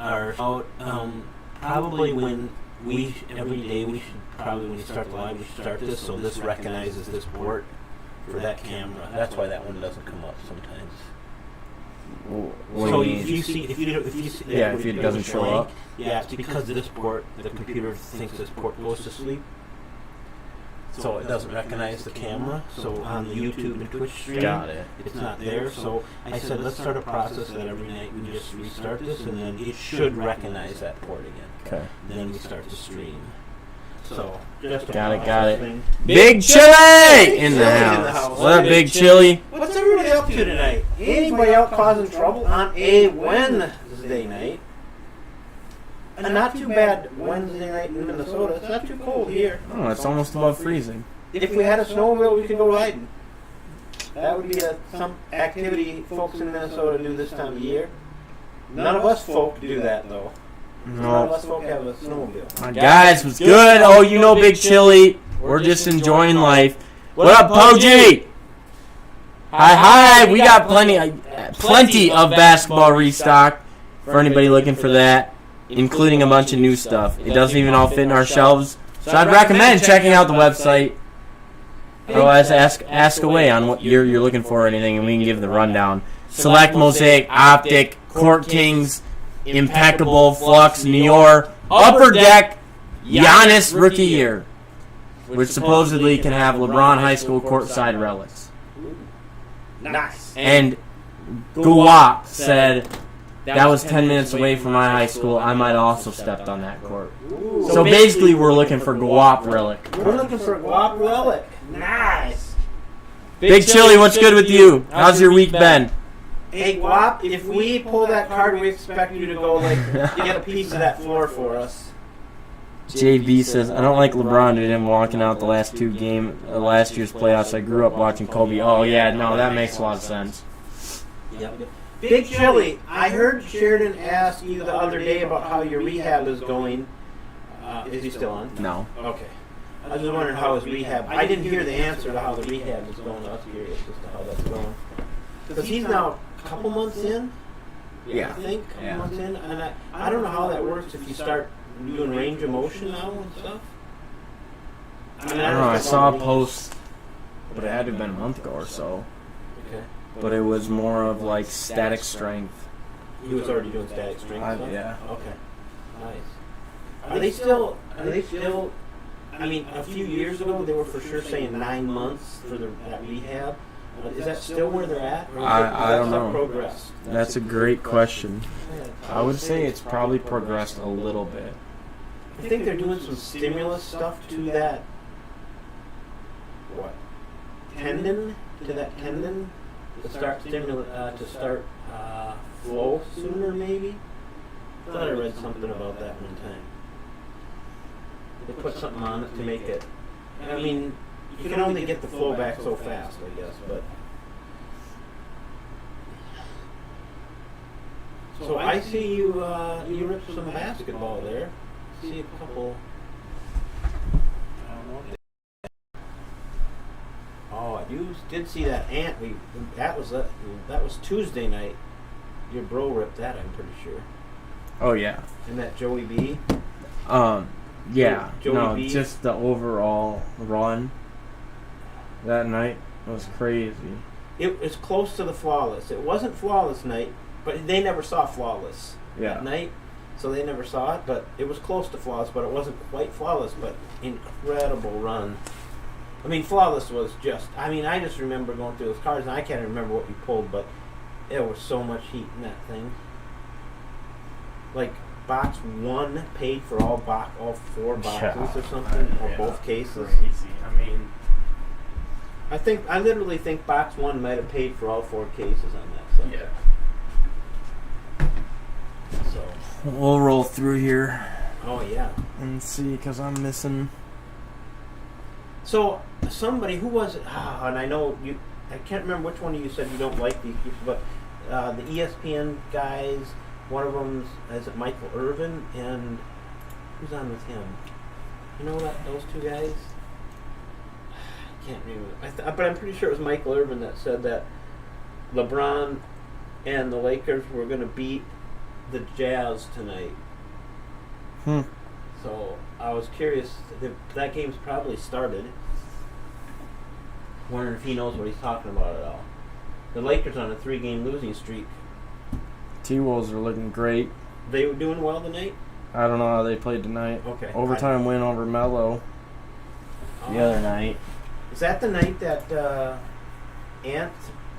are out. Probably when every day we should probably when you start the live we should start this so this recognizes this port for that camera. That's why that one doesn't come up sometimes. So if it doesn't show up, yeah, it's because this port, the computer thinks this port goes to sleep, so it doesn't recognize the camera. So on the YouTube and Twitch stream, it's not there. So I said let's start a process that every night we just restart this, and then it should recognize that port again. Okay. Then we start the stream. So just got it. Big Chili in the house. What up, Big Chili? What's everybody up to tonight? Anybody out causing trouble on a Wednesday night? A not too bad Wednesday night in Minnesota. It's not too cold here. Oh, it's almost above freezing. If we had a snowmobile, we could go riding. That would be some activity folks in Minnesota do this time of year. None of us folk do that, though. No. None of us folk have a snowmobile. Guys, what's good? Oh, you know Big Chili. We're just enjoying life. What up, Poji? Hi. We got plenty of basketball restock for anybody looking for that, including a bunch of new stuff. It doesn't even all fit in our shelves, so I'd recommend checking out the website. Otherwise, ask away on what you're looking for or anything, and we can give the rundown. Select Mosaic, Optic, Court Kings, Impeccable, Flux, Nior, Upper Deck, Giannis Rookie Year, which supposedly can have LeBron High School courtside relics. Nice. And Guwap said that was 10 minutes away from my high school. I might have also stepped on that court. Ooh. So basically, we're looking for Guwap relic. We're looking for a Guwap relic. Nice. Big Chili, what's good with you? How's your week been? Hey, Guap, if we pull that card, we expect you to go, get a piece of that floor for us. JB says, I don't like LeBron did him walking out the last last year's playoffs. I grew up watching Kobe. Oh, yeah, no, that makes a lot of sense. Yep. Big Chili, I heard Sheridan ask you the other day about how your rehab is going. Is he still on? No. Okay. I was just wondering how his rehab... I didn't hear the answer to how the rehab is going. I was curious as to how that's going. Because he's now a couple months in, Yeah. I think, a couple months in. And I don't know how that works if you start doing range of motion now and stuff. I don't know. I saw a post, but it had to have been a month ago or so. Okay. But it was more of like static strength. He was already doing static strength stuff? Yeah. Okay. Nice. Are they still, I mean, a few years ago they were for sure saying 9 months for that rehab. Is that still where they're at? Or I don't know. Progressed? That's a great question. I would say it's probably progressed a little bit. I think they're doing some stimulus stuff to that. What? Tendon? To that tendon? To start flow sooner, maybe? I thought I read something about that one time. They put something on it to make it. I mean, you can only get the flow back so fast, I guess, but. So I see you ripped some basketball there. See a couple. I don't know. Oh, you did see that ant. That was Tuesday night. Your bro ripped that, I'm pretty sure. Oh yeah. And that Joey B. Yeah. Joey B. Just the overall run that night was crazy. It was close to the flawless. It wasn't flawless night, but they never saw flawless that night, so they never saw it. But it was close to flawless, but it wasn't quite flawless. But incredible run. I mean, flawless was just. I mean, I just remember going through those cars, and I can't remember what you pulled, but there was so much heat in that thing. Like box 1 paid for all 4 boxes or something, or both cases. Crazy. I mean, I literally think box 1 might have paid for all 4 cases on that. So. Yeah. So we'll roll through here. Oh yeah. And see, because I'm missing. So somebody, who was it? And I know you. I can't remember which one of you said you don't like these people, but the ESPN guys. One of them is Michael Irvin, and who's on with him? You know those 2 guys? I can't remember. But I'm pretty sure it was Michael Irvin that said that LeBron and the Lakers were going to beat the Jazz tonight. So I was curious. That game's probably started. Wondering if he knows what he's talking about at all. The Lakers on a 3-game losing streak. T-Wolves are looking great. They were doing well tonight? I don't know how they played tonight. Okay. Overtime win over Melo the other night. Is that the night that Ant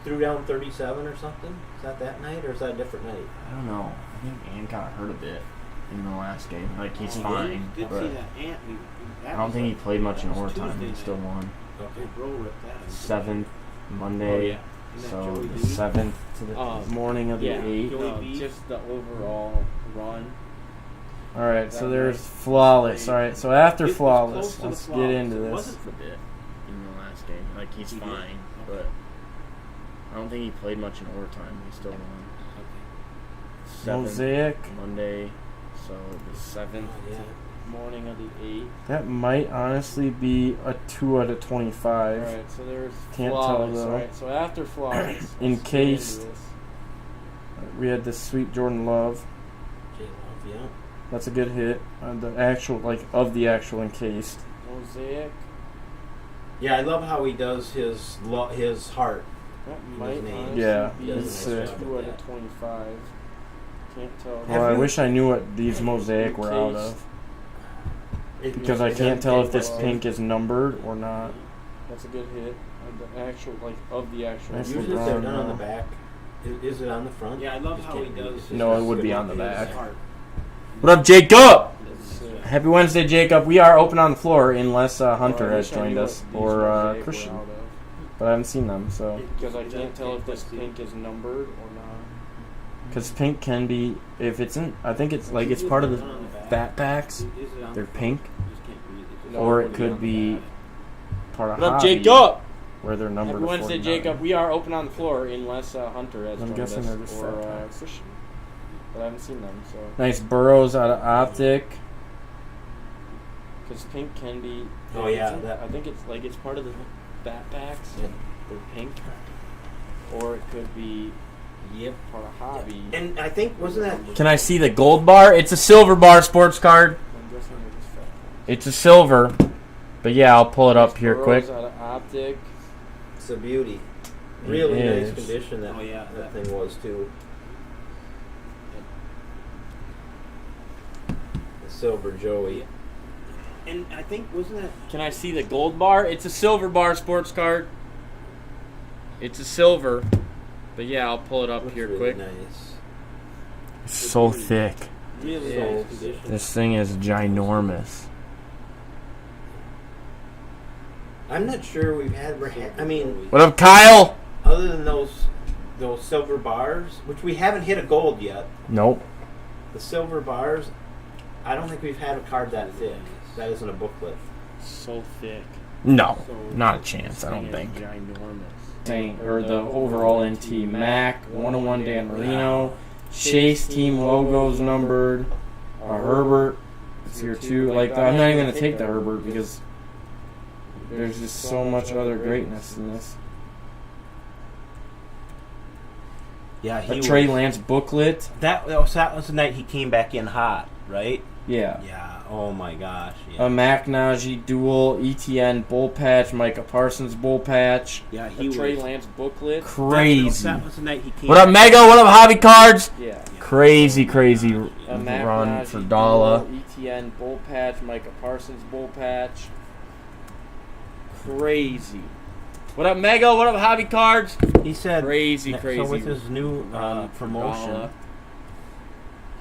threw down 37 or something? Is that night, or is that a different night? I don't know. I think Ant got hurt a bit in the last game. Like, he's fine. Did But see that Ant. I don't think he played much in overtime. He still won. Okay. Bro ripped that. 7th Monday. So the 7th to the morning of the 8th. Just the overall run. All right, so there's flawless. All right, so after It was flawless, close to let's the get flawless. into It this. wasn't A bit in the last game. Like, he's He did? fine, but I don't think he played much in overtime. He still won. 7th Mosaic. Monday, so the 7th Morning of the 8th. That might honestly be a 2 out of 25. Alright, so there's Can't flawless. tell, though. Alright, so after flawless. Encased. let's get into this. We had this sweet Jordan Love. J-Love, yeah. That's a good hit. The actual, of the actual encased. Mosaic. Yeah, I love how he does his heart. That His might name. honestly Yeah, be it's a sick. 2 out of 25. Can't tell. Well, I you- wish I knew what these Mosaic were out of. Because I can't tell if this pink is numbered or not. That's a good hit. The actual, of the actual. Nice Usually if LeBron, they're done on the though. back. Is it on the front? Yeah, I love Just how he can't read does. it. No, it would be on the his back. heart. What up, Jacob? It's, Happy Wednesday, Jacob. We are open on the floor unless Hunter well, I has wish I joined knew us what these or Mosaic were Christian. out of. But I haven't seen them, so. Because I can't tell if this pink is numbered or not. Because pink can be, if it's in, I think it's it's part of the fat packs. They're pink. No, Or it it could be part of What up, hobby, Jacob? where they're numbered Happy to Wednesday, 49. Jacob. We are open on the floor unless Hunter has I'm joined guessing us they're just or fat packs. Christian. But I haven't seen them, so. Nice Burrows out of Optic. Because pink can be. Oh, yeah, it's- that- I think it's part of the fat packs. Yeah. They're pink. Or it could be Yep. part of hobby. And I think, wasn't that... Can I see the gold bar? It's a silver bar sports card. I'm guessing they're just fat packs. It's a silver. But yeah, I'll pull it up here quick. Burrows out of Optic. It's a beauty. It Really nice is. condition that thing was, too. The silver Joey. And I think, wasn't that... Can I see the gold bar? It's a silver bar sports card. It's a silver. But yeah, I'll pull it up looks here really quick. nice. It's so thick. Really So- nice condition. This thing is ginormous. I'm not sure we've had... I mean, What up, Kyle? other than those silver bars, which we haven't hit a gold yet, Nope. the silver bars, I don't think we've had a card that thick. That isn't a booklet. So thick. No, So not a chance, I don't this think. thing is ginormous. Or the overall NT Mac, 101 Dan Marino, Chase team logos numbered, Herbert, it's here too. I'm not even going to take the Herbert because there's just so much other greatness in this. Yeah, A Trey Lance booklet. That was the night he came back in hot, right? Yeah. Yeah. Oh my gosh. Yeah. A Mac Najee dual, ETN bull patch, Micah Parsons bull patch. Yeah. A Trey Lance booklet. Crazy. That was the night he came. What up, Mega? What up, Hobby Cards? Yeah. Crazy A Mac run Najee for Dalla. dual, ETN bull patch, Micah Parsons bull patch. Crazy. What up, Mega? What up, Hobby Cards? He said Crazy. So with his new run for promotion. Dalla.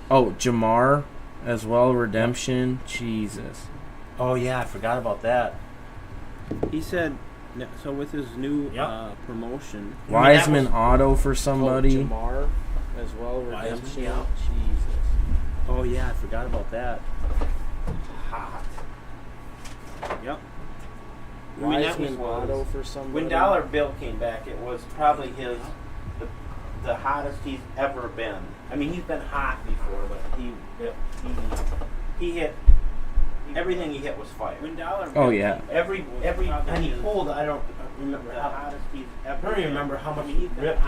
Oh, Jamar as well, redemption. Jesus. Oh yeah, I forgot about that. He said so with his new promotion. Wiseman auto for somebody. Oh, Jamar as well, redemption. Wiseman, yeah. Jesus. Oh yeah, I forgot about that. Hot. Yep. I mean, that was Wiseman auto for somebody. When Dollar Bill came back, it was probably the hottest he's ever been. I mean, he's been hot before, but he hit everything he hit was fire. When Dollar Oh yeah. every and he pulled. I don't remember how hottest he's ever. I don't even remember how much he ripped.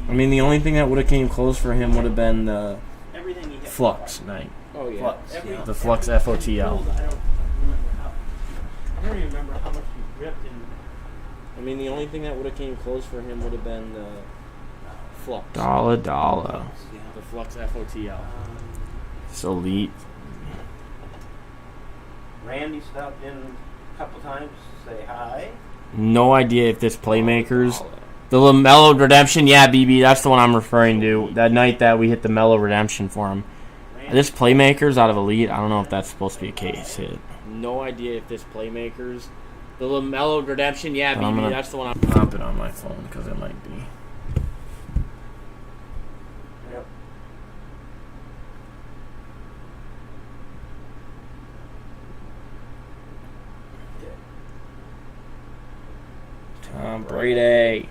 I mean, the only thing that would have came close for him would have been the Everything he hit. Flux night. Oh yeah. Flux. The Flux FOTL. I don't even remember how much he ripped in. I mean, the only thing that would have came close for him would have been the Flux. Dollar. The Flux FOTL. It's elite. Randy stopped in a couple times to say hi. No idea if this Playmakers. The LaMelo Redemption, yeah, BB, that's the one I'm referring to. That night that we hit the Mellow Redemption for him. This Playmakers out of Elite, I don't know if that's supposed to be a case hit. No idea if this Playmakers. The LaMelo Redemption, yeah, BB, that's the one I'm pop it on my phone because it might be. Yep. Tom Brady.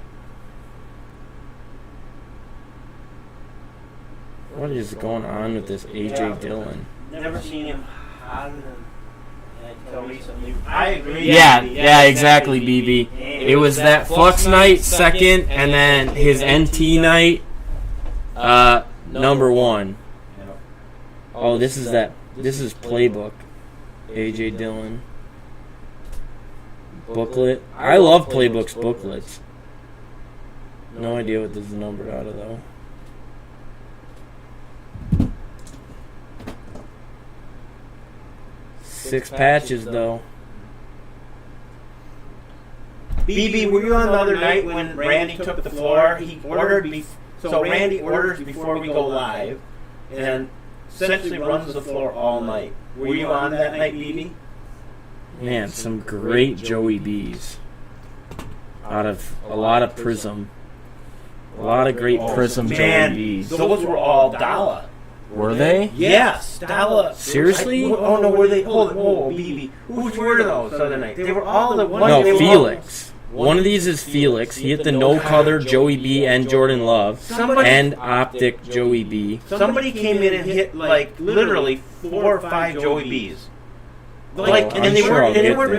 What is going on with this AJ Dillon? Never seen him hotter than until recently. I agree. Yeah, exactly, BB. It was that Flux night, second, and then his NT night, number one. Oh, this is Playbook. AJ Dillon. Booklet. I love Playbook's booklets. No idea what this is numbered out of, though. Six patches, though. BB, were you on the other night when Randy took the floor? He ordered so Randy orders before we go live, and essentially runs the floor all night. Were you on that night, BB? Man, some great Joey B's. Out of a lot of Prism. A lot of great Prism Joey B's. Those were all Dalla. Were they? Yes, Dalla. Seriously? Oh no, were they? Hold on, BB. Which were those the other night? They were all the ones. No, Felix. One of these is Felix. He hit the no color Joey B and Jordan Love, and optic Joey B. Somebody came in and hit like literally 4 or 5 Joey B's. Like, and they weren't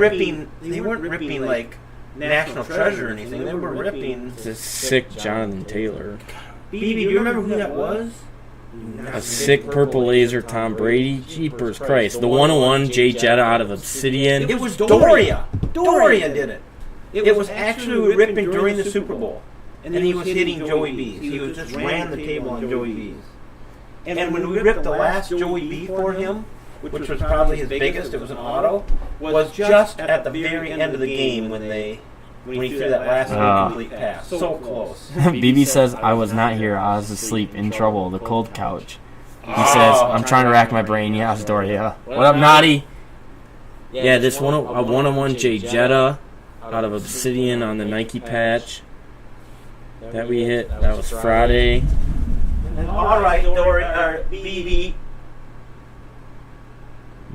ripping like National Treasure or anything. They were ripping. It's a sick Jonathan Taylor. BB, do you remember who that was? A sick purple laser Tom Brady. Jeepers Christ. The 101 Jay Jetta out of Obsidian. It was Doria. Doria did it. It was actually ripping during the Super Bowl. And he was hitting Joey B's. He was just ran the table on Joey B's. And when we ripped the last Joey B for him, which was probably his biggest, it was an auto, was just at the very end of the game when he threw that last incomplete pass. So close. BB says, I was not here. I was asleep, in trouble, the cold couch. He says, I'm trying to rack my brain. Yeah, Doria. What up, Naughty? Yeah, this one-on-one Jay Jetta out of Obsidian on the Nike patch that we hit. That was Friday. All right, BB.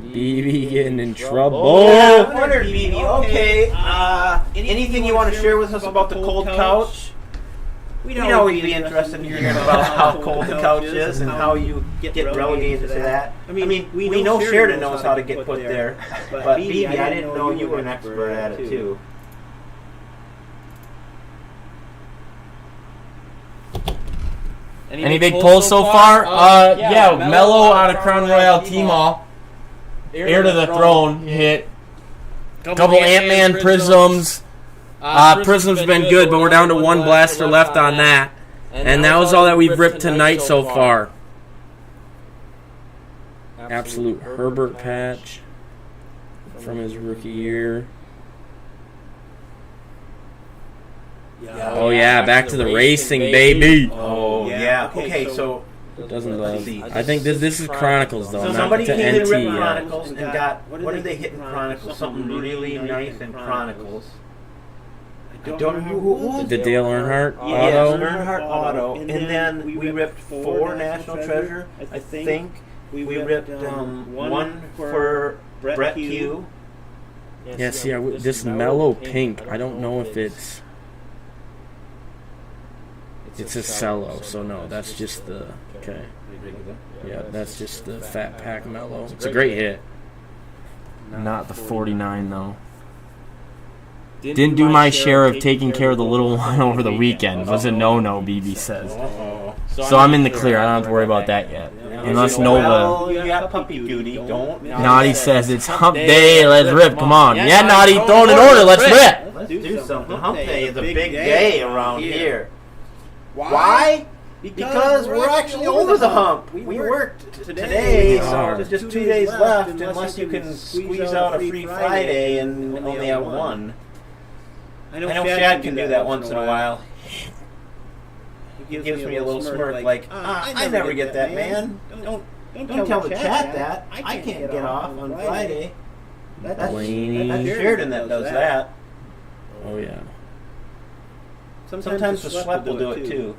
BB getting in trouble. Oh, wondered, BB. Okay. Anything you want to share with us about the cold couch? We'd always be interested in hearing about how cold the couch is and how you get relegated to that. I mean, we know Sheridan knows how to get put there, but BB, I didn't know you were an expert at it too. Any big pulls so far? Yeah, Mello out of Crown Royale T-Mall. Heir to the Throne hit. Couple Ant-Man Prisms. Prism's been good, but we're down to one blaster left on that. And that was all that we've ripped tonight so far. Absolute Herbert patch from his rookie year. Oh yeah, back to the racing, baby. Oh yeah. Okay, so doesn't I think this is Chronicles though. So not somebody to came NT to rip yet. Chronicles and got what did they hit in Chronicles? Something really nice in Chronicles. I don't remember who it was. The Dale Earnhardt auto. Yes, Earnhardt auto. And then we ripped 4 National Treasure. I think we ripped one for Brett Q. Yeah, see, this mellow pink. I don't know if it's a cello. So no, that's just the okay. Yeah, that's just the Fat Pack mellow. It's a great hit. Not the 49 though. Didn't do my share of taking care of the little one over the weekend. Was a no-no, BB says. So I'm in the clear. I don't have to worry about that yet. Unless Nova. Well, you got puppy duty. Don't. Naughty says it's hump day. Let's rip. Come on. Yeah, Naughty, throw it in order. Let's rip. Let's do something. Hump day is a big day around here. Why? Because we're actually over the hump. We worked today, so there's just 2 days left, unless you can squeeze out a free Friday and only have one. I know Shad can do that once in a while. He gives me a little smirk like, I never get that, man. Don't tell the chat that. I can't get off on Friday. That's Sheridan that does that. Oh, yeah. Sometimes the Schlep will do it, too.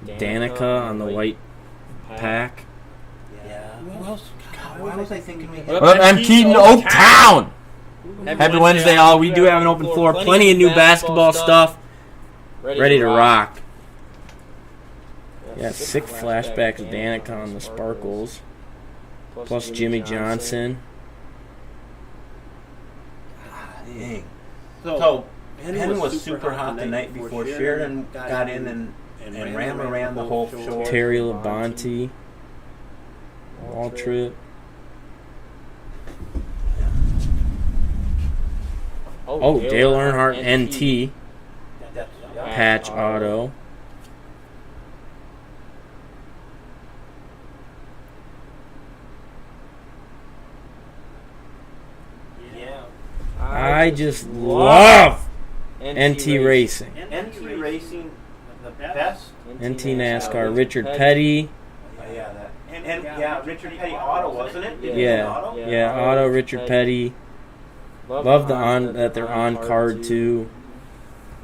Danica on the white pack. Yeah. Why was I thinking we had... I'm Keaton Oaktown! Happy Wednesday, all. We do have an open floor. Plenty of new basketball stuff. Ready to rock. Yeah, sick flashbacks of Danica on the Sparkles. Plus Jimmy Johnson. Dang. So, Penn was super hot the night before. Sheridan got in and ran the whole show. Terry Labonte. All trip. Oh, Dale Earnhardt NT. Patch auto. I just love NT Racing. NT Racing, the best. NT NASCAR. Richard Petty. Yeah, Richard Petty auto, wasn't it? Yeah, auto Richard Petty. Love that they're on card too.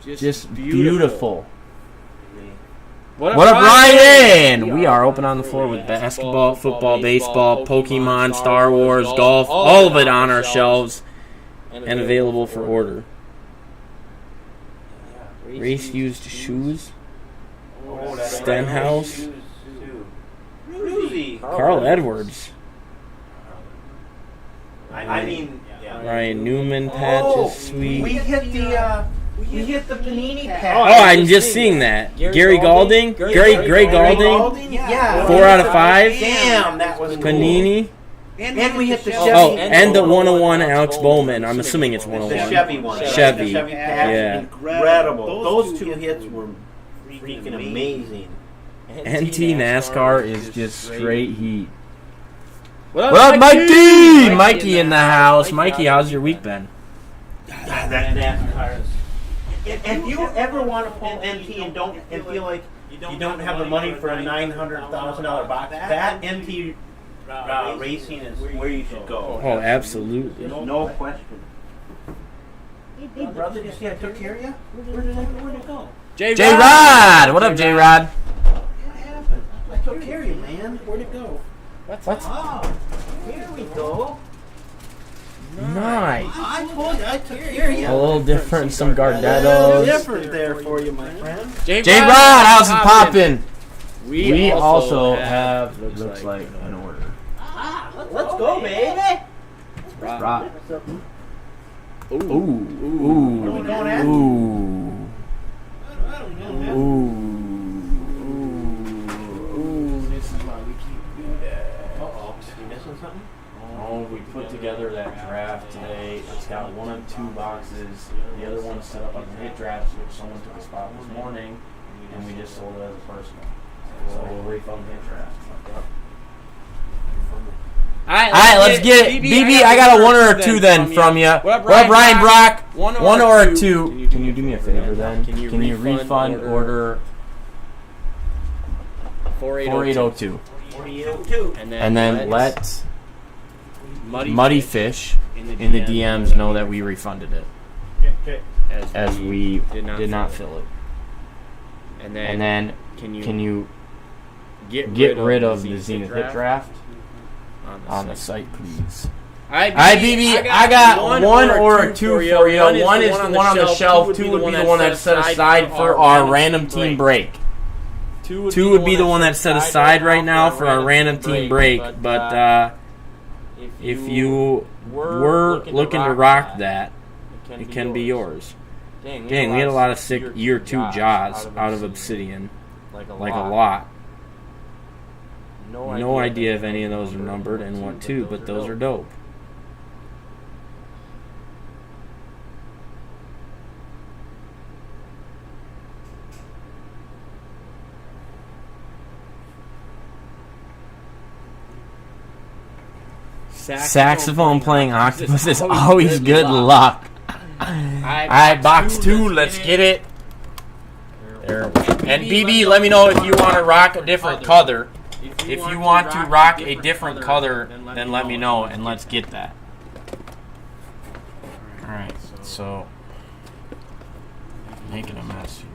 Just beautiful. What up, Ryan? We are open on the floor with basketball, football, baseball, Pokemon, Star Wars, golf, all of it on our shelves and available for order. Race used shoes. Stenhouse. Carl Edwards. I mean, Ryan Newman patches, sweet. We hit the Panini patch. Oh, I'm just seeing that. Gary Galding? Gray Galding? Yeah. 4 out of 5. Damn, that was Panini. And we hit the Chevy. Oh, and the 101 Alex Bowman. I'm assuming it's 101. The Chevy one. Chevy. Patch. Yeah. Incredible. Those two hits were freaking amazing. NT NASCAR is just straight heat. What up, Mikey? Mikey in the house. Mikey, how's your week been? That NASCAR is... If you ever want to pull NT and feel like you don't have the money for a $900,000 box, that NT racing is where you should go. Oh, absolutely. No question. Hey, brother, you see I took care of you? Where'd it go? J-Rod! What up, J-Rod? What happened? I took care of you, man. Where'd it go? What? Oh, here we go. Nice. I told you, I took care of you. A little different, some A little Gardettos. different there for you, my friend. J-Rod, how's it poppin'? We also have, looks like, an order. Let's go, baby. Rock. Ooh. What are we going at? Ooh. I don't know. Ooh. This is why we keep doing that. Uh-oh. You missing something? Oh, we put together that draft today. It's got 1 of 2 boxes. The other one's set up on the hit drafts, which someone took a spot this morning, and we just sold it as a personal. So we'll refund the hit draft. Alright, let's get it. BB, I got a 1 or a 2 then from you. What up, Ryan Brock? 1 or a 2. Can you do me a favor then? Can you refund order 4802? 4802. And then let Muddy Fish in the DMs know that we refunded it. Okay. As we did not fill it. And then can you get rid of the Zenith Hit Draft on the site, please? Alright, BB, I got 1 or a 2 for you. 1 is the one on the shelf. 2 would be the one that's set aside for our random team break. 2 would be the one that's set aside right now for our random team break. But if you were looking to rock that, it can be yours. Dang, we had a lot of sick year 2 jaws out of obsidian. Like a lot. No idea if any of those are numbered and what too, but those are dope. Saxophone playing octopus is always good luck. Alright, box 2, let's get it. There. And BB, let me know if you want to rock a different color. If you want to rock a different color, then let me know and let's get that. Alright, so making a mess here.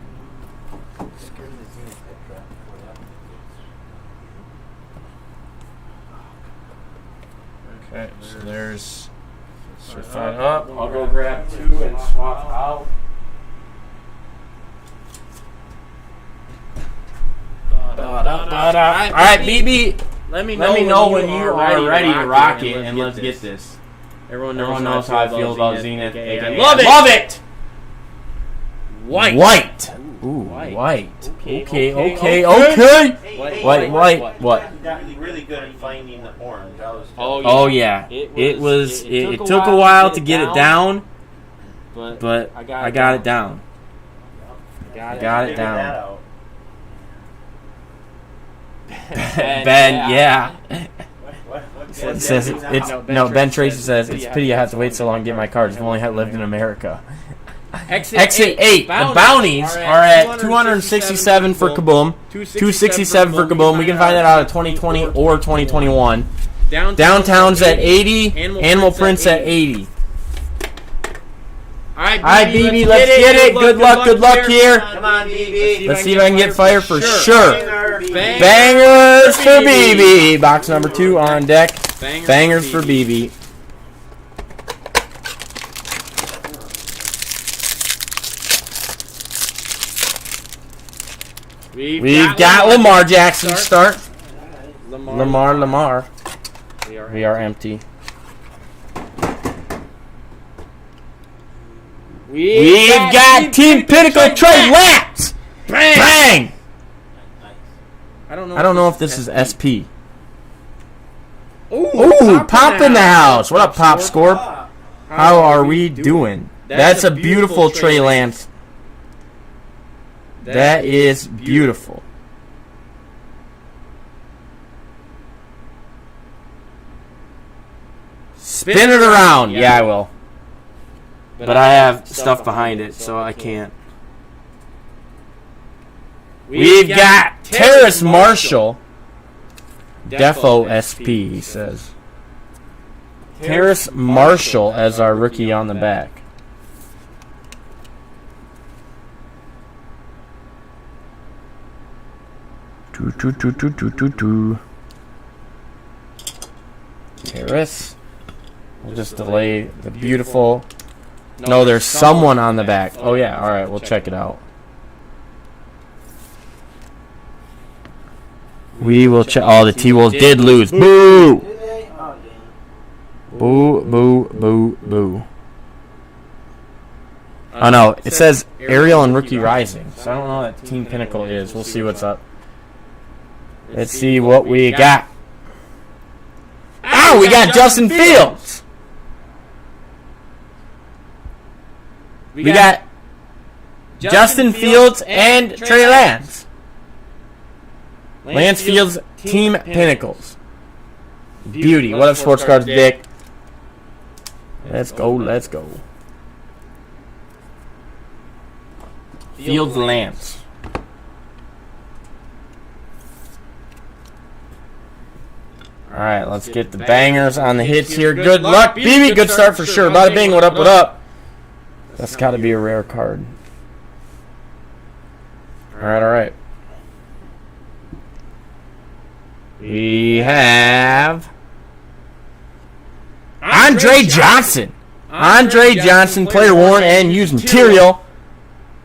Okay, so there's certified up. I'll go grab 2 and swap out. Alright, BB, let me know when you are ready to rock it, and let's get this. Everyone knows how I feel about Zenith. Love it! White. Ooh, white. Okay. White. What? You got really good at finding the orange. Oh yeah. It took a while to get it down, but I got it down. Got it down. Ben, yeah. It says Ben Tracy says it's a pity I have to wait so long to get my cards. I've only lived in America. Exit 8. The bounties are at 267 for Kaboom. 267 for Kaboom. We can find that out of 2020 or 2021. Downtown's at 80. Animal Prince at 80. Alright, BB, let's get it. Good luck here. Come on, BB. Let's see if I can get fire for sure. Bangers for BB. Box number 2 on deck. Bangers for BB. We've got Lamar Jackson start. Lamar. We are empty. We've got Team Pinnacle Trey Lance. Bang! I don't know if this is SP. Ooh, Pop in the house. What up, Pop Scorp? How are we doing? That's a beautiful Trey Lance. That is beautiful. Spin it around. Yeah, I will. But I have stuff behind it, so I can't. We've got Terrace Marshall. Defo SP, he says. Terrace Marshall as our rookie on the back. Terrace. We'll just delay the beautiful. No, there's someone on the back. Oh, yeah. All right, we'll check it out. We will check. Oh, the T-Wolves did lose. Boo! Boo. Oh, no. It says Ariel and Rookie Rising. So I don't know what Team Pinnacle is. We'll see what's up. Let's see what we got. Oh, we got Justin Fields. We got Justin Fields and Trey Lance. Lance Fields, Team Pinnacles. Beauty. What up, Sports Cards Dick? Let's go. Fields Lance. Alright, let's get the bangers on the hits here. Good luck, BB. Good start for sure. Bada bing. What up? That's got to be a rare card. Alright. We have Andre Johnson. Andre Johnson, player worn and used material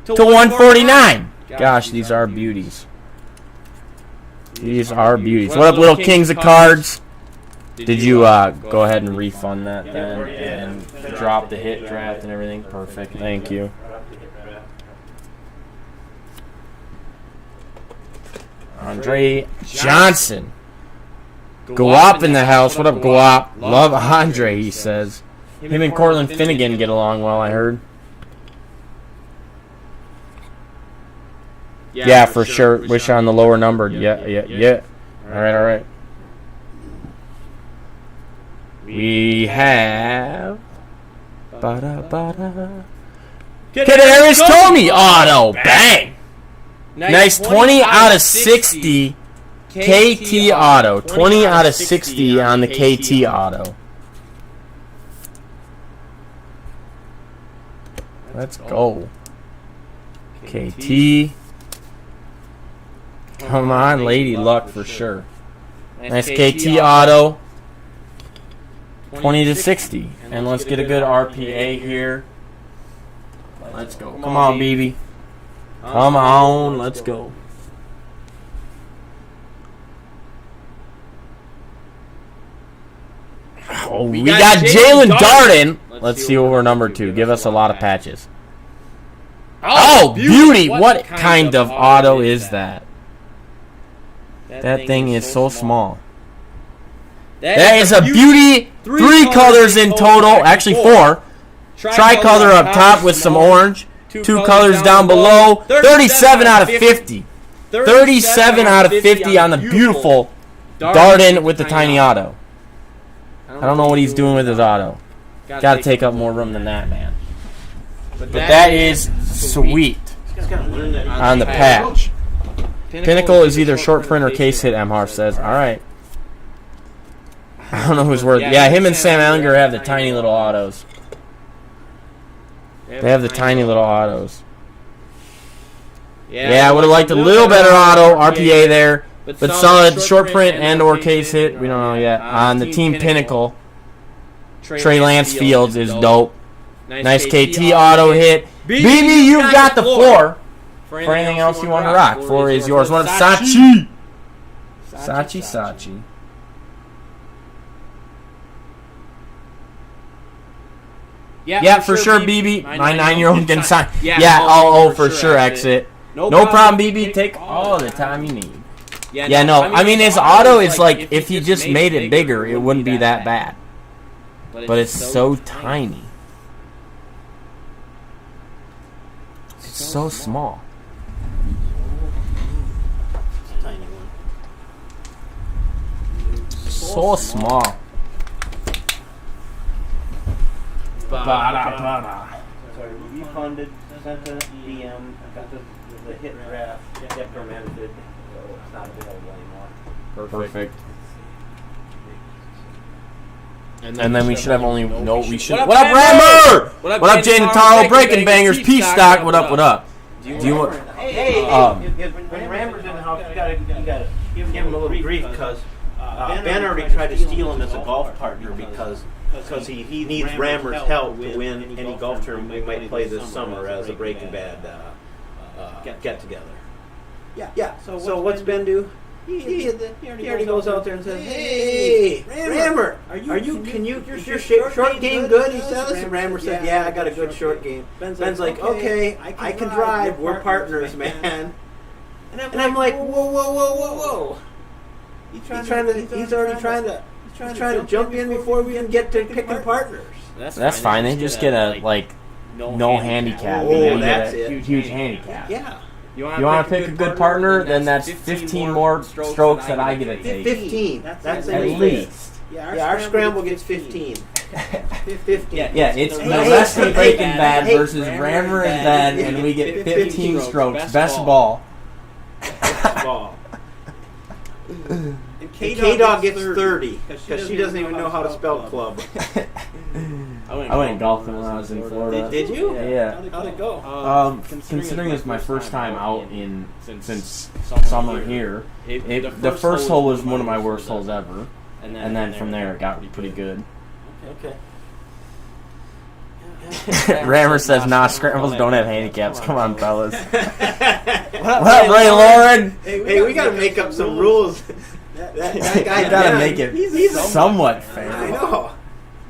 to 149. Gosh, these are beauties. What up, little kings of cards? Did you go ahead and refund that then and drop the hit draft and everything? Perfect. Thank you. Andre Johnson. Go up in the house. What up, Go up? Love Andre, he says. Him and Cortland Finnegan get along well, I heard. Yeah, for sure. Wish on the lower numbered. Yeah. All right. We have... Kadarius Toney auto. Bang! Nice 20 out of 60 KT auto. 20 out of 60 on the KT auto. Let's go. KT. Come on, Lady Luck for sure. Nice KT auto. 20 to 60. And let's get a good RPA here. Let's go. Come on, BB. Come on, let's go. Oh, we got Jalen Darden. Let's see what we're number 2. Give us a lot of patches. Oh, beauty! What kind of auto is that? That thing is so small. That is a beauty. 3 colors in total. Actually 4. Tricolor up top with some orange. 2 colors down below. 37 out of 50. 37 out of 50 on the beautiful Darden with the tiny auto. I don't know what he's doing with his auto. Got to take up more room than that, man. But that is sweet on the patch. Pinnacle is either short print or case hit, Emhar says. All right. I don't know who's worth. Yeah, him and Sam Ellinger have the tiny little autos. They have the tiny little autos. Yeah, I would have liked a little better auto, RPA there. But solid short print and or case hit. We don't know yet. On the Team Pinnacle, Trey Lance Fields is dope. Nice KT auto hit. BB, you've got the floor. For anything else you want to rock, floor is yours. One of Sachi. Sachi. Yeah, for sure, BB. My 9-year-old can sign. Yeah, for sure, exit. No problem, BB. Take all the time you need. Yeah, no. I mean, his auto is like, if he just made it bigger, it wouldn't be that bad. But it's so tiny. It's so small. So small. Sorry, refunded, sent a DM, got the hit draft, get fermented, so it's not available anymore. Perfect. And then we should have only we should. What up, Rammer? What up, Jaden Taro? Breaking Bangers, Peace Stock. What up? Do you want? Hey, when Rammer's in the house, you gotta give him a little grief because Ben already tried to steal him as a golf partner because he needs Rammer's help to win any golf tournament we might play this summer as a BreakNBad get together. Yeah. So what's Ben do? He already goes out there and says, "Hey, Rammer, can your short game good?" He says, and Rammer said, "Yeah, I got a good short game." Ben's like, "Okay, I can drive. We're partners, man." And I'm like, "Whoa. He's already trying to jump in before we even get to picking partners." That's fine. They just get a no handicap. Oh, that's it. Huge handicap. Yeah. You want to pick a good partner? Then that's 15 more strokes that I get to take. 15. That's at least. Yeah, our scramble gets 15. 15. Yeah, it's the rest of BreakNBad versus Rammer and Ben, and we get 15 strokes. Best ball. And K-Dog gets 30 because she doesn't even know how to spell club. I went golfing when I was in Florida. Did you? Yeah. How'd it go? Considering it's my first time out since summer here, the first hole was one of my worst holes ever, and then from there it got pretty good. Okay. Rammer says, "Nah, scrambles don't have handicaps." Come on, fellas. What up, Ray Lauren? Hey, we gotta make up some rules. That guy You gotta Ben, make it he's somewhat fair. I know.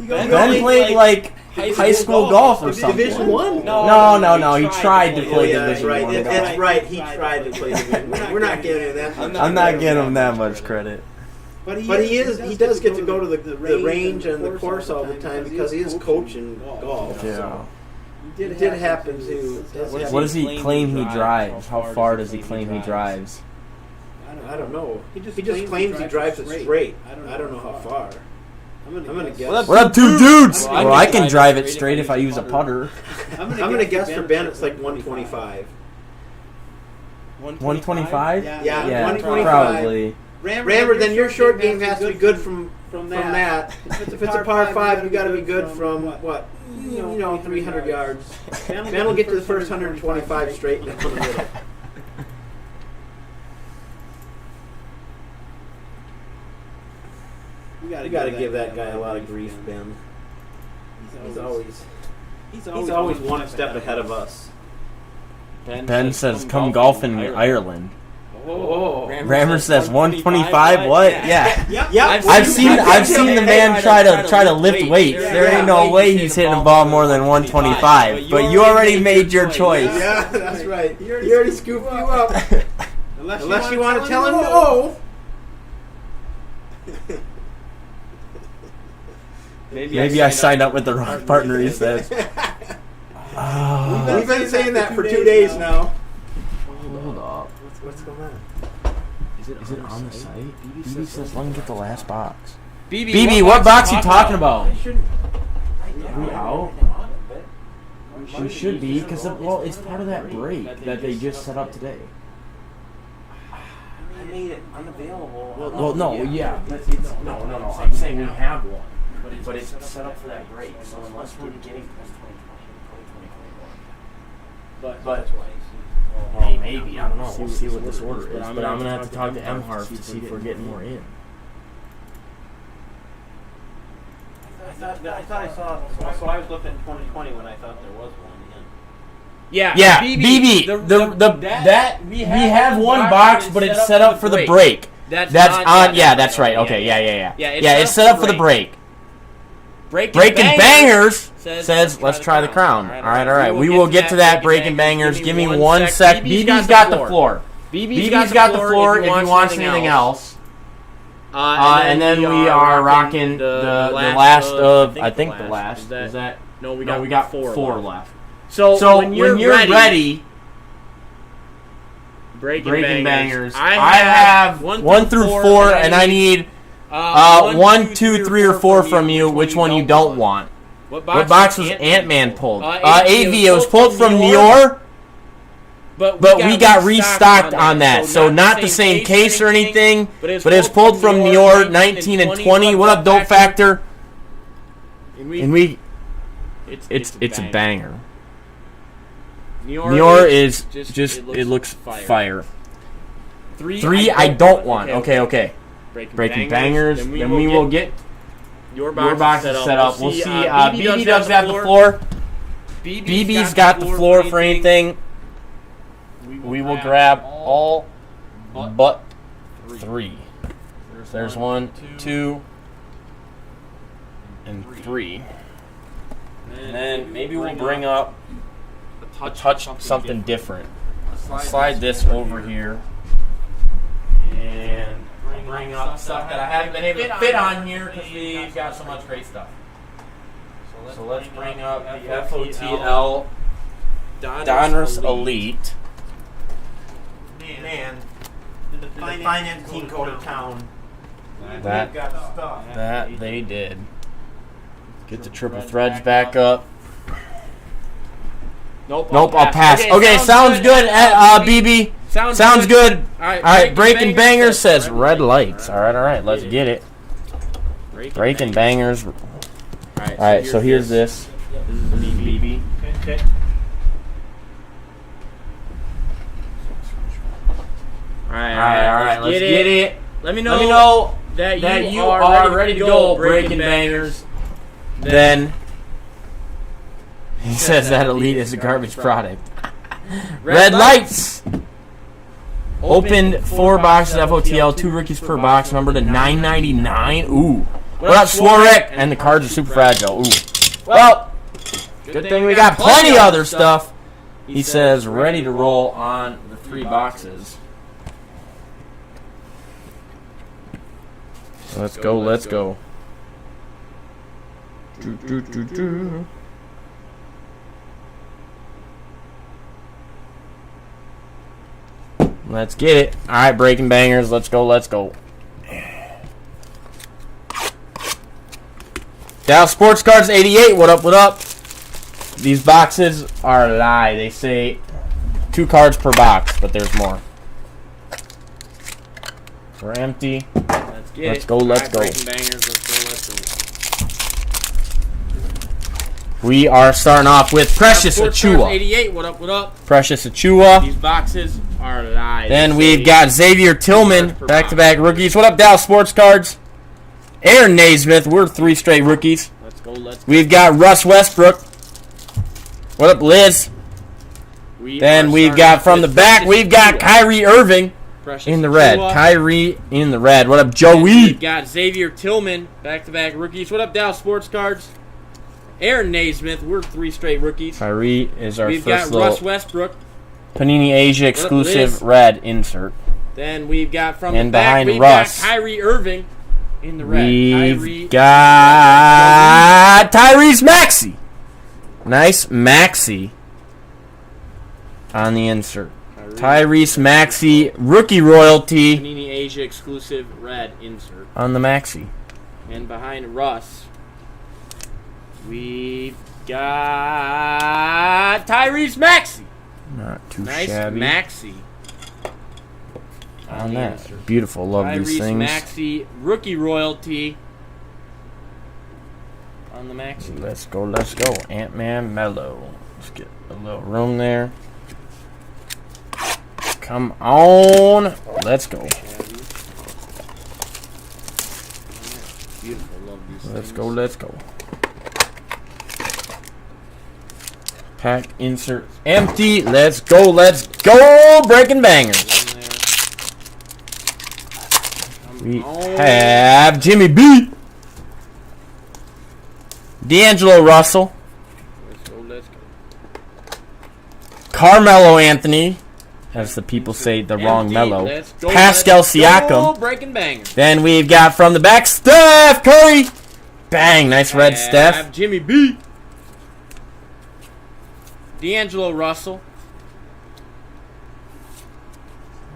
Ben played like high school golf or something. Division 1? No. He tried to play yeah, Division right. 1 golf. That's right. He tried to play Division 1. We're not giving him that. I'm not giving him that much credit. But he does get to go to the range and the course all the time because he is coaching golf. Yeah. So. It did happen to. What does he claim he drives? How far does he claim he drives? I don't know. He just claims he drives it straight. I don't know how far. I'm gonna guess. What up, two dudes? Well, I can drive it straight if I use a putter. I'm gonna guess for Ben it's like 125. 125? Yeah, 125. Probably. Rammer, then your short game has to be good from that. If it's a par 5, you got to be good from what? 300 yards. Ben will get to the first 125 straight down the middle. You got to give that guy a lot of grief, Ben. He's always one step ahead of us. Ben says, "Come golfing in Ireland." Oh. Rammer says 125. What? Yeah. Yep. I've seen the man try to lift weights. There ain't no way he's hitting a ball more than 125. But you already made your choice. Yeah, that's right. He already scooped you up. Unless you want to tell him no. Maybe I signed up with the wrong partner, he says. We've been saying that for 2 days now. Hold up. What's going on? Is it on the site? BB says, let me get the last box. BB, what box are you talking about? Are we out? We should be, because it's part of that break that they just set up today. I made it unavailable. Well, no, yeah. No. I'm saying we have one. But it's set up for that break. So unless we're getting past 2020, but maybe, I don't know. We'll see what this order is. But I'm going to have to talk to Emharf to see if we're getting more in. I thought I saw. So I was looking at 2020 when I thought there was one in. Yeah, BB. We have one box, but it's set up for the break. That's on. Yeah, that's right. Okay, yeah. It's set up for the break. Breaking Bangers says, let's try the crown. All right. We will get to that, Breaking Bangers. Give me 1 sec. BB's got the floor. BB's got the floor if he wants anything else. And then we are rocking the last of, I think the last. Is that? No, we got four left. So when you're ready, Breaking Bangers. I have 1 through 4, and I need 1, 2, 3, or 4 from you. Which one you don't want? What box was Ant-Man pulled? AV. It was pulled from Nior, but we got restocked on that. So not the same case or anything, but it's pulled from Nior 19 and 20. What up, Dope Factor? And it's a banger. Nior is just it looks fire. 3 I don't want. Okay. Breaking Bangers. Then we will get your box set up. We'll see. BB does have the floor. BB's got the floor for anything. We will grab all but 3. There's 1, 2, and 3. And then maybe we'll bring up a touch something different. Slide this over here. And bring up stuff that I haven't been able to fit on here because we've got so much great stuff. So let's bring up the FOTL Donruss Elite. Man, the finance team go to town. That they did. Get the triple threads back up. Nope, I'll pass. Okay, sounds good, BB. Sounds good. All right, Breaking Bangers says red lights. All right, let's get it. Breaking Bangers. All right, so here's this. This is BB. Okay. All right, let's get it. Let me know that you are ready to go, Breaking Bangers. Then he says that Elite is a garbage product. Red lights. Opened 4 boxes FOTL, 2 rookies per box, number to 999. Ooh. What up, Swarrick? And the cards are super fragile. Ooh. Well, good thing we got plenty of other stuff. He says ready to roll on the 3 boxes. Let's go, let's go. Let's get it. All right, breaking bangers. Let's go, let's go. Dallas Sports Cards 88. What up, what up? These boxes are a lie. They say 2 cards per box, but there's more. We're empty. Let's go, let's go. Breaking bangers. Let's go, let's go. We are starting off with Precious Achua. 88. What up, what up? Precious Achua. These boxes are live. Then we've got Xavier Tillman, back-to-back rookies. What up, Dallas Sports Cards? Aaron Naismith. We're 3 straight rookies. Let's go, let's go. We've got Russ Westbrook. What up, Liz? Then we've got from the back, we've got Kyrie Irving in the red. Kyrie in the red. What up, Joey? We've got Xavier Tillman, back-to-back rookies. What up, Dallas Sports Cards? Aaron Naismith. We're 3 straight rookies. Kyrie is our We've first got little Russ Westbrook. Panini Asia exclusive red insert. Then we've got from And the back, behind we've Russ, got Kyrie Irving in the red. We've got Tyrese Maxey. Nice Maxey on the insert. Tyrese Maxey, rookie royalty Panini Asia exclusive red insert. on the Maxey. And behind Russ, we've got Tyrese Maxey. Not too Nice shabby. Maxey On the that. insert. Beautiful. Love these Tyrese things. Maxey, rookie royalty on the Maxey. Let's go, let's go. Ant-Man Mellow. Let's get a little room there. Come on. Let's go. Beautiful. Love these Let's things. go, let's go. Pack insert empty. Let's go, let's go. Breaking bangers. We have Jimmy B. D'Angelo Russell. Let's go, let's go. Carmelo Anthony. As the people say, the wrong mellow. Let's go, Pascal let's go. Siakam. Breaking bangers. Then we've got from the back, Steph Curry. Bang, nice red Steph. Jimmy B. D'Angelo Russell.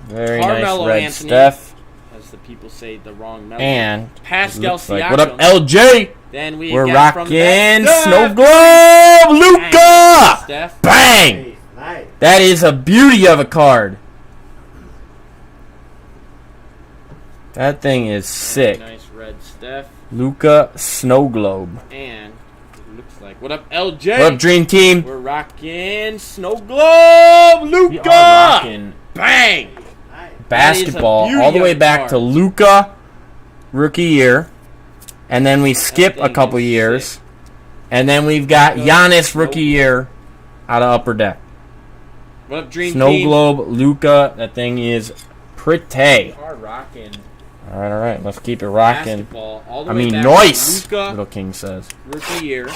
Very Carmelo nice red Anthony. Steph. As the people say, the wrong mellow. And Pascal looks like, Siakam. what up, LJ? Then We're got from the rocking back, Snow Steph. Globe, Luka. Steph. Bang! Nice. That is a beauty of a card. That thing is sick. Nice red Steph. Luka Snow Globe. And it looks like, what up, LJ? What up, Dream Team? We're rocking Snow Globe, We are Luka. rocking Bang! basketball beauty all the of way a back card. to Luka rookie year. And then we skip a thing couple is years. sick. And then we've got Giannis rookie year out of Upper Deck. What up, Dream Snow Team? Globe, Luka. That thing is pretty. Hard rocking All right. Let's keep it rocking. basketball all the I way mean, back nice. to Luka Little King says. rookie year.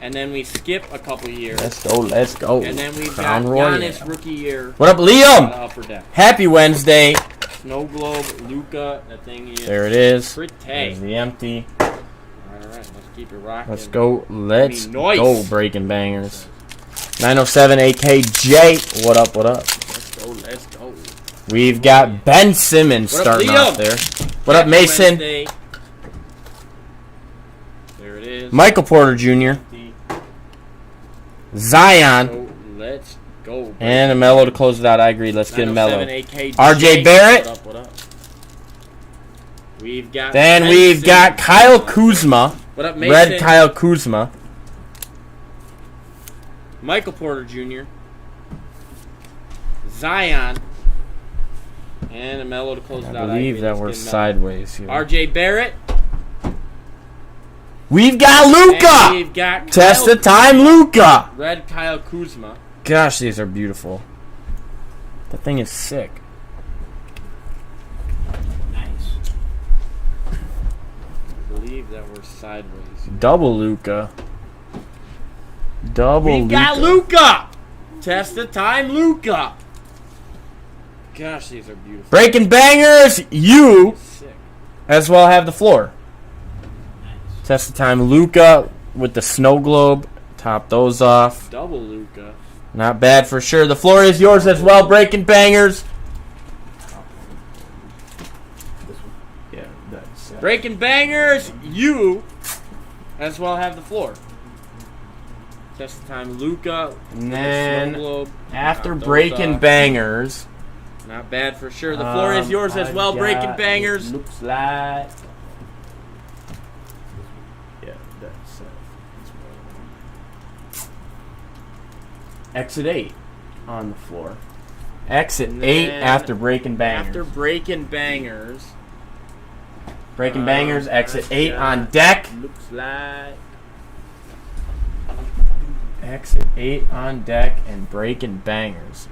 And then we skip a couple years. Let's go. Let's go. And then we've Crown got Royal. Giannis rookie year What up, out Liam? of Upper Deck. Happy Wednesday. Snow Globe, Luka. That thing is There it is. pretty. There's the empty. All right, let's keep it rocking. Let's go. Let's nice. go. Breaking bangers. 907 AKJ. What up? What up? Let's go. Let's go. We've got Ben Simmons What up, starting Liam? off there. What up, Happy Mason? Wednesday. There it is. Michael Porter Jr. Zion. So let's go. And a mellow to close it out. I agree. Let's get a mellow. 907 AKJ. RJ Barrett. What up? What up? We've got. Then Ben we've got Simmons. Kyle Kuzma. What up, Mason? Red Kyle Kuzma. Michael Porter Jr. Zion. And a mellow to close it I out. believe agree. that Let's we're get a mellow. sideways here. RJ Barrett. We've got And Luka. we've got Test Kyle the time, Luka. Red Kyle Kuzma. Gosh, these are beautiful. That thing is sick. believe that we're sideways. Double Luka. We got Luka. Test the time, Luka. Gosh, these are beautiful. Breaking bangers. You Sick. as well have the floor. Test the time, Luka with the snow globe. Top those off. Double Luka. Not bad for sure. The floor is yours as well. Breaking bangers. Yeah, that's Breaking bangers. You as well have the floor. Test the time, Luka. And then Snow globe. after Top those breaking off. bangers. Not bad for sure. The floor is yours as well. Breaking bangers. Looks like. Yeah, that's exit 8 on the floor. Exit And 8 then after breaking bangers. After breaking bangers. Breaking bangers, exit 8 on deck. Looks like. Exit 8 on deck and breaking bangers.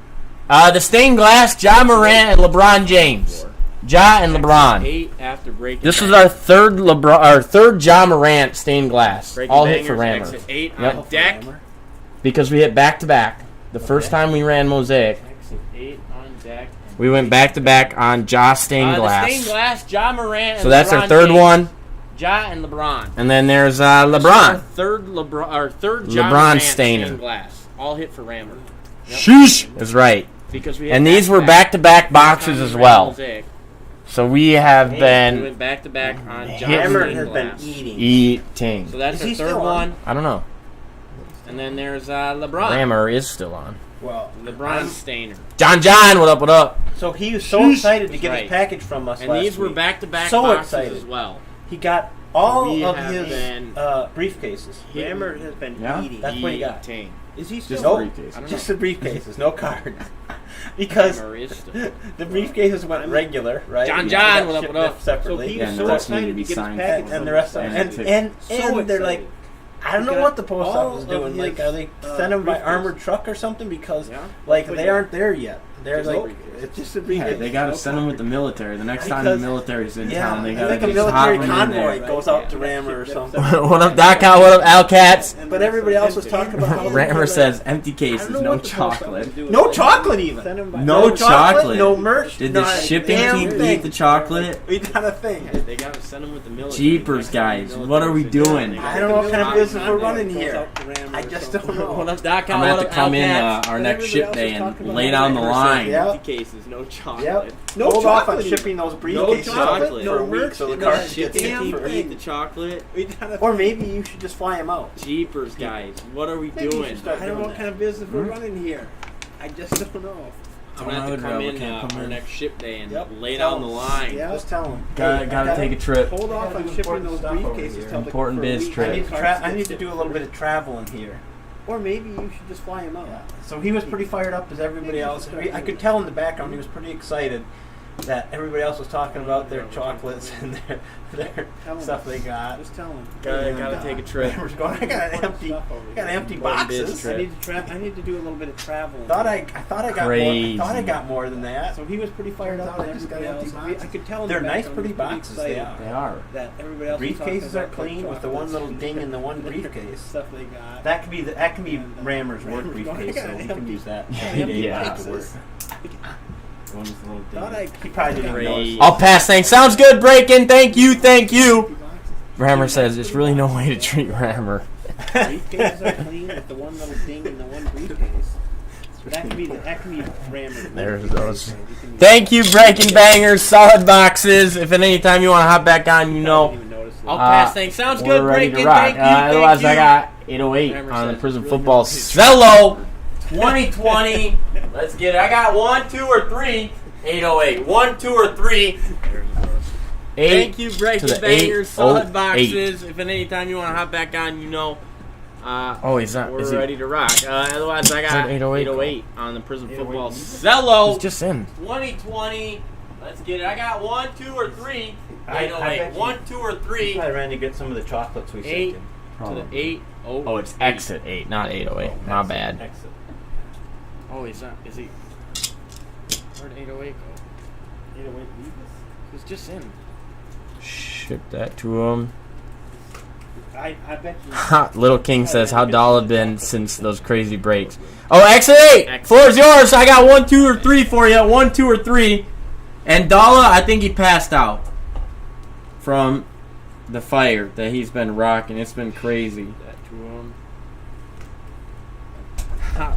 The stained glass, Ja Morant and LeBron James. Ja and LeBron. 8 after breaking. This is bangers. our third Ja Morant stained glass. Breaking All bangers, hit for Rammer. Exit 8 Yep. on deck. Because we hit back to back. The first time we ran Mosaic, Exit 8 on deck. we went back to back on Ja stained The glass. stained glass, Ja Morant and So that's LeBron our third James. one. Ja and LeBron. And then there's Our LeBron. third Ja LeBron Morant stainer. stained glass. All hit for Rammer. Yep. Sheesh is right. Because we And hit these were back-to-back. back-to-back boxes as well. So we have We been went back to back on Ja Hitting. Hammer stained has been glass. eating. eating. So that's Is our he third still on? one. I don't know. And then there's LeBron. Rammer is still on. Well, LeBron Stainer. John, what up, what up? so he was so excited to get Right. his package from us And last these were week. back-to-back So boxes excited. as well. He got all We of have his been briefcases. Hammer has been Yeah? eating. That's what he got. Eating. Is he Just still? briefcase. I don't Just know. the briefcases, no cards. Because Hammer is still. the briefcases went regular, right? John, We John, got what up, shipped what up? up separately. So he Yeah, was and so the rest need to excited be to get his signed. package and the rest of And them. tickets. And So they're like, excited. I don't He know got what the post all office is of doing. his, Like, are they sending them by briefcases. armored truck or something? Because, Yeah. like, But they yeah. aren't there yet. They're Just like, briefcases. it's just a Yeah, briefcase. they gotta send them with the military. The next time the Because- military's in Yeah, town, they I gotta think a just military hop 'em in convoy there. goes out to Rammer or something. What up, Doc? What up, Alcats? But everybody else was talking about how Rammer says empty I cases, don't know no what the post office chocolate. is doing. No chocolate even. Send him by No chocolate. No merch. Did the not a shipping damn team thing. eat the chocolate? We got a thing. They gotta send them with the military. Jeepers, guys. What are we doing? I don't know what kind of business we're running Goes here. out to Rammer I or just something. don't know. What up, Doc? I'm gonna have to come in our next Everybody ship else day is and talking about lay down the Rammer. line. Yeah. Empty cases, no chocolate. Yep. No Hold off on chocolate. shipping those No briefcases chocolate. for a No week merch. so the No cars get Shipping damn team in for eat the chocolate. We gotta- Or maybe you should just fly them out. Jeepers, guys. What are we Maybe you doing? should start I don't know doing what kind that. of business we're running here. I just don't know. I'm gonna have to come in our next ship day and Yep. lay down the line. Yeah. Just tell them. Gotta take a trip. Hold off on shipping those briefcases till Important for a biz week. trip. I need to do a little bit of traveling here. Or maybe you should just fly him out. Yeah. So he was pretty fired up as everybody else. I could tell in the background he was pretty excited that everybody else was talking about their chocolates and their Tell him. stuff they got. Just tell him. Gotta take a trip. Rammer's going, I got an empty Important boxes. biz I trip. need to do a little bit of traveling. I thought I got more. Crazy. I thought I got more than that. So he was pretty fired up. I And just got everybody empty else. boxes. I could tell in They're the nice, background pretty he was pretty boxes. They excited are. They are. That everybody else was talking Briefcases are about their clean with the one chocolates little and ding in the one the briefcase. stuff they got. That could be Rammer's work Rammer's briefcase, so going, we I got can use that. empty Yeah. boxes. One with the little Thought ding. I He probably didn't even Crazy. notice. I'll pass things. Sounds good, breaking. Thank you. boxes. Rammer says there's really no way to treat Rammer. Briefcases are clean with the one little ding in the one briefcase. That can be Rammer's. There's briefcase. those. You can- Thank you, breaking bangers, solid boxes. If at any time you want to hop back on, you I know. didn't even notice it. I'll pass things. Sounds good, We're ready to breaking. rock. Thank you. Otherwise, thank I you. got 808 Rammer on the says Prison really Football good. Cello 2020. Let's get it. I got 1, 2, or 3. 808. 1, 2, or 3. 8. Thank you, breaking to the bangers, solid 808. boxes. If at any time you want to hop back on, you know. Oh, he's not. We're Is he? ready to rock. Otherwise, I got Is it 808? 808 on the Prison Football He's Cello just in. 2020. Let's get it. I got 1, 2, or 3. I 808. bet you- 1, 2, or 3 I ran to get some of the chocolates we 8 sent to the 8. Oh, it's exit 8, not 808. My bad. Exit. Oh, he's not. Is he? Where'd 808 go? He's just in. Ship that to him. I bet you. Little King says, how dull it been since those crazy breaks. Oh, exit 8! Floor's yours. I got 1, 2, or 3 for you. 1, 2, or 3. And Dalla, I think he passed out from the fire that he's been rocking. It's been crazy.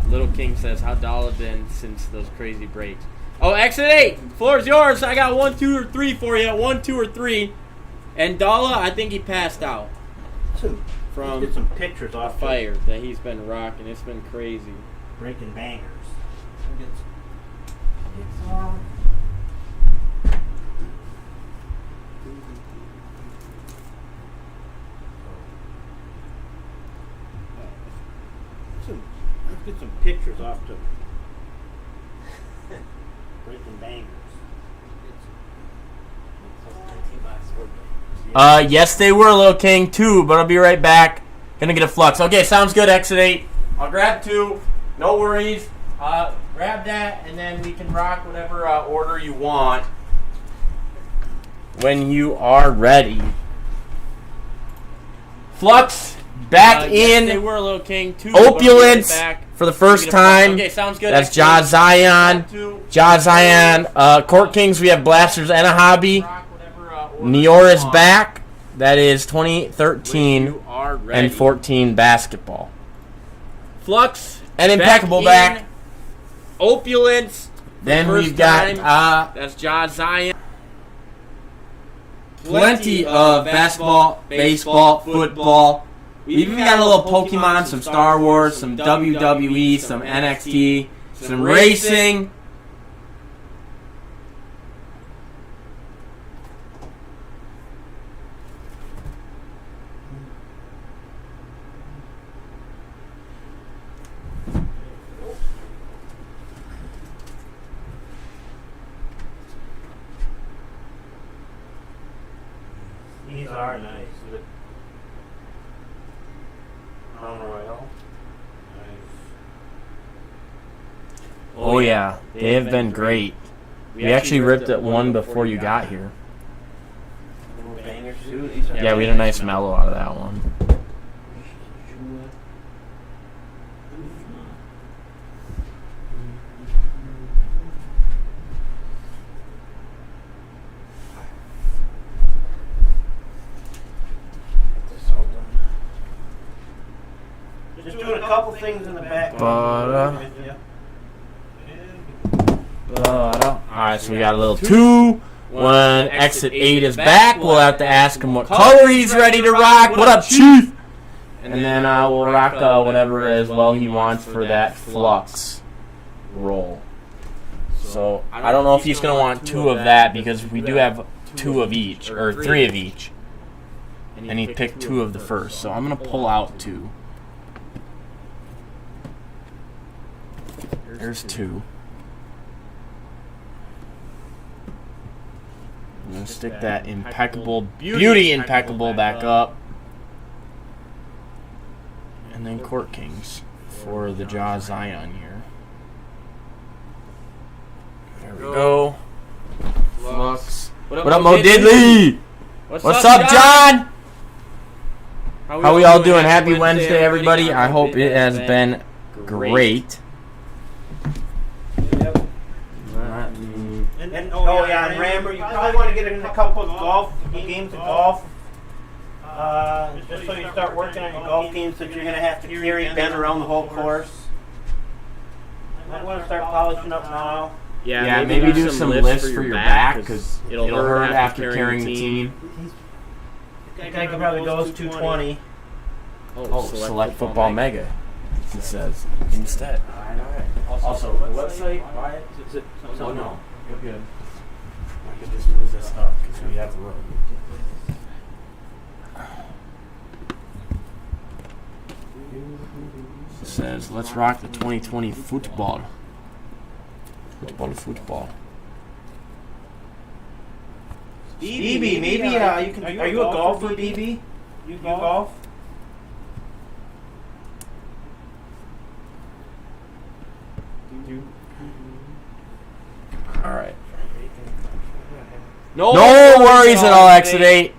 Little King says, how dull it been since those crazy breaks. Oh, exit 8! Floor's yours. I got 1, 2, or 3 for you. 1, 2, or 3. And Dalla, I think he passed out from get some pictures off the fire that he's been rocking. It's been crazy. Breaking bangers. Let's get some pictures off to Breaking bangers. Yes, they were, Little King, 2, but I'll be right back. Gonna get a flux. Okay, sounds good, exit 8. I'll grab 2. No worries. Grab that, and then we can rock whatever order you want when you are ready. Flux back in. Yes, they were, Little King, 2. Opulence Right for the first time. Okay, sounds good. That's Ja Zion. Ja Zion. Court Kings, we have Blasters and a Hobby. Nior is back. That is 2013 and 14 basketball. Flux and Impeccable back. Opulence. Then we've got that's Ja Zion. plenty of basketball, baseball, football. We've even got a little Pokemon, some Star Wars, some WWE, some NXT, some racing. These are nice. Royal. Nice. Oh yeah, they have been great. We actually ripped at one before you got here. Yeah, we had a nice mellow out of that one. Just doing a couple things in the back. Alright, so we got a little 2. When exit 8 is back, we'll have to ask him what color he's ready to rock. What up, Chief? And then we'll rock whatever as well he wants for that flux roll. So I don't know if he's going to want 2 of that because we do have 2 of each, or 3 of each. And he picked 2 of the first, so I'm going to pull out 2. There's 2. I'm going to stick that Impeccable Beauty Impeccable back up. And then Court Kings for the Ja Zion here. There we go. Flux. What up, Mo Diddley? What's up, John? How we all doing? Happy Wednesday, everybody. I hope it has been great. And Rammer, you probably want to get in a couple of games of golf. Just so you start working on your golf games that you're going to have to carry Ben around the whole course. Might want to start polishing up now. Yeah, maybe do some lifts for your back because it'll hurt after carrying the team. I think it probably goes 220. Oh, select football mega, he says, instead. Also, the website, buy it. Oh, no. You're good. I can just move this up because we have the room. It says, let's rock the 2020 football. Football. BB, maybe you can. Are you a golfer, BB? You golf? All right. No worries at all, Exit 8.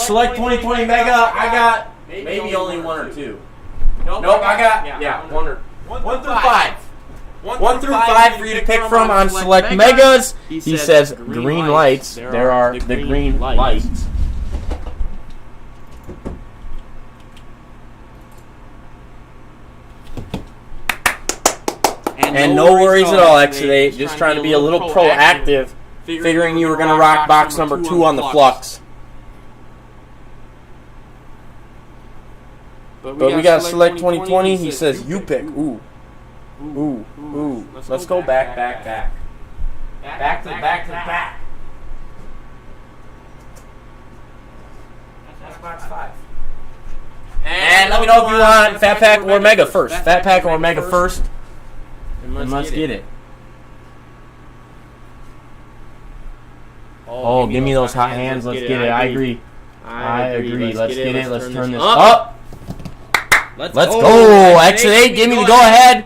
Select 2020 Mega. I got maybe only one or two. Nope, I got one through five. 1 through 5 for you to pick from on Select Megas. He says green lights. There are the green lights. And no worries at all, Exit 8. Just trying to be a little proactive, figuring you were going to rock box number 2 on the Flux. But we got Select 2020. He says you pick. Ooh. Let's go back. Back to the back. That's box 5. And let me know if you want Fat Pack or Mega first. Fat Pack or Mega first. And let's get it. Oh, give me those hot hands. Let's get it. I agree. Let's get it. Let's turn this up. Let's go. Exit 8. Give me the go ahead.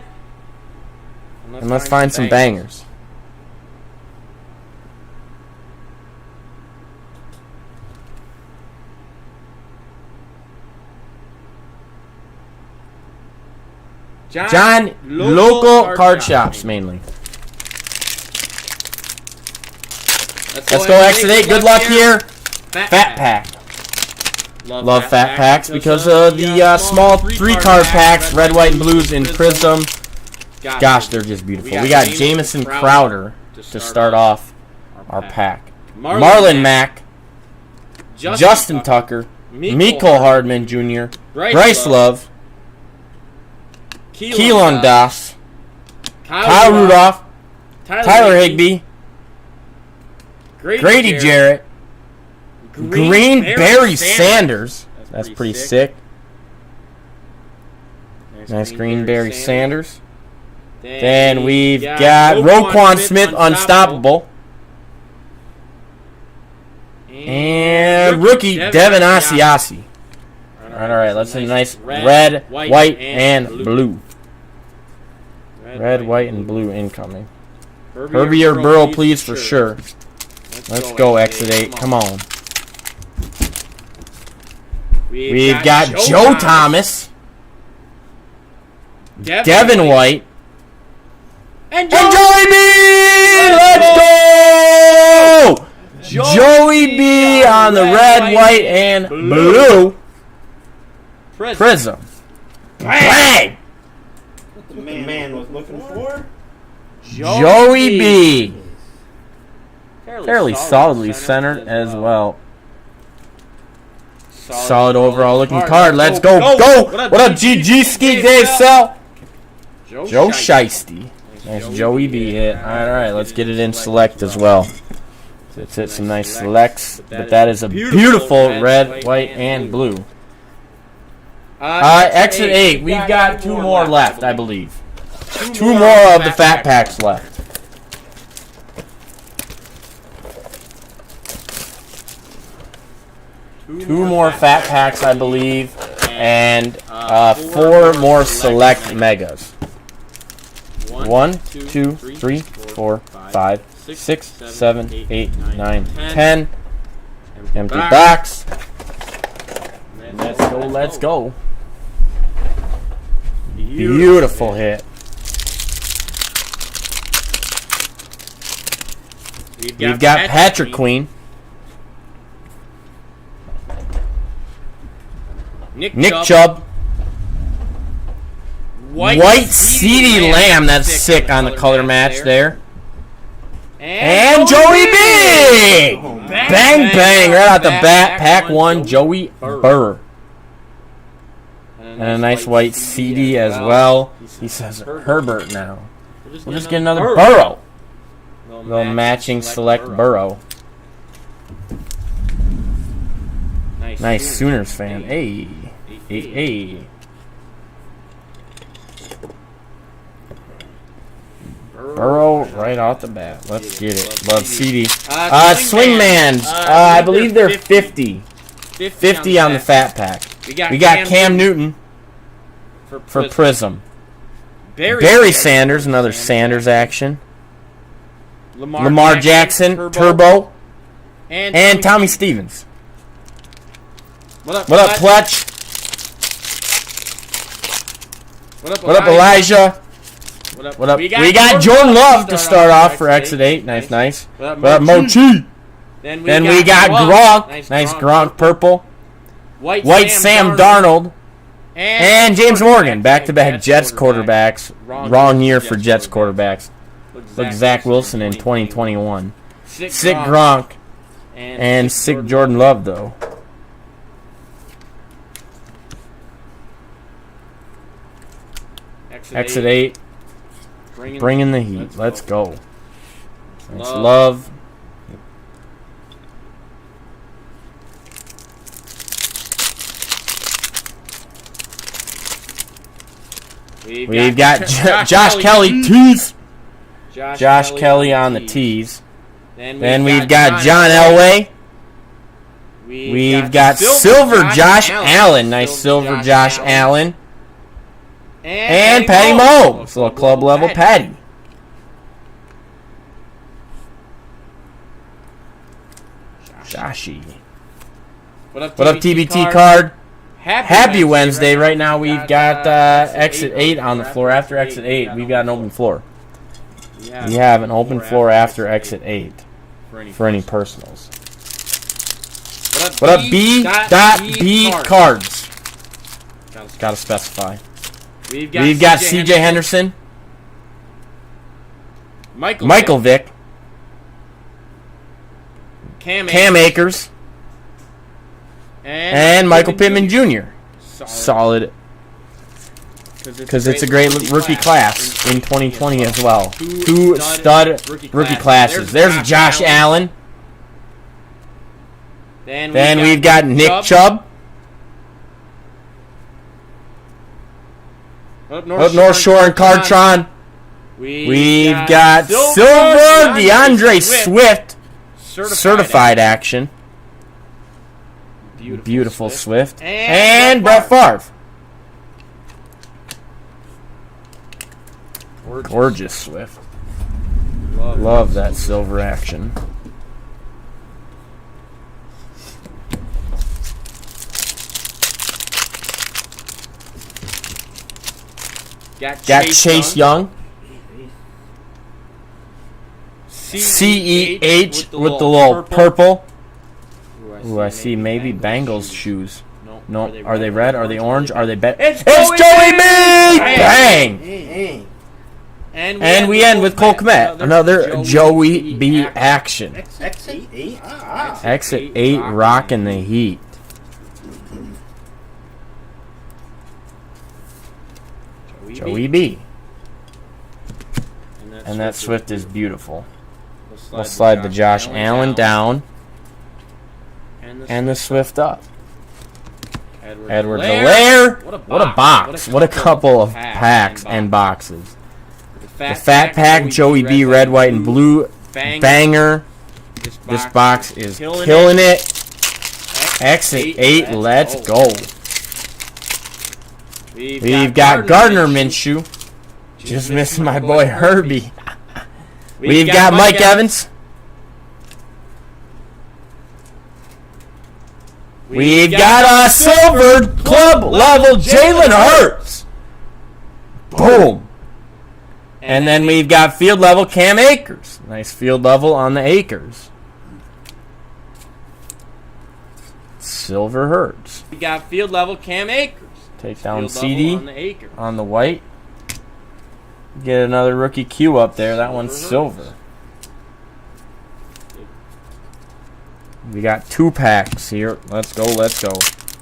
And let's find some bangers. John, local card shops mainly. Let's go Exit 8. Good luck here. Fat Pack. Love Fat Packs because of the small 3-card packs, red, white, and blues in Prism. Gosh, they're just beautiful. We got Jamison Crowder to start off our pack. Marlon Mack. Justin Tucker. Miko Hardman Jr. Bryce Love. Keelan Das, Kyle Rudolph, Tyler Higbee, Grady Jarrett, Green Barry Sanders. That's pretty sick. Nice Green Barry Sanders. Then we've got Roquan Smith, Unstoppable. And rookie Devin Asiasi. All right, let's see. Nice red, white, and blue. Red, white, and blue incoming. Herbie or Burrow, please, for sure. Let's go, Exit 8. Come on. We've got Joe Thomas. Devin White. And Joey B! Let's go! Joey B on the red, white, and blue. Prism. Bang! What the man was looking for? Joey B. Fairly solidly centered as well. Solid overall looking card. Let's go. Go! What up, GG Ski Dave Sell? Joe Shiesty. Nice Joey B hit. Alright, let's get it in select as well. Let's hit some nice selects. But that is a beautiful red, white, and blue. Exit 8. We've got 2 more left, I believe. 2 more of the Fat Packs left. 2 more Fat Packs, I believe. And 4 more Select Megas. 1, 2, 3, 4, 5, 6, 7, 8, 9, 10. Empty box. Let's go. Beautiful hit. We've got Patrick Queen. Nick Chubb. White CeeDee Lamb. That's sick on the color match there. And Joey B! Bang, bang. Right out the bat. Pack 1, Joey Burr. And a nice white CD as well. He says Herbert now. We'll just get another Burrow. Little matching select Burrow. Nice Sooners fan. Hey. Hey. Burrow right off the bat. Let's get it. Love CD. Swingmans. I believe they're 50. 50 on the Fat Pack. We got Cam Newton for Prism. Barry Sanders, another Sanders action. Lamar Jackson, Turbo. And Tommy Stevens. What up, Pletch? What up, Elijah? What up? We got Jordan Love to start off for Exit 8. Nice. What up, Mochi? Then we got Gronk. Nice Gronk purple. White Sam Darnold. And James Morgan. Back-to-back Jets quarterbacks. Wrong year for Jets quarterbacks. Look, Zach Wilson in 2021. Sick Gronk. And sick Jordan Love, though. Exit 8. Bringing the heat. Let's go. Nice Love. We've got Josh Kelly tees. Josh Kelly on the tees. Then we've got John Elway. We've got Silver Josh Allen. Nice Silver Josh Allen. And Patty Moe. It's a little club level Patty. Joshy. What up, TBT card? Happy Wednesday. Right now we've got Exit 8 on the floor. After Exit 8, we've got an open floor. We have an open floor after Exit 8 for any personals. What up, B.B cards? Gotta specify. We've got C.J. Henderson. Michael Vick. Cam Akers. And Michael Pittman Jr. Solid. Because it's a great rookie class in 2020 as well. Two stud rookie classes. There's Josh Allen. Then we've got Nick Chubb. Up North Shore and Cardtron. We've got Silver DeAndre Swift. Certified action. Beautiful Swift. And Brett Favre. Gorgeous Swift. Love that silver action. Got Chase Young. CEH with the little purple. Ooh, I see maybe Bengals shoes. No, are they red? Are they orange? Are they It's Joey B! Bang! And we end with Cole Kmet. Another Joey B action. Exit 8? Exit 8 rocking the heat. Joey B. And that Swift is beautiful. We'll slide the Josh Allen down. And the Swift up. Edward Delaire. What a box. What a couple of packs and boxes. The Fat Pack, Joey B, red, white, and blue. Banger. This box is killing it. Exit 8, let's go. We've got Gardner Minshew. Just missing my boy Herbie. We've got Mike Evans. We've got a silver club level Jalen Hurts. Boom. And then we've got field level Cam Akers. Nice field level on the Akers. Silver Hurts. We got field level Cam Akers. Take down CD on the white. Get another rookie Q up there. That one's silver. We got 2 packs here. Let's go.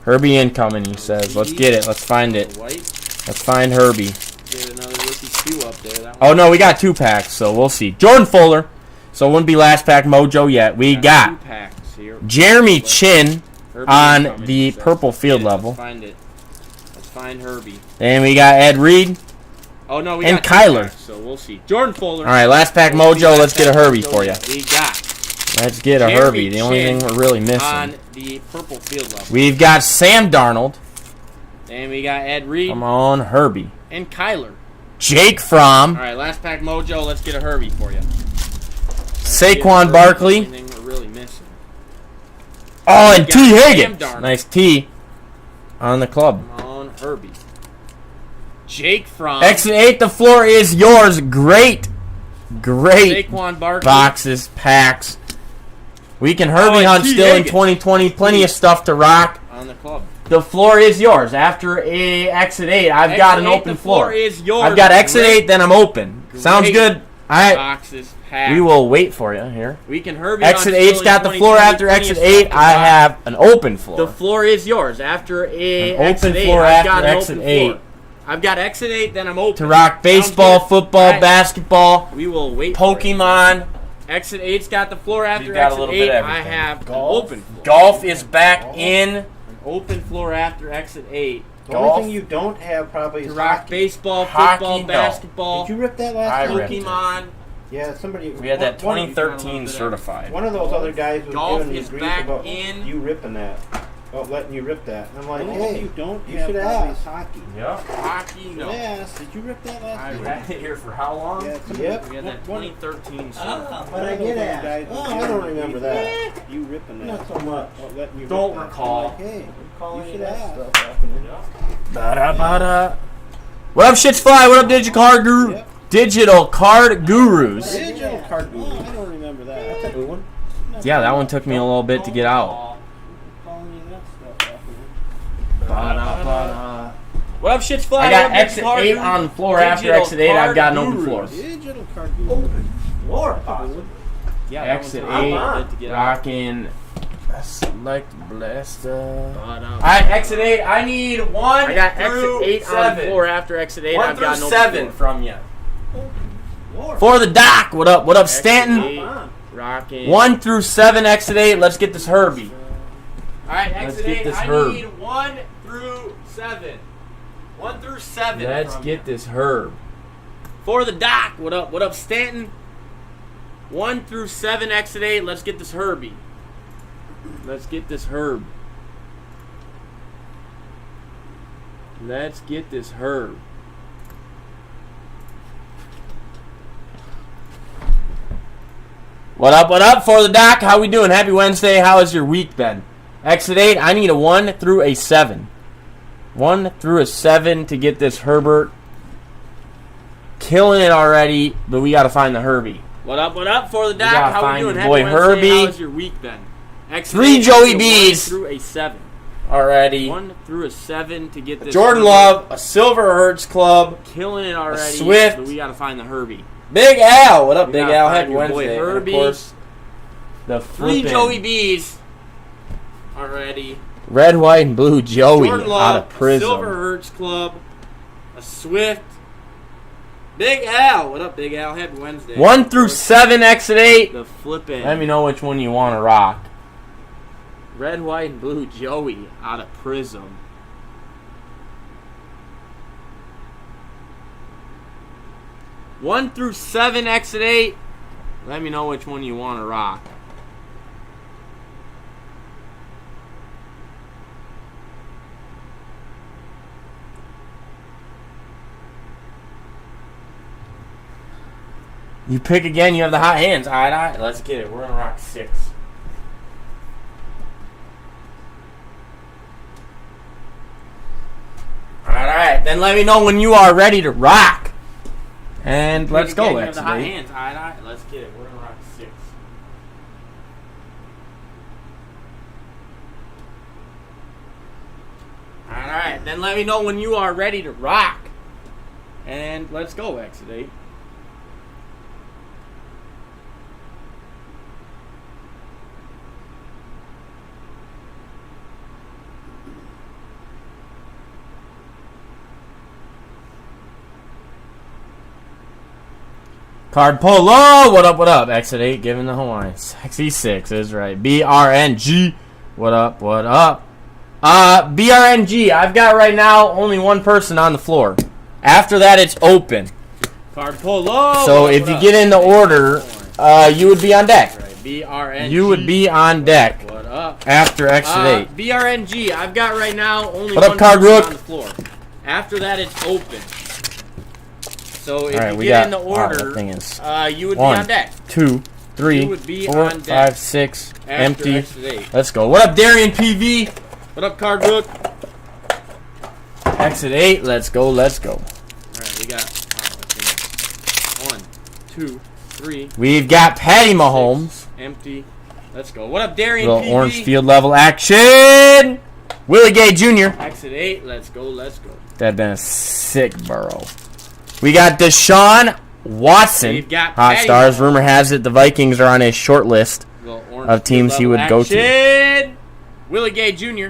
Herbie incoming, he says. Let's get it. Let's find it. Let's find Herbie. Get another rookie Q up there. Oh, no, we got 2 packs, so we'll see. Jordan Fuller. So it wouldn't be last pack mojo yet. We got Jeremy Chin on the purple field level. Let's find Herbie. Then we got Ed Reed. Oh, no, we got Kyler. Packs, so we'll see. Jordan Fuller. All right, last pack mojo. Let's get a Herbie for you. We got. Let's get a Herbie. The only thing we're really missing. On the purple field level. We've got Sam Darnold. And we got Ed Reed. Come on, Herbie. And Kyler. Jake Fromm. All right, last pack mojo. Let's get a Herbie for you. Saquon Barkley. The only thing we're really missing. Oh, and T. Higgins. Nice T. on the club. Come on, Herbie. Jake from Exit 8, the floor is yours. Great Saquon Barkley. boxes, packs. We can Herbie Hunt still in 2020. Plenty of stuff to rock. On the club. The floor is yours. After exit 8, I've got an open floor. The floor is yours. I've got exit 8, then I'm open. Sounds good. All right. Boxes, packs. We will wait for you here. We can Herbie Exit Hunt 8's still got in the floor. 2020. After Plenty of exit stuff 8, to I rock. have an open floor. The floor is yours. After exit open 8, floor I've got after an exit open 8. floor. I've got exit 8, then I'm open. To rock baseball, Sounds good. football, All right. basketball, We will wait for it. Pokemon. Exit 8's got the floor. After You've got a exit little 8, bit of I everything. have Golf. an open floor. Golf is back in. An open floor after exit 8. The Golf. only thing you don't have probably To is rock hockey. baseball, Hockey, football, no. basketball, Did you rip that last I time? ripped it. Pokemon. Yeah, somebody. We had that one- 2013 certified. One of those other guys was Golf giving me is grief back about in. you ripping that. About letting you rip that. And I'm like, Well, hey, you don't you have should probably ask. hockey. Yep. Hockey, no. Yes. Did you rip that last I time? read it here for how long? Yeah, Yep. We had that One- 2013 But I did ask. Oh, I don't remember that. You ripping that. Not so much. Well, letting you Don't rip that. recall. I'm like, hey, Calling you should that ask. stuff happening. Ba-da-ba-da. What up, shits fly? What up, Digital Card Guru? Yep. Digital Card Gurus. Digital card. Oh, I don't remember that. That's a good one. Yeah, that one took me a little bit to get out. Calling you that stuff happening. Ba-da-ba-da. What up, shits fly? I got What up, exit Card 8 Guru? on the floor. After Digital exit 8, I've got an open Card floor. Gurus. Digital card. Open. Floor, possibly. Yeah, that Exit one took me a 8, little bit to get out. rocking. Select blaster. But, Alright, exit 8. I need 1 I got through exit 8 on the 7. floor. After exit 8, 1 I've through got no 7 floor. from you. Floor. For the doc. What up? What up, Exit Stanton? 8, rocking. 1 through 7, exit 8. Let's get this Herbie. Alright, Let's exit get 8. this I Herb. need 1 through 7. 1 through 7. Let's from get you. this Herb. For the doc. What up? What up, Stanton? 1 through 7, exit 8. Let's get this Herbie. Let's get this Herb. Let's get this Herb. What up? What up? For the doc. How we doing? Happy Wednesday. How has your week been? Exit 8. I need a 1 through a 7. 1 through a 7 to get this Herbert. Killing it already, but we got to find the Herbie. What up? What up? For the doc. gotta How we find doing? your Happy boy Wednesday. Herbie. How has your week been? Exit 3 8, Joey I need a B's. 1 through a 7. Already. 1 through a 7 to get this. Jordan Herbie. Love, a Silver Hertz Club. Killing it already. Swift. But we got to find the Herbie. Big Al. What up, We Big gotta Al? find Happy your boy Wednesday. And of Herbie. course, the 3 flippin' Joey B's. Already. red, white, and blue Joey Jordan out Love, of Prism. Silver Hertz Club, a Swift, Big Al. What up, Big Al? Happy Wednesday. 1 through 7, exit 8. The flippin' Let me know which one you want to rock. red, white, and blue Joey out of Prism. One through 7, exit 8. Let me know which one you want to rock. You pick again, you have the hot hands. All right, let's get it. We're going to rock 6. All right. Then let me know when you are ready to rock. And let's go, You have the hot X8. hands. All right, let's get it. We're going to rock 6. All right, then let me know when you are ready to rock. And let's go, exit 8. Card Polo, what up, what up? Exit 8, giving the Hawaiian. Sexy 6 is right. BRNG, what up, what up? BRNG, I've got right now only one person on the floor. After that, it's open. Card Polo. So if you get in the order, you would be on deck. Right, BRNG. You would be on deck What up? after exit 8. BRNG, I've got right now only What up, one Card person Rook? on the floor. After that, it's open. So if Alright, you we get in got- the wow, order, that thing is you would 1, be on deck. 2, 3, You would be 4, on deck 5, 6, After empty. exit 8. Let's go. What up, Darian PV? What up, Card Rook? Exit 8. Let's go. Let's go. All right, we got 1, 2, 3. We've got Patty Mahomes. 6, empty. Let's go. What up, Darian? Little PB? orange field level action. Willie Gay Jr. Exit 8. Let's go. Let's go. That'd been a sick burrow. We got Deshaun Watson. We've got Hot Patty Stars. Mahomes. Rumor has it the Vikings are on a short list Little orange of teams he field would level go to. action. Willie Gay Jr.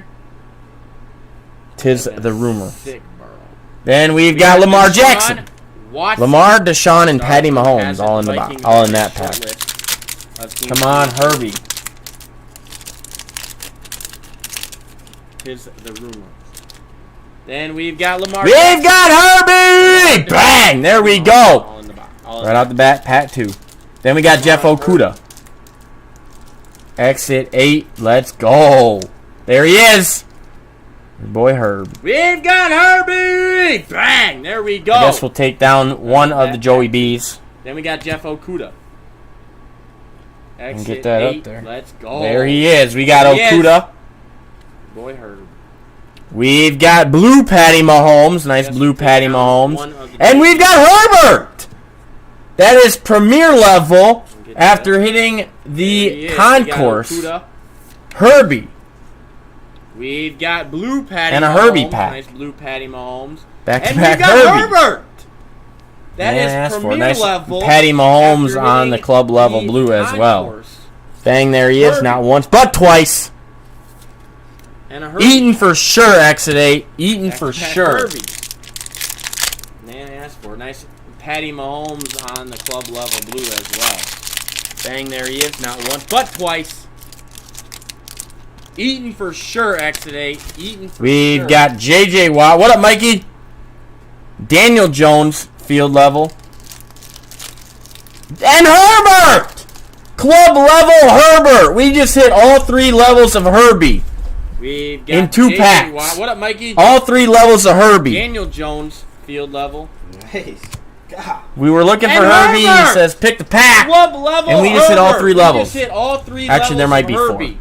Tis the rumor. Sick burrow. Then we've got Lamar Deshaun Jackson. Watson. Lamar, Deshaun, and Stars Patty Rumor Mahomes has it all the in the Vikings all are in on that a short pack. list of teams Come on, he would Herbie. Tis the rumor. Then we've got Lamar. We've got Herbie! Bang! There we go. All in the box. Right out the bat, Pat 2. Then we got Jeff Okuda. Exit 8. Let's go. There he is. Your boy Herb. We've got Herbie! Bang! There we go. I guess we'll take down one of the Joey B's. Then we got Jeff Okuda. Exit get that up 8. there. Let's go. There he is. We got There he is. Okuda. Boy Herb. We've got blue Patty Mahomes. Nice Guess blue we'll take Patty down Mahomes. one of the And we've got Herbert. That is premier level Get after that. hitting There he the is. We got concourse. Okuda. Herbie. We've got blue Patty And a Mahomes. Herbie pack. Nice blue Patty Mahomes. Back to And back we've got Herbie. Herbert. That Man, is that's for premier nice level. Patty Mahomes after on the hitting club level the blue as well. concourse. Bang, there he is. Herbie. Not once, but twice. And a Herbie. Eaton for sure, exit 8. Eaton Back for to back sure. Herbie. Man, asked for nice Patty Mahomes on the club level blue as well. Bang, there he is. Not once, but twice. Eaton for sure, exit 8. Eaton for We've sure. got J.J. Watt. What up, Mikey? Daniel Jones, field level. And Herbert! Club level Herbert. We just hit all 3 levels of Herbie. We've got in 2 J.J. packs. Watt. What up, Mikey? All 3 levels of Herbie. Daniel Jones, field level. Nice. God. We were looking for And Herbie. He Herbert! says pick the pack. Club level And we just hit all Herbert. 3 levels. We just hit all 3 Actually, there levels might of be 4. Herbie.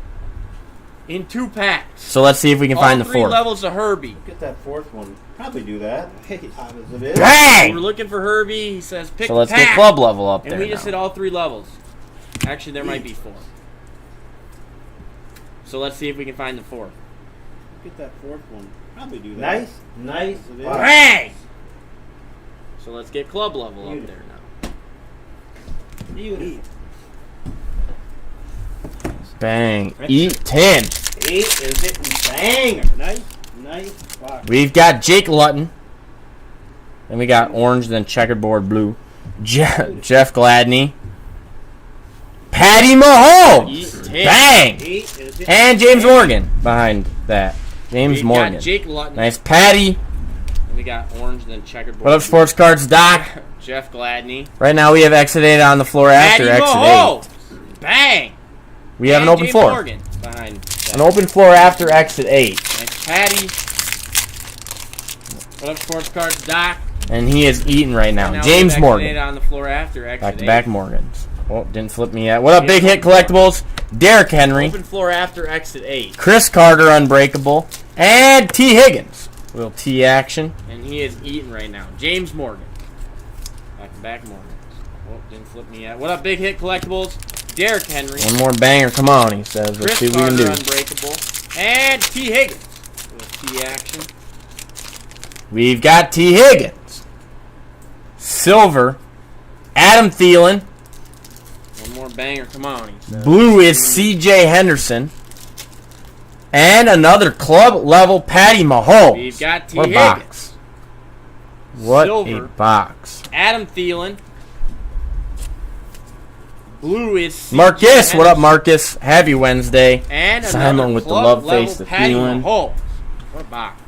In 2 packs. So let's see if we can find the All 3 4th. levels of Herbie. Get that 4th one. Probably do that. Hey, hot as it is. We Bang! were looking for Herbie. He says pick So the let's pack. get club level up And there we just hit now. all 3 levels. Actually, there might be 4. So let's see if we can find the 4th. Get that 4th one. Probably do that. Nice. Nice. Wow. Bang! So let's get club level up there now. Beautiful. Bang. Eat 10. 8 is it banger. Nice. Nice. Wow. We've got Jake Lutton. Then we got orange, then checkerboard blue. Jeff Gladney. Patty Mahomes. Eat 10. Bang. 8 is it. And James Morgan behind that. James We Morgan. got Jake Lutton. Nice Patty. And we got orange, then checkerboard. What up, Sports Cards Doc? Jeff Gladney. Right now we have exit 8 on the floor after Patty exit 8. Mahomes. Bang! We have an And open James floor. Morgan behind that. An open floor after exit 8. Nice Patty. What up, Sports Cards Doc? And he is eating right now. Now James we have Morgan. exit 8 on the floor after exit Back to 8. back Morgans. Oh, didn't flip me yet. What up, Big Hit Collectibles? Derrick Henry. Open floor after exit 8. Chris Carter, Unbreakable. And T. Higgins. Little T action. And he is eating right now. James Morgan. Back to back Morgans. Oh, didn't flip me yet. What up, Big Hit Collectibles? Derrick Henry. One more banger. Come on, he says. Let's Chris see what we Carter, can do. Unbreakable. And T. Higgins. Little T action. We've got T. Higgins. Silver. Adam Thielen. One more banger. Come on, he says. Blue is C.J. Henderson. And another club level Patty Mahomes. We've got T. What a Higgins. box. What a Silver. box. Adam Thielen. Blue is C.J. Marcus, what up, Henderson. Marcus? Happy Wednesday. And Simon another with the club love level face, the Patty Thielen. Mahomes. What a box.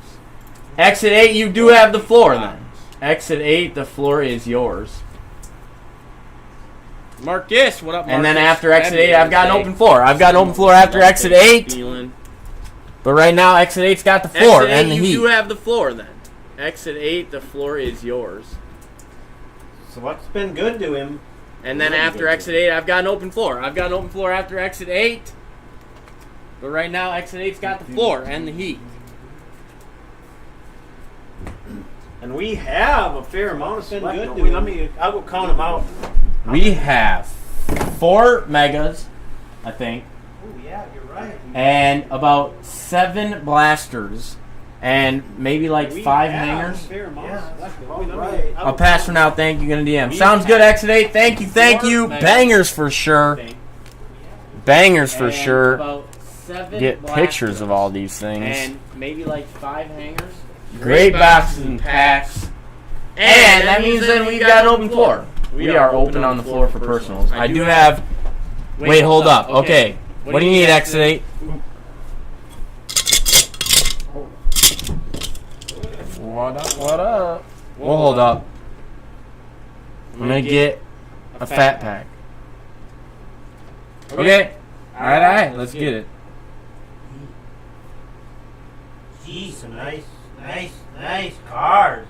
Exit 8, you do have the floor then. Exit 8, the floor is yours. Marcus, what up, Marcus? And then after exit 8, Happy I've got an Wednesday. open floor. I've got an open floor after exit 8. Thielen. But right now, exit 8's got the floor Exit 8, and the you heat. do have the floor then. Exit 8, the floor is yours. So what's been good to him? And then after exit 8, I've got an open floor. I've got an open floor after exit 8. But right now, exit 8's got the floor and the heat. And we have a fair amount of been select. good Don't to we? them. I'll go count them out. We have 4 megas, I think, Oh yeah, you're right. and about 7 blasters, and maybe like We 5 have hangers. a fair amount of Yeah, select. about Wait, let me- right. I'll pass for now. Thank you. Gonna DM. We Sounds good, have X8. Thank you. 4 megas. Bangers for sure. Thing. Bangers for And sure. About 7 Get blasters. pictures of all these things. And maybe like 5 hangers. Great boxes and packs. And that means then we got open floor. We are open on the floor for personals. I do have. Wait, hold up. Okay. What do you need, X8? What up? We'll hold up. I'm gonna get a fat pack. Okay. Alright. Let's get it. Geez, some nice cars.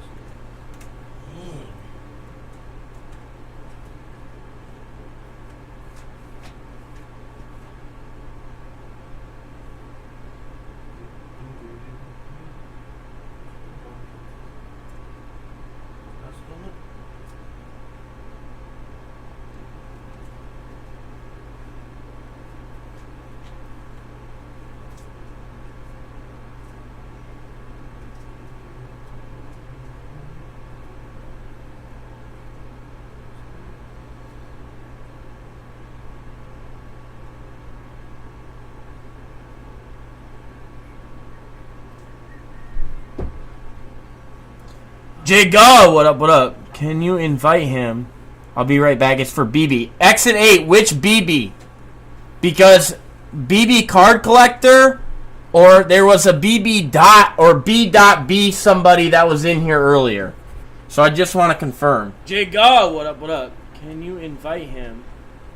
Jay God, what up? Can you invite him? I'll be right back. It's for BB. Exit 8, which BB? Because BB card collector, or there was a BB dot or B.B somebody that was in here earlier. So I just want to confirm. Jay God, what up? Can you invite him?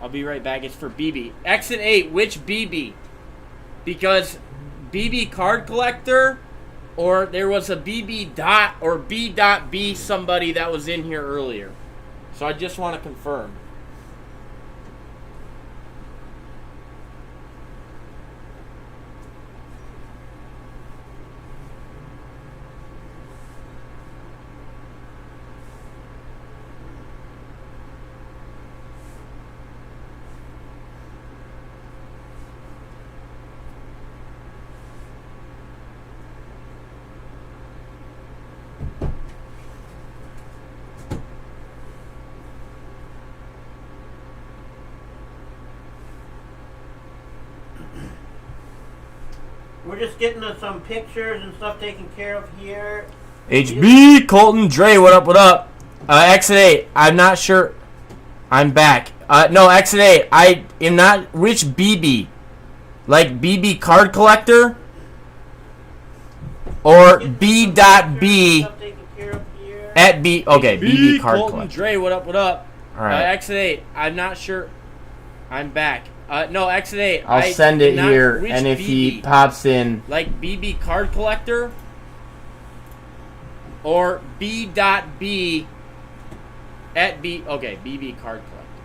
I'll be right back. It's for BB. Exit 8, which BB? Because BB card collector, or there was a BB dot or B.B somebody that was in here earlier. So I just want to confirm. We're just getting some pictures and stuff taken care of here. HB, Colton, Dre, what up? Exit 8, I'm not sure. I'm back. No, Exit 8, I am not. Which BB? Like BB card collector? Or B.B Stuff taken care of here. at B. Okay, BB card Colton, collector. Dre, what up? Alright. Exit 8, I'm not sure. I'm back. No, Exit 8. I'll send it not- here, which and if he BB? pops in. Like BB card collector, or B.B at B. Okay, BB card collector.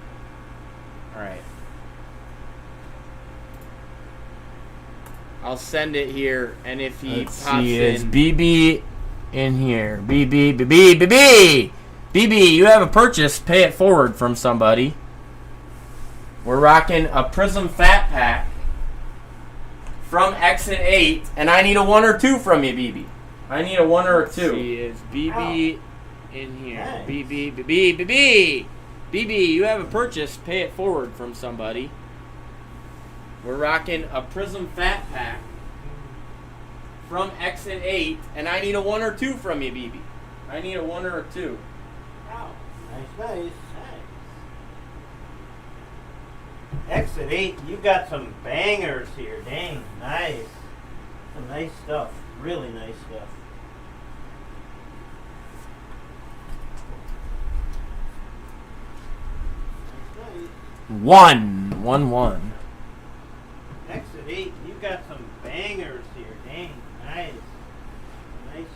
All right. I'll send it here, and if he Let's pops see, is in, BB in here? BB, you have a purchase. Pay it forward from somebody. We're rocking a Prism Fat Pack from Exit 8, and I need a 1 or 2 from you, BB. I need a 1 or a 2. see, is BB in here? Nice. BB, you have a purchase. Pay it forward from somebody. We're rocking a Prism Fat Pack from Exit 8, and I need a 1 or 2 from you, BB. I need a 1 or a 2. Wow. Nice. Exit 8, you got some bangers here. Dang, nice. Some nice stuff. Really nice stuff. Nice. 1. Exit 8, you got some bangers here. Dang, nice. Nice.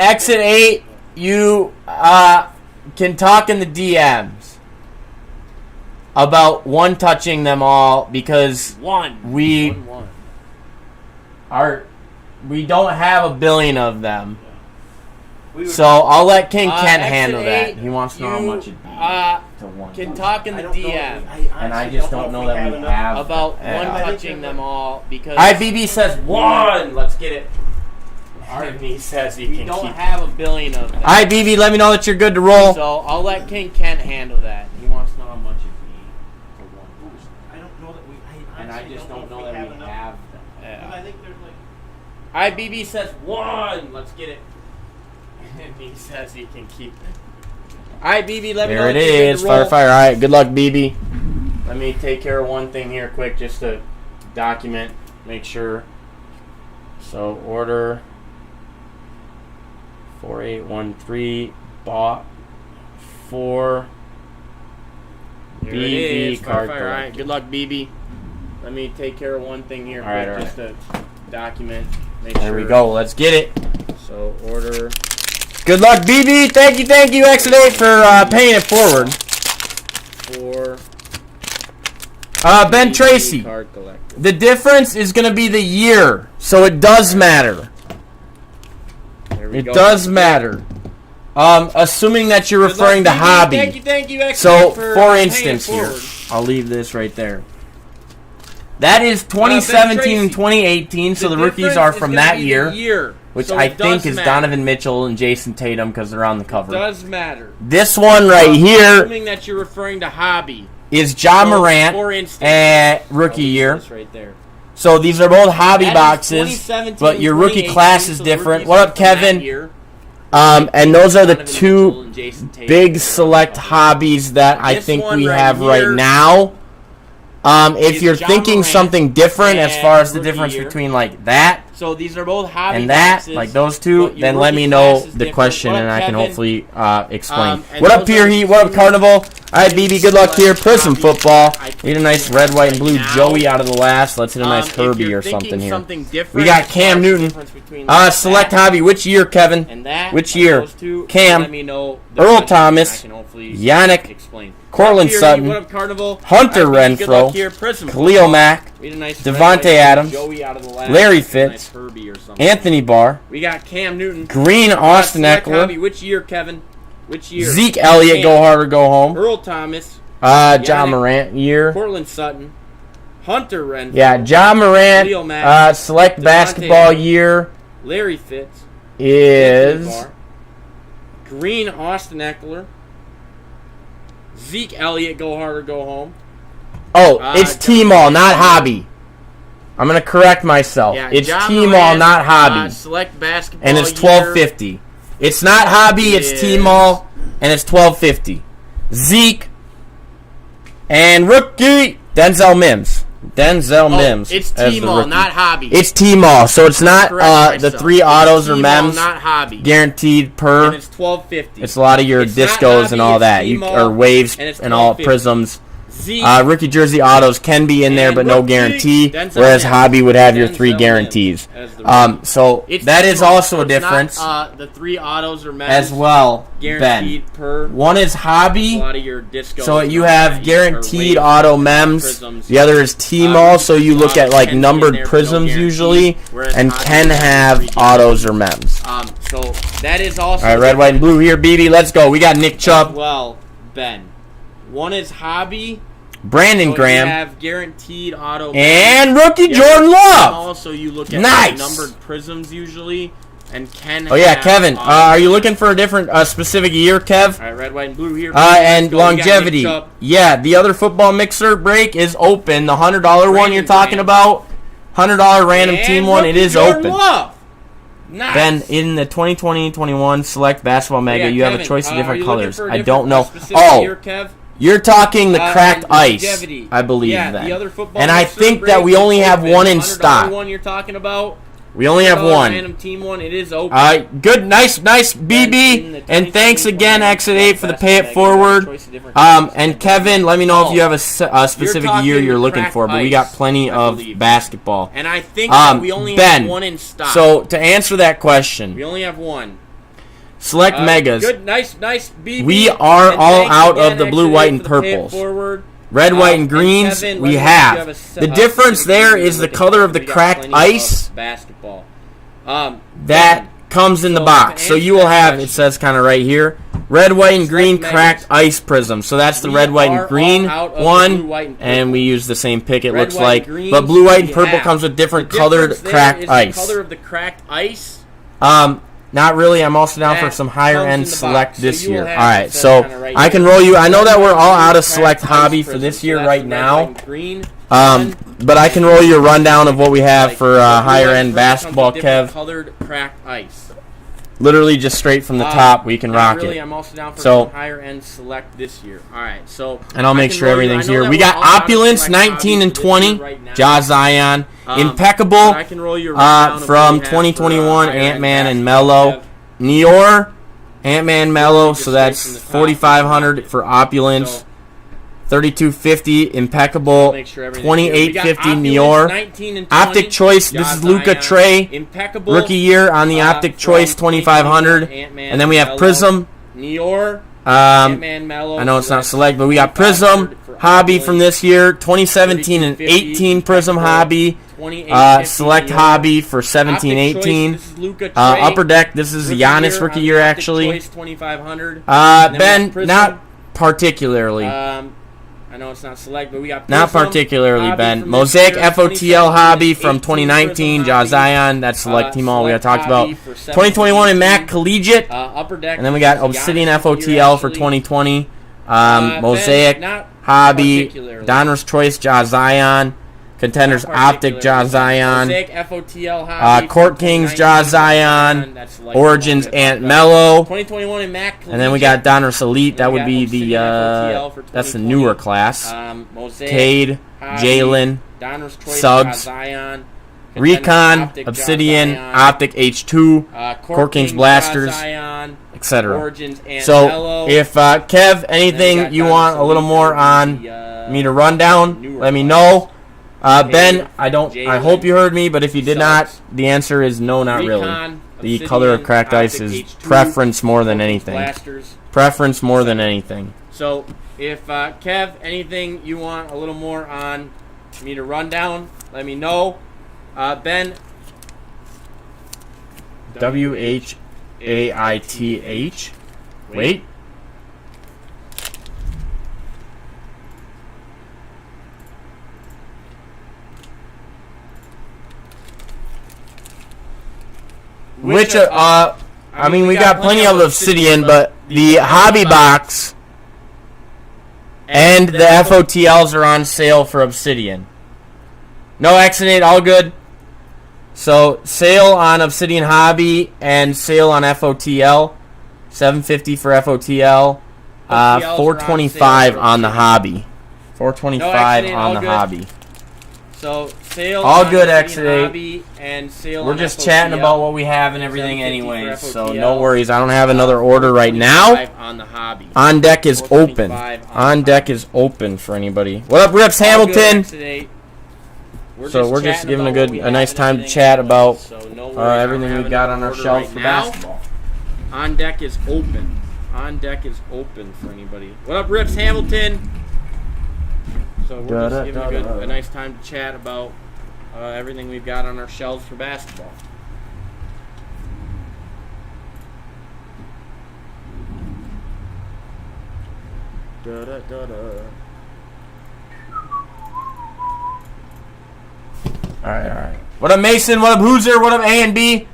Exit 8, you can talk in the DMs about one touching them all because we One. we don't have a billion of them. So I'll let King Kent Exit handle that. 8, He wants to know how much it'd be to one. Can talk in the DM And I just don't know that we have about one-touching them all because IBB says 1. Let's get it. RB says he we can don't keep have 1 billion of them. IBB, let me know that you're good to roll. So I'll let King Kent handle that. He wants to know how much it'd be for one boost. I don't know that we. And I just don't know that we have them. I think there's like. IBB says 1. Let's get it. And he says he can keep it. Alright, BB, let me know. There it is. Fire. Alright, good luck, BB. Let me take care of one thing here quick just to document, make sure. So, order 4813 bought for BB card. Alright, good luck, BB. Let me take care of one thing here quick just to document, make sure. There we go. Let's get it. So, order. Good luck, BB. Thank you, Exit 8, for paying it forward. For Ben Tracy. The difference is going to be the year, so it does matter. It does matter. Assuming that you're referring to hobby. Thank you, Exit 8, So, for instance here, I'll leave this right there. That is 2017 and 2018, so the rookies are from that year. Which so I think is Donovan Mitchell and Jason Tatum because they're on the cover. It does matter. This one right here, assuming that you're referring to hobby, is Ja Morant rookie year. Right there. So these are both hobby boxes, but your rookie class is different. What up, Kevin? And those are the two big select hobbies that I think we have right now. If you're thinking something different as far as the difference between like that, so these are both hobby and that, boxes, like those two, then let me know the question and I can hopefully explain. What up, Pierre Heat? What up, Carnival? All right, BB, good luck here. Prism football. Need a nice red, white, and blue Joey out of the last. Let's hit a nice Herbie or something here. We got Cam Newton. Select hobby. Which year, Kevin? Which year? Cam. Earl Thomas. Yannick. Cortland Sutton, Hunter Renfro, Khalil Mack, Devontae Adams, Larry Fitz, Anthony Barr, we got Cam Newton, Green Austin Eckler, which year, Kevin? Which year? Zeke Elliott, go hard or go home. Earl Thomas, Ja Morant year. Cortland Sutton, Hunter Renfro. Yeah, Ja Morant. Select basketball year. Larry Fitz is Green Austin Eckler. Zeke Elliott, go hard or go home. Oh, it's T-Mall, not hobby. I'm going to correct myself. Yeah, it's T-Mall, not hobby. Select basketball and it's $12.50. It's not hobby, it's T-Mall, and it's $12.50. Zeke and rookie Denzel Mims. Mims. It's T-Mall, not hobby. It's T-Mall, so it's not the 3 autos or Mems. Not hobby. Guaranteed per. And it's $12.50. It's a lot of your discos and all that, or waves and all prisms. Rookie jersey autos can be in there, but no guarantee. Whereas hobby would have your 3 guarantees. So that is also a difference. The 3 autos or Mems as well. Guaranteed Ben. per. One is hobby. A lot of your discos. So you have guaranteed auto Mems. The other is T-Mall. So you look at like numbered prisms usually, and can have autos or Mems. So that is also. All right, red, white, and blue here, BB. Let's go. We got Nick Chubb. Well, Ben. One is hobby. Brandon Graham. You have guaranteed auto. And rookie Jordan Love. Also, you look at numbered prisms usually. And can. Oh yeah, Kevin. Are you looking for a different, specific year, Kev? All right, red, white, and blue here. And longevity. Yeah, the other football mixer break is open. The $100 one you're talking about, $100 random team one, it is open. Nice. Then in the 2020-21 select basketball mega, you have a choice of different colors. I don't know. Oh. You're talking the cracked ice, I believe that. And I think that we only have one in stock. One you're talking about. We only have one. Random team one, it is open. Good, nice, BB, and thanks again, Exit 8, for the pay it forward. And Kevin, let me know if you have a specific year you're looking for, but we got plenty of basketball. And I think that we only have one in stock. So to answer that question, we only have one. Select megas. Good, nice, BB. We are all out of the blue, white, and purples. Red, white, and greens, we have. The difference there is the color of the cracked ice. Basketball. That comes in the So box. to So you answer will that have, it question- says kind of right here, red, white, and green Select cracked magnets. ice prism. So that's the We red, white, are and green all out of the one. blue, white, and And purple. we use the same pick, it Red, looks white, like. and green, But blue, white, and we purple have. comes with different The colored difference there cracked is ice. The color of the cracked ice. Not really. I'm also down for That some higher comes in end the select box. So this you will year. have, All right, it says so kinda right I can here. roll you. I know that we're all out of Cracked select ice hobby for prism. this So year that's right the red, now. white, and green one. But I can roll you a rundown of what we have Like, for the blue, higher white, end and purple comes basketball, with different Kev. Colored cracked ice. Literally just straight from the top. We can Not rock really, it. I'm also down for So- some higher end select this year. All right, so And I'll I make can sure roll you- everything's I know here. that We we're got all out of Opulence select 19 hobby and for this 20. year right now. Ja Zion. But Impeccable. I can roll you a rundown of what From we have 2021, for, higher end Ant-Man and basketball. Mello. Neor. Ant-Man Mello. Just So straight that's from the top. 4,500 for Opulence. So, 3250 Impeccable. make sure everything's here. We got 2850 Opulence, Neor. 19 and 20. Optic Choice. Ja This is Luka Zion. Trey. Impeccable. Rookie year on the Optic from Choice 2500. 2021, Ant-Man And then we have Mello. Prism. Neor. Um, Ant-Man Mello. I know it's So not that's select, but we got 2500 Prism for Hobby Opulence. from this year, 2017 and 3250 18 Prism Impeccable. Hobby. 2850 Select Neor. Hobby for Optic 17, Choice, 18. This is Luka Trey. Upper Deck, this is Giannis rookie on year the Optic actually. Choice 2500. And then we Ben, have Prism. not particularly. I know it's not select, but we got Not Prism particularly, Hobby Ben. from this Mosaic year, FOTL Hobby 2017, from 18 2019. Prism Ja Hobby. Zion, that's Select Team All we got Select talked about. Hobby for 2021 and Mac 17. Collegiate. Upper Deck. And then we got Giannis Obsidian rookie year, FOTL for actually. 2020. Ben, Mosaic not Hobby. particularly. Donruss Choice Ja Zion. Contenders Not Optic Ja particularly. Zion. Mosaic FOTL Hobby Court from Kings 2019. Ja Zion. That's Select Origins Team All we Ant got Mello. 2021 and Mac. And then we got Donruss Elite. And That we would got be Obsidian the FOTL for that's the 2020. newer class. Mosaic. Cade, Hobby, Jalen, Donruss Choice, Subs, Ja Zion, Recon, Optic, Ja Obsidian, Zion, Optic H2, Court Kings Kings, Blasters, Ja Zion, etc. Origins, and So Mello. if Kev, And then we anything got you Donruss want a little Elite, more that on would be the, me to run down, newer let me class. know. Ben, Cade, I Jalen, hope you heard me, but if you did not, Subs, the answer is no, not really. Recon, The Obsidian, color of cracked ice Optic is H2, preference more than Court Kings anything. Blasters. Preference more than anything. So if Kev, anything you want a little more on me to run down, let me know. Ben. WHAITH. Wait. Which I mean, we got plenty of Obsidian, but the hobby box and the FOTLs are on sale for Obsidian. No accident, all good. So sale on Obsidian Hobby and sale on FOTL. $750 for FOTL. $425 on the hobby. $425 accident, on all the good. hobby. So sale All on good, Obsidian X8. Hobby and sale We're on just FOTL. chatting about what we have and everything 750 anyway, for so FOTL. no worries. I don't have another order right now. 425 on the hobby. On deck is open. 425 On deck is open for anybody. What up, Rips All good, Hamilton? X8. So we're just chatting giving about what we a nice have time and to chat everything about else. So no worries, I don't everything have we got on another our order shelves right for now. basketball. On deck is open. On deck is open for anybody. What up, Rips Hamilton? So we're just giving a nice time to chat about everything we've got on our shelves for basketball. All right. What up, Mason? What up, Hooser? What up, A and B?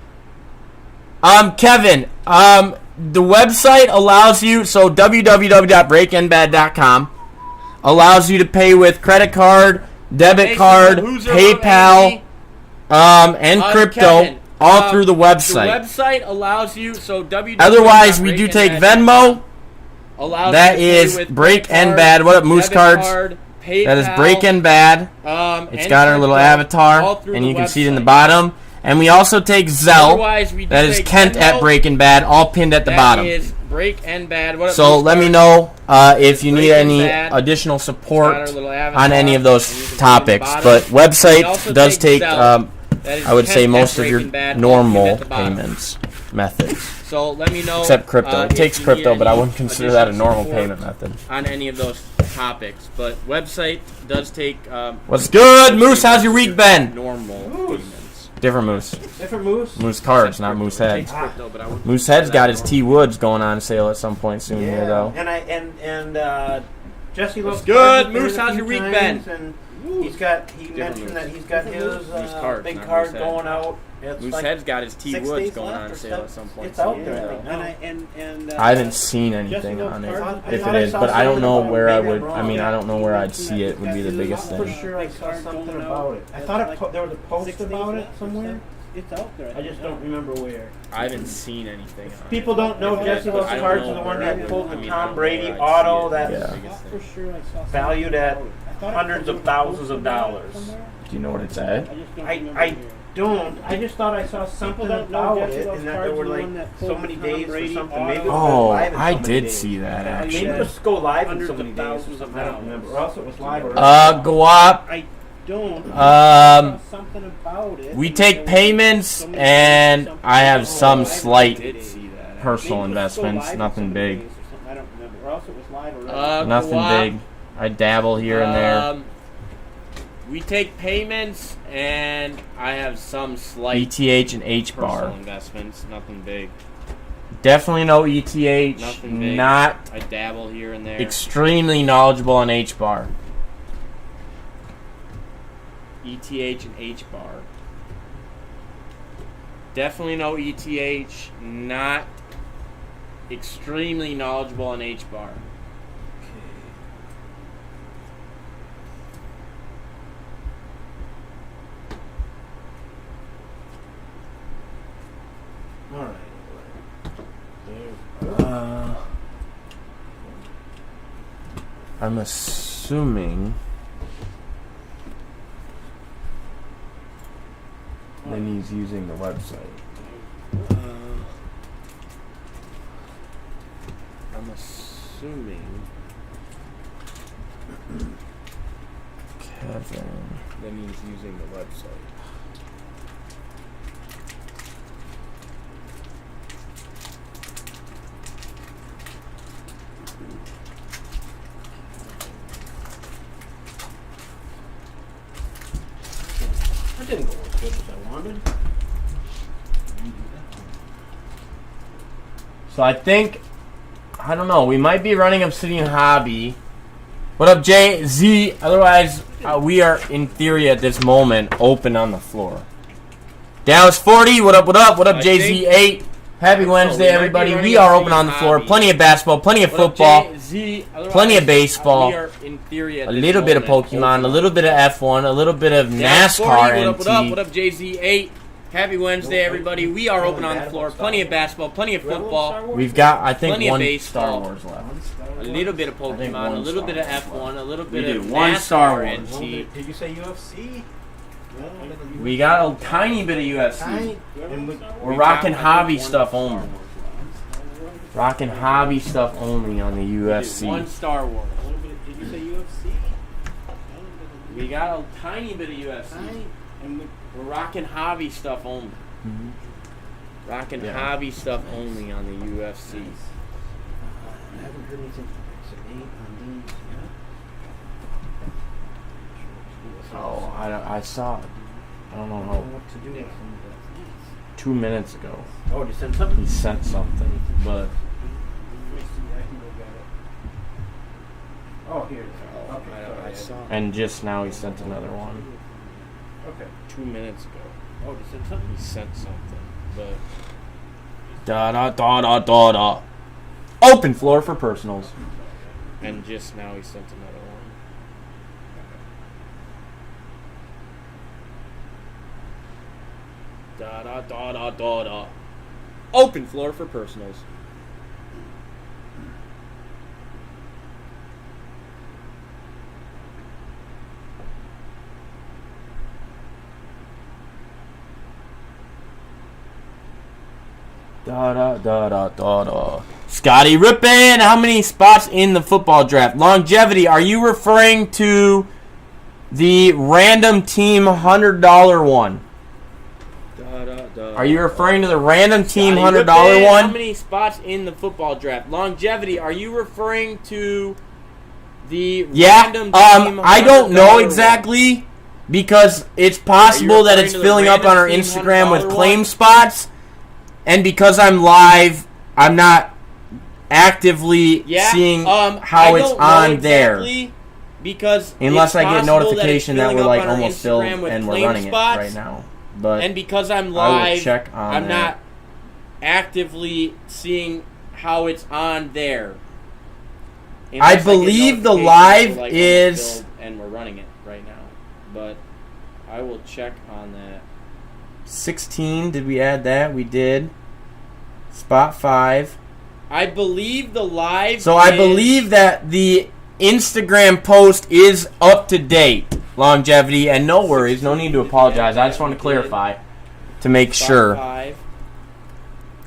Kevin, the website allows you, so www.breaknbad.com allows you to pay with credit card, debit Mason, card, Hooser, what up, PayPal, and crypto, Kevin, all through the website. The website allows you, so www. Otherwise, we do take Venmo. Allows That you to pay is with Break credit and card, Bad. What up, Moose debit Cards? card, PayPal, That is Break and Bad. and It's got our little crypto, all avatar, through and the you can see it in the website. bottom. And we also take Zelle. Otherwise, we do That is take Kent Venmo. at Break and Bad, all pinned at the bottom. That is Break and Bad. What up, So Moose let me Cards? know if you need Break and any Bad. additional Got support our little avatar, on any of and you those can see it in the topics. bottom. But We also website does take, Zelle. That is I would Kent say, at most of Break your and Bad, all normal pinned at the bottom. payments methods. So let me know. Except crypto. It if takes you need crypto, but I any wouldn't consider that a additional normal support payment method. on any of those topics. But website does take. What's good, Moose? How's your week been? Normal payments. Different Moose. Different Moose? Moose cards, not Moose heads. Crypto, but I wouldn't Moose heads got his T Woods going on sale at some point soon here though. And Jesse loves good. cards. Moose, how's your week been? And he mentioned that he's got his cards, big not card Moose going head. out. It's Moose like head's got his T 6 Woods days going left on or sale something. at some point. It's out soon, there. though. I haven't seen anything on it. If it is, but I don't know where I would. I mean, I don't know where I'd see it. Would be the biggest I'm thing. sure I saw something about it. I thought there was a post about it somewhere. It's out there. I just don't remember where. I haven't seen anything. On People it. don't know If it Jesse is, Loves I don't Cards know is the one where I that would- pulled I the mean, I Tom don't know Brady where I'd auto see it. that's Yeah. Biggest thing. For sure, I saw something valued at about it. I thought hundreds of it was thousands of posted about it dollars. somewhere. Do you know what it's at? I just don't remember I where. don't. I just thought I saw something don't know about Jesse it, Loves and that Cards there were is the like one that so pulled many Tom days or Brady something. Maybe it was Oh, live in I so many did days. see that Maybe actually. it was go live in Hundreds so of many days. thousands Or of something. I don't dollars. remember. Or else it was live. Or Guap. I don't. I saw something about it. We and take there was payments, so many and something I have about some it. slight did see that. personal Maybe it was Go investments, Live in nothing so many big. days or something. I don't remember. Or else it was live already. Nothing Guap. big. I dabble here and there. We take payments, and I have some slight ETH and H personal bar. investments. Nothing big. Definitely no ETH. Nothing big. Not I dabble here and there. extremely knowledgeable on H bar. ETH and H bar. Definitely no ETH. Not extremely knowledgeable on H bar. All right. I'm assuming. Then he's using the website. I'm assuming. Kevin. Then he's using the website. That didn't go as good as I wanted. So I think, I don't know, we might be running Obsidian Hobby. What up, Jay-Z? Otherwise, we are, in theory, at this moment, open on the floor. Dallas 40, what up, what up? What up, Jay-Z8? Happy Wednesday, everybody. We are open on the floor. Plenty of basketball, plenty of football, plenty of baseball, We are in theory at a this little bit of moment Pokemon, open. a little bit of F1, a little bit of Dallas 40, NASCAR what up, NT. what up, Jay-Z8? Happy Wednesday, everybody. We are open on the floor. Plenty of basketball, plenty of football, We've got, I think, Plenty of one baseball. Star Wars left. a little bit of I think Pokemon, a one little Star bit of Wars F1, a little We bit did of one NASCAR Star Wars. NT. Did you say UFC? We got a tiny bit of UFC. We're rocking hobby stuff only. Rocking hobby stuff only on the One UFC. Star Wars. Did you say UFC? We got a tiny bit of UFC. And we're rocking hobby stuff only. Mhm. Rocking Yeah. hobby stuff only on the UFC. I haven't heard anything from X8 on these yet. Oh, I saw. I don't know I don't how. know what to do with them. 2 minutes ago, Oh, did you send something? he sent something, but Let me see. I can go get it. Oh, here it is. Okay, I saw and just now he sent another one. Okay. 2 minutes ago. Oh, did you send something? He sent something, but Da da da da da da. Open floor for personals. and just now he sent another one. Da da da da da da. Open floor for personals. Da da da da da da. Scotty Rippin, how many spots in the football draft? Longevity, are you referring to the random team $100 one? Da, da, da, Are you referring to the random team Scotty $100 Rippin, How one? many spots in the football draft? Longevity, are you referring to the Yeah, random team I don't know $100 exactly. because it's possible that it's filling up on our Instagram with claim spots, and because I'm live, I'm not actively seeing how it's on there. Because unless I get notification that we're like almost filled and we're running it right now. But and because I'm live, I'm not actively seeing how it's on there. I believe the live is, and we're running it right now, but I will check on that. 16. Did we add that? We did. Spot 5. I believe the live. So I believe that the Instagram post is up to date. Longevity, and no worries, no need to apologize. I just want to clarify to make sure.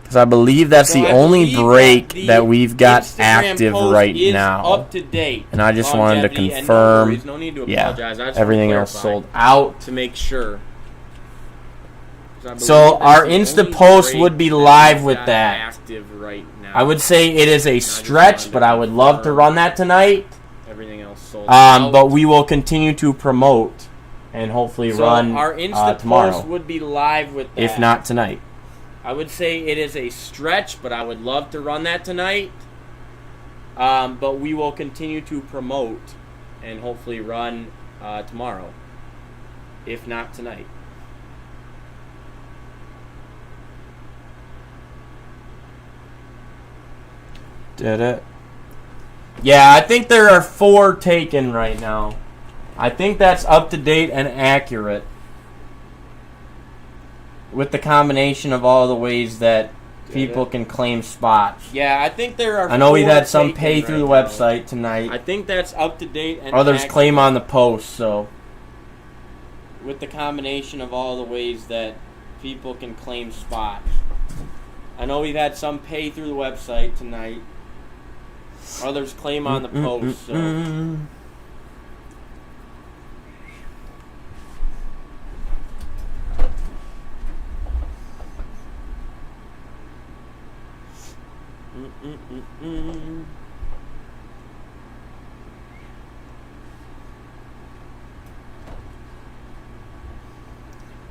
Because I believe that's the only break that we've got active right now. Up to date. And I just wanted to confirm. No need to apologize. Everything else sold out. To make sure. So our Insta post would be live with that. Active right now. I would say it is a stretch, but I would love to run that tonight. Everything else sold out. But we will continue to promote and hopefully run our Insta tomorrow. Post would be live with that. If not tonight. I would say it is a stretch, but I would love to run that tonight. But we will continue to promote and hopefully run tomorrow. If not tonight. Did it? Yeah, I think there are 4 taken right now. I think that's up to date and accurate. With the combination of all the ways that people can claim spots. Yeah, I think there are. I know we've had some taken pay through the right website now. tonight. I think that's up to date and others accurate. claim on the post, so. With the combination of all the ways that people can claim spots. I know we've had some pay through the website tonight. Others claim on the post, so.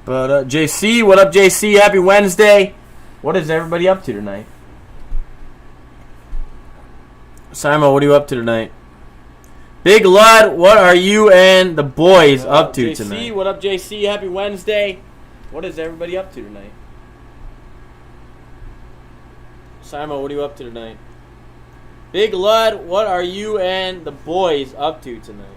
But JC, what up, JC? Happy Wednesday. What is everybody up to tonight? Simon, what are you up to tonight? Big Lud, what are you and the boys up to tonight? What up, JC? Happy Wednesday. What is everybody up to tonight? Simon, what are you up to tonight? Big Lud, what are you and the boys up to tonight?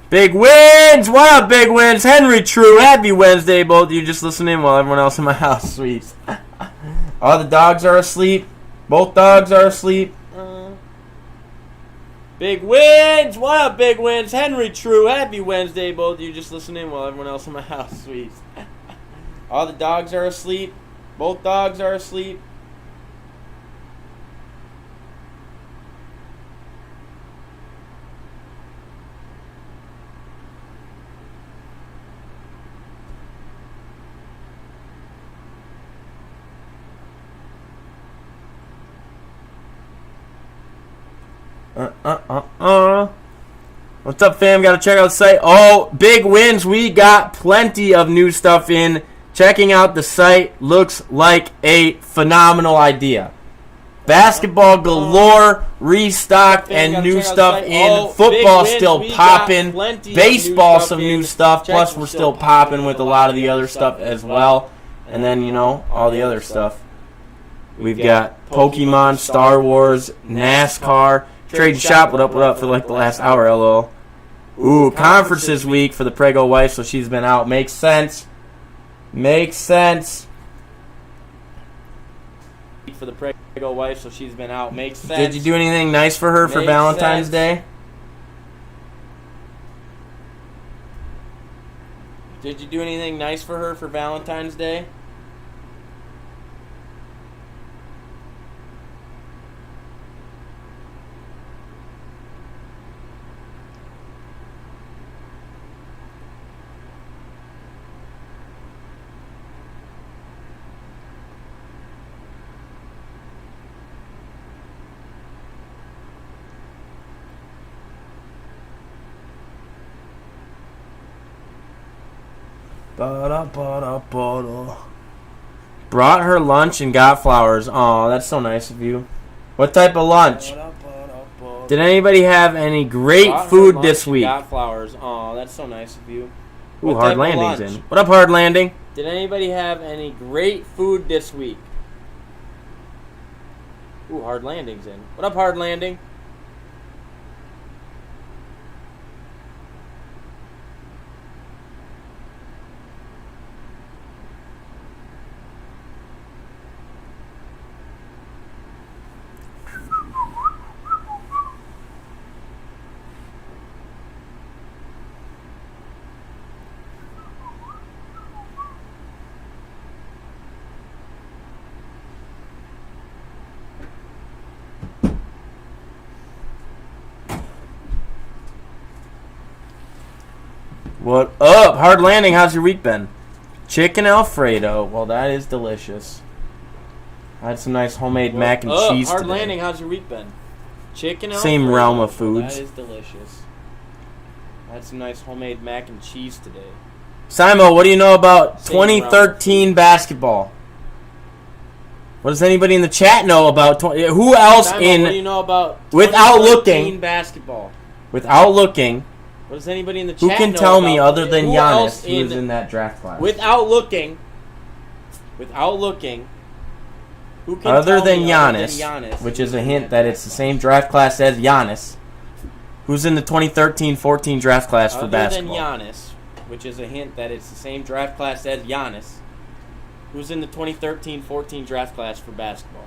Big Wins! What up, Big Wins? Henry True, happy Wednesday, both of you just listening while everyone else in my house sleeps. All the dogs are asleep. Both dogs are asleep. Big Wins! What up, Big Wins? Henry True, happy Wednesday, both of you just listening while everyone else in my house sleeps. All the dogs are asleep. Both dogs are asleep. What's up, fam? Gotta check out the site. Oh, Big Wins. We got plenty of new stuff in. Checking out the site looks like a phenomenal idea. Basketball galore, restocked, and new stuff in. Football still popping. Baseball, some new stuff. Plus, we're still popping with a lot of the other stuff as well. And then, you know, all the other stuff. We've got Pokemon, Star Wars, NASCAR. Trade shop, what up for like the last hour, LOL. Ooh, conferences week for the Prego wife, so she's been out. Makes sense. Makes sense. For the Prego wife, so she's been out. Makes sense. Did you do anything nice for her for Valentine's Day? Did you do anything nice for her for Valentine's Day? Brought her lunch and got flowers. Aw, that's so nice of you. What type of lunch? Did anybody have any great food this week? Got flowers. Aw, that's so nice of you. Ooh, Hard Landing's in. What up, Hard Landing? Did anybody have any great food this week? Ooh, Hard Landing's in. What up, Hard Landing? What up? Hard Landing, how's your week been? Chicken Alfredo. Well, that is delicious. I had some nice homemade mac and cheese Hard today. Landing, how's your week been? Chicken Alfredo. Same realm of foods. That is delicious. I had some nice homemade mac and cheese today. Simo, what do you know about 2013 basketball? What does anybody in the chat know about who else Simo, in what do you know about without looking basketball? Without looking, what does anybody in the who chat can know tell me about other than who Giannis else who was in that draft class? Without looking, who can other tell than me Giannis, which is a hint that it's the same draft class as Giannis, who's in the 2013-14 draft class for basketball. Other than Giannis, which is a hint that it's the same draft class as Giannis, who's in the 2013-14 draft class for basketball.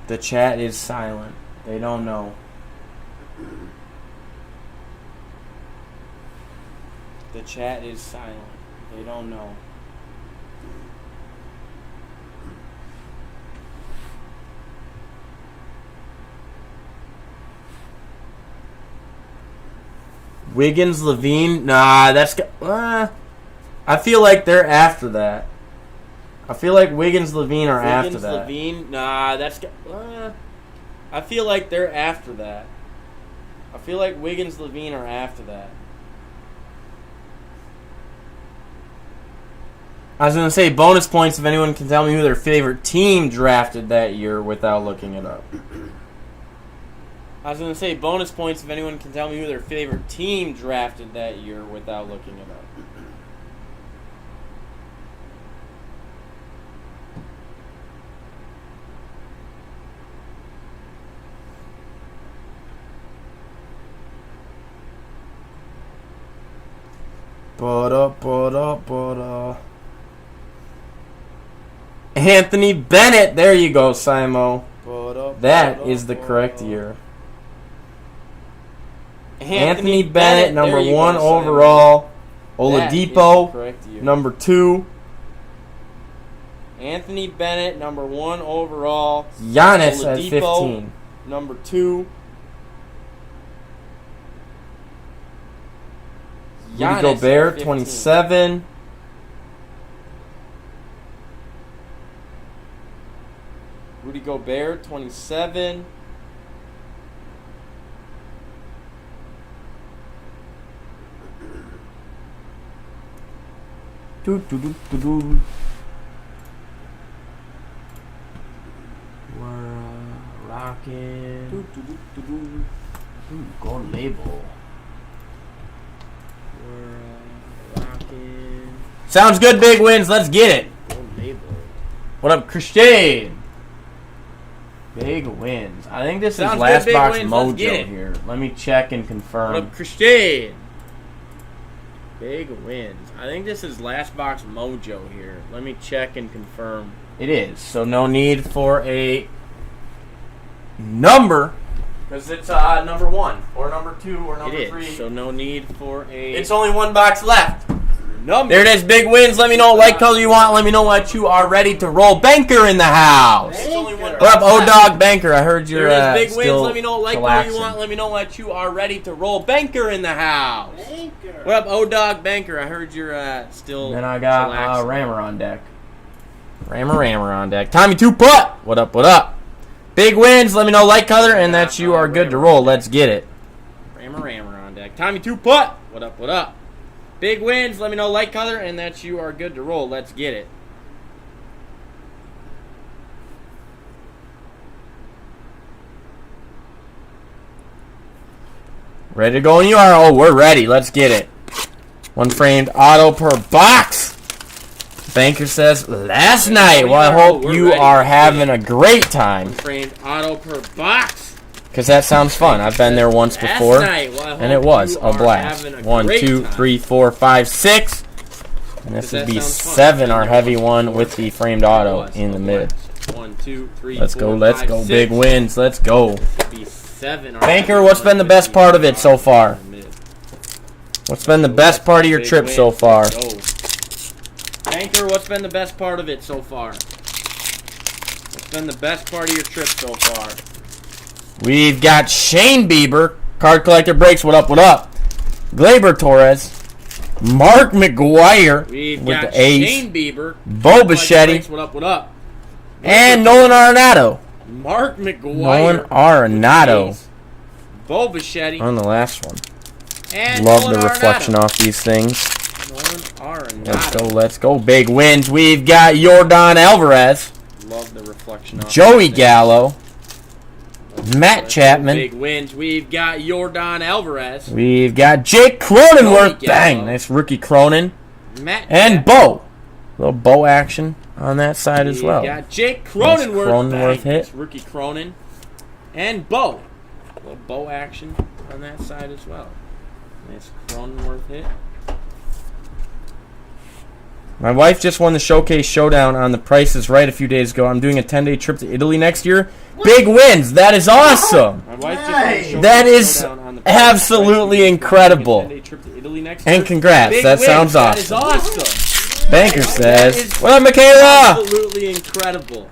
The chat is silent. They don't know. The chat is silent. They don't know. Wiggins, Levine, nah, that's. I feel like they're after that. I feel like Wiggins, Levine are after that. Levine, nah, that's. I feel like they're after that. I feel like Wiggins, Levine are after that. I was going to say bonus points if anyone can tell me who their favorite team drafted that year without looking it up. I was going to say bonus points if anyone can tell me who their favorite team drafted that year without looking it up. Anthony Bennett. There you go, Simo. That is the correct year. Anthony Bennett, number 1 overall. Oladipo, number 2. Anthony Bennett, number 1 overall. Giannis at 15. Number 2. Rudy Gobert, 27. Rudy Gobert, 27. Do, do, do, do, do. We're rocking. Do, do, do, do, do. Ooh, gold label. We're rocking. Sounds good, Big Wins. Let's get it. Gold label. What up, Christian? Big Wins. I think this is last box mojo here. Let me check and What confirm. up, Christian? Big wins. I think this is last box mojo here. Let me check and confirm. It is. So no need for a number. Because it's number 1 or number 2 or number It 3. is. So no need for a It's only 1 box left. number. There it is, big wins. Let me know what light color you want. Let me know what you are ready to roll. Banker in the house. What up, O-Dog Banker? I heard you're There it is, big wins. still Let me know what light color relaxing. you want. Let me know what you are ready to roll. Banker in the house. Banker. What up, O-Dog Banker? I heard you're still Then I got relaxing. Rammer on deck. Rammer on deck. Tommy 2-putt. What up, what up? Big wins. Let me know light color and that you are good to roll. Let's get it. Rammer on deck. Tommy 2-putt. What up, what up? Big wins. Let me know light color and that you are good to roll. Let's get it. Ready to go when you are? Oh, we're ready. Let's get it. 1 framed auto per box. Banker says, last night. Well, I hope you are having a great time. Framed auto per box. Because that sounds fun. I've been there once before. And it was a blast. 1, 2, 3, 4, 5, 6. And this would be 7, our heavy one with the framed auto in the mid. 1, 2, 3, Let's 4, go, let's 5, go. 6. Big wins. Let's go. Be 7, our Banker, heavy what's one been the with best part of it so far? in the mid. What's been the best part of your Big trip wins. so far? Let's go. Banker, what's been the best part of it so far? What's been the best part of your trip so far? We've got Shane Bieber. Card Collector Breaks. What up, what up? Glaber Torres. Mark McGuire We've with got the ace. Shane Bieber. Bo Bichetti. What up, what up? And Nolan Arenado. Mark McGuire. Nolan Arenado Ace. Bo Bichetti. on the last one. And Love Nolan the reflection Arenado. off these things. Nolan Arenado. Let's go, let's go. Big wins. We've got Yordan Alvarez. Love the reflection off Joey these things. Gallo. Matt Let's go. Chapman. Big wins. We've got Yordan Alvarez. We've got Jake Cronenworth. Joey Bang. Gallo. Nice rookie Cronin. Matt And Chapman. Bo. Little Bo action on that side as well. We got Jake Cronenworth. Cronenworth Bang. hit. Nice rookie Cronin. And Bo. A little Bo action on that side as well. Nice Cronenworth hit. My wife just won the Showcase Showdown on The Price is Right a few days ago. I'm doing a 10-day trip to Italy next year. Big wins. That is awesome. My wife just won the Showcase That is Showdown on the Price is absolutely Right. incredible. 10-day trip to Italy next And year. congrats. Big That wins. sounds That is awesome. awesome. Banker That says, is what up, Michaela? Absolutely incredible.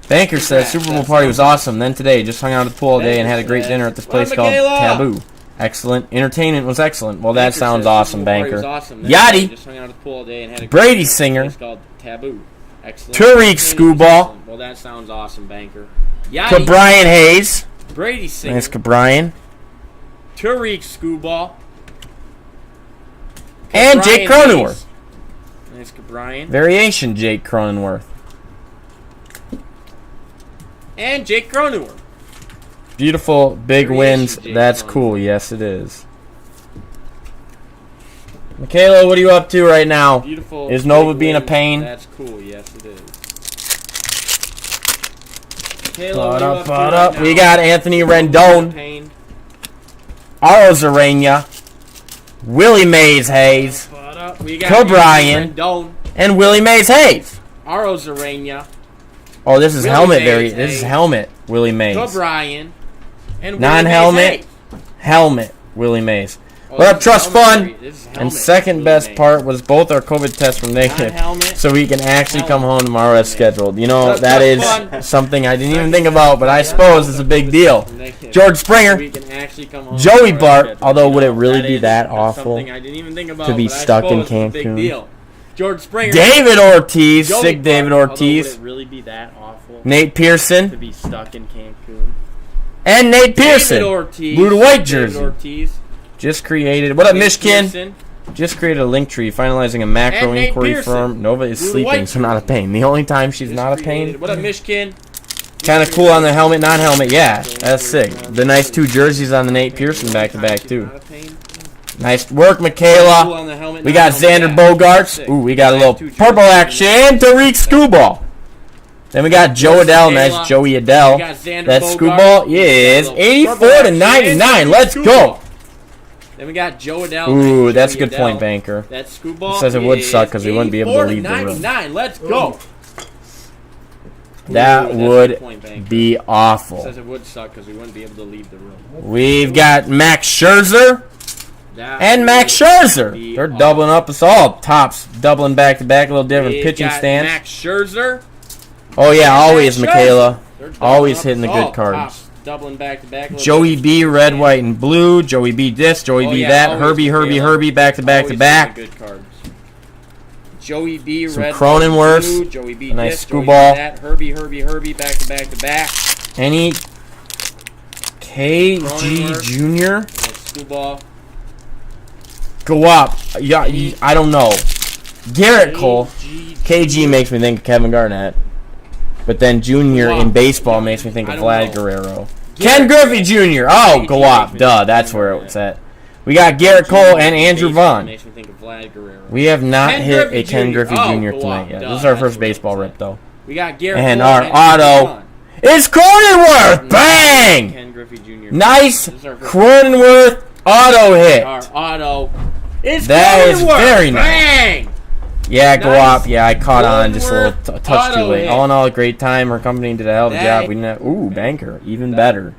Banker says, Super Bowl party was awesome. Then today, just hung out at the pool all day and had a great dinner at this place called Michaela? Taboo. Excellent. Entertainment was excellent. Well, that Banker sounds says awesome, Super Bowl party Banker. was awesome. Then Yachty. today, just hung out at the pool all day and had a Brady great dinner at Singer. this place called Taboo. Excellent. Tariq Entertainment was Screwball. excellent. Well, that sounds awesome, Banker. Yachty. Cabrian Hayes. Brady Singer. Nice Cabrian. Tariq Screwball. And Jake Cabrian Cronenworth. Hayes. Nice Cabrian. Variation Jake Cronenworth. And Jake Cronenworth. Beautiful big Variation wins. Jake That's Cronenworth. cool. Yes, it is. Michaela, what are you up to right now? Beautiful. Is Nova big being a wins. pain? That's cool. Yes, it is. Kayla, what Put are you up, up to put right up. now? We got Anthony Being a Rendon, pain. Aro Zarania, Willie Mays Hayes, Put up. We got Cabrian. Anthony Rendon, and Willie Mays Hayes. Aro Zarania, Oh, this is Willie helmet. Mays This is Hayes. helmet. Willie Mays. Cabrian, and Willie Non-helmet. Mays Hayes. Helmet. Willie Mays. Oh, What up, this is Trust helmet Fund? theory. This is And helmet. second Willie best Mays. part was both our COVID tests were negative, Non-helmet. so we can actually come home tomorrow as scheduled. You know, That's that is fun. something I didn't even think about, but I suppose it's a big deal. Negative. George Springer, We can actually come home Joey tomorrow as Bart, scheduled. although would it You know, really be is that awful something I didn't even think about, to be but I stuck in suppose it's a big Cancun? deal. George Springer. David Ortiz, Joey sick David Bart, although Ortiz, would it really be that awful Nate to Pearson, be stuck in Cancun? and Nate Pearson. David Ortiz. Blue to white David jersey. Ortiz. Just created. What up, Nate Mishkin? Pearson. Just created a link tree, finalizing a macro And Nate inquiry Pearson. firm. Nova is Blue to sleeping, white so not a pain. The only time she's Just not a created. pain. What up, Mishkin? Kind of cool on the helmet, non-helmet. Yeah, that's sick. The nice two jerseys on the Nate Pearson back-to-back, too. Not a pain. Nice work, Cool Michaela. on the helmet, We got not helmet. Xander Yeah, Bogarts. sick. Ooh, we got a Nice little two purple jerseys. action. Tariq Screwball. Then we got Joe Adell, and Ayla. that's Joey We Adell. got Xander That Bogaerts. screwball is 84-99. Let's go. Then we got Joe Adell. Ooh, and that's a Joey good point, Adell. Banker. That screwball Says it would is suck 'cause we wouldn't be able to leave the room. 84-99. Let's go. That Ooh, that's a would good point, Banker. be awful. Says it would suck because we wouldn't be able to leave the room. We've got Max Scherzer That and Max would Scherzer. be They're awesome. doubling up us all. Tops doubling back to back, a little different We've pitching got stance. Max Scherzer. Oh yeah, always Max Michaela. They're doubling Always up hitting the us good all. cards. Tops doubling back to back. Joey B, red, white, and blue. Joey B this, Joey Oh, B yeah, that. always Herbie, Michaela. back to back to Always back. hitting the good cards. Joey B, Some red, Cronenworths. white, blue. Joey B, A nice this, screwball. Joey B that. Herbie, back to back to back. Any KG Cronenworth. Jr. And screwball. Go up. Yeah, I don't know. Garrett Cole. KG makes me think of Kevin Garnett. But then Junior in baseball makes me think of I don't Vlad know. Guerrero. Ken Griffey Jr. Oh, go up. Duh, that's where it's at. We got Garrett Cole and Andrew Vaughn. Makes me think of Vlad Guerrero. We have not Ken hit Griffey a Ken Jr. Griffey Oh, Jr. go tonight up. yet. Duh, This is our that's first where baseball it's rip, at. though. We got Garrett And Cole our and auto Vaughn. is Cronenworth. Bang! Ken Griffey Jr. Nice This is our first- Cronenworth auto hit. Our auto is That is Cronenworth. very nice. Bang! Yeah, go Nice. up. Yeah, I caught on just a little Cronenworth touch too auto late. hit. All in all, a great time. Our company did a hell of a That- job. We didn't have, ooh, banker. Even better.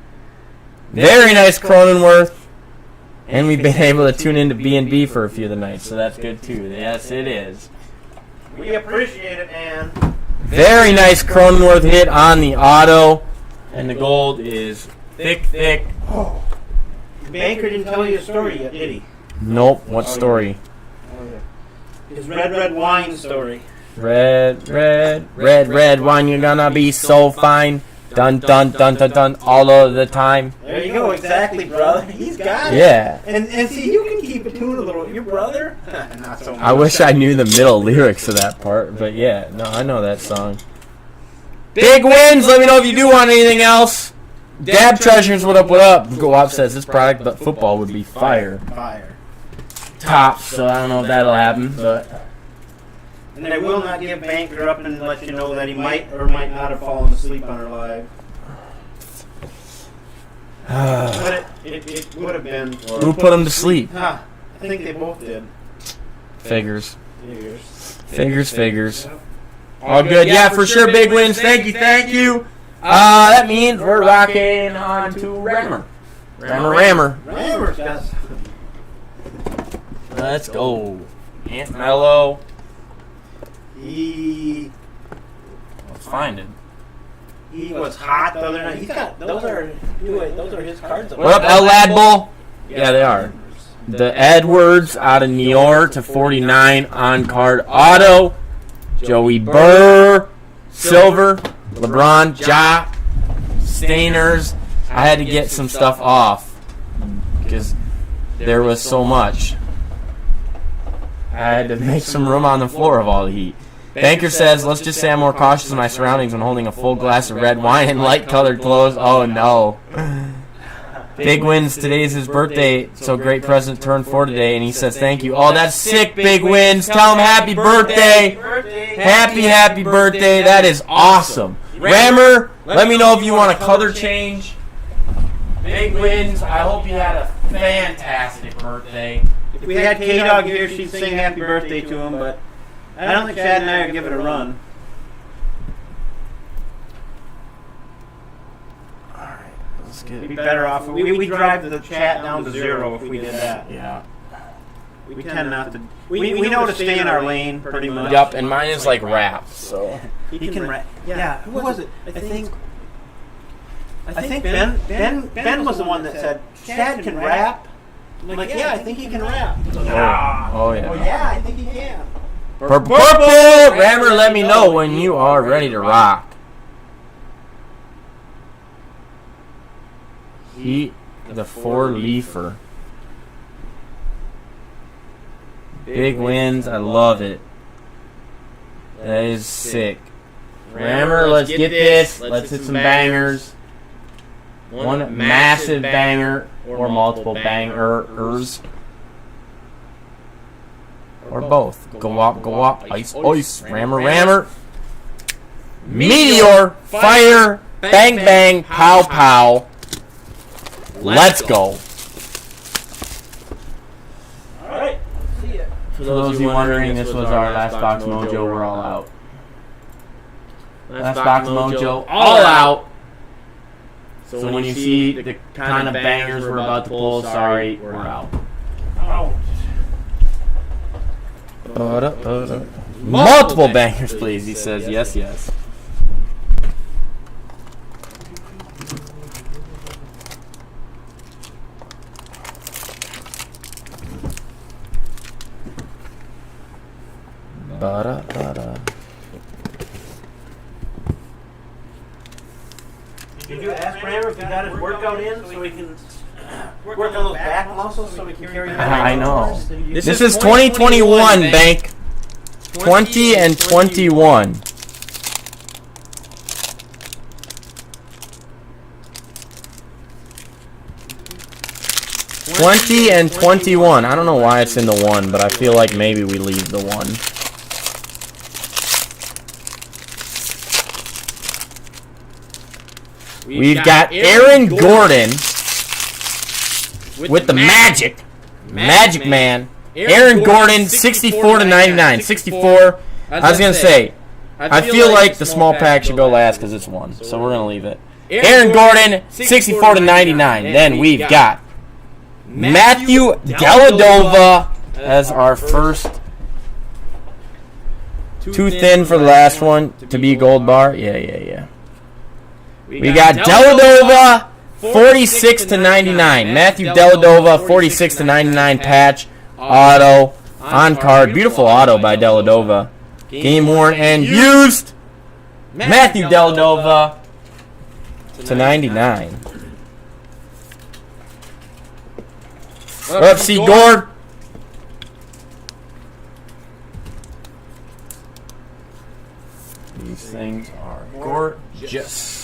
Very nice Cronenworth. And we've been able to tune into B&B for a few of the nights, so that's good too. Yes, it is. We appreciate it, man. Very nice Cronenworth hit on the auto. And the gold is thick, thick. The banker didn't tell you a story yet, did he? Nope. What story? His red wine story. Red wine, you're gonna be so fine. Dun, dun, dun, dun, dun, all of the time. There you go, exactly, brother. He's got it. Yeah. And see, you can keep it tuned a little. Your brother? Not so much. I wish I knew the middle lyrics of that part, but yeah, no, I know that song. Big wins! Let me know if you do want anything else. Dab Treasures, what up, what up? Go up says this product, but football would be fire. Fire. Tops, so I don't know if that'll happen, but. And I will not give Banker up and let you know that he might or might not have fallen asleep on her live. But it would have been. Who put him to sleep? I think they both did. Figures. Figures. Figures. All good. Yeah, for sure, big wins. Thank you. That means we're rocking on to Rammer. Rammer. Rammer's got. Let's go. Aunt Mello. He Let's find it. was hot the other night. He's got those are his cards. What up, El Lad Bull? Yeah, they are. The Edwards out of New York to 49 on card auto. Joey Burr, Silver, LeBron, Ja, Stainers. I had to get some stuff off because there was so much. I had to make some room on the floor of all the heat. Banker says, let's just say I'm more cautious of my surroundings when holding a full glass of red wine and light-colored clothes. Oh, no. Big wins. Today's his birthday, so great present turned 4 today, and he says thank you. Oh, that's sick, Big wins. Tell him happy birthday. Happy birthday. That is awesome. Rammer, let me know if you want a color change. Big wins. I hope you had a fantastic birthday. If we had K-Dog here, she'd sing happy birthday to him, but I don't think Chad and I would give it a run. Alright, let's get We'd be better off. We drive the chat down to 0 if we did that. Yeah. We tend not to. We know to stay in our lane pretty much. Yup, and mine is like rap, so. He can rap. Yeah. Who was it? I think Ben was the one that said Chad can rap. I'm like, yeah, I think he can rap. Oh, yeah. Oh, yeah, I think he can. Purple! Rammer, let me know when you are ready to rock. Heat the 4-leafer. Big wins. I love it. That is sick. Rammer, let's get this. Let's hit some bangers. One massive banger or multiple bangers. Or both. Go up. Ice. Rammer. Meteor, fire, bang, bang, pow, pow. Let's go. Alright, see ya. For those of you wondering, this was our last box mojo. We're all out. Last box mojo, all out. So when you see the kind of bangers we're about to pull, sorry, we're out. Multiple bangers, please. He says yes, yes. Did you ask Brammer if he got his workout in so we can work on those back muscles so we can carry that? I know. This is 2021, Bank. 20 and 21. And 21. I don't know why it's in the 1, but I feel like maybe we leave the 1. We've got Aaron Gordon with the Magic Man. Aaron Gordon, 64 to 99. 64. I was gonna say, I feel like the small pack should go last because it's 1, so we're gonna leave it. Aaron Gordon, 64 to 99. Then we've got Matthew Dellavedova as our first. Too thin for the last one to be gold bar. Yeah. We got Dellavedova, 46 to 99. Matthew Dellavedova, 46 to 99 patch. Auto. On card. Beautiful auto by Dellavedova. Game worn and used. Matthew Dellavedova to 99. Let's see, Gord. These things are gorgeous.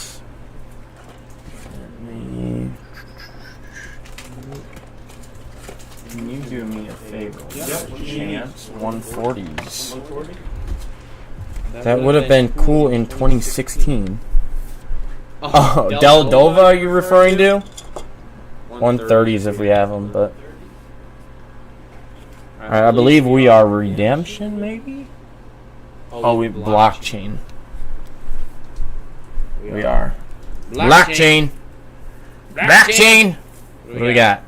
Can you do me a favor? Chance 140s. That would have been cool in 2016. Oh, Dellavedova are you referring to? 130s if we have them, but I believe we are redemption, maybe? Oh, we blockchain. We are. Blockchain. Blockchain. What do we got?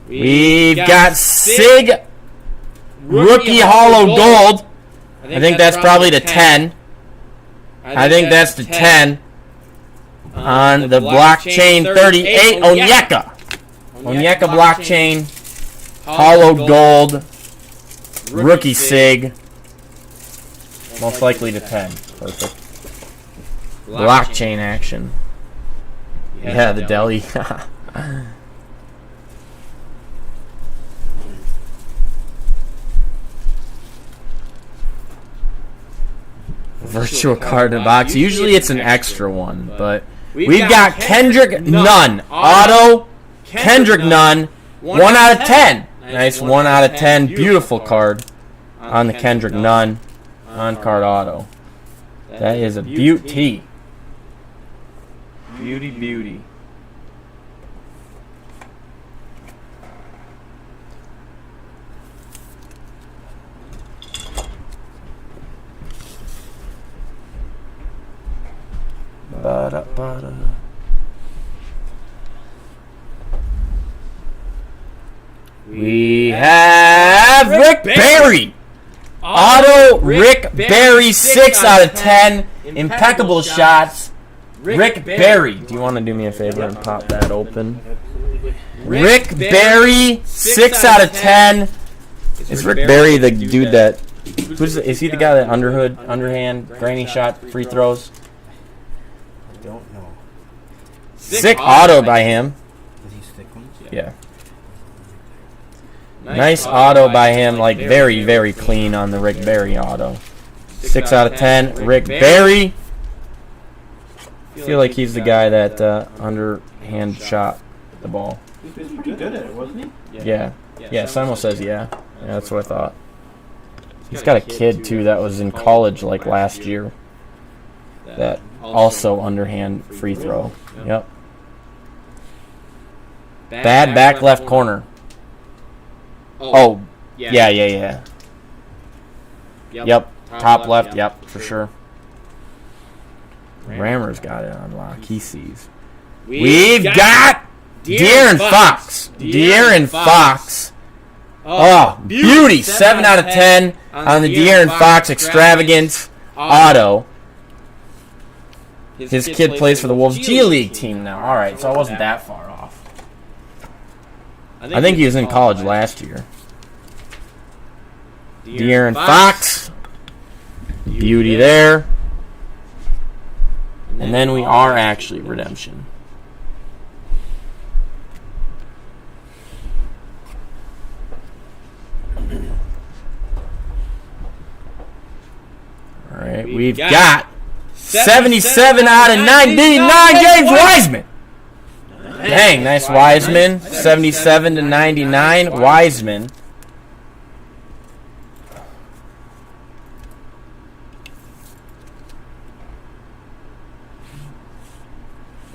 We've got Sig Rookie Hollow Gold. I think that's probably the 10. I think that's the 10. On the blockchain 38, Onyeka. Onyeka blockchain. Hollow Gold. Rookie Sig. Most likely the 10. Perfect. Blockchain action. Yeah, the deli. Virtual card in the box. Usually it's an extra one, but we've got Kendrick Nunn. Auto. Kendrick Nunn. 1 out of 10. Nice 1 out of 10. Beautiful card on the Kendrick Nunn on card auto. That is a beauty. Beauty. We have Rick Barry. Auto Rick Barry, 6 out of 10. Impeccable shots. Rick Barry. Do you want to do me a favor and pop that open? Rick Barry, 6 out of 10. Is Rick Barry the dude that... Is he the guy that underhand, granny shot, free throws? I don't know. Sick auto by him. Is he stick ones? Yeah. Nice auto by him, like very, very clean on the Rick Barry auto. 6 out of 10, Rick Barry. I feel like he's the guy that underhand shot the ball. He was pretty good at it, wasn't he? Yeah. Yeah, Simon says yeah. Yeah, that's what I thought. He's got a kid too that was in college like last year. That also underhand free throw. Yep. Bad back left corner. Oh, yeah. Yep. Top left, yep, for sure. Rammer's got it on lock. He sees. We've got De'Aaron Fox. De'Aaron Fox. Oh, beauty. 7 out of 10 on the De'Aaron Fox extravagance auto. His kid plays for the Wolves G League team now. All right, so I wasn't that far off. I think he was in college last year. De'Aaron Fox. Beauty there. And then we are actually redemption. All right, we've got 77 out of 99 James Wiseman. Dang, nice Wiseman. 77 to 99 Wiseman.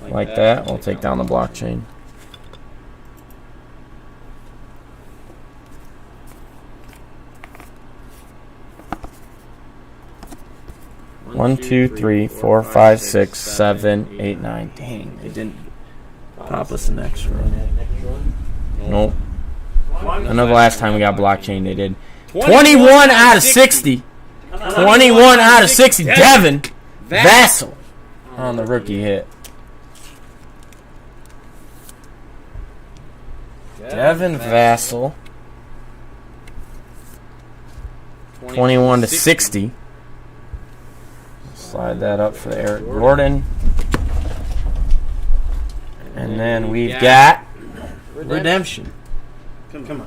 Like that, we'll take down the blockchain. One, 2, 3, 4, 5, 6, 7, 8, 9. Dang, they didn't pop us an extra. Nope. I know the last time we got blockchain they did. 21 out of 60. 21 out of 60. Devin Vassell on the rookie hit. Devin Vassell. 21 to 60. Slide that up for Eric Gordon. And then we've got redemption. Come on.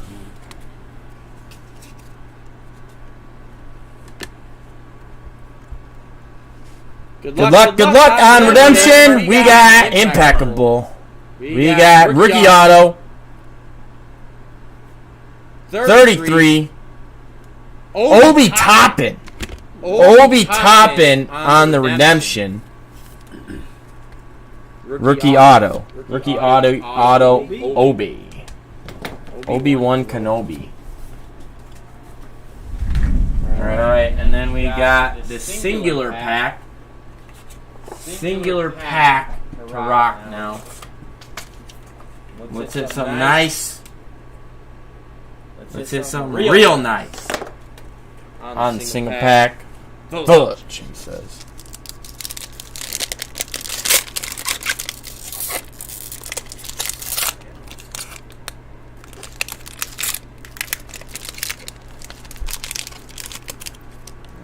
Good luck on redemption. We got impeccable. We got rookie auto. 33. Obi Toppin. Obi Toppin on the redemption. Rookie auto. Rookie auto Obi. Obi-Wan Kenobi. Alright, and then we got the singular pack. Singular pack to rock now. Let's hit something nice. Let's hit something real nice. On the single pack. Village, he says.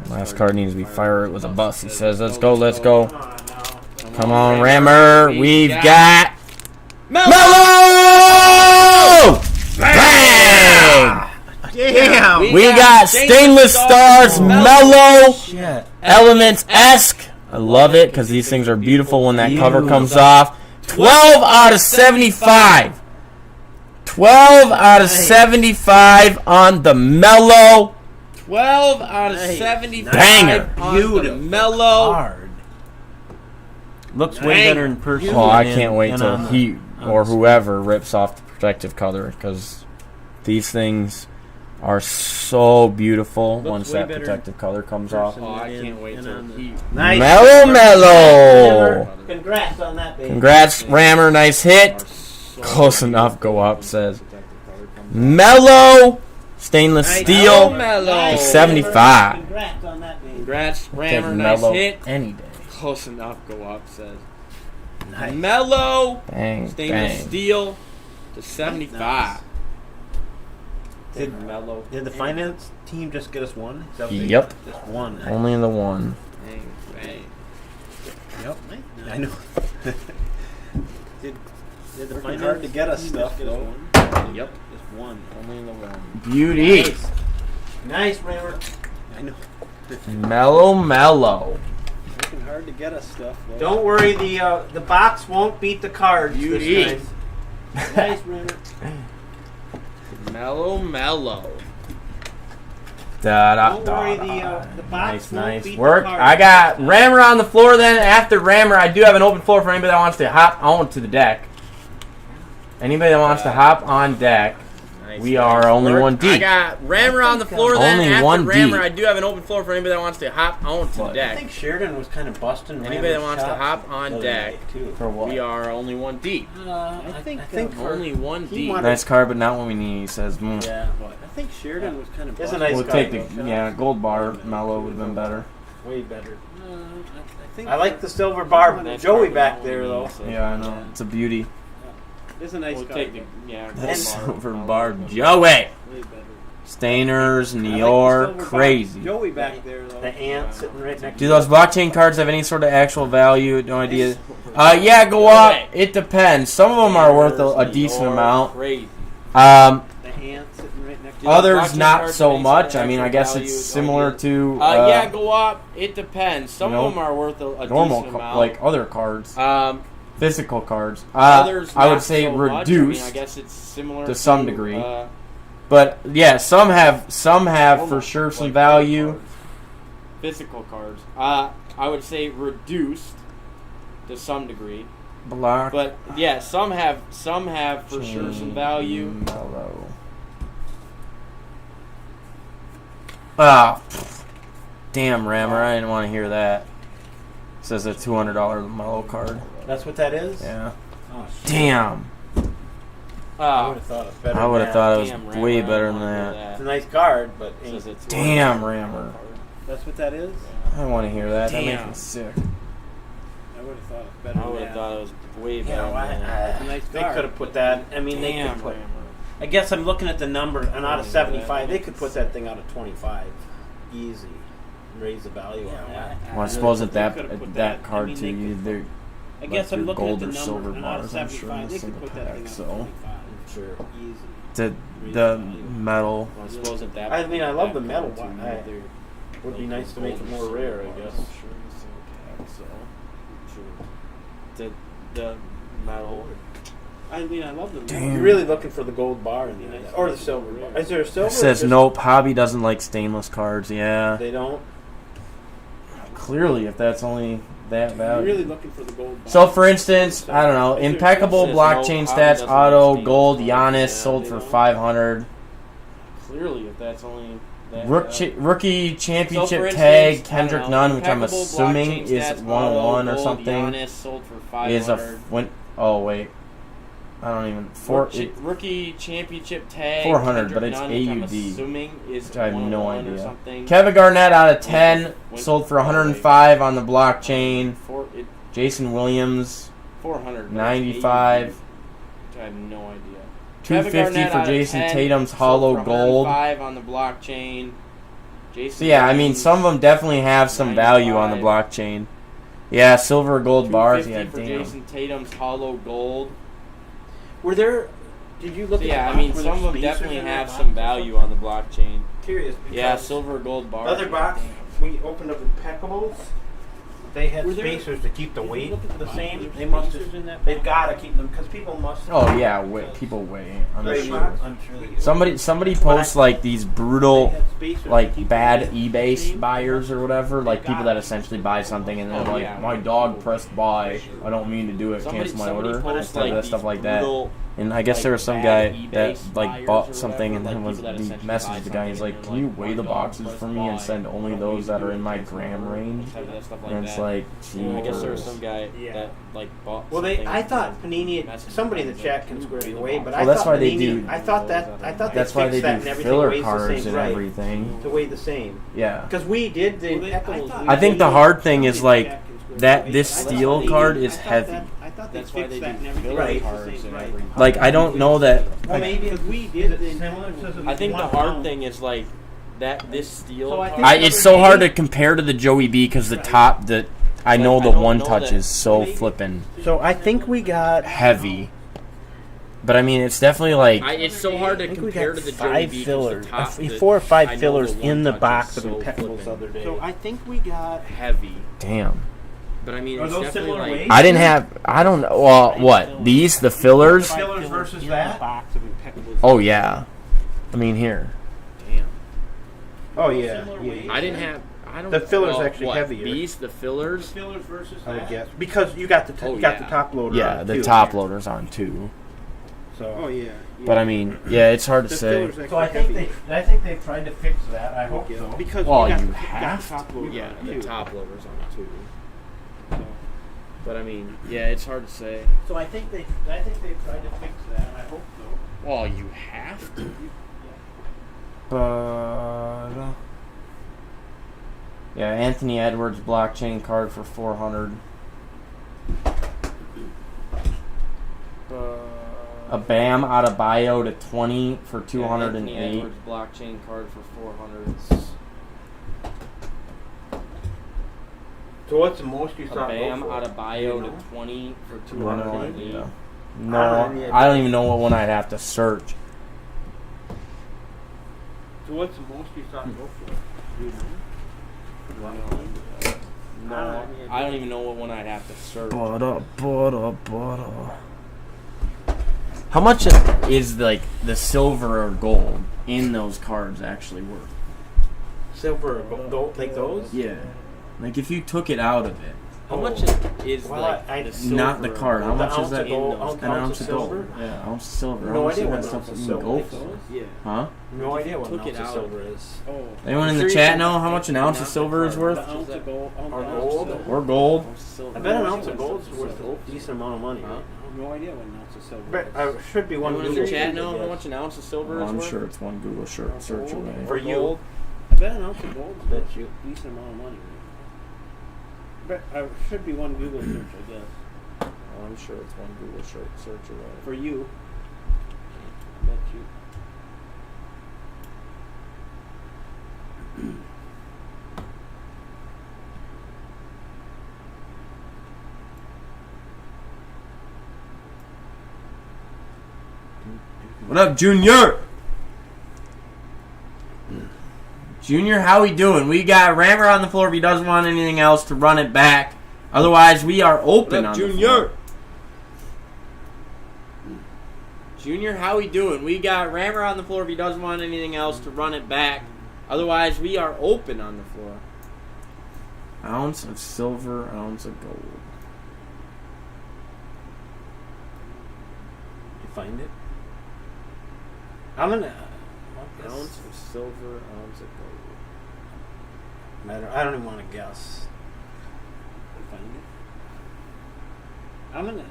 Last card needs to be fire. It was a bust. He says, let's go, let's go. Come on, Rammer. We've got Melo! Bang! Damn! We got Stainless Stars Mellow Elements-esque. I love it because these things are beautiful when that cover comes off. 12 out of 75. 12 out of 75 on the Mellow. 12 out of 75 Banger. on the Mellow. Hard. Looks way better in person. Oh, I can't wait till he or whoever rips off the protective color because these things are so beautiful once that protective color comes off. Oh, I can't wait till he... Nice. Mellow. Congrats on that, baby. Congrats, Rammer. Nice hit. Close enough. Go up, says. Mellow. Stainless steel. Mellow. To 75. Congrats on that, baby. Congrats, Take Rammer. Nice Mellow hit. any day. Close enough. Go up, says. Nice. Mellow. Bang, Stainless bang. steel to 75. Did the finance team just get us one? Is that what they Yep. got? Just one. Only the one. Bang, bang. Yep. I know. did the finance hard to get us stuff though? Yep. Just one. Only in the one. Beauty. Nice, Rammer. I know. Mellow. Working hard to get us stuff though. Don't worry, the box won't beat the cards Beauty. this time. Nice, Rammer. Mellow. Don't worry, the box won't Nice beat work. the card. I got Rammer on the floor. Then after Rammer, I do have an open floor for anybody that wants to hop onto the deck. Anybody that wants to hop on deck. We are only one deep. I got Rammer on the floor. Then Only after one Rammer, deep. I do have an open floor for anybody that wants to hop onto the I deck. think Sheridan was kind of busting. Anybody that wants to Rammer's hop chops on the other deck. night, too. For what? We are only one deep. I think for- Only one he deep. wanted- Nice card, but not what we need. He says. Yeah, I think Sheridan was kind of. It's a nice We'll card. take the gold bar. Mellow would have been better. way better. I think I like the silver bar. Nice Joey card, back but there not though. what we need, so- Yeah, I know. It's a beauty. It's a nice We'll card. take the That gold silver bar. bar. Joey. Way better. Stainers, I like the Nior, silver bar. crazy. Joey back there though. The ant sitting right next Do to those blockchain cards have any sort of actual value? No idea. Yeah, go up. It depends. Some of them are worth a decent amount. Crazy. The ant sitting right next to Others blockchain not cards so have any much. sort I of mean, I actual guess value? it's No similar idea. to Yeah, go up. It depends. Some you know, of them are worth a normal, decent amount. like other cards, physical cards. Others I would not say so much. I reduced. mean, I guess it's similar to some degree. uh, But yeah, some have for normal, sure some like, value. physical cards. I would say reduced to some degree. Block. But yeah, some have for sure some value. Mellow. Ah, damn, Rammer! I didn't want to hear that. Says a $200 mellow card. That's what that is? Yeah. Oh, shit. Damn. I would have thought it better. I would have thought it was Damn, Rammer, way I better don't than wanna that. hear It's a nice card, but ain't Says it's Damn, $200 Rammer. card. That's what that is? I don't want to hear that. That makes Damn. me sick. I would have thought it better. I would have than thought it was way you better. know, than that. It's a nice they card. could have put that. I mean, they Damn, could put. Rammer. I guess I'm looking at the number, and out of Yeah, 75, they that could put that thing out of 25, easy, and raise the value on that. Well, I suppose They at that could've put that that. card I mean, too, they could- either I guess like I'm your looking at gold the or number, silver and out of bars, I'm sure, in 75, a they could single put that pack. thing out So of 25. Sure. Easy. the metal. Well, I suppose at that I mean, I point, love that the metal card, one. too, I- they're- Would be they'll nice to go make it gold more or rare, silver I bars, guess. I'm sure, in the single pack, so sure. The metal. I mean, I love them. Damn. You're really looking for the gold bar in there, or the silver bar. Is there a silver? It says or just- nope. Hobby doesn't like stainless cards. Yeah, They don't. clearly, if that's only that You're value. really looking for the gold bar. So, for instance, I don't know, impeccable says blockchain no, Hobby stats, doesn't auto, like gold, stainless cards. Giannis Yeah, sold they for don't. 500. Clearly, if that's only that. Rookie championship So, for instance, tag I don't Kendrick know, Nunn, which I'm impeccable assuming blockchain is stats, 101 or auto, something, gold, Giannis sold for 500. is oh wait, I don't even Rookie championship tag 400, Kendrick but it's Nunn, which I'm AUD. assuming is I have no 101 or idea. something. Kevin Garnett out of 10 Went- sold for 105 on the blockchain. It, Jason Williams 400. but it's 95. AUD, which I have no idea. 250 Kevin Garnett for out of Jason 10, Tatum's sold hollow for gold. 105 on the blockchain. Jason So yeah, I mean Williams, some of them definitely have some value on the 95. blockchain. Yeah, silver or gold bars. 250 Yeah, for damn. Jason Tatum's hollow gold. Were there? Did you look So at? yeah, the I mean box? Were some of there them spacers definitely in that have box some or value something? on the blockchain. Curious. Yeah, because silver, gold bars. Other box we opened up Impeccables. They had Were there- spacers to keep the Did you weight look at the box? same. Were there They must spacers have. in that They've box? got to keep them because people must. Oh yeah, people weigh. I'm Right, sure. I'm sure they do. Somebody posts like these They brutal, had spacers to like keep bad the weight eBay the same. buyers or whatever, like people that essentially buy something and then Oh, like yeah. my dog pressed buy. I don't mean to do it. Cancel my order. posts Stuff, like that stuff these like that. brutal, And I guess like, there was some bad guy eBay that like buyers bought or something and whatever, then like was people that he essentially messaged buy the guy. He's something like, and "Can you like, weigh my the dog boxes pressed for me and buy. send only I don't those mean that to are do in it, my cancel gram order, range?" stuff like And it's that. like, I guess there was some jeepers. guy Yeah. that like bought. Well, they. something I thought and Panini. messaged Somebody in him, the like, chat can "Can you square weigh it the away, but box?" I Well, that's thought why they Panini. do- I thought that. That's why they fixed that and do everything filler weighs the cards same, and right? everything. To weigh the same. Yeah. Because we did the Well, Impeccables. I think the hard thing is Somebody in like the chat can square that it away, this but I thought steel they- card I is thought heavy. that- I thought they That's why fixed they that and do everything filler weighs the cards same, and right? everything. Like I don't know that. Well, maybe Because we is did it the similar to I think the one hard pound? thing is like that this steel. So I card- think It's so hard to compare to the Joey B because the top, I know Like, the I don't one know touch that- is so flippin' So I think we got. heavy. But I mean, it's definitely like it's so hard to I think we compare got to the five Joey B 'cause fillers, the top, the- 4 or 5 I know fillers the in one the touch box is of so Impeccables the flippin' other day. So I think we got. heavy. damn. But I mean, Are it's those definitely similar like weight? I didn't have. I don't know. Well, what these the fillers? Five fillers versus in that? the box of Impeccables. Oh yeah. I mean here. Damn. Oh yeah, Similar yeah. weight. I didn't have. I don't. The filler's well, actually what, heavier. These the The fillers. fillers versus I would that. guess because you got the Oh, you got yeah. the top loader. Yeah, on the too. top loader's on 2. So Oh yeah. But I mean, yeah, it's hard to the say. filler's So I actually think heavier. I think they've tried to fix that. I hope Yeah, so. because Well, you got you the have top loader Yeah, on the too. top loader's on 2. So, But I mean, yeah, it's hard to say. So I think they've tried to fix that. I hope so. Well, you have to. But yeah, Anthony Edwards blockchain card for 400. A Bam out of bio to 20 for 208. Anthony Edwards blockchain card for 400. So what's the most you A saw? Bam go for? out of bio You know? to 20 for No 208. idea. I No, don't know. I don't even know what one I'd have to search. So what's the most you saw go for? Do you know? No, I don't even know what one I'd have to search. How much is like the silver or gold in those cards actually worth? Silver or gold? Like those? Yeah. Like if you took it out of it, How much is Well, like I- the silver? not the card. How The much is ounce that? of gold, in those? An ounce of gold. silver? Yeah, ounce of silver. How No much idea does what that an stuff ounce of even silver go is. for? yeah. Huh? No idea what an took it ounce of out. silver is. Oh. Anyone in sure the you chat can- know how much an ounce of silver is The worth? ounce of gold. Or ounce of gold? silver. Or gold? I bet an ounce of gold is worth a decent amount of money. Huh? No idea what an ounce of silver But is. should be one. Anyone in Google the chat search, I know how guess. much an ounce of silver Well, is I'm worth? sure it's one Google search away. For you. I bet an ounce of gold is Bet worth you. a decent amount of money. But should be one Google search, I guess. Oh, I'm sure it's one Google search away. For you. I bet you. What up, Junior? Junior, how we doing? We got Rammer on the floor if he doesn't want anything else to run it back. Otherwise, we are open on the floor. Junior, how we doing? We got Rammer on the floor if he doesn't want anything else to run it back. Otherwise, we are open on the floor. Ounce of silver, ounce of gold. You find it? I'm gonna. Ounce of silver, ounce of gold. I don't even want to guess. You find it? I'm gonna.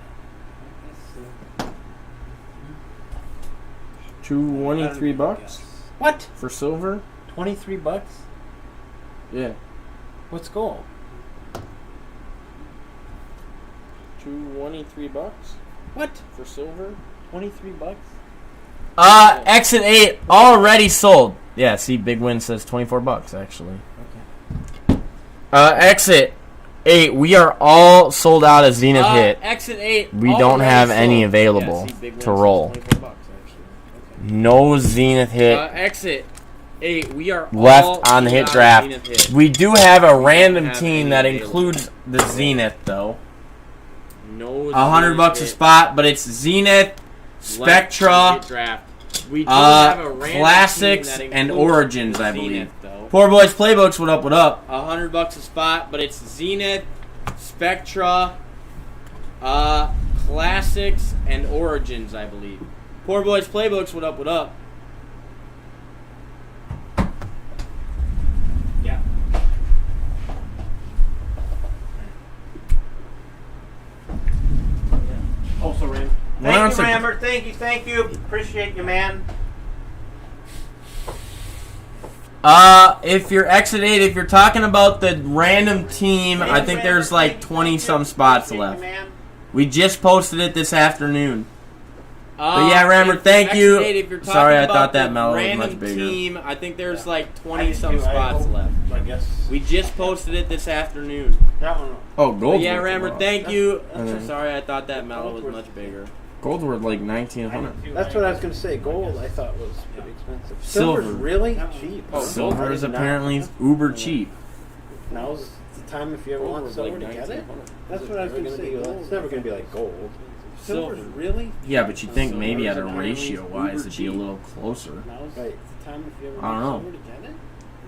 $23 What? for silver? $23? Yeah. What's gold? $23 What? for silver. $23? Exit 8 already sold. Yeah, see, Big Win says $24 actually. Okay. Exit 8, we are all sold out of Zenith Hit. Exit 8. We don't have any available to roll. $24 actually. No Zenith Hit Exit 8. We are left all on the sold hit out draft. of Zenith Hit. We do have a random have team any that available. includes the Zenith though. No. $100 a Zenith spot, but it's Zenith, Hit left Spectra, on the hit draft. We do have a random Classics, team that and includes Origins, I Zenith, believe. though. Poor Boys Playbooks, what up, what up? $100 a spot, but it's Zenith, Spectra, Classics, and Origins, I believe. Poor Boys Playbooks, what up, what up? Yeah. Also, Ram. Thank you, Rammer. Thank you. Appreciate you, man. If you're Exit 8, if you're talking about the random team, I think there's like 20-some spots left. We just posted it this afternoon. But yeah, Rammer, thank you. If you're talking Sorry, I about thought that the mellow was random much bigger. team, I think there's like I 20-some do, spots left. I guess. We just posted it this afternoon. That one. Oh, But gold. yeah, Rammer, thank you. Okay. Sorry, I thought that mellow was much bigger. Gold were like 1900. That's what I was going to say. Gold, I thought was pretty expensive. Silver. Silver's really cheap. Oh, Silver is I did not- apparently uber cheap. Now's the time if you ever want silver to get it. That's what I was gonna say, gold. It's never going to be like gold. Silver's really? Yeah, but you think maybe at a Silver is ratio wise uber it'd be a cheap. little closer. Now's Right. the time if you ever I don't want know. silver to get it?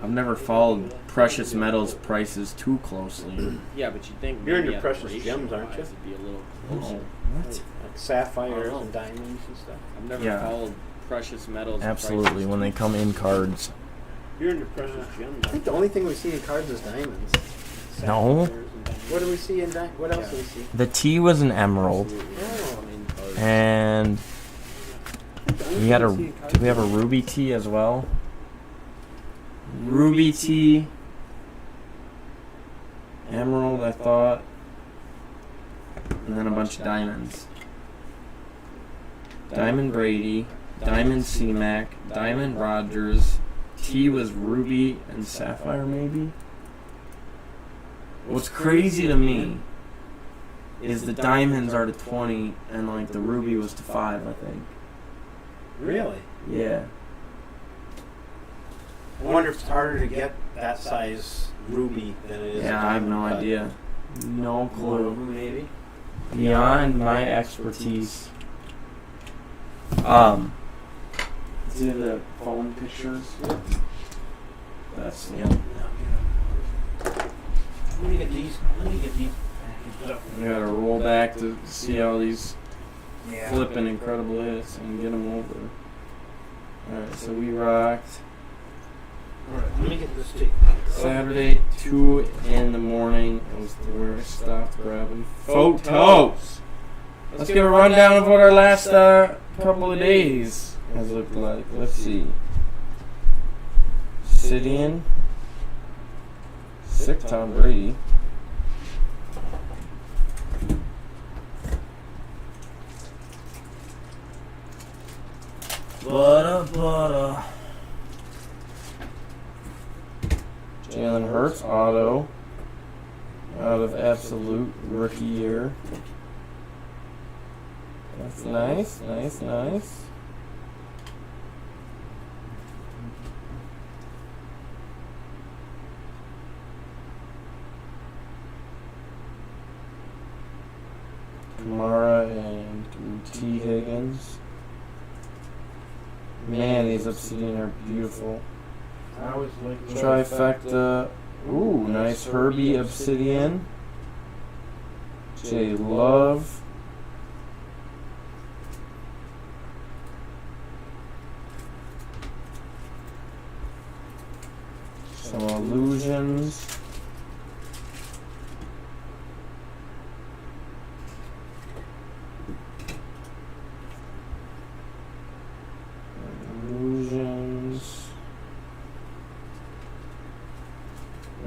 I've never followed precious metals prices too closely. Yeah, but you think You're maybe into precious operation-wise gems, aren't you? It'd be a little Oh, closer. what? Like sapphires and diamonds and stuff. I've never Yeah. followed precious metals. Absolutely, prices when they too come in cards. You're into precious gems. I think the only thing we see in cards is diamonds. No. Sapphires and diamonds. What do we see in diamonds? What else do we see? The T was an emerald, Oh. and we had a. Did we have a ruby T as well? Ruby T, emerald, I thought, and then a bunch of diamonds. Diamond Brady, Diamond C-Mac, Diamond Rogers. T was ruby and sapphire, maybe. What's crazy to me is the diamonds are to 20 and like the ruby was to 5, I think. Really? Yeah. I wonder if it's harder to get that size ruby than it is. Yeah, I have no cut. idea. No clue. Maybe. Beyond my expertise. See the phone pictures? That's Yeah. Let me get these. packaged up. We gotta roll back to see all these Yeah. flipping incredible hits and get them over. Alright, so we rocked Alright, let me get this tape. Saturday, 2 in the morning. That was where I stopped grabbing photos. Let's give a rundown of what our last couple of days has looked like. Let's see. Obsidian. Sick Tom Brady. Butter. Jalen Hurts auto out of absolute rookie year. That's nice. Kamara and T. Higgins. Man, these Obsidian are beautiful. I always like the Trifecta. Ooh, nice Herbie Obsidian. J. Love. Some illusions. Illusions.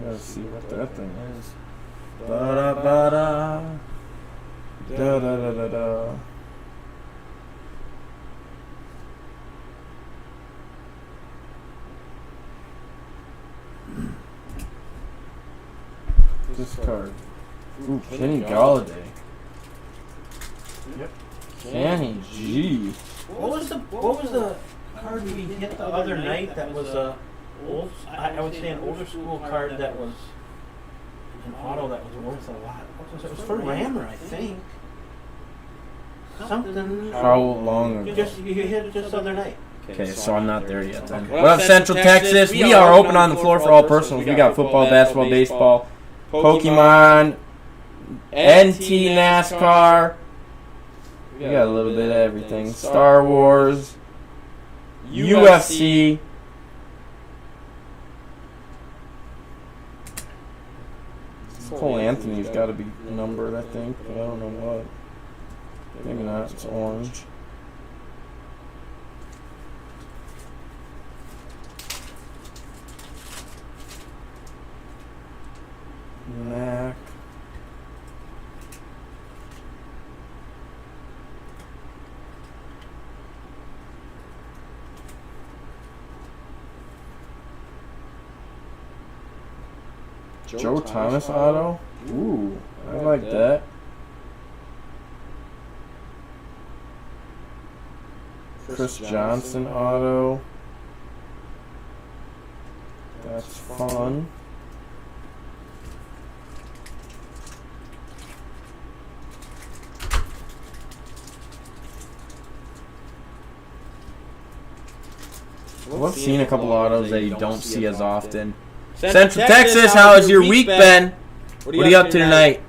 Let's see what that thing is. Ba-da-ba-da. Da-da-da-da-da. Discard. Ooh, Kenny Galladay. Yep. Kenny G. What was the card we hit the other night that was a old? I would say an older school card that was an auto that was worth a lot. What was it? It was for Rammer, I think. Something. How long ago? You hit it just the other night. Okay, so I'm not there yet then. Okay. What up, Central Texas? We are open on the floor for all personals. We got football, basketball, baseball, Pokemon, NT, NASCAR. We got a little bit of everything. Star Wars, UFC. Cole Anthony's got to be numbered, I think, but I don't know what. Maybe not. It's orange. Mac. Joe Thomas auto? Ooh, I like that. Chris Johnson auto. That's fun. Well, I've seen a couple autos that you don't see as often. Central Texas, how has your week been? What are you up to tonight?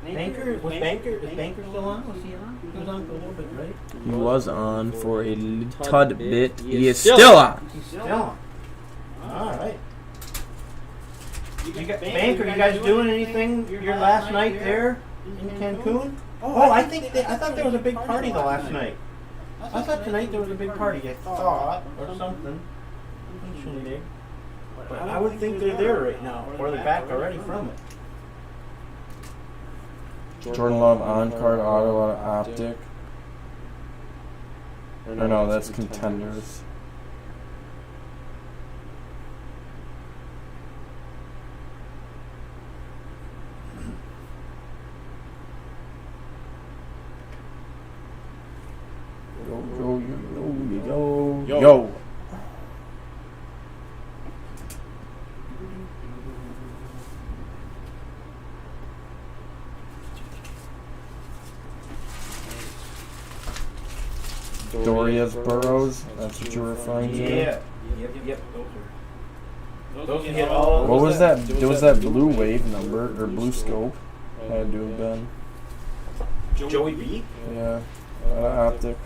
Is Banker still on? Was he on? He was on for a little bit, right? He was on for a tad bit. He is still on. He's still on. All right. Banker, you guys doing anything your last night there in Cancun? Oh, I thought there was a big party the last night. I thought tonight there was a big party. I thought, or something. But I would think they're there right now, or they're back already from it. Jordan Love on-card auto out of Optic. Or no, that's Contenders. Yo. Doria's Burrows, that's what you're referring to? Yeah. Yep. Those hit all. What was that? There was that blue wave number, or blue scope. Had to have been. Joey B? Yeah. Optic.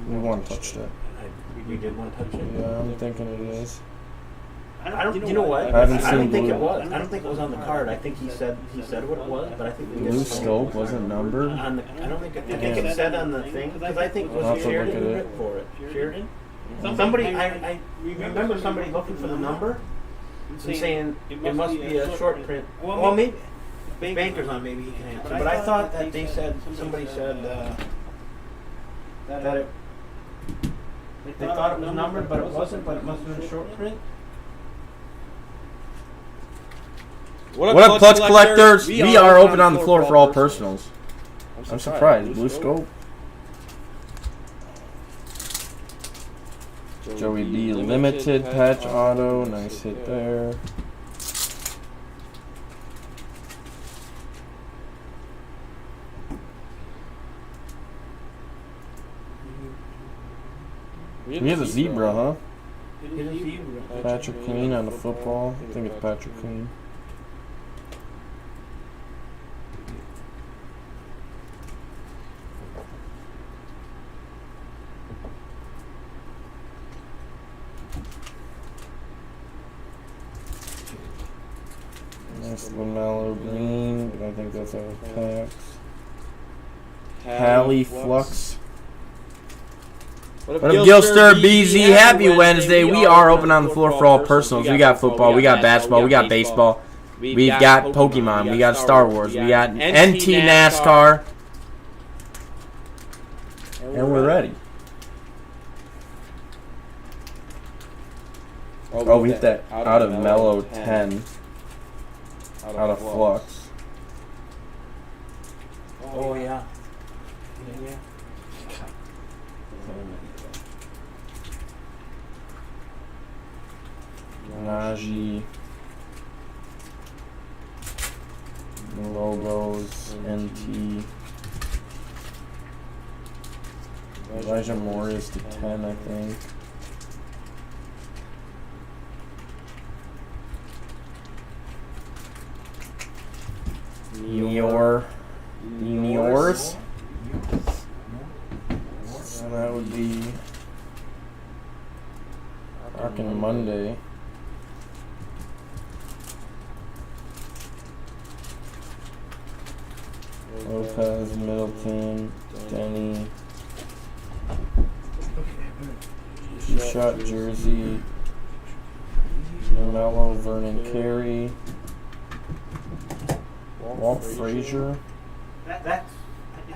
We one touched it. We did one touch it? Yeah, I'm thinking it is. You know what? I haven't seen don't think blue. it was. I don't think it was on the card. I think he said what it was, but I think Blue scope wasn't numbered. I think it said on the thing because I think it was Sheridan who ripped for it. Sheridan. Somebody. I remember somebody looking for the number and saying it must be a short print. Well, maybe Banker's on. Maybe he can answer. But I thought that somebody said that it. They thought it was numbered, but it wasn't. But it must have been short print. What up, Clutch Collectors? We are open on the floor for all personals. I'm surprised. Blue scope. Joey B. Limited patch auto. Nice hit there. We have a zebra, huh? Patrick Queen on the football. I think it's Patrick Queen. Nice LaMelo Green, but I think that's out of packs. Hallie Flux. What up, Gilster, BZ? Happy Wednesday. We are open on the floor for all personals. We got football, we got basketball, we got baseball. We've got Pokemon, we got Star Wars, we got NT NASCAR. And we're ready. Oh, we hit that out of Mellow 10. Out of Flux. Oh, yeah. Najee. Logos. NT. Elijah Morris to 10, I think. Neors. So that would be rockin' Monday. Lopez, Middleton, Denny. Two-shot jersey. Mello, Vernon Carey. Walt Frazier. That's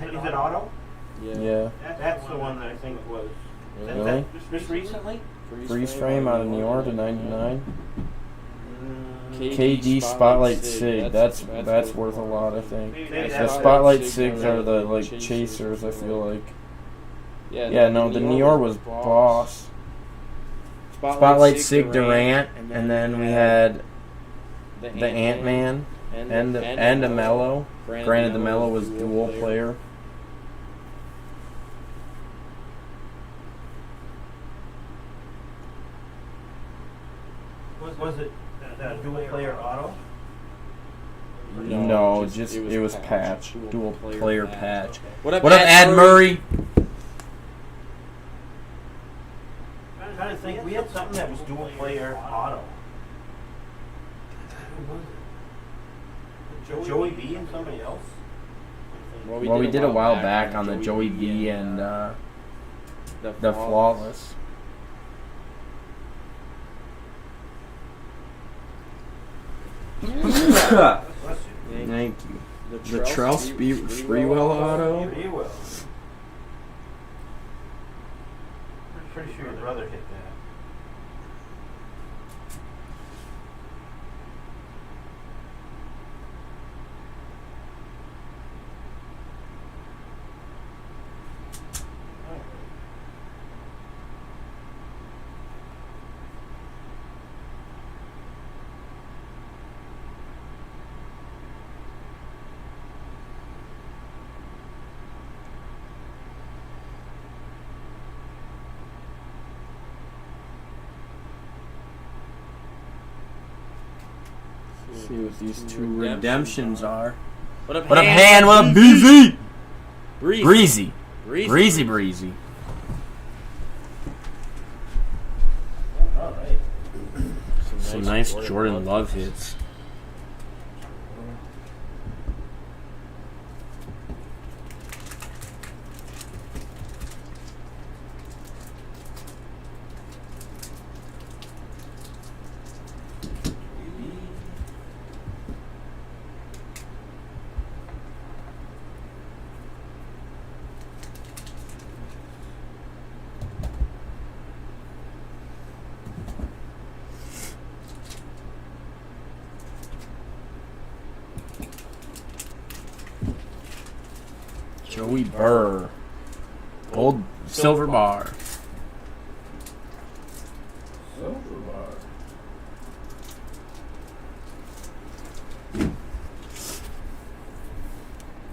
is it auto? Yeah. That's the one that I think was. Really? Just recently? Freeze frame out of New York to 99. KG Spotlight Sig. That's worth a lot, I think. The Spotlight Sigs are the like chasers, I feel like. Yeah, no, the Nior was boss. Spotlight Sig Durant, and then we had the Ant-Man and a Mello. Granted, the Mello was dual player. Was it dual player auto? No, just it was patch. Dual player patch. What up, Ad Murray? I'm trying to think. We had something that was dual player auto. Joey B and somebody else? Well, we did a while back on the Joey B and the Flawless. Thank you. The Trell Sprewell auto. I'm pretty sure your brother hit that. See what these two redemptions are. What up, What up, Han? What up, BZ? Breezy. Breezy. Alright. Some nice Jordan Love hits. Joey Burr. Gold, silver bar.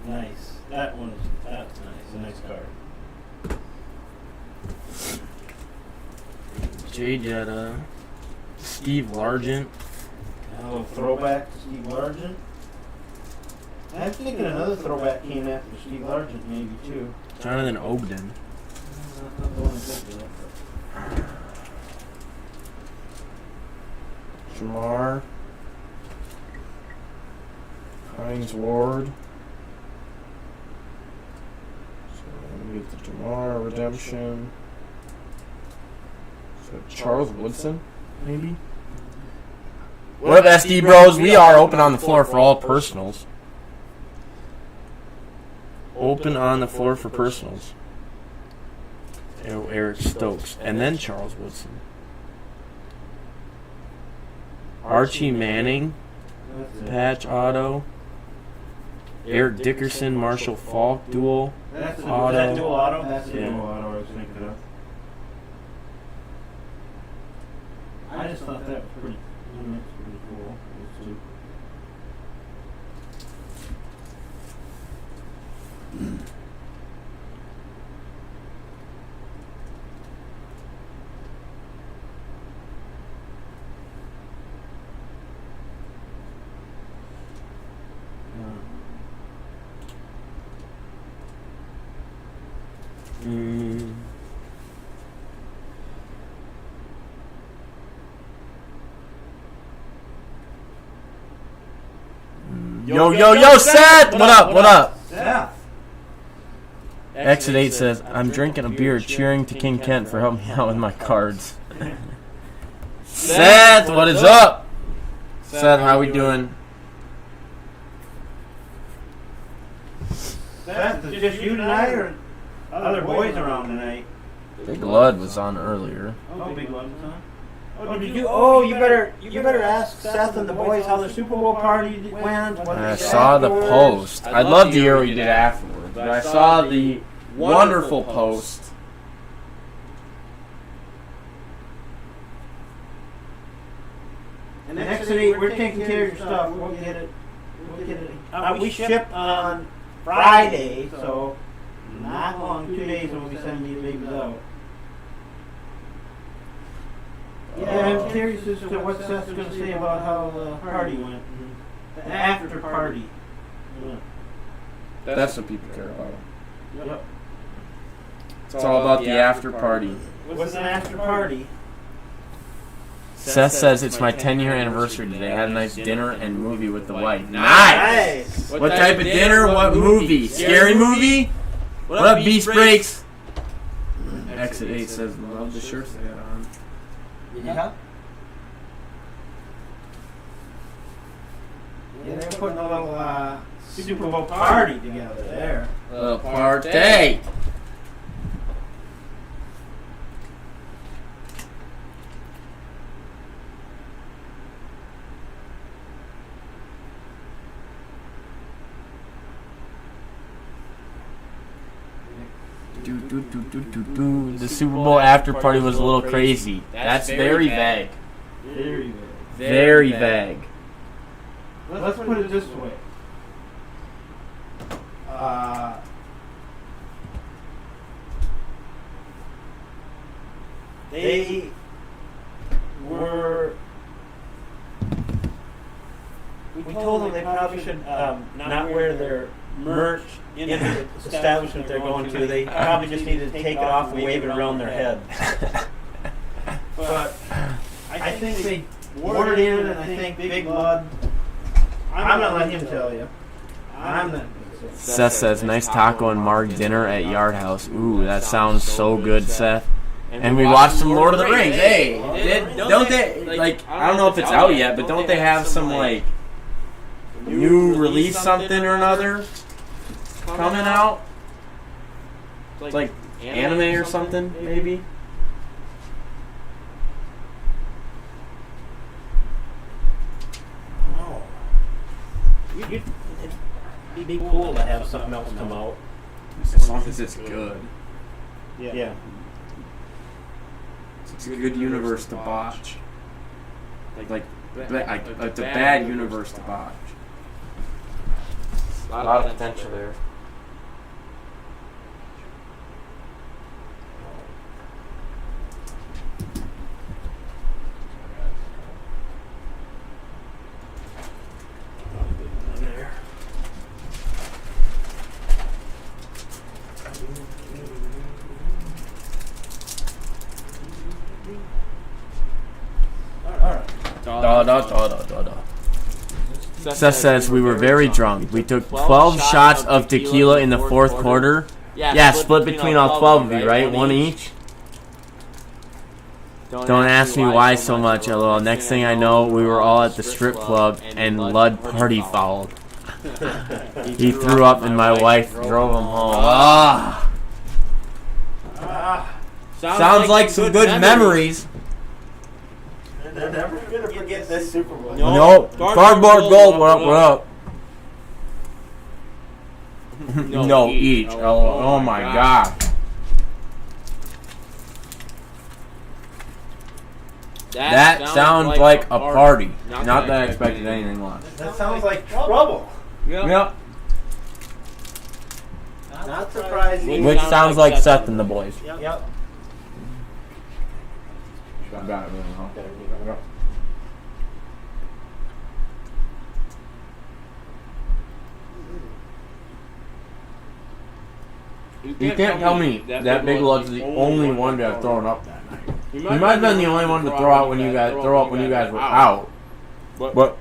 Nice. That's nice. A nice card. Jay Jetta. Steve Largent. A little throwback to Steve Largent. I'm thinking another throwback came after Steve Largent, maybe too. Jonathan Ogden. Not the one I'm thinking of. Jamar. Hines Ward. So we get the Jamar redemption. So Charles Woodson, maybe? What up, SD Bros? We are open on the floor for all personals. Open on the floor for personals. Eric Stokes. And then Charles Woodson. Archie Manning. Patch auto. Eric Dickerson, Marshall Falk dual. That's auto. that dual auto? That's the Yeah. dual auto I was thinking of. I just thought that was pretty cool. Those two. Yo, Seth! What up? Yeah. Exit 8 says, I'm drinking a beer cheering to King Kent for helping me out with my cards. Seth, what is up? Seth, how we doing? Seth, is it just you tonight or other boys around tonight? Big Lud was on earlier. Oh, Big Lud was on? Oh, did you? Oh, you better ask Seth and the boys how the Super Bowl party went. I saw the post. I'd love to hear what you did afterwards, but I saw the wonderful post. And next week, we're taking care of your stuff. We'll get it. We ship on Friday, so not long, 2 days when we send these babies out. Yeah, I'm curious as to what Seth's going to say about how the party went. The after party. Yeah. That's what people care about. Yep. It's all about the after party. What's an after party? Seth says it's my 10-year anniversary today. I had a nice dinner and movie with the wife. Nice! What type of dinner? What movie? Scary movie? What up, Beast Breaks? Exit 8 says, love the shirts they got on. Yeah. Yeah, they're putting a little Super Bowl party together there. A party! The Super Bowl after party was a little crazy. That's very vague. Very vague. Let's put it this way. They were. We told them they probably should not wear their merch in the establishment they're going to. They probably just needed to take it off and wave it around their head. But I think they wore it in, and I think Big Blood. I'm not letting him tell you. I'm not. Seth says, nice taco and marg dinner at Yard House. Ooh, that sounds so good, Seth. And we watched some Lord of the Rings. Hey, don't they, like, I don't know if it's out yet, but don't they have some, like, new release something or another coming out? It's like anime or something, maybe? It'd be cool to have something else come out. As long as it's good. Yeah. It's a good universe to botch. Like it's a bad universe to botch. A lot of potential there. Seth says we were very drunk. We took 12 shots of tequila in the fourth quarter. Yeah, split between all 12 of you, right? One each? Don't ask me why so much, LOL. Next thing I know, we were all at the strip club and Lud party fouled. He threw up and my wife drove him home. Sounds like some good memories. They're never going to forget this Super Bowl. Nope. Cardboard gold, what up? No, each. Oh my god. That sounds like a party. Not that I expected anything less. That sounds like trouble. Yep. Not surprising. Which sounds like Seth and the boys. Yep. You can't tell me that Big Lud's the only one to have thrown up that night. He might have been the only one to throw up when you guys were out. But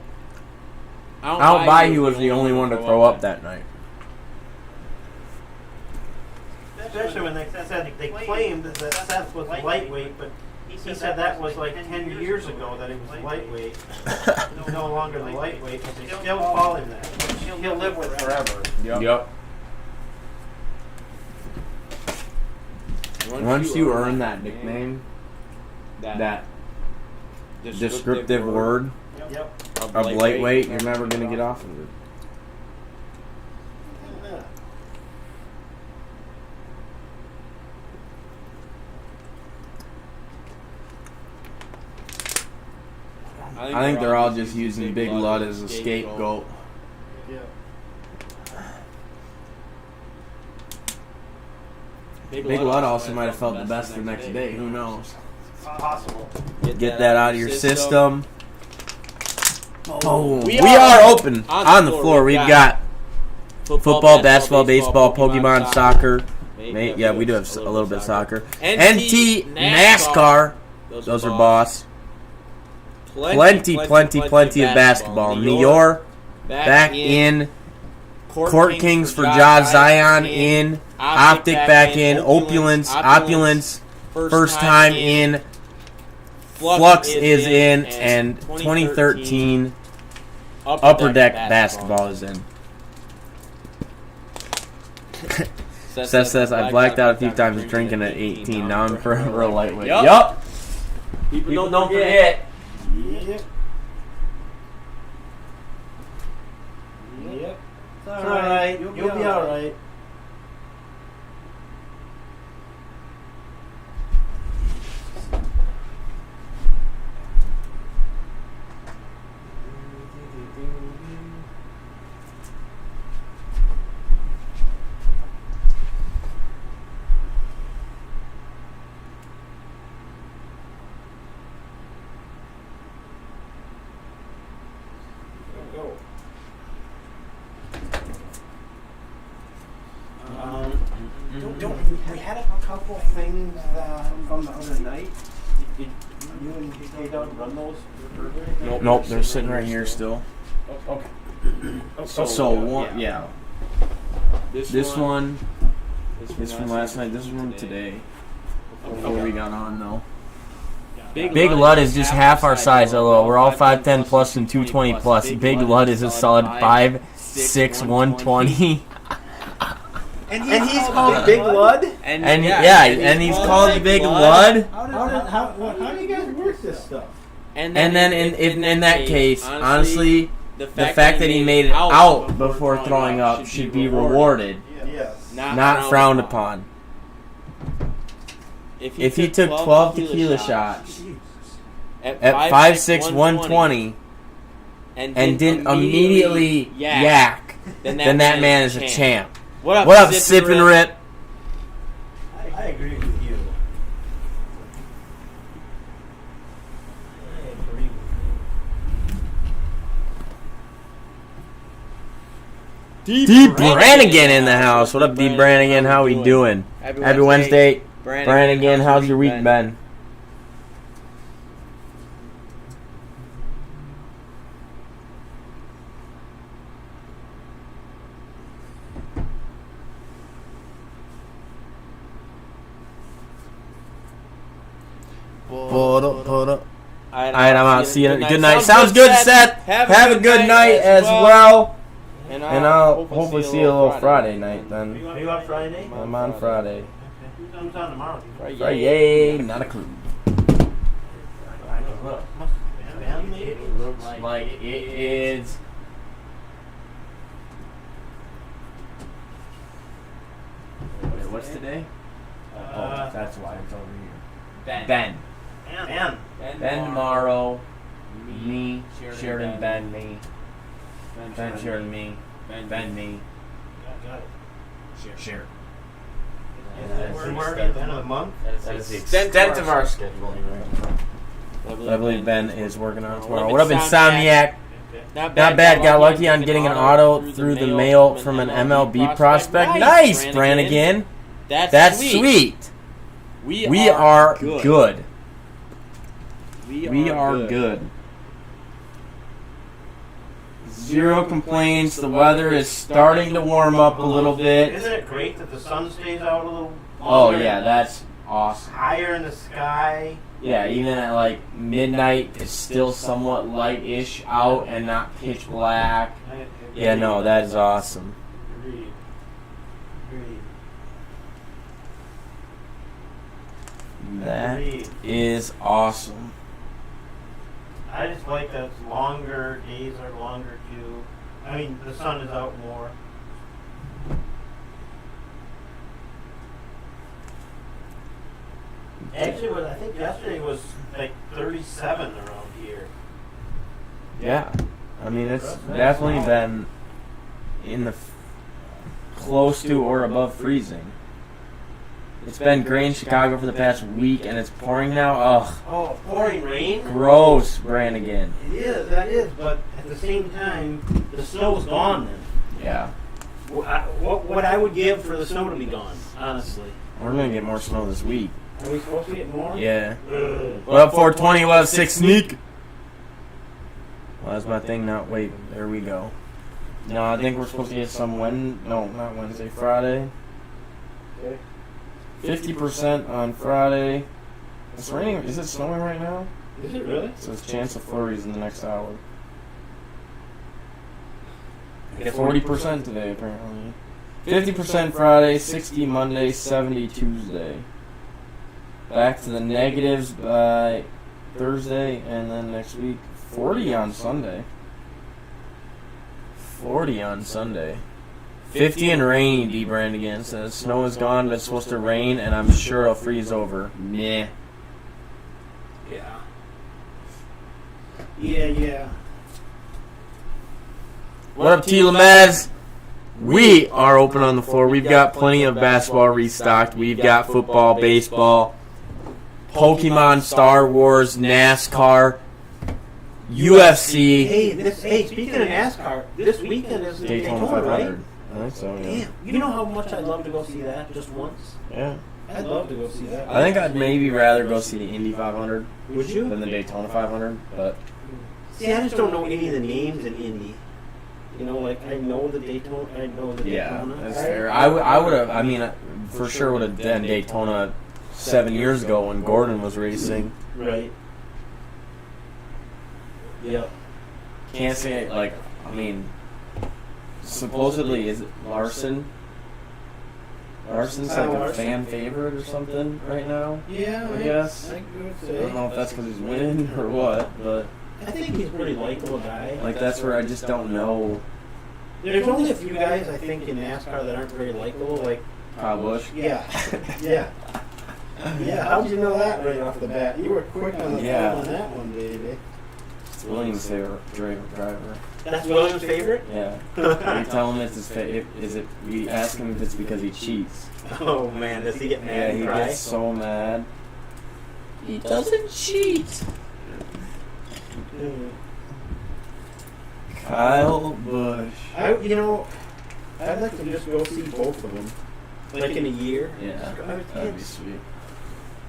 out by he was the only one to throw up that night. Especially when they claimed that Seth was lightweight, but he said that was like 10 years ago that he was lightweight. No longer the lightweight, but they still call him that. He'll live with it forever. Yep. Once you earn that nickname, that descriptive word Yep. of lightweight, you're never going to get off of it. I think they're all just using Big Lud as a scapegoat. Yeah. Big Lud also might have felt the best the next day. Who knows? It's possible. Get that out of your system. Boom. We are open on the floor. We've got football, basketball, baseball, Pokemon, soccer. Yeah, we do have a little bit of soccer. NT, NASCAR. Those are boss. Plenty of basketball. New York back in. Court Kings for Josh Zion in. Optic back in. Opulence first time in. Flux is in. And 2013 Upper Deck basketball is in. Seth says, I blacked out a few times drinking at 18. Now I'm forever a lightweight. Yup. People don't forget. Yep. Yep. It's alright. You'll be alright. We had a couple things from the other night. Did you and K-Dog run those further? Nope, they're sitting right here still. Okay. So one, yeah. This one from last night. This one today. Before we got on though. Big Lud is just half our size. Although we're all 5'10 plus and 220 plus. Big Lud is a solid 5'6", 120. And he's called Big Lud? And he's called Big Lud. How do you guys work this stuff? And then in that case, honestly, the fact that he made it out before throwing up should be rewarded, Yes. not frowned upon. If he took 12 tequila shots at 5'6", 120 and didn't immediately yak, then that man is a champ. What up, Sip and Rip? I agree with you. D. Brannigan in the house. What up, D. Brannigan? How we doing? Happy Wednesday. Brannigan, how's your week been? Alright, I'm out. See you. Good night. Sounds good, Seth. Have a good night as well. And I'll hopefully see you a little Friday night then. Are you on Friday? I'm on Friday. Who's on tomorrow? Friday, not a clue. It Looks like it is. Wait, what's today? Oh, that's why it's over here. Ben. Ben tomorrow. Me. Sheridan, Ben, me. Ben, Sheridan, me. Ben, me. Got it. Sheridan. We're at the end of the month? That is the extent of our schedule. I believe Ben is working on it tomorrow. What up, Insomniac? Not bad. Got lucky on getting an auto through the mail from an MLB prospect. Nice, Brannigan. That's sweet. We are good. We are good. Zero complaints. The weather is starting to warm up a little bit. Isn't it great that the sun stays out a little Oh, longer? yeah, that's awesome. Higher in the sky. Yeah, even at like midnight, it's still somewhat light-ish out and not pitch black. Yeah, no, that is awesome. Agreed. That is awesome. I just like that it's longer, days are longer too. I mean, the sun is out more. Actually, I think yesterday was like 37 around here. Yeah. I mean, it's definitely been in the close to or above freezing. It's been gray in Chicago for the past week, and it's pouring now. Ugh. Oh, pouring rain? Gross, Brannigan. It is, that is, but at the same time, the snow's gone then. Yeah. What I would give for the snow to be gone, honestly. We're going to get more snow this week. Are we supposed to get more? Yeah. What up, 420? What up, 6 Sneak? Well, that's my thing now. Wait, there we go. No, I think we're supposed to get some not Wednesday, Friday. Okay. 50% on Friday. It's raining. Is it snowing right now? Is it really? So it's chance of flurries in the next hour. I guess 40% today, apparently. 50% Friday, 60 Monday, 70 Tuesday. Back to the negatives by Thursday, and then next week, 40 on Sunday. 40 on Sunday. 50 and rainy, D. Brandigan says. Snow is gone, but it's supposed to rain, and I'm sure it'll freeze over. Meh. Yeah. Yeah. What up, T. Lamez? We are open on the floor. We've got plenty of basketball restocked. We've got football, baseball, Pokemon, Star Wars, NASCAR, UFC. Hey, speaking of NASCAR, this weekend is Daytona Daytona, 500. right? I think so, yeah. Damn, you know how much I'd love to go see that just once? Yeah. I'd love to go see that. I think I'd maybe rather go see the Indy 500 Would you? than the Daytona 500, but See, I just don't know any of the names in Indy. You know, like I know the Daytona. yeah, that's fair. I would have, I mean, for sure would have done Daytona 7 years ago when Gordon was racing. Right. Yep. Can't say it, like, I mean, supposedly, is it Larson? Larson's like a fan favorite or something right now. Yeah, I guess. I would I say. don't know if that's because he's winning or what, but I think he's a pretty likable guy. like that's where I just don't know. There's only a few guys I think in NASCAR that aren't very likable. Like Kyle Busch. yeah. How did you know that right off the bat? You were quick on the phone on that one, baby. It's Williams' favorite driver. That's Williams' favorite? Yeah. We tell him it's his favorite. We ask him if it's because he cheats. Oh man, does he get mad Yeah, and he cry? gets so mad. He doesn't cheat. Kyle Busch. I'd like to just go see both of them, like in a year. Yeah, that'd be sweet.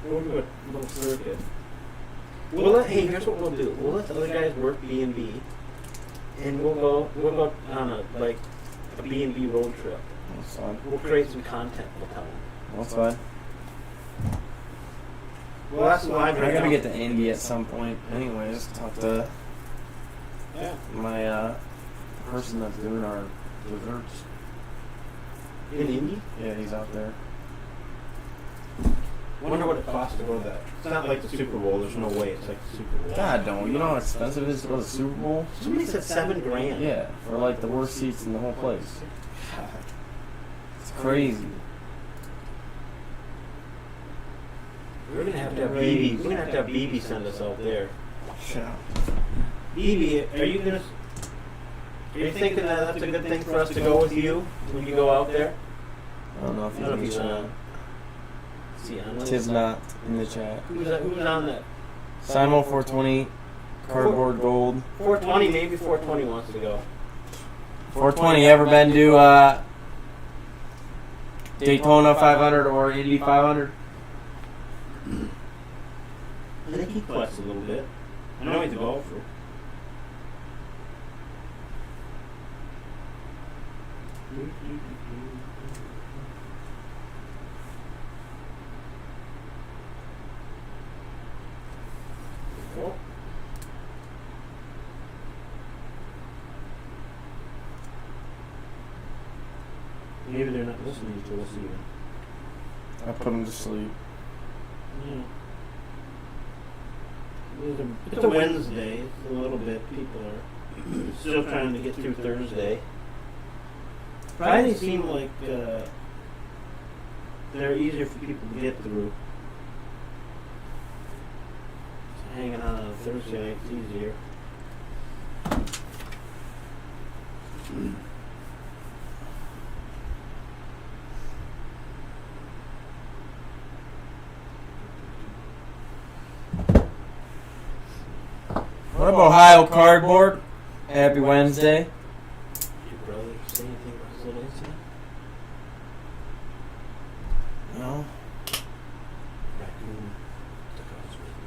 We'll do a little circuit. Hey, here's what we'll do. We'll let the other guys work B&B, and we'll go on a B&B road trip. That's fine. We'll create some content. We'll tell them. That's fine. Well, that's live right I gotta now. get to Indy at some point. Anyways, talk to my person that's doing our desserts. In Indy? Yeah, he's out there. Wonder what it costs to go to that. It's not like the Super Bowl. There's no way it's like the Super Bowl. God, don't. You know how expensive it is to go to the Super Bowl? Somebody said $7,000. Yeah, for like the worst seats in the whole place. It's crazy. We're gonna have to have BB. We're gonna have to have BB send us out there. Yeah. BB, are you thinking that that's a good thing for us to go with you when you go out there? I don't know if I don't know if he's he's in the on. chat. Is he on? Tis not in the chat. Who's on that? Simo 420, cardboard gold. 420, maybe 420 wants to go. 420, ever been to Daytona 500 or Indy 500? I think he quests a little bit. I know he's a golfer. Cool. Maybe they're not listening to us even. I put him to sleep. Yeah. It's a Wednesday. It's a little bit. People are still trying to get through Thursday. Fridays seem like they're easier for people to get through. So hanging on a Thursday night's easier. What about Ohio Cardboard? Happy Wednesday. Did your brother say anything about his little incident? No. Raccoon took out his baby.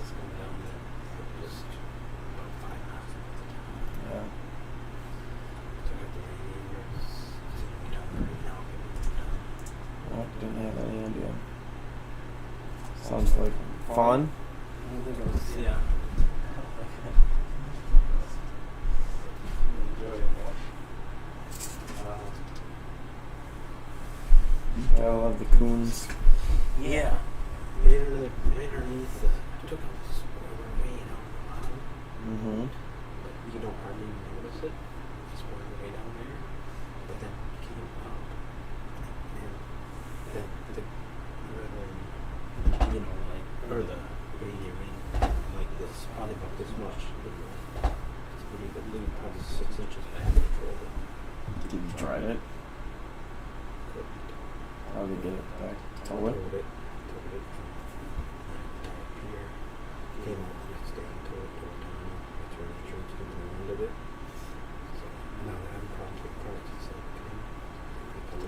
Just going down there. Just about 5 miles from the town. Yeah. Took out the radiator. Sitting down there right now. Oh, didn't have any idea. Sounds like fun. I don't think it was, yeah. I love the coons. Yeah. Right underneath took out the spoiler way down the bottom. Mm-hmm. But you don't hardly even notice it. The spoiler way down there. But then it came up. And then the ring, like, or the radiator ring, like this, probably about this much. It's pretty good, probably 6 inches back. Did you try it? How did they get it back? Tow it? Towed it from up here. Came out the next day and towed it down. That's where the insurance came around of it. So now they have probably parts and stuff.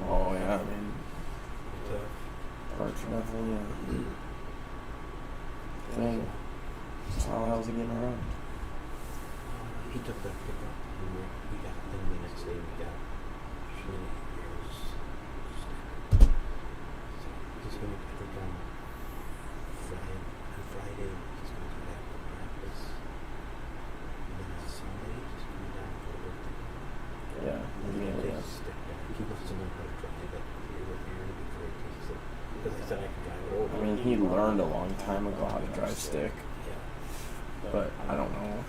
Oh, yeah, I mean, Tough. parts are definitely a thing. So how the hell's it getting around? He took that pickup and we got it. Then the next day we got years. So he's going to, I think on Friday, he's going to come back to practice. And then on Sunday, he's coming down for the birthday. Yeah, He stick back. He wants to learn how to drive it. He was married before he takes it. Because he said I can drive it over. I mean, he learned a long time ago how to drive stick, Yeah. but I don't know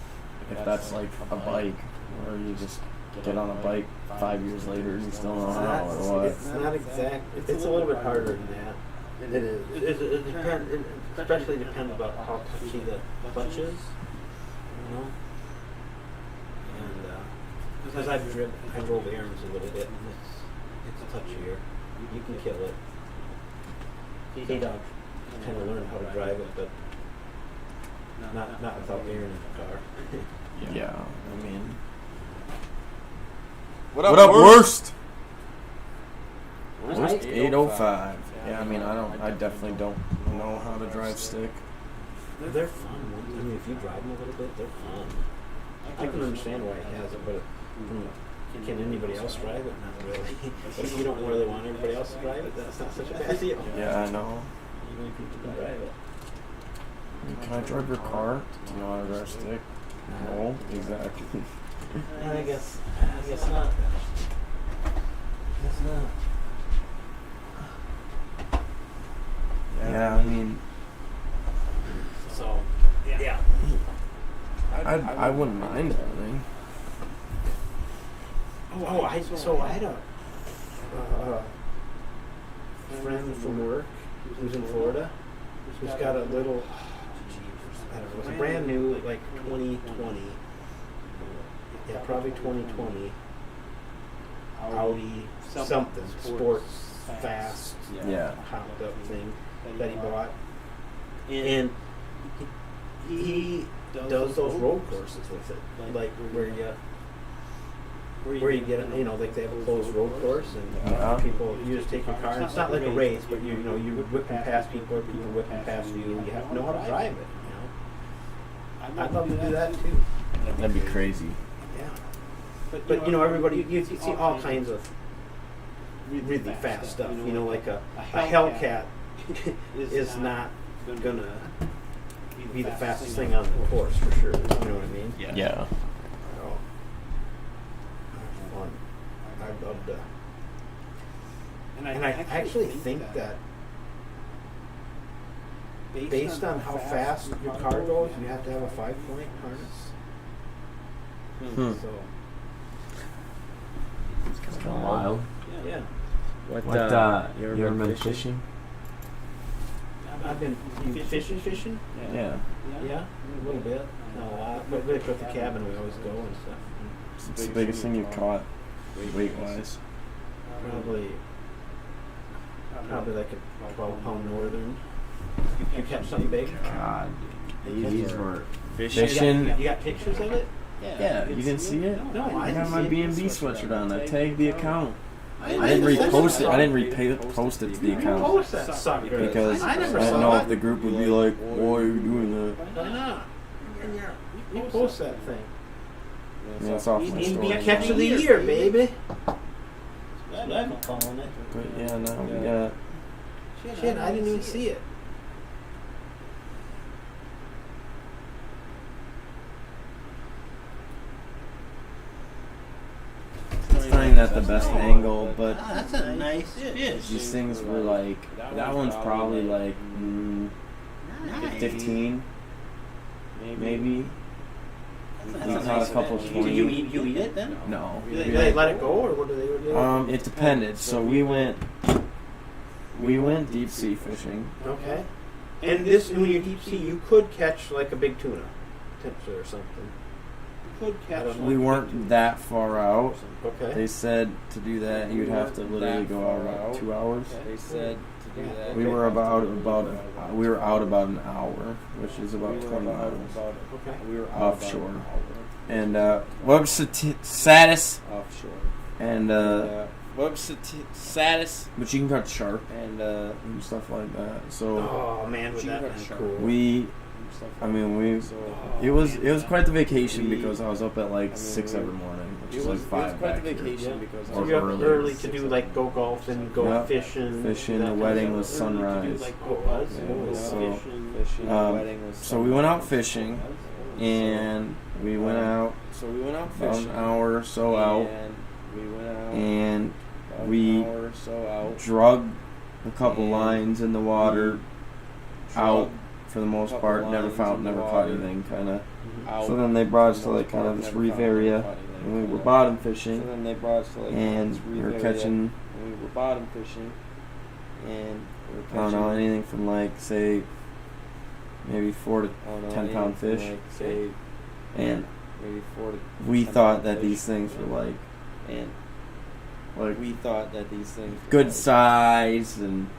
if that's like a bike, where you just get on a bike 5 years later and you still know how, or what. It's not exact. It's a little bit harder than that. It is. It depends. It especially depends about how touchy the clutch is. You know. And because I drove Aaron's a little bit, and it's touchier. You can kill it. K-Dog kind of learned how to drive it, but not without Aaron in the car. Yeah, I mean, what up, worst? Worst 805. Yeah, I mean, I definitely don't know how to drive stick. They're fun. I mean, if you drive them a little bit, they're fun. I can understand why he has it, but can anybody else drive it? Not really. But if you don't really want everybody else to drive it, that's not such a bad deal. Yeah, I know. You want people to drive it. Can I drive your car? Do you know how to drive stick? No, exactly. I guess not. Guess not. Yeah, I mean, So, yeah. I wouldn't mind everything. I had a friend from work who's in Florida who's got a little, I don't know, it's a brand new, like 2020, yeah, probably 2020 Audi something, sports, fast, Yeah. hopped up thing that he bought. And he does those road courses with it, like where you get, you know, like they have a closed road course, and Yeah. people, you just take your car, and it's not like a race, but you know, you're whipping past people, or people whipping past you, you have to know how to drive it, you know. I'd love to do that too. That'd be crazy. Yeah. But you know, everybody, you see all kinds of really fast stuff, you know, like a Hellcat is not gonna be the fastest thing on the course for sure, you know what I mean? Yeah. So, fun. love to. And And I actually think that based on how fast your car goes, you have to have a 5-point harness. So It's kind of wild. yeah, What you ever been fishing? I've been fishing. Yeah. Yeah, a little bit. Not a lot. But with the cabin, we always go and stuff. What's the biggest thing you've caught, weight-wise? Probably like a 12-pound northern. You catch something big? God, these were Fishing. fishing. You got pictures of it? Yeah, you didn't see it? No, I I didn't got my see it. B&B sweatshirt on. I tagged the account. I I didn't didn't repost it. saw I didn't repost it to the You account post that sucker. because I I never didn't saw know it. if the group would be like, "Why are you doing that?" Why not? You post that thing. Yeah, it's off my You story. catch of the year, baby. That's what I'm calling it. But yeah, no, we got. Shit, I didn't even see it. It's probably not the best angle, but That's a nice fish. these things were like. That one's probably like 15, maybe. We caught a couple Did 20. you eat it then? No. Do they let it go, or what do they do? It depended. So we went deep sea fishing. Okay. And this, when you're deep sea, you could catch like a big tuna, potentially, or something. You could catch. We weren't that far out. Okay. They said to do that you'd have to literally go out about 2 hours. They said to do that. We were we were out about an hour, which is about 20 miles Okay. We were offshore. And what's the status? Offshore. And What's the status? but you can catch shark And and stuff like that. So Oh man, would that be cool? it was quite the vacation because I was up at like 6 every morning, which is like 5 back here. because So you're up early to do like go golf and go Yep. fishing. Fishing, that the kind of wedding stuff. was sunrise. Like, oh, it was? Yeah, Oh, so- fishing. So we went out fishing, and we went out So we went out about fishing. an hour or so out, And we went out. and about we an hour or so out. drug a couple And lines in the water out Drug for the most couple part. Never lines caught in the anything, water. kind of. out. So then they brought us to For the like most kind of part, this never reef caught area, anything, and we were kinda. bottom So fishing, then they brought us to like and this we reef were area, catching, and we were bottom fishing, and we were I don't know, catching. anything from like say maybe 4 to I don't know, 10 anything pound from, fish, like, say and maybe 4 to we 10 thought pound that fish. these things were like And we thought that these things were good like, size, and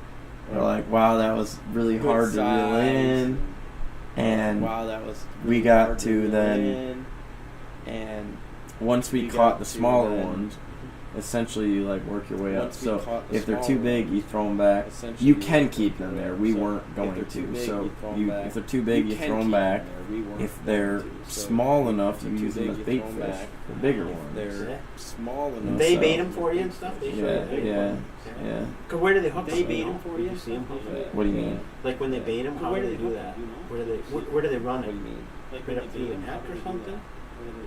we're like, wow, that was really good hard to reel size, in, and wow, that was we really got hard to reel then in, and once we we caught got the to smaller then- ones, essentially you like work your way up. Once we So caught the if they're too smaller big, you throw them back. essentially You we can worked keep our them way there. up. We So weren't if going they're too to. big, So you throw 'em you, back. if they're too big, you can throw them keep back. them there. We weren't If they're going to. So small enough, if you they're too use them big, as you bait throw 'em fish, back. the bigger If ones. they're Yeah. small enough. They So- bait them for you and stuff. They show Yeah, you. yeah, yeah. Cause where do they hook? They them? bait them for you? You see them? What do you mean? Like when they bait them, how Where do do they they do hook that? them, you Where do they? Where do they run What it? do you mean? Like Right when up they through bait the them, neck how or do they do something? that?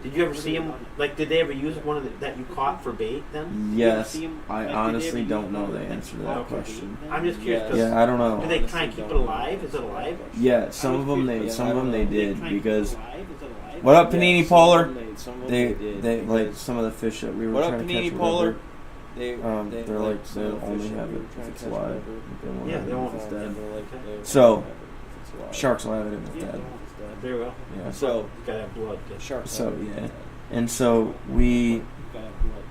Did you ever see them? Like, did they ever use one of the, that you caught for bait? Then? Yes, see 'em, I like, did they honestly ever don't use know one the that answer to you that caught for bait question. then? I'm just curious Yes. 'cause Yeah, I don't do know. they try and keep it alive? Is it alive? Yeah, some of them Yeah, some I of them don't they know. did try and keep it because alive? Is it alive? what up, Yeah, Panini some Polar? of them some of them They did like because- some of the fish that we were What up, trying to catch Panini or Polar? whatever. They They're like some they'll of the only fish that have we it were if trying it's to catch alive. whatever. They won't Yeah, have they it won't. if it's dead. They're like, they So, won't have it if it's alive. Sharks will have it if it's Yeah, dead. they won't. Very well. Yeah. So You gotta have blood. sharks. So, have it if yeah. it's dead. And so we You gotta have blood.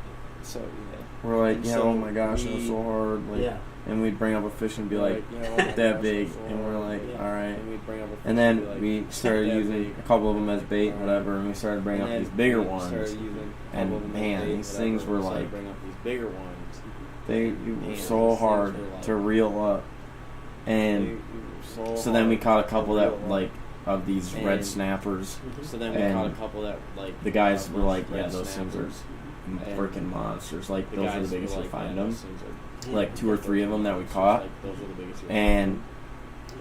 So yeah. were like, And yeah, so oh my gosh, that was we- so hard. Like, Yeah. and we'd bring up a fish and be like, you know, oh my that gosh, big, so and we're hard. like, Yeah. all right. And we'd bring up a fish And and be then like, we started that using big. a couple of them as bait, whatever, and we started bringing up And these then bigger we ones. started using a And couple of them as man, bait, these whatever, things were we started like- bringing up these bigger ones. They were Man, so these hard things were like- to reel up, and so then we caught a couple that like of these red And- snappers. So then we and caught a couple that like The guys of were like, red yeah, those things are snappers. And freaking monsters. Like The those are guys the biggest were we like, find yeah, them. those things are- Like 2 or 3 of them that we Like, caught, those are the biggest we and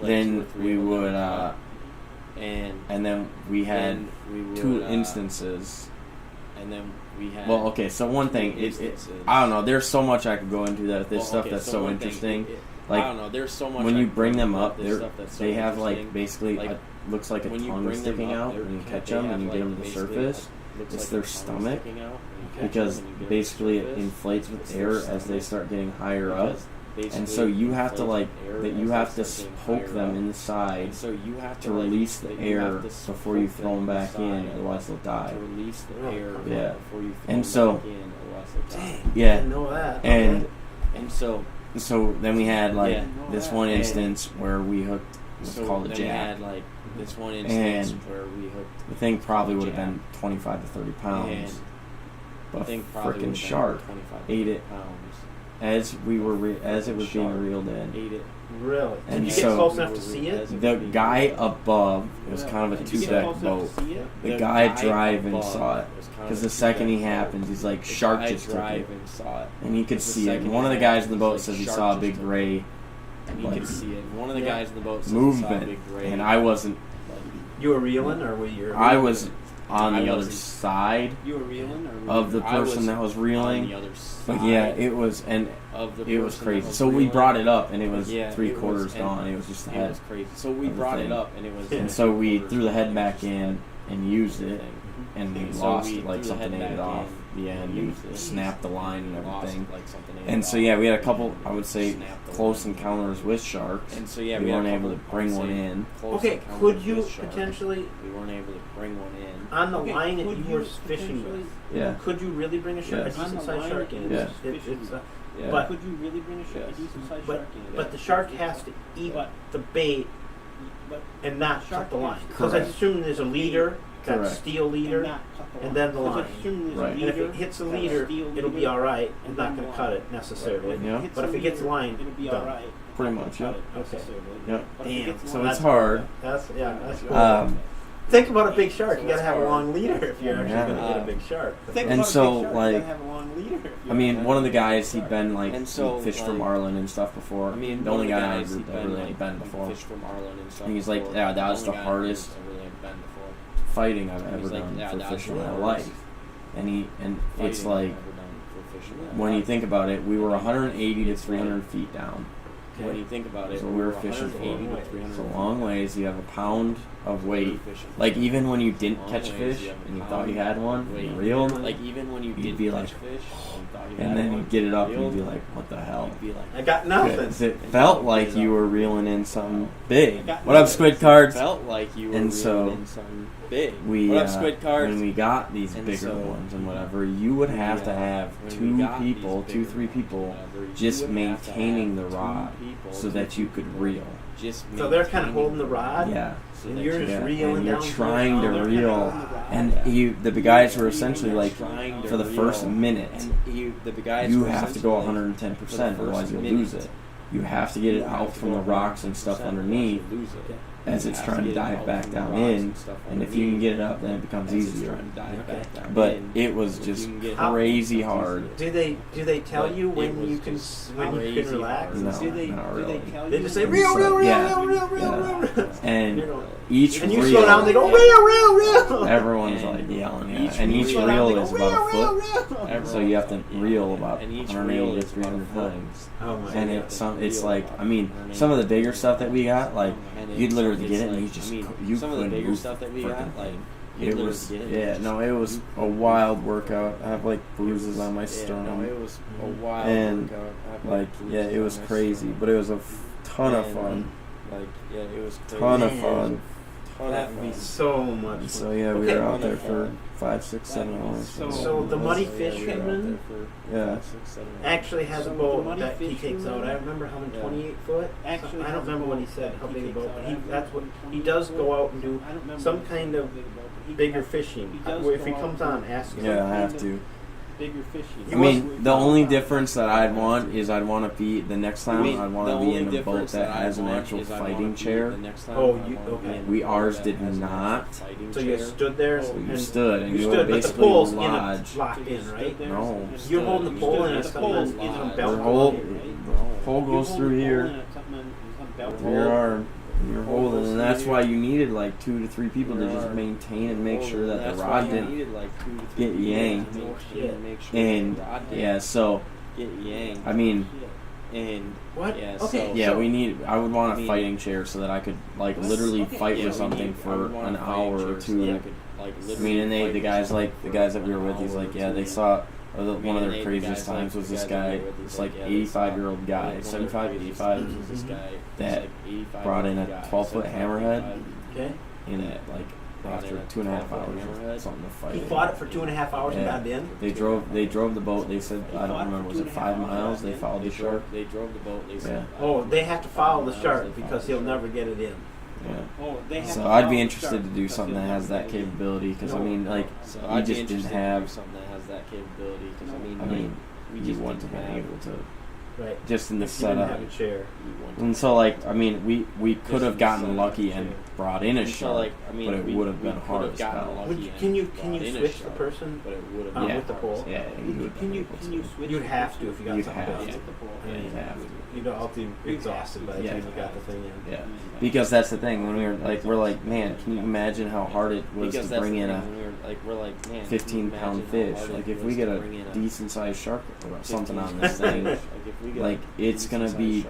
Like 2 or then 3 we of them would that we caught. And and then we had then we would, 2 instances And then we had. Well, okay. So one thing, I don't know. There's so much I could go into that. This stuff that's so interesting. Like, I don't know. There's so much. When you bring them up, they have like basically looks like a tongue sticking out when you catch them and you get them to the surface. It's their stomach because basically it inflates with air as they start getting higher up. And so you have to poke them in the side to release the air before you throw them back in, otherwise they'll die. Yeah. And so, yeah. I didn't know that. And so then we had this one instance where we hooked. It's called a jab. And the thing probably would have been 25 to 30 pounds. But a freaking shark ate it as it was being reeled in. Really? And Did you get close enough to see it? The guy above, it was kind of a two-deck boat. The guy driving saw it. Because the second he happens, he's like, shark just took it. And he could see it. And one of the guys in the boat says he saw a big gray movement. And I wasn't. You were reeling, or were you? I was on the other side of the I person that was reeling. But yeah, it was crazy. So we brought it up, and it was 3/4 gone. It was just the head. It was crazy. So we brought it up, and it was. And so we threw the head back in and used it, and we lost it like something ate it off. The end, and snapped the line and everything. And so yeah, we had a couple, I would say, close encounters with sharks. And so yeah, we weren't able to bring one in. Okay, could you potentially? We weren't able to bring one in. On the line that you were fishing with, yeah. Could you really bring a shark, a decent sized shark in? Yeah. But could you really bring a decent sized shark in? But the shark has to eat the bait and not cut the line. Because I assume there's a leader, that steel leader, and then the line. Right. And if it hits the leader, it'll be all right. It's not going to cut it necessarily. Yeah. But if it gets the line, it'll be all right. Pretty much, yeah. Okay. Yeah. Damn. So it's hard. That's cool. Think about a big shark. You got to have a long leader if you're actually going to get a big shark. And so, like, I mean, one of the guys, he'd been like fished from Marlin and stuff before. I mean, the only guy in our group that really had been before. And he's like, yeah, that was the hardest fighting I've ever done for fish in my life. And it's like, when you think about it, we were 180 to 300 feet down. When you think about it, so we were fishing for it's a long ways. You have a pound of weight. Like even when you didn't catch fish and you thought you had one, you reeled. Like even when you'd be like, and then you'd get it up and you'd be like, what the hell? I got nothing. It felt like you were reeling in something big. What up, squid cards? Felt like you were reeling in something big. What up, squid cards? When we got these bigger ones and whatever, you would have to have 2-3 people, just maintaining the rod so that you could reel. So they're kind of holding the rod? Yeah. And you're just reeling and you're down trying to reel. And the guys were essentially like, for the first minute, you have to go 110%, otherwise you'll lose it. You have to get it out from the rocks and stuff underneath as it's trying to dive back down in, and if you can get it up, then it becomes easier. But it was just crazy hard. Do they tell you when you can relax? No, do they, not really. They just say reel. And each and you reel, slow down, they go reel. Everyone's like yelling, and each reel is about a foot, so you have to reel about 180 to 300 times. And it's like, I mean, some of the bigger stuff that we got, like you'd literally get it, and you some of the bigger stuff that we got, like it was it was a wild workout. I have like bruises on my sternum. It was a wild workout. Like it was crazy, but it was a ton of fun. Like it was crazy. Ton of fun. That would be so much fun. So yeah, we were out there for 5, 6, 7 hours. So the muddy fisherman actually has a boat that he takes out. I remember how many 28 foot. Actually, I don't remember what he said, how big a boat. But that's what he does. Go out and do some kind of bigger fishing. If he comes on, ask him. Yeah, I have to. Bigger fishing. I mean, the only difference that I'd want is I'd want to be the next time I'd want to be in a boat that has an actual fighting chair. Ours did not. So you stood there. So you stood and you were basically but the pole's lodged. locked in, right? No. You're holding the pole and it's something the pole goes through here. Through your arm. You're holding, and that's why you needed like 2 to 3 people to just maintain and make sure that the rod didn't get yanked. And yeah, so I mean, what? Yeah, Okay. yeah, I would want a fighting chair so that I could like literally fight with something for an hour or two. I mean, and the guys that we were with, he's like, yeah, they saw. One of their craziest times was this guy, this like 85-year-old guy, 75, 85, this guy that brought in a 12-foot hammerhead Okay. in it, like after 2.5 hours, something to fight. He fought it for 2.5 hours and got in. They drove the boat. They said, I don't remember, was it 5 miles? They followed the shark. They drove the boat. They said, Oh, they have to follow the shark because he'll never get it in. Yeah. So I'd be interested to do something that has that capability because I mean, like, you just didn't have something that has that capability because I mean, you wouldn't have been able to. Right. Just in the If you didn't setup. have a chair. And so, like, I mean, we could have gotten lucky and brought in a shark, but it would have been hard as hell. Can you switch the person with the pole? Yeah, Can you switch? You'd have to if you got You'd something have else. to. I mean, You'd have to. You'd all be exhausted by the time you got the thing in. Yeah, because that's the thing. When we're like, man, can you imagine how hard it was to bring in a 15-pound fish? Like, if we get a decent-sized shark or something on this thing, like, it's gonna be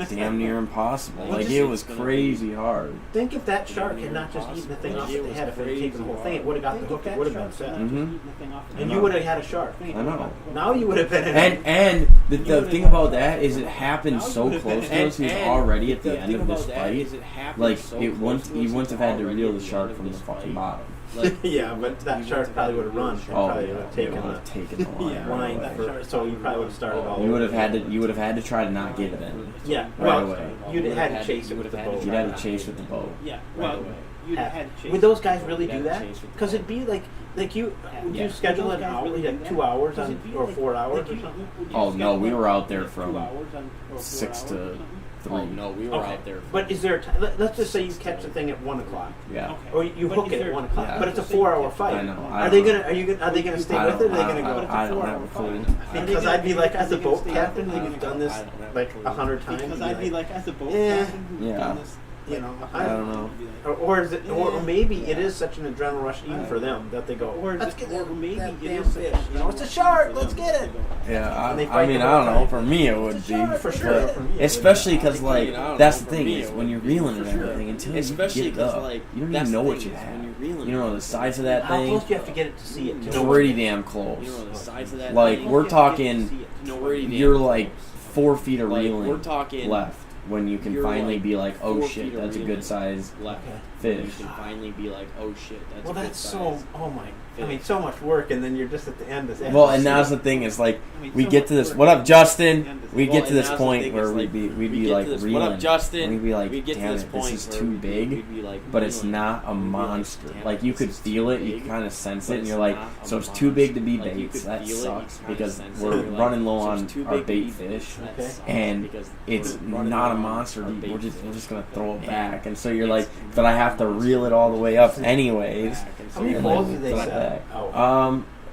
damn near impossible. Like, it was crazy hard. Think if that shark had not just eaten the thing off that they had, if it had taken the whole thing, it would have got the hook, it would have been set. Mm-hmm. And you would have had a shark. I know. Now you would have been in And the thing about that is it happened so close to us. He was already at the end of this fight. Like, you wouldn't have had to reel the shark from the fucking bottom. Yeah, but that shark probably would have run. Probably would have taken the line. So you probably would have started all over. You would have had to try to not get it in. Yeah, right away. You'd have had to chase it with the boat. You'd have to chase with the boat. Yeah, well, you'd have had to chase. Would those guys really do that? Because it'd be like you would you schedule an hour, like 2 hours or 4 hours or something? Oh no, we were out there from 6 to 3. Oh no, we were out there. But is there? Let's just say you catch the thing at 1 o'clock. Yeah. Or you hook it at 1 o'clock. Yeah. But it's a 4-hour fight. I know. Are they gonna stay with it? Or are they gonna go? I don't have a clue. Because I'd be like, as a boat captain, you've done this like 100 times. Because I'd be like, as a boat Yeah. captain, who's Yeah. done this. You know, I don't know. or is it? Or maybe it is such an adrenaline rush even for them that they go, let's get that damn fish. You know, it's a shark. Let's get it. Yeah, And they I fight mean, the I whole don't know. time. For me, it would be. For sure. Especially because, like, that's the thing is when you're reeling and everything, until you get it up, you don't even know what you have. You don't know the size of that How thing. close do you have to get it to see it? To know Pretty damn close. You know the size of that. Like, thing. we're talking, you're like 4 feet of reeling we're talking left when you can finally be like, oh shit, that's a good size fish. You can finally be like, oh shit, that's well, a good that's size. so. Oh my. I mean, so much work, and then you're just at the end. Well, and that's the thing is like we get to this. What up, Justin? We get to this point where we'd be like reeling. What up, Justin? We'd be like, We'd get to damn this it, this point is where too big. we'd be like, But it's not a monster. Like, you could feel it, you kind of sense it, and you're like, so it's too big to be baits. That sucks because we're running low on our bait fish, and it's not a monster. We're just gonna throw it back, and so you're like, but I have to reel it all the way up anyways. How many and poles then did they throw it set? back.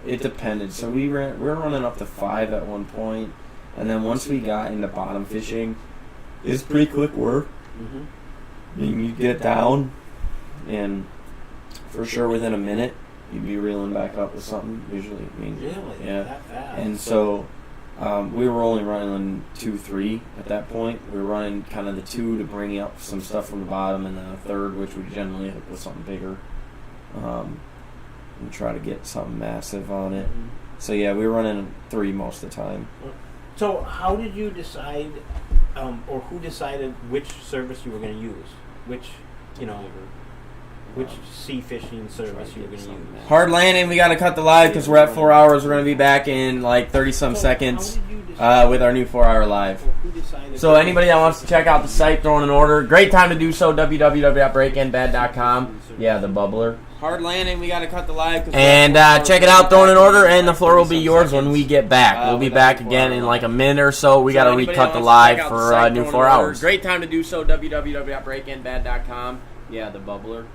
It depended. So we were running up to 5 at one point, and then once we got into bottom fishing, it's pretty quick work. I mean, you get down, and for sure within a minute, you'd be reeling back up with something. Usually, I mean, Really? yeah. That fast? And so we were only running 2-3 at that point. We were running kind of the 2 to bring up some stuff from the bottom, and then a third, which we generally hook with something bigger, and try to get something massive on it. So yeah, we were running 3 most of the time. So how did you decide, or who decided which service you were going to use? Which sea fishing service you were going to use? Hard landing. We got to cut the live because we're at 4 hours. We're going to be back in like 30-some seconds with our new 4-hour live. So anybody that wants to check out the site, throw in an order. Great time to do so. www.breaknbad.com. Yeah, the bubbler. Hard landing, we got to cut the live. And check it out, throw in an order, and the floor will be yours when we get back. We'll be back again in like a minute or so. We got to recut the live for a new 4 hours. Great time to do so. www.breaknbad.com. Yeah, the bubbler.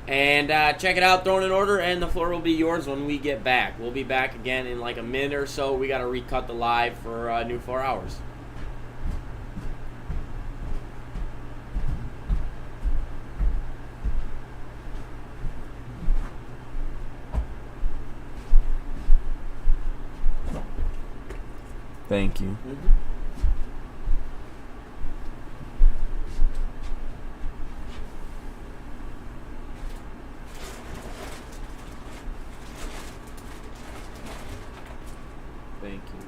And check it out, throw in an order, and the floor will be yours when we get back. We'll be back again in like a minute or so. We got to recut the live for a new 4 hours. Thank you. Mm-hmm. Thank you.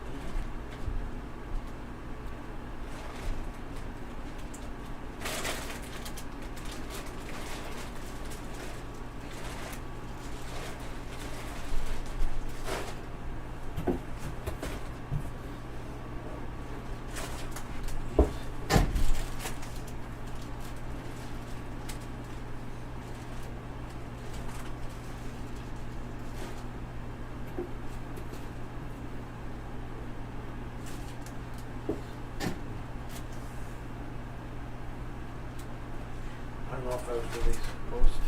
I don't know if I was really supposed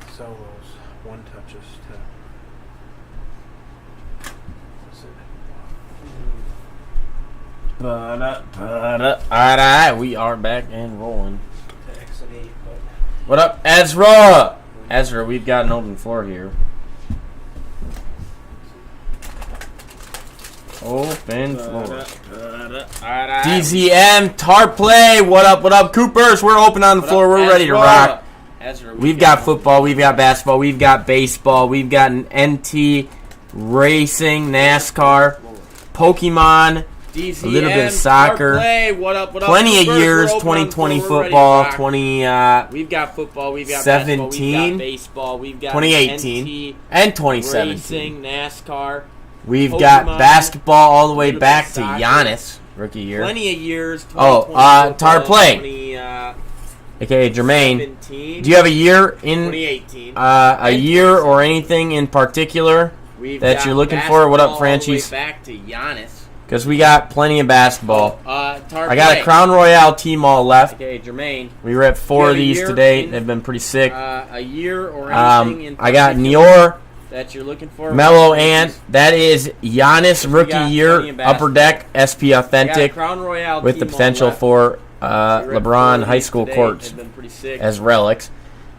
to sell those one touches to. What's it? Alright, we are back and rolling. To exit 8, but What up, Ezra? Ezra, we've got an open floor here. Open floor. DZM, tar play. What up, Coopers? We're open on the floor. We're ready to rock. We've got football. We've got basketball. We've got baseball. We've got an NT racing, NASCAR, Pokemon, DZM, a little bit of soccer. What up? Plenty of Coopers? years. We're open on the 2020 floor. We're ready to football. rock. 20. We've got football. We've got 17, basketball. We've got baseball. We've got 2018, NT, and 2017. racing, NASCAR. We've Pokemon, got basketball all the way little bit back of to soccer. Giannis, rookie year. Plenty of years. Oh, 2020 tar football, play. 2017, Okay, Jermaine. Do you have a year in 2018. a year or anything in particular We've that got you're looking for? What up, basketball Franchies? All the way back to Giannis. Because we got plenty of basketball. Tar I got play. a Crown Royale T-Mall left. Okay, Jermaine. We were at 4 of You have a these year today. in- They've been pretty sick. A year or anything in I got particular Nior, that you're looking for. Mellow Ant. That is Giannis We rookie got year, plenty of upper basketball. deck, SP I got authentic, Crown Royale with the T-Mall potential left. for We were at 4 LeBron of high these school today. courts They've been pretty sick. as relics.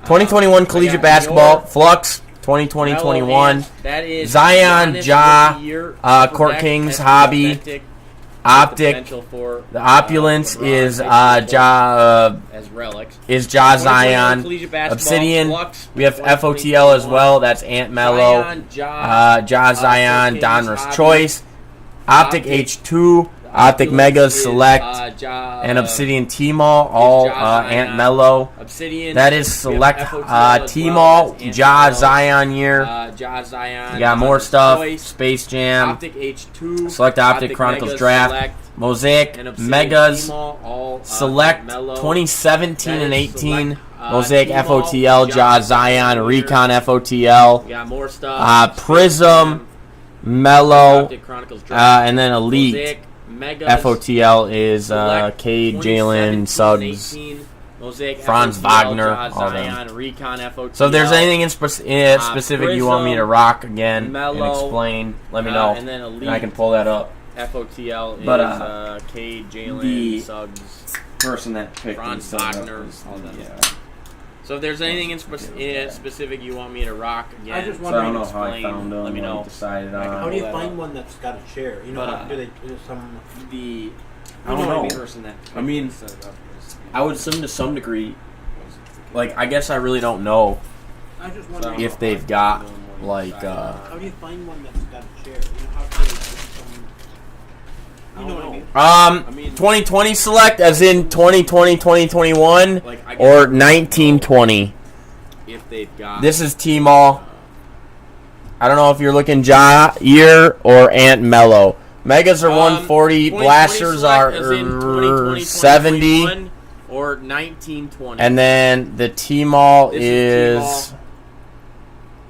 2021 I collegiate got basketball, Nior, Flux, 2020-21. Mellow Ant. That is Zion, Giannis Ja, rookie year, Court upper deck, Kings, SP Hobby, authentic, with the Optic. potential for, The opulence LeBron is high school Ja as relics. Zion. Collegiate basketball, Obsidian. Flux, We have FOTL as well. That's Ant Mello. Zion, Ja, Zion, Kings, Donruss Hobby, Choice, Optic H2, Optic Megas is, Select, Ja, and Obsidian T-Mall, all Ja Ant Zion. Mello. Obsidian. That is We have Select FOTL as T-Mall, well as Ant Ja Mello, Zion year. Ja Zion. We got more Donruss stuff. Choice, Space Jam, Optic H2. Select Optic Chronicles Megas Draft, Select, Mosaic, and Obsidian Megas, T-Mall, all, Select Mello. 2017 That and is 18, Select, Mosaic T-Mall, FOTL, Ja Zion, year. Recon FOTL, We got more stuff. Prism, Mellow, Optic Chronicles Draft. and then Elite. Mosaic, Megas, FOTL is Select, Cade, 2017 Jalen, Suggs. 18, Mosaic, Franz FOTL, Wagner, Ja all them. Zion, Recon FOTL. So if there's anything in specific you want me to Prism, rock again and Mellow, explain, let me know. and then Elite. And I can pull that up. FOTL But, is Cade, Jalen, the Suggs, Person that picked Franz and set it up Wagner, is all them. yeah. So if there's anything in specific you want me to rock again, I just So I wonder don't know explain, how I found them. let me what I know. decided I can on. How do you that find up. one that's got a chair? You know, But, how do they do some? the I don't know. person that I mean, set it up is- I would assume to some degree. Like, I guess I really don't know I just So I wonder don't know if they've got, I don't know like, what how do you find one that's got a chair? You know how do they do some? You know what I mean? 2020 select, as in 2020, 2021, like, I or guess 1920. if they've got This is T-Mall. I don't know if you're looking Ja Year or Ant Mello. Megas are 140, 2020 blasters select as in are 2020, 70, 2021, or 1920. and then the T-Mall This is T-Mall.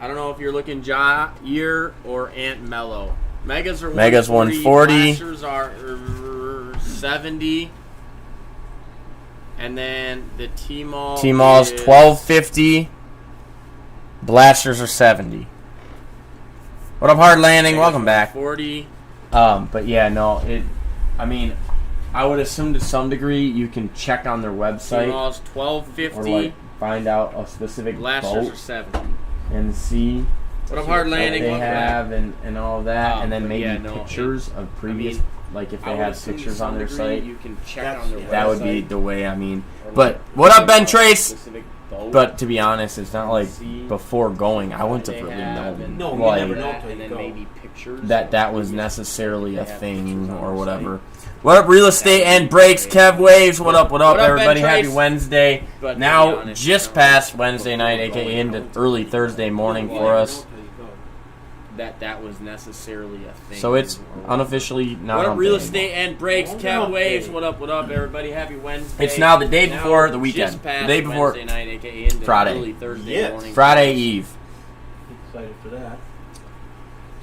I don't know if you're looking Ja Year or Ant Mello. Megas are 140. Blasters are 70. And then the T-Mall T-Mall's is 1250. Blasters are 70. What up, Hard Landing? Welcome back. 40. But yeah, no, I mean, I would assume to some degree you can check on their website T-Mall's or 1250. like find out a specific Blasters are boat 70. and see What up, Hard Landing? they Welcome have and all of that, Oh, and then but maybe yeah, no, pictures of previous, like if I they would have assume to pictures some on their degree site. You can check That's- on their That would website be the way. I mean, or, but like, what up, Ben about Trace? specific boat But to be honest, it's not like See before going, I wouldn't have they really have known and No, you like never know till and you then go. maybe pictures that of was previous- necessarily a they have thing pictures on or their whatever. What up, real estate and breaks? Kev Waves, what up, What up, Ben everybody? Happy Trace? Wednesday. But to be Now, honest, just no, past Wednesday night, before aka going, into early Thursday morning You for never us. know till you go. that was necessarily a thing. So it's or whatever. unofficially not What on up, real day estate and breaks? Oh, Kev no. Waves, what up, everybody? Happy Wednesday. It's now the day before the just weekend. past The day before Wednesday night, aka into Friday. early Thursday Yes. morning. Friday Eve. Excited for that.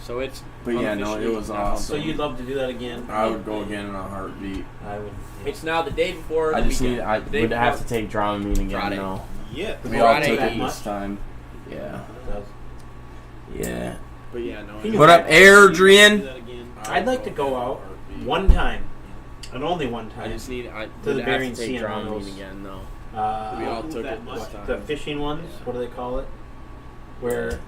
So it's But yeah, no, it was unofficially awesome. So you'd love to do that again? I would go again in a heartbeat. I would. It's now the day before. I the just weekend. need. I The day would have before- to take Dramamine again. Friday. No, Yeah. we all Friday took it Eve. this time. Yeah, yeah. But yeah, no. Can you What up, imagine Adrian? if you do that again? I'd like to go out one time, and only one I time. just need. I the would have Bering to Sea take on Dramamine those. again. No. We We all took it what, this time. the fishing ones. What do they call it? Where?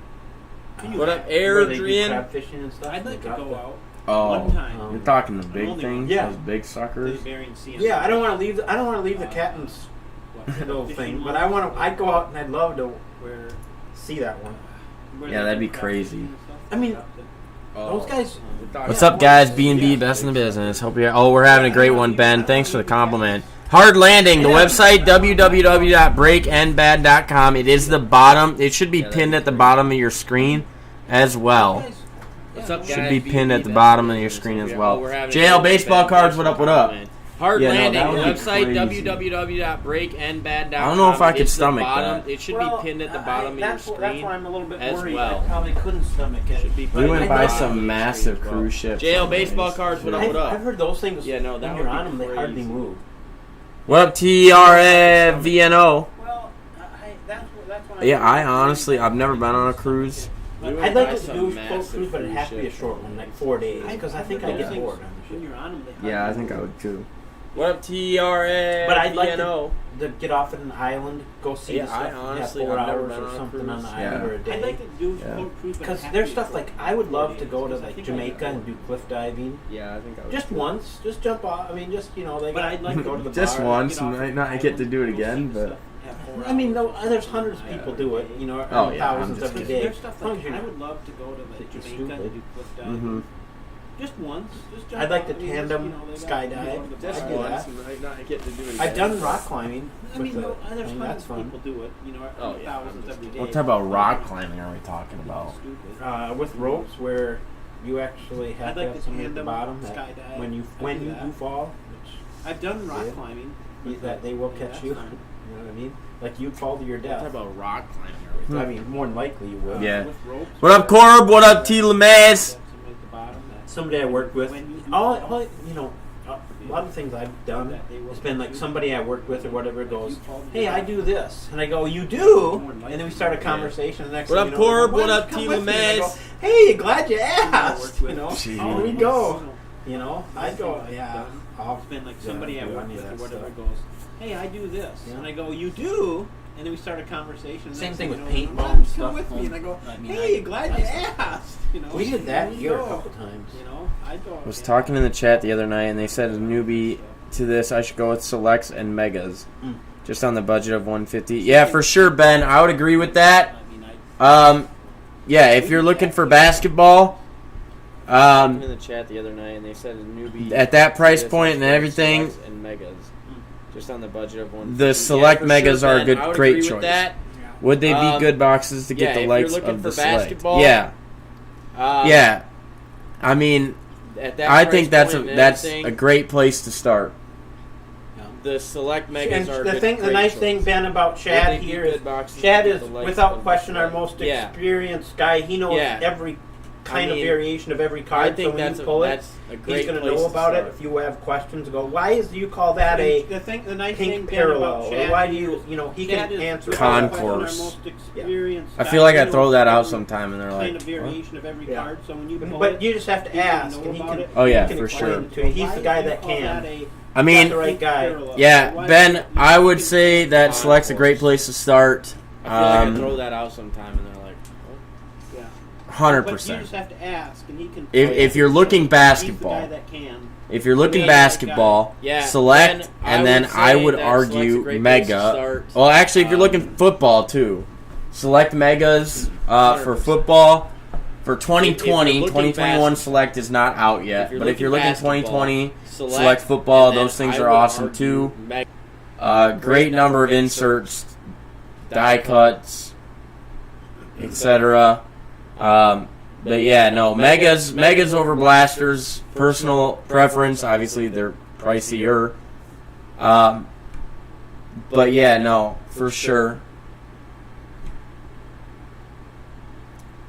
What up, where they do Adrian? crab fishing and stuff. I'd like to They got go the- out Oh, one time. you're talking the big Only things, one. Yeah. those big suckers. The Bering Sea. Yeah, I don't want to leave. I don't want to leave the captain's little thing, but I want to. I'd go out and I'd love to see that one. Yeah, that'd be crazy. I mean, Oh. those guys. What's up, guys? B&B, best in the business. Hope you're. Oh, we're having a great one, Ben. Thanks for the compliment. Hard Landing, the website www.breaknbad.com. It is the bottom. It should be pinned at the bottom of your screen as well. What's up, guys? Should be pinned at the BB, bottom of that's your the screen as business. well. We're having a JL great baseball event. cards. What up? What up? Hard Yeah, no, Landing, that would be website crazy. www.breaknbad.com. I don't know if I could It's the stomach bottom, that. It should be pinned at the bottom of your That's screen. why I'm a little bit as worried. well. I probably couldn't stomach it. Should be We pinned went at by the bottom of some your massive screen as well. cruise ships. JL on baseball these. cards. What up? What I've up? heard those things. Yeah, no, that when would you're be on them, they hardly crazy. move. What up, TRVNO? Well, that's what Yeah, I honestly, I've never been on a cruise. We went I'd like by to some do a full massive cruise, but it has to be a ships. short one, like 4 days, because I think I Yeah. get bored. When you're on them, they Yeah, I think I would too. What up, TRVNO? But I'd like to get off at an island, go see Yeah, the I stuff, honestly- have 4 I've never hours been or on a something on the cruise. island Yeah. or a I'd day. like to do Yeah. full cruise, but Because it has there's to be stuff like short. I would love to 4 go to days, 'cause I like think I Jamaica got and do cliff diving. Yeah, I think I would. Just once, just jump off. I mean, just they But got, I'd like to go to the Just bar. once, get off might the not get to do it island, go again, see but stuff, have 4 I mean, hours. there's hundreds of people do it. You know, Oh, yeah, I'm thousands just every kidding. day. There's stuff As long like as you're I not- would love to go to like Think you're Jamaica stupid. and do cliff diving. Mm-hmm. Just once. Just jump I'd like to off, I mean, just, tandem you know, they got- skydive. you know, the Just I bar. do once, that. you might not get to do it I've again. done rock climbing. I mean, with no, the- there's I mean, hundreds that's of fun. people do it. You know, Oh, yeah, thousands I'm just every day. What type of rock climbing are we talking about? Stupid. With ropes where you actually have I'd to like have to something at the tandem bottom that skydive. when you I do that. do fall, which I've done rock Yeah. climbing. that they will Yeah, catch that's you. fun. You know what I mean? Like you'd fall to your What death. type of rock climbing are we I mean, more than likely you would. Yeah. With ropes. What up, Corb? What up, T. Lemez? Somebody at the bottom that- Somebody I worked with, When you do all that, you know, a lot of things I've done that they will has been like catch you. somebody I worked with or whatever goes, you fall to "Hey, your I death. do this," and I go, "You do?" And then we start a conversation. The next What thing up, you know, Corb? "Why What don't up, you come T. with me?" And I go, Lemez? "Hey, glad you asked." You know, Jeez. here we go. You know, I go, yeah. I'll It's been like somebody I do work any of with or that whatever stuff. goes, "Hey, I do this," Yeah. and I go, "You do?" And then we start a conversation. Same Next thing thing with you know, paintball "Why and don't you stuff. come with me?" And I go, I mean, "Hey, I- glad you asked." You know, We did that here here you a go. couple times. You know, I go. Was yeah. talking in the chat the other night, and they said as a newbie to this, I should go with selects and megas, Mm. just on the budget of 150. Yeah, for sure, Ben. I would agree with that. I mean, I Yeah, if you're looking for basketball, in the chat the other night, and they said a newbie at that price this point is and for everything, selects and megas, just on the budget of one. the select for megas sure, are a Ben. good, I would great agree with choice. that. Would they be Um, good boxes to get yeah, the if likes you're looking of the for select? basketball, Yeah, yeah. I mean, At that I price think that's point and that's everything, a great place to start. the select megas And are a the good, thing, the great nice choice. thing, Ben, about Would Chad they be here good is boxes to Chad get is the likes without of question our the most Yeah. experienced guy. He knows Yeah. every kind I mean, of variation of every I card. think so when that's you pull it, that's a great he's going to place know to about it. start. If you have questions, go. Why is you call that a the nice thing pink Ben, about parallel? Or Chad why do here you is he Chad can is answer without all question the our Concourse. most experienced I guy. feel like He I knows throw that out every sometime, and they're kind like, of variation of every Yeah. card. So when you pull But it, you just have to he can ask, know and he about can. it. Oh, yeah, he can for explain sure. it to you. He's Why the guy do you that call that can. I mean, the right guy. parallel? yeah, Why Ben. do you- I would say that select's a great place to start. I feel like I throw that out sometime, and they're like, 100%. But you just have to ask, and he can. If you're looking basketball, he's the guy that can. if you're looking basketball, select, and then I would argue Mega. Well, actually, if you're looking football too, select Megas for football. For 2020, 2021 Select is not out yet. But if you're looking 2020, Select football. Those things are awesome too. Great number of inserts, die cuts, etc. But yeah, no, Megas over Blasters. Personal preference. Obviously, they're pricier. But yeah, no, for sure.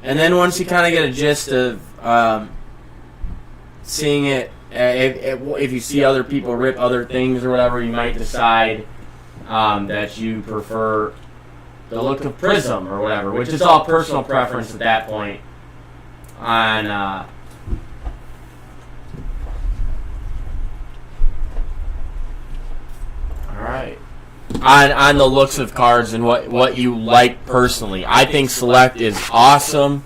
And then once you kind of get a gist of seeing it, if you see other people rip other things or whatever, you might decide that you prefer the look of Prism or whatever, which is all personal preference at that point. On all right. On the looks of cards and what you like personally. I think Select is awesome.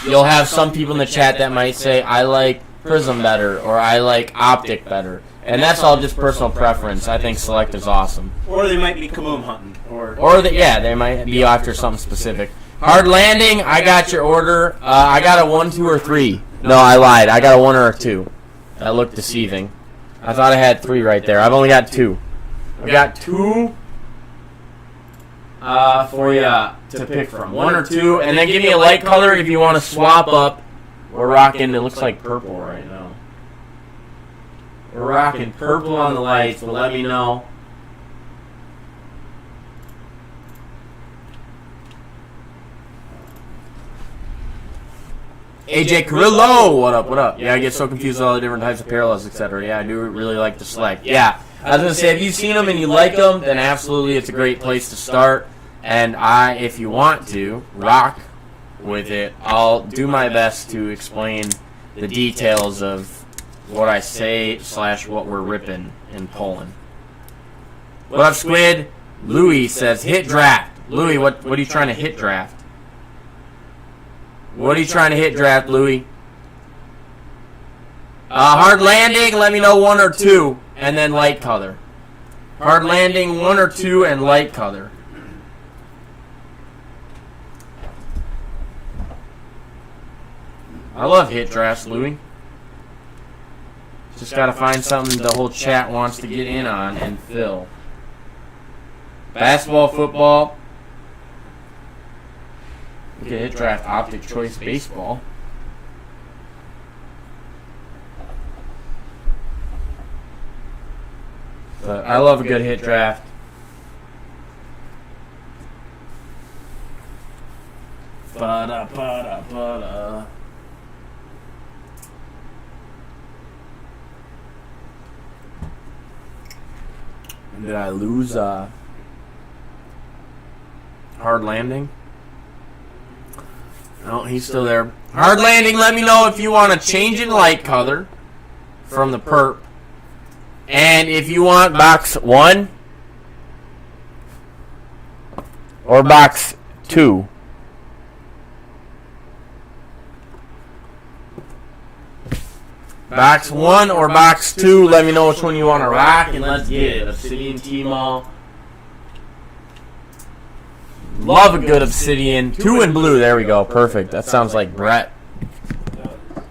You'll have some people in the chat that might say, I like Prism better, or I like Optic better. And that's all just personal preference. I think Select is awesome. Or they might be kaboom hunting. They might be after something specific. Hard Landing, I got your order. I got a 1, 2, or 3. No, I lied. I got a 1 or a 2. That looked deceiving. I thought I had 3 right there. I've only got 2. I've got 2 for you to pick from. 1 or 2, and then give me a light color if you want to swap up. We're rocking, it looks like purple right now. We're rocking purple on the lights, but let me know. AJ Carrillo, what up? Yeah, I get so confused with all the different types of parallels, etc. Yeah, I do really like the Select. Yeah, I was going to say, if you've seen them and you like them, then absolutely it's a great place to start. And if you want to, rock with it. I'll do my best to explain the details of what I say / what we're ripping and pulling. What up, Squid? Louis says, hit draft. Louis, what are you trying to hit draft? What are you trying to hit draft, Louis? Hard Landing, let me know 1 or 2, and then light color. Hard Landing, 1 or 2, and light color. I love hit drafts, Louis. Just gotta find something the whole chat wants to get in on and fill. Basketball, football. We could hit draft Optic Choice Baseball. But I love a good hit draft. Ba-da-ba-da-ba-da. Did I lose Hard Landing? No, he's still there. Hard Landing, let me know if you want to change in light color from the perp. And if you want box 1 or box 2. Box 1 or box 2, let me know which one you want to rock, and let's get it. Obsidian T-Mall. Love a good Obsidian. 2 in blue, there we go. Perfect. That sounds like Brett.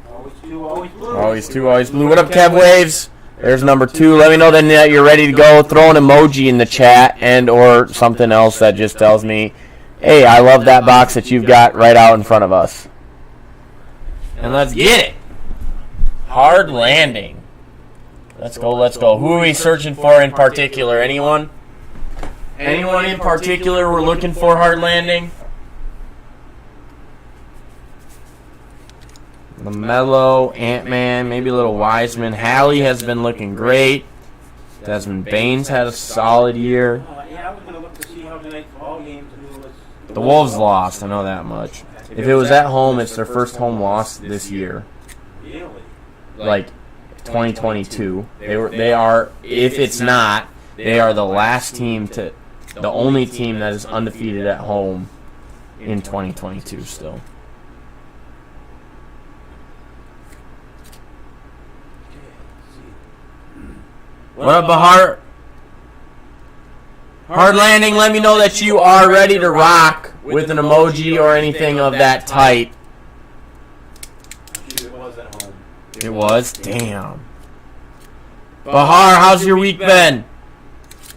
Always 2, always blue. Always 2, always blue. What up, Kev Waves? There's number 2. Let me know then that you're ready to go. Throw an emoji in the chat and or something else that just tells me, hey, I love that box that you've got right out in front of us. And let's get it. Hard Landing. Let's go, let's go. Who are we searching for in particular? Anyone? Anyone in particular we're looking for Hard Landing? LaMelo, Ant-Man, maybe a little Wiseman. Hallie has been looking great. Desmond Baines had a solid year. Yeah, I was going to look to see how tonight's ball games was. The Wolves lost, I know that much. If it was at home, it's their first home loss this year. Really? Like 2022. They are, if it's not, they are the last team the only team that is undefeated at home in 2022 still. What up, Bahar? Hard landing, let me know that you are ready to rock with an emoji or anything of that type. It was at home. It was? Damn. Bahar, how's your week been?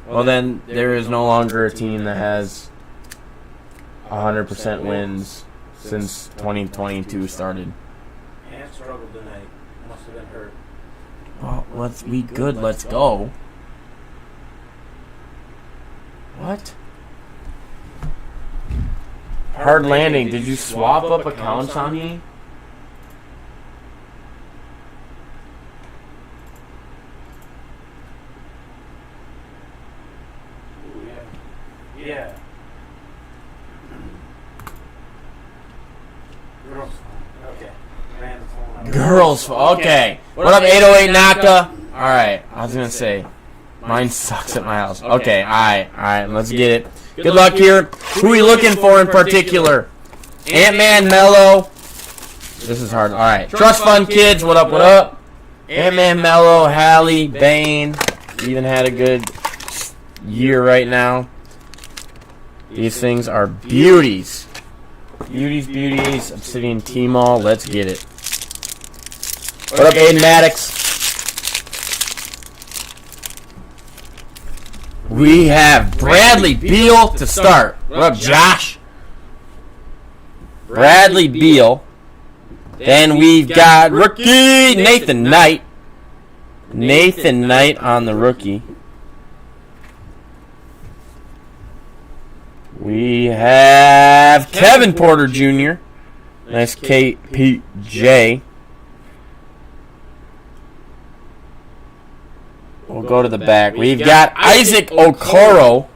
Well, then, there is no longer a team that has 100% wins since 2022 started. Ant struggled tonight. Must have been hurt. Well, let's be good. Let's go. What? Hard landing. Did you swap up accounts on me? Yeah. Girls. Okay. Girls. Okay. What up, 808 Naka? Alright. I was going to say. Mine sucks at my house. Okay. Alright. Let's get it. Good luck here. Who are we looking for in particular? Ant-Man, Mello. This is hard. Alright. Trust Fund Kids. What up? What up? Ant-Man, Mello, Hallie, Bane. Even had a good year right now. These things are beauties. Beauties. Obsidian T-Mall. Let's get it. What up, Aiden Maddox? We have Bradley Beal to start. What up, Josh? Bradley Beal. Then we've got rookie Nathan Knight. Nathan Knight on the rookie. We have Kevin Porter Jr. Nice KPJ. We'll go to the back. We've got Isaac Okoro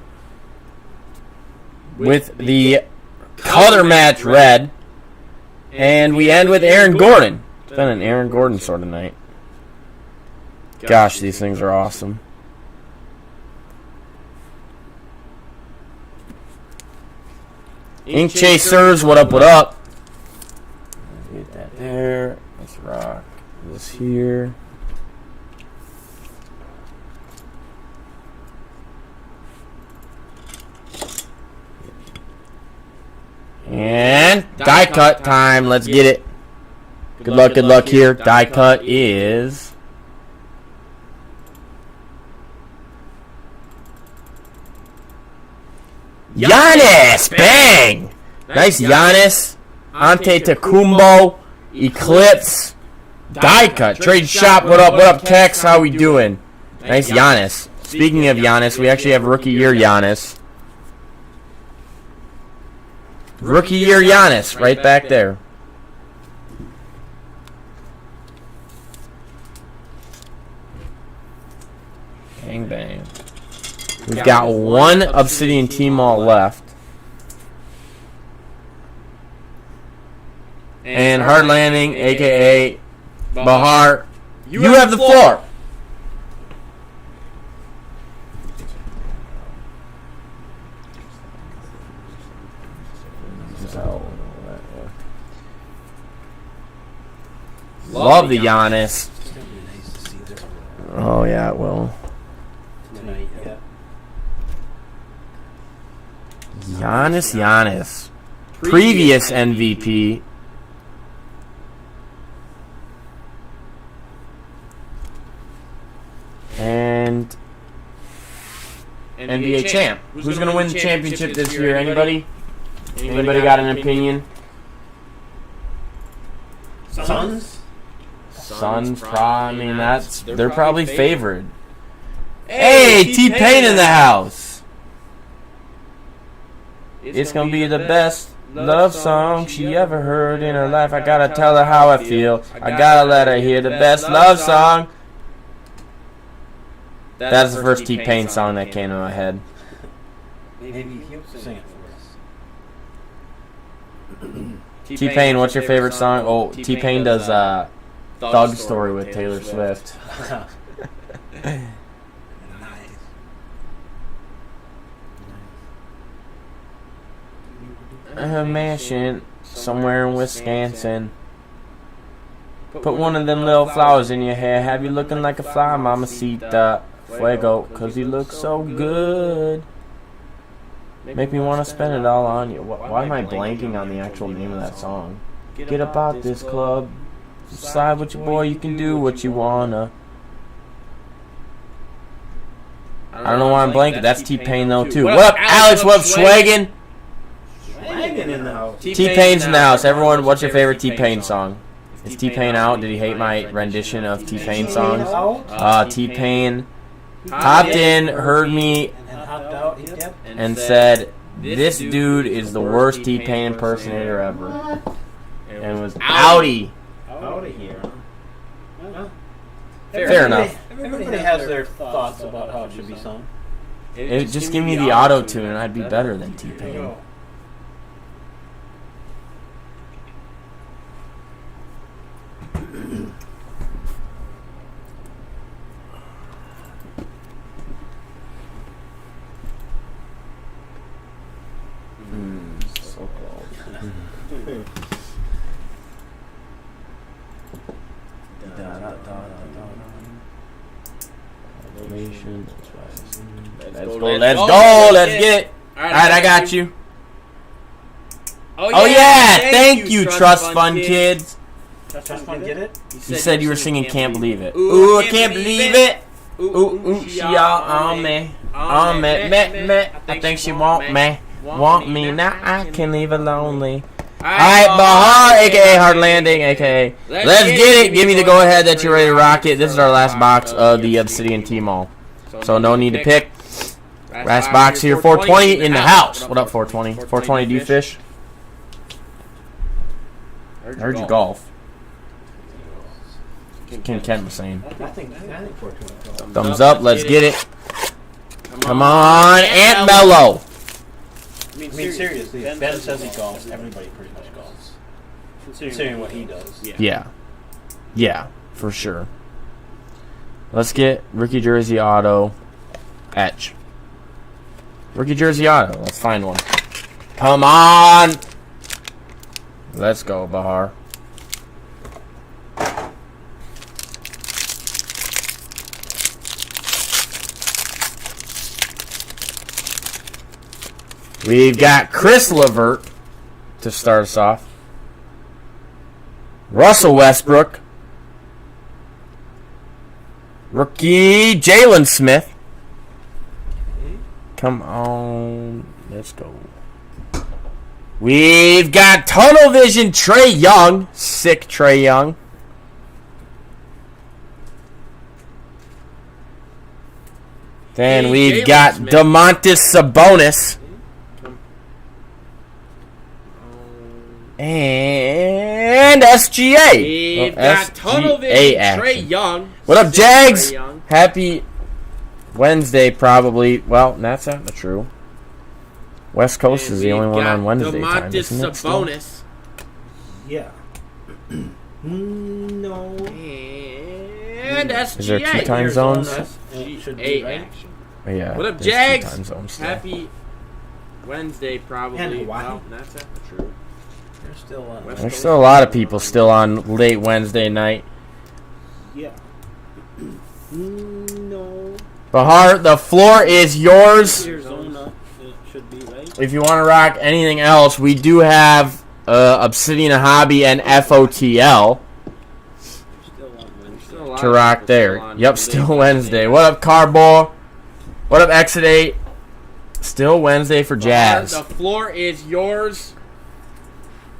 with the color match red. And we end with Aaron Gordon. It's been an Aaron Gordon sort of night. Gosh, these things are awesome. Ink Chasers, what up, what up? Let's get that there. Let's rock this here. And die cut time. Let's get it. Good luck here. Die cut is Giannis. Bang. Nice Giannis. Antetokounmpo. Eclipse. Die cut. Trade shop. What up? What up, Tex? How we doing? Nice Giannis. Speaking of Giannis, we actually have rookie year Giannis. Rookie year Giannis, right back there. Bang, bang. We've got one Obsidian T-Mall left. And Hard Landing, a.k.a. Bahar, you have the floor. Love the Giannis. Oh, yeah, it will. Tonight, yeah. Giannis. Previous MVP. And NBA champ. Who's going to win the championship this year? Anybody? Anybody got an opinion? Suns? Suns, I mean, they're probably favored. Hey, T-Pain in the house. It's gonna be the best love song she ever heard in her life. I gotta tell her how I feel. I gotta let her hear the best love song. That's the first T-Pain song that came to my head. Maybe he'll sing it for us. T-Pain, what's your favorite song? Oh, T-Pain does Thug Story with Taylor Swift. Nice. a mansion somewhere in Wisconsin. Put one of them little flowers in your hair. Have you looking like a fly, mamacita. Fuego, cause you look so good. Make me want to spend it all on you. Why am I blanking on the actual name of that song? Get about this club. Decide with your boy, you can do what you wanna. I don't know why I'm blanking. That's T-Pain though too. What up, Alex? What up, Schwaggin? In the house. T-Pain's in the house. Everyone, what's your favorite T-Pain song? Is T-Pain out? Did he hate my rendition of T-Pain songs? T-Pain hopped in, heard me, and said, "This dude is the worst T-Pain impersonator ever," and was outie. Out of here. Huh? Fair enough. Everybody has their thoughts about how it should be sung. Just give me the auto tune, and I'd be better than T-Pain. So cold. Let's go. Let's get it. Alright, I got you. Oh yeah, thank you, Trust Fund Kids. Trust Fund, get it? You said you were singing Can't Believe It. Ooh, I can't believe it. Ooh, she all on me. On me. I think she want me. Want me, now I can leave her lonely. Alright, Bahar, aka Hard Landing, aka Let's Get It. Give me the go ahead that you're ready to rock it. This is our last box of the Obsidian T-Mall. So no need to pick. Last box here, 420 in the house. What up, 420? 420, do you fish? I heard you golf. Ken was saying. I think 420. Thumbs up, let's get it. Come on, Aunt Mello. I mean, seriously, if Ben says he golfs, everybody pretty much golfs. Considering what he does. Yeah, for sure. Let's get rookie jersey auto. Etch. Rookie jersey auto. Let's find one. Come on. Let's go, Bahar. We've got Chris Levert to start us off. Russell Westbrook. Rookie Jalen Smith. Come on. Let's go. We've got Tunnel Vision Trae Young. Sick Trae Young. Then we've got DeMontis Sabonis. And SGA. We've got Tunnel Vision Trae Young. What up, Jags? Happy Wednesday, probably. Well, that's not true. West Coast is the only one on Wednesday time, isn't it? Sabonis. Yeah. No. And SGA. Is there 2 time zones? SGA action. Oh, yeah. What up, there's 2 Jags? time zones still. Happy Wednesday, probably. And Hawaii. Well, that's not true. They're still on. There's still a lot of people still on late Wednesday night. Yeah. No. Bahar, the floor is yours. Arizona, it should be, right? If you want to rock anything else, we do have Obsidian Hobby and FOTL to rock there. Yep, still Wednesday. What up, Carbo? What up, Exit 8? Still Wednesday for Jazz. The floor is yours.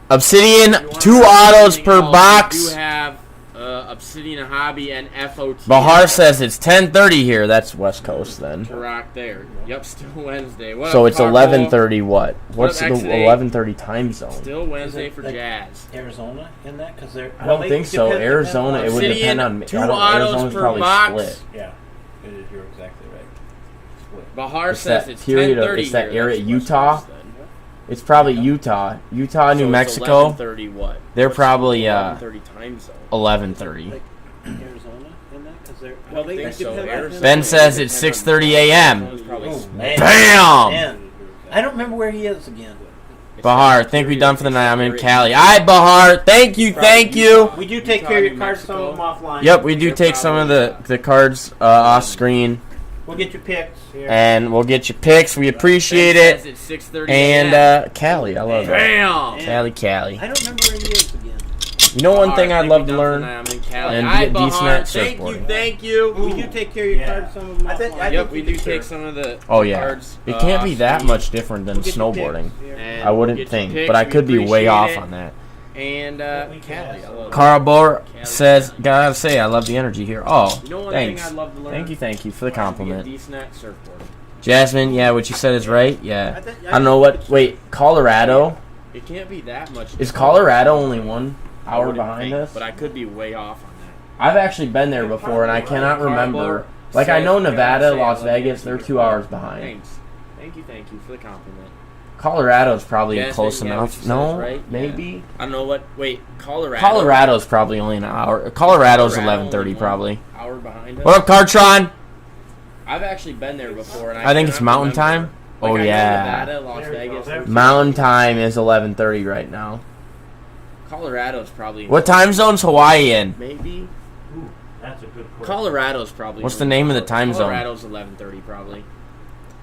Obsidian, 2 autos per box. We do have Obsidian Hobby and FOTL. Bahar says it's 10:30 here. That's West Coast then. To rock there. Yep, still Wednesday. What So up, it's Carbo? 11:30 what? What's the Exit 8? 11:30 time zone? Still Wednesday for Jazz. Arizona in that? Because they're. I don't think so. Arizona, it would depend on. Two autos Arizona's per probably box. split. Yeah, you're exactly right. Split. Bahar It's says that it's period of- 10:30 it's that here. area, That's West Utah. Coast then. It's probably Utah, New So Mexico. It's 11:30 what? They're What's probably 11:30 time zone. 11:30. Arizona in that? Because they're. I don't think so. Arizona- Ben says it's 6:30 a.m. It's probably Oh, split. man. Bam! Man. I don't remember where he is again. Bahar, think we done for the night. I'm in Cali. All right, Bahar. Thank you. We do take care of your cards, some of them offline. Yep, we do take some of the cards off screen. We'll get your picks here. And we'll get your picks. We appreciate it. It's 6:30 And Cali, I love it. Damn. Cali. I don't remember where he is again. You know one thing I'd love to learn? I'm in Cali. And Hi, get Bahar. decent at Thank you, surfboarding. thank you. We do take care of your cards, some of them offline. Yep, we do take some of the cards. It can't be that off much different than We'll get your snowboarding. picks. And I wouldn't get your think, picks. but I We could be way appreciate off it. on that. And Cali, I love it. Carl Bohr says, gotta say, I love the energy here. Oh, You know one thanks. thing I'd love to learn? Thank you for the compliment. Decent at surfboarding. Jasmine, yeah, what you said is right. Yeah. I don't know what. Wait, Colorado? It can't be that much. Is Colorado only 1 I hour wouldn't behind think, us? But I could be way off on that. I've actually been there before, and I cannot remember. Like, I know Nevada, Las Vegas, they're 2 hours behind. Thanks. Thank you for the compliment. Colorado's probably Jasmine, close yeah, enough. what you said No, is right. maybe. Yeah. I don't know what. Wait, Colorado. Colorado's probably only an hour. Colorado's 11:30 probably. Hour behind us. What up, Cartron? I've actually been there before, and I think it's cannot Mountain remember. Time. Like, Oh I know yeah. Nevada, Las Vegas. Mountain Time is 11:30 right now. Colorado's probably. What time zone's Hawaii in? Maybe. Ooh, that's a good question. Colorado's probably. What's the name of the time zone? Colorado's 11:30 probably.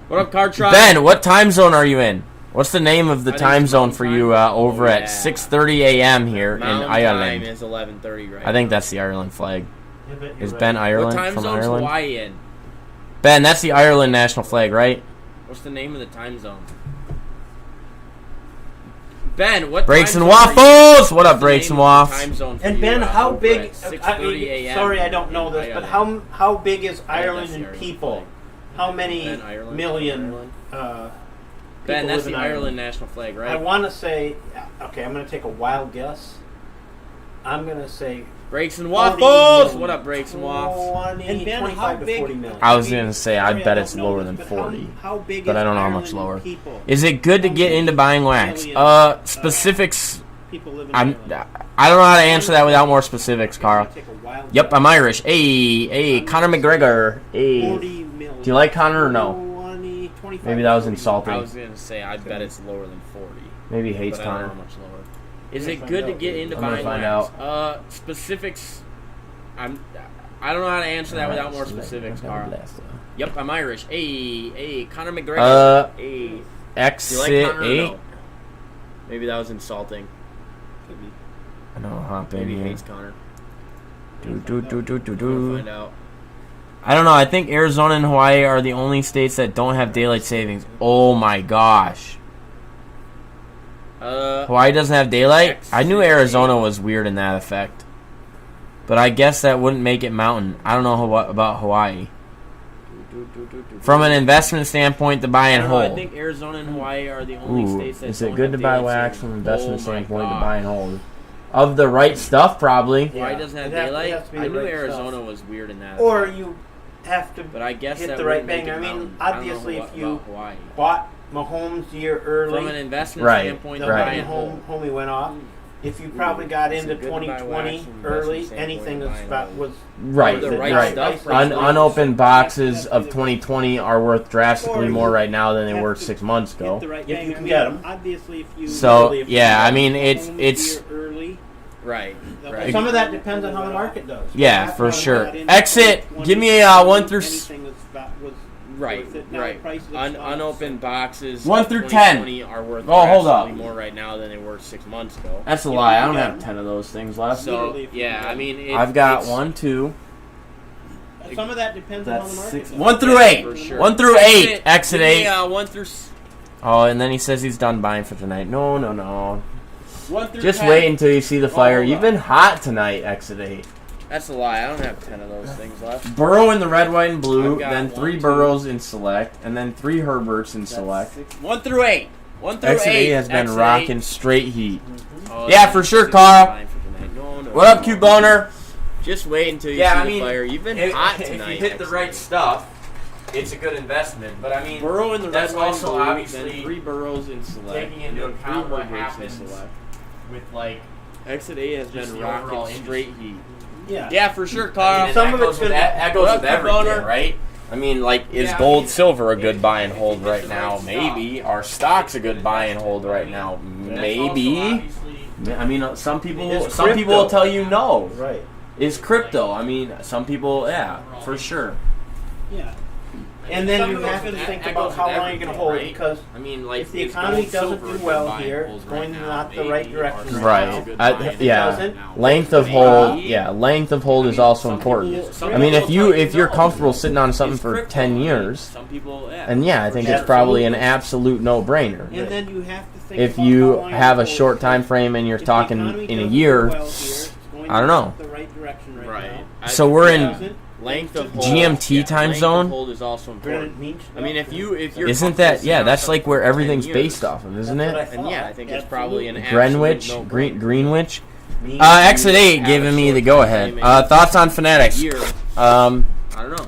What up, Cartron? Ben, what time zone are you in? What's the name of the I think time it's zone Mountain for Time. you over Oh, at yeah. 6:30 a.m. here Mountain in Ireland? Time is 11:30 right I think that's the Ireland flag. Yeah, but Is you're Ben right. Ireland What time from zone's Ireland? Hawaii in? Ben, that's the Ireland national flag, right? What's the name of the time zone? Ben, what Breaks time and zone are you- waffles. What what's up, the Breaks name and of the waffles? time zone for And you, Ben, how over big? at 6:30 a.m. Sorry, I don't know in this, but Ireland? how big is I think Ireland that's the in Ireland people? flag. How many Ben, Ireland? million? Ireland? People Ben, that's live the in Ireland national flag, right? I want to say. Okay, I'm going to take a wild guess. I'm going to say Breaks and 40 waffles. million. What up, Breaks and waffles? 20, And Ben, 25 how to big- 40 million. I was gonna say I Sorry, bet don't it's know lower this, than but 40. How big But is I don't know how Ireland much lower. People? Is it good to How get many into buying wax? million, Specifics. People live in I Ireland. don't know how to answer that without more specifics, Carl. Take a wild Yep, guess. I'm Irish. Hey, Conor McGregor. Hey. 40 million. Do you like Conor or no? 20, 25, Maybe that was 40 insulting. I was gonna say I bet it's lower than 40. Maybe he hates But I don't know Conor. how much lower. Is We're it gonna good find to out. get into I'm gonna buying find wax? Specifics. I don't know how to answer that without more specifics, Carl. Yep, I'm Irish. Hey, Conor McGregor. Hey, do you like Exit Conor or 8. no? Maybe that was insulting. Could be. I know, hop in Maybe he here. hates Conor. Do. We'll find out. I don't know. I think Arizona and Hawaii are the only states that don't have daylight savings. Oh my gosh. Hawaii doesn't have daylight? I knew Arizona was weird in that effect. But I guess that wouldn't make it mountain. I don't know about Hawaii. From an investment standpoint, to buy and I hold. think Arizona and Hawaii are the only Ooh, states that is don't it good have to buy daylight wax savings. from an investment Oh my standpoint to gosh. buy and hold? Of the right stuff, probably. Hawaii doesn't have It has daylight? to be I the knew right Arizona stuff. was weird in that. Or effect. you have to But I guess hit that the right would make banger. it I mean, mountain. I don't know obviously, what if you about Hawaii. bought Mahomes year early, From an investment Right, standpoint, the to buy right. and hold. homie went off. If you probably got Is it into good to buy wax 2020 from early, investment anything standpoint that's to buy about and was Right, the right right. stuff, Unopened boxes of 2020 are worth drastically more right now than they were 6 months Get ago. the right If you banger. can I get mean, 'em. Obviously, if you So, if you yeah, I got mean, Mahomes it's year early, Right, they'll right. be- some of that depends on how the market does. yeah, That's for what sure. got into Exit. 2020, Give me 1 through anything that's was Right, worth it. Now right. the price of the stock, Unopened boxes 1 of through 10. 2020 are worth Oh, hold up. drastically more right now than they were 6 months ago. That's a You lie. know, I you don't got have 10 of those things left. So Literally, if you yeah, can. I mean, I've got it's, 1, 2. Some of that depends on how That's the market 6. does. 1 through Yeah, 8. for sure. 1 through 8. Exit give me, 8. 1 through Oh, and then he says he's done buying for tonight. No. 1 through Just 10. wait until you see the fire. hold You've on. been hot tonight, Exit 8. That's a lie. I don't have 10 of those things left. Burrow in the red, white, and blue, I've got then 1, 3 2. Burrows in select, and then 3 Herberts in select. 1 through 8. 1 through Exit 8 8 has been Exit rocking 8. straight heat. Oh, Yeah, that's for sure, 6 Carl. fine for tonight. No, What up, Q Boner? Just wait until you Yeah, see I the mean, fire. You've been hot tonight. Exit 8. stuff, it's a good investment. But I mean, Burrow in the that's red, white, and also blue, obviously then 3 Burrows in select, taking into and then account 3 what Herberts in happens select. with like Exit 8 has just been the overall rocking straight heat. Yeah. Yeah, for sure, Carl. Some of it's gonna- that goes What with up, everything, Boner? right? I mean, like, is gold, silver a good buy and hold right now? Maybe. Are stocks a good buy and hold right now? Maybe. I mean, some people will tell you no. Right. Is crypto? I mean, some people, yeah, for sure. Yeah. And then you have to think about how long you're going to hold it, because I mean, like, if the economy doesn't do well here, it's going in not the right direction. Right. If it doesn't, Length of hold. Yeah, length of hold is also important. I mean, if you're comfortable sitting on something for 10 years, and yeah, I think it's probably an absolute no-brainer. And then you have to think If about you how long have you're a short time frame and you're If the talking economy in a doesn't do year, well here, it's going I don't in know. not the right direction right now. So we're If it in doesn't, Length of hold. GMT time zone. Hold is also important. I mean, if you're Isn't that, yeah, that's like where everything's based off of, isn't That's what I it? thought. And yeah, I think it's probably an Greenwich, absolute Greenwich. Me- Exit 8 giving me the go-ahead. Thoughts on Fanatics? year. Um, I don't know.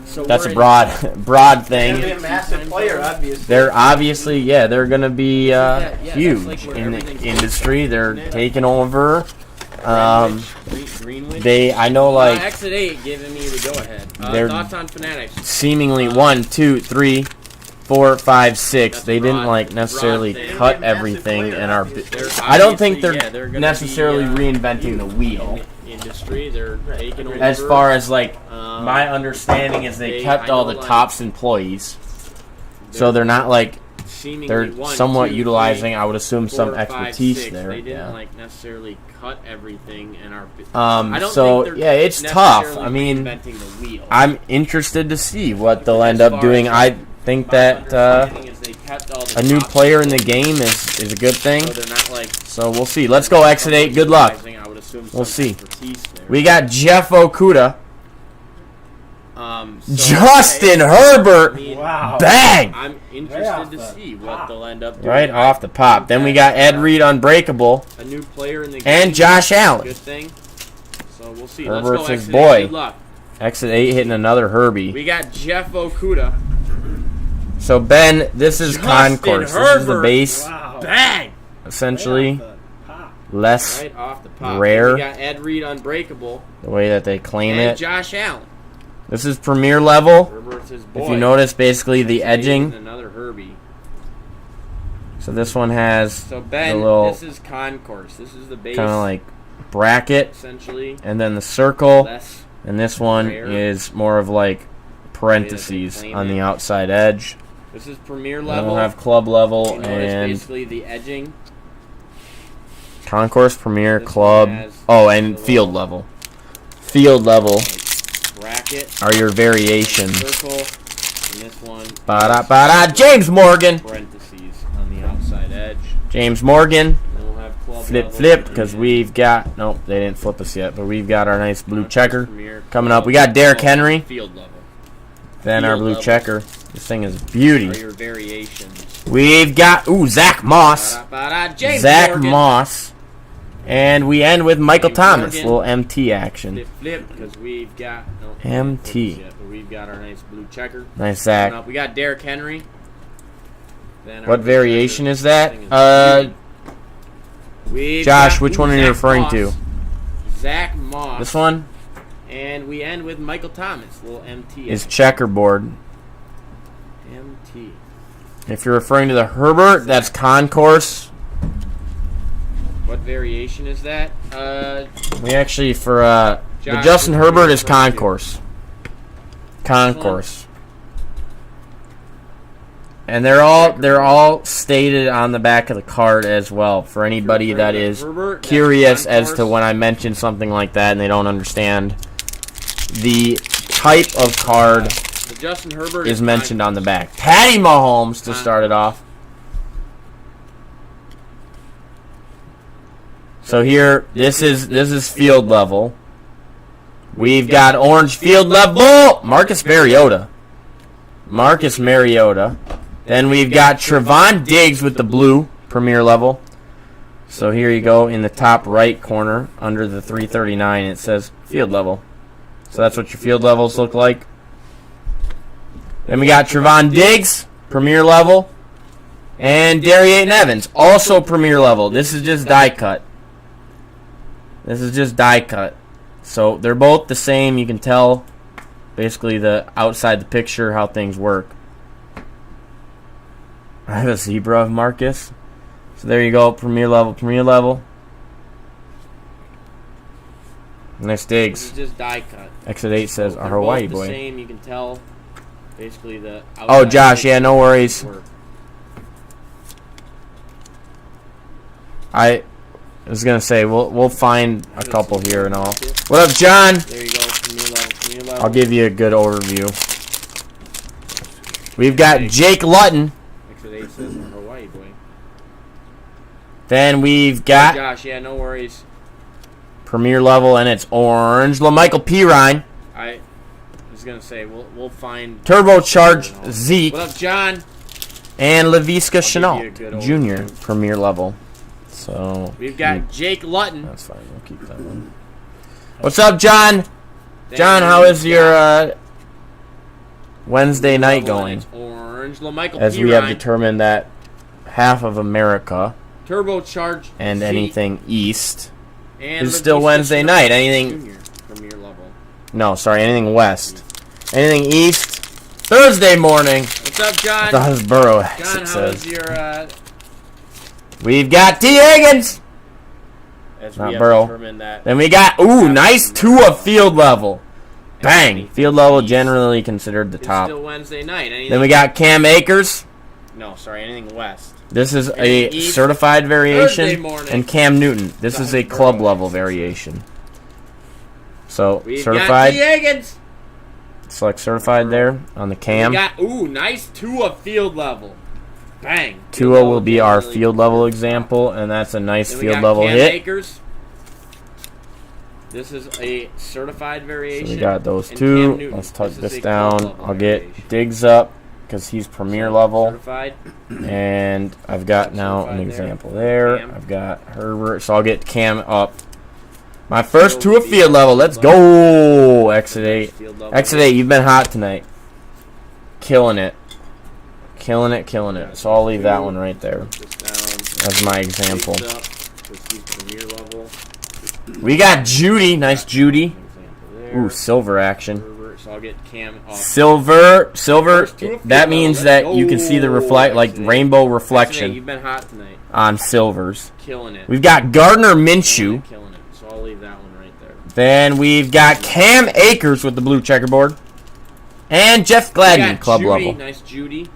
So that's we're a in- broad They're thing. a massive player, obviously. They're obviously, yeah, they're gonna be that's huge like where in the everything's industry. They're based. taking over. Greenwich. I know, like, Exit 8 giving me the go-ahead. they're- Thoughts on Fanatics? seemingly 1, 2, 3, 4, 5, 6. That's They didn't broad- like necessarily broad thing. cut They're a massive everything player, and are. obviously. I don't think they're Obviously, they're gonna necessarily be, reinventing the wheel. Industry, they're taking over. As far as like Um, my understanding is, they kept I all know, the like, tops employees, so they're not like seemingly they're 1, somewhat 2, utilizing. 3, I would assume 4, some 5, expertise 6. there. They didn't Yeah. like necessarily cut everything and are. I don't So think they're yeah, it's tough. necessarily I mean, reinventing the wheel. I'm interested to see what they'll end As up far doing. as, I think My that understanding is they kept all the a new top player in the employees, game is a good thing. So they're not like. So we'll see. Let's go Exit 8. Good luck. I would assume We'll some see. expertise there. We got Jeff Okuda, So, Justin I Herbert. mean, Wow. Bang! I'm Right interested off to the see what top. they'll end up doing. Right off the pop. Then we got Ed Reed, Unbreakable, A new player in the game. and Josh Allen. Good thing. So we'll see. Herbert's Let's go his Exit boy. 8. Good luck. Exit 8 hitting another Herbie. We got Jeff Okuda. So Ben, this is Justin Concourse. This is the Herbert. base, Wow. Bang! essentially. Less Right off the pop. Rare. We got Ed Reed Unbreakable. the way that they claim And it. Josh Allen. This is Premier level. Herbert's his boy. If you notice, basically the And edging. another Herbie. So this one has So Ben, the little this is Concourse. This is the base. kind of like bracket, essentially. and then the circle. Less. And this one Rare. is more of like parentheses claim on it. the outside edge. This is Premier And level. we'll have club level You notice and basically the edging. Concourse, Premier, This Club. one has Oh, and the field little, level. Field level like, bracket. are your variations. Circle. And this one. Ba-da-ba-da. James Morgan. Parentheses on the outside edge. James Morgan. And then we'll have club Flip, level flip, because and we've got... Nope, they didn't flip us yet, but we've got our nice blue checker. Premier, coming club, up. We got Derrick club, Henry. Field level. Then our Field blue level. checker. This thing is Are beauty. your variations. We've got... Ooh, Zach Moss. Ba-da-ba-da. James Zach Morgan. Moss. And we end with Michael James Thomas. Morgan. Little MT action. Flip, flip, because we've got no MT. yet, but we've got our nice blue checker. Nice Coming Zach. up, we got Derrick Henry. Then our What blue variation checker. is that? This thing is We've Josh, got- which one are you Zach referring Moss. to? Zach Moss. This one And we end with Michael Thomas, little MT. is checkerboard. MT. If you're referring to the Herbert, that's Concourse. What variation is that? We actually, for the Josh, Justin which one are Herbert you is referring to? Concourse. Concourse. And they're all stated on the back of the card as well for anybody You're that referring to is Herbert, that's curious as to Concourse. when I mention something like that and they don't understand. The type of card The Justin Herbert is mentioned on the back. Patty Mahomes to start it off. So here, this is field level. We've got orange field level. Marcus Mariota. Marcus Mariota. Then we've got Trevon Diggs with the blue Premier level. So here you go in the top right corner under the 339. It says field level. So that's what your field levels look like. Then we got Trevon Diggs, Premier level. And Darian Evans, also Premier level. This is just die cut. This is just die cut. So they're both the same. You can tell basically the outside the picture, how things work. I have a zebra of Marcus. So there you go, premier level. Nice digs. This is just die cut. Exit 8 says, They're our Hawaii both boy. the same, you can tell. Basically the Oh, Josh, yeah, no worries. work. I was gonna say we'll find a couple here and all. What up, John? There you go, premier level. I'll give you a good overview. We've got Jake Lutton. Exit 8 says our Hawaii boy. Then we've Oh, got Josh, yeah, no worries. premier level, and it's orange. LaMichael Pirine. I was gonna say we'll find Turbocharged Zeke. What up, John? And Laviska I'll give you a Chenault good Jr. overview. Premier level. So We've got Jake Lutton. that's fine. We'll keep that one. What's up, John? Then John, how is we've your got Wednesday night level, and going? it's orange. LaMichael As we have Pirine. determined that half of America Turbocharged and Zeke, anything east and is still Laviska Wednesday Chenault night. Anything? Jr. Premier level. No, sorry. Anything west. Anything east? Thursday morning. What's up, John? The Husborough John, exit how says. is your We've got T. Higgins. as Not we have Burrow. determined that Then we got nice Tua field level. Bang. Field level generally considered the it's top. still Wednesday night. Anything, Then we got Cam Akers. no, sorry, anything west. This is a Anything east, certified Thursday variation. morning. And Cam Newton. This is a club level variation. So We've got T. certified. Higgins. Select certified there on the Cam. We got nice Tua field level. Bang. Field Tua level will be our generally- field level example, and that's a nice Then we field got level Cam hit. Akers. This is a certified variation. So we got those and two. Cam Newton. Let's tuck is this a club down. level I'll get variation. Diggs up because he's premier level. Certified. And I've got now an Certified there. example there. Cam. I've got Herbert. So I'll get Cam up. My first Field Tua level. field level. Let's go. Exit 8. Field level. Exit 8, you've been hot tonight. Killing it. Killing it. So I'll leave that one right there This down. as my example. Diggs up, 'cause he's premier level. We got Judy. Nice Judy. Example there. Ooh, silver action. Herbert, so I'll get Cam up. Silver. First Tua That field means level. that you can see the Exit 8. rainbow Exit 8, reflection you've been hot tonight. on silvers. Killing it. We've got Gardner Minshew. Killing it. So I'll leave that one right there. Then we've got Cam Akers with the blue checkerboard. And Jeff We Gladney, got club Judy. level. Nice Judy.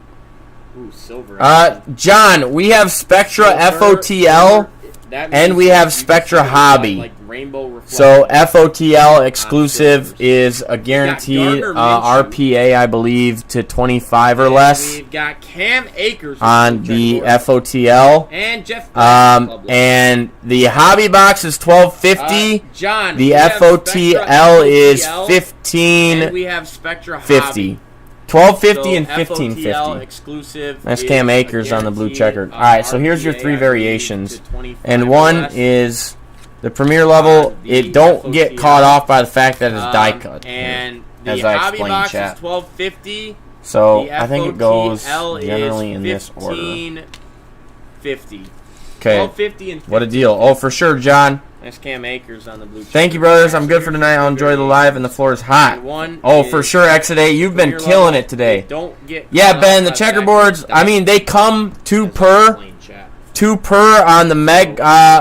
Ooh, silver. John, we have Spectra FOTL. That and means we that have you can Spectra see the Hobby. Like rainbow reflection. So FOTL exclusive silvers. is a guaranteed Gardner Minshew. RPA, I believe, to 25 or And less We've got Cam Akers with on blue the checkerboard. FOTL. And Jeff Gladney, club level. And the hobby box is $12.50. John, The we have FOTL is Spectra and $15.50. we have Spectra Hobby. $12.50 and So FOTL $15.50. exclusive. Nice is Cam a Akers on the blue guaranteed, checkered. All right, so here's your RPA, three I believe, variations. to 25 And or one less. is the premier level. The It don't get FOTL. caught off by the fact that it's die cut. And the as I hobby explained, box chat. is $12.50. So The I think it goes FOTL generally is in this order. $15.50. Okay, $12.50 and what a deal. Oh, for sure, John. That's Cam Akers on the blue. Thank you, brothers. I'm good for tonight. I'll enjoy the live, and the floor is hot. And one Oh, is for sure, Exit 8. You've been premier killing level. it today. They don't get Yeah, caught Ben, off the by fact checkerboards, that I mean, they come two that's per. plain chat. 2 per on the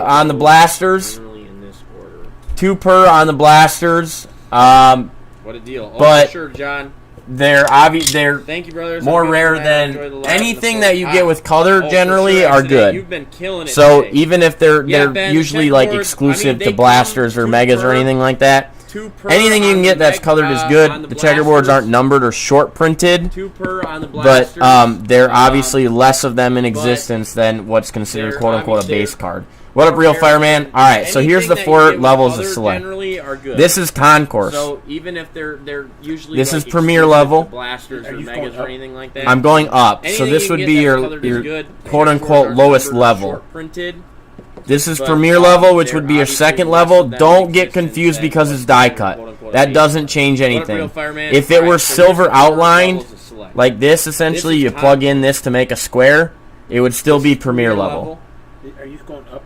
on the blasters. Generally in this order. 2 per on the blasters. What a deal. Oh, But- for sure, John. They're Thank you, brothers. more I'm good rare for that. than Enjoy the live and anything the that floor. you get with color. Oh, for Generally sure, are Exit 8, good. You've been killing it So today. even if they're Yeah, Ben, the usually like checkerboards, exclusive they to blasters come or two megas or per- anything like that, 2 per anything you on can the get that's meg- colored is on good. The checkerboards blasters. aren't numbered or short printed, 2 per on the but blasters. there are obviously less of them in existence than what's considered quote unquote a base card. What up, real fireman? All right, so here's the Anything that 4 you get with levels of color select. generally are good. This is concourse. So even if they're usually This like is premier exclusive level. to blasters Are or you megas going or up? anything like that. I'm going up, so Anything this you would can be get your that's colored is good. quote unquote Checkerboards lowest are level. short printed. This is But, premier level, which they're would be your obviously second less level. of them Don't in get existence confused than because what's it's die considered cut. quote-unquote a That base doesn't card. change What up, real anything. fireman? If it Alright, were so silver here's the outlined, levels of select. like this, essentially, This is you plug in concourse. this to make a square, it would still be premier level. Are you going up?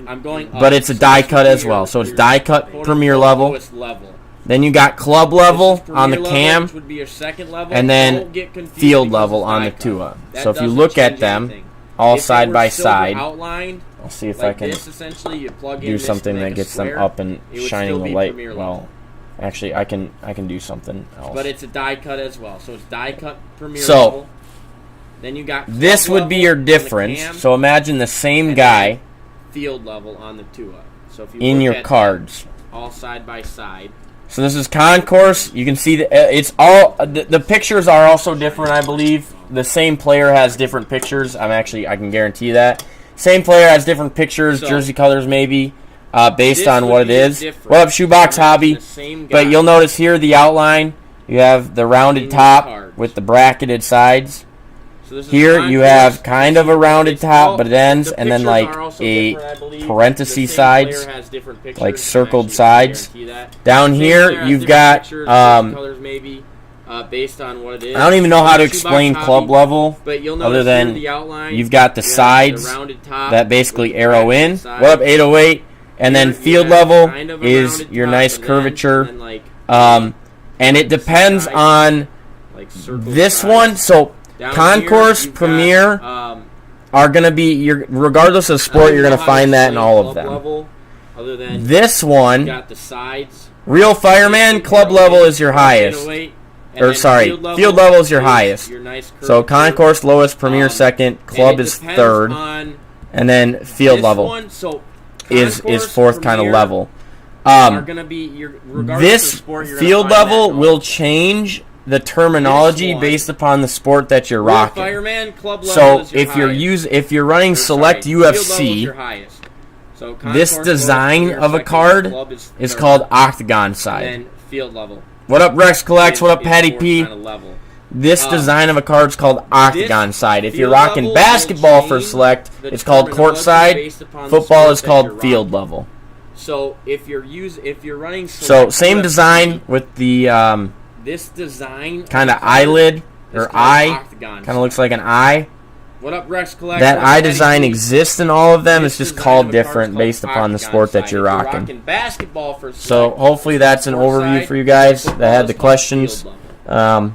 I'm going up. But it's a So die this cut would as be well. your- So it's your die cut quote-unquote premier level. lowest level. Then you got club level on the Premier level, cam, which would be your second level, and then Don't get confused field because level it's on the die-cut. Tua. That So if you doesn't look at change them, anything. all If it side were by silver side, outlined, I'll see if like I can this, essentially, you plug in do this to something make that a gets them square, up and it would shining still the be light. Premier Well, level. actually, I can do something else. But it's a die cut as well, so it's die cut Premier So, level. Then you got this club would be level your on the difference. cam, So imagine the same and guy then field level on the Tua. So if you in look your at cards. all side by side. So this is concourse. You can see that it's all the pictures are also different. I believe the same player has different pictures. I can guarantee you that. Same player has different pictures, So, jersey colors maybe, based this on would what it be the is. difference. What up, Shoebox Hobby? The same But guy you'll notice here the outline. You have the rounded in your top cards. with the bracketed sides. So this is Here you concourse. have kind of a rounded top, Well, but it ends, the and then pictures like are also a different, I believe. parenthesis The same sides, player has different pictures. like I circled actually sides. guarantee that. Down Same here player has you've different got pictures, different colors maybe, based on what it is. I don't even know how to Shoebox explain Hobby, club level, but you'll other notice than here the outline, you've got the you have sides the rounded top that basically with the arrow in. bracketed sides. What up, 808? And then Here you field have level kind of a is rounded your top nice and then- curvature. and then, like, And it depends sides, on like circled this sides. one. So Down Concourse, here, you've Premier got, are going to be, regardless of I sport, don't you're know going to how find that in explain all of club them. level, other than This you one, got the sides. Real Fireman, club level is your highest. 808, and Or then sorry, field level is your highest. your nice So curvature. Concourse lowest, Premier second, And club it is depends third, on and then field this level one, so is Concourse, fourth kind of Premier level. are gonna be regardless This of sport, you're gonna field find that level in will all. change the terminology This one, based upon the sport that you're Real rocking. Fireman, club level So is your if you're running Or, select sorry, field level is UFC, your highest. So this Concourse design Premier of a second, card club is third, called octagon and side. then field level. What up, Rex Collects? is- What up, is Patty fourth P? kinda level. This design of a card is called octagon side. If you're field rocking level basketball will for change select, the it's called court terminology side. based upon the Football sport is that called you're field rocking. level. So if you're running So select same UFC, design with the this design kind of the card eyelid is or called eye. octagon Kind of looks like an eye. What up, Rex Collect? That What up, eye Patty design P? exists in all of them. It's This just design called of a card's different called based upon the octagon sport that side. you're If rocking. basketball for So select, hopefully that's an court overview side, for you guys football that had is the called questions. field level.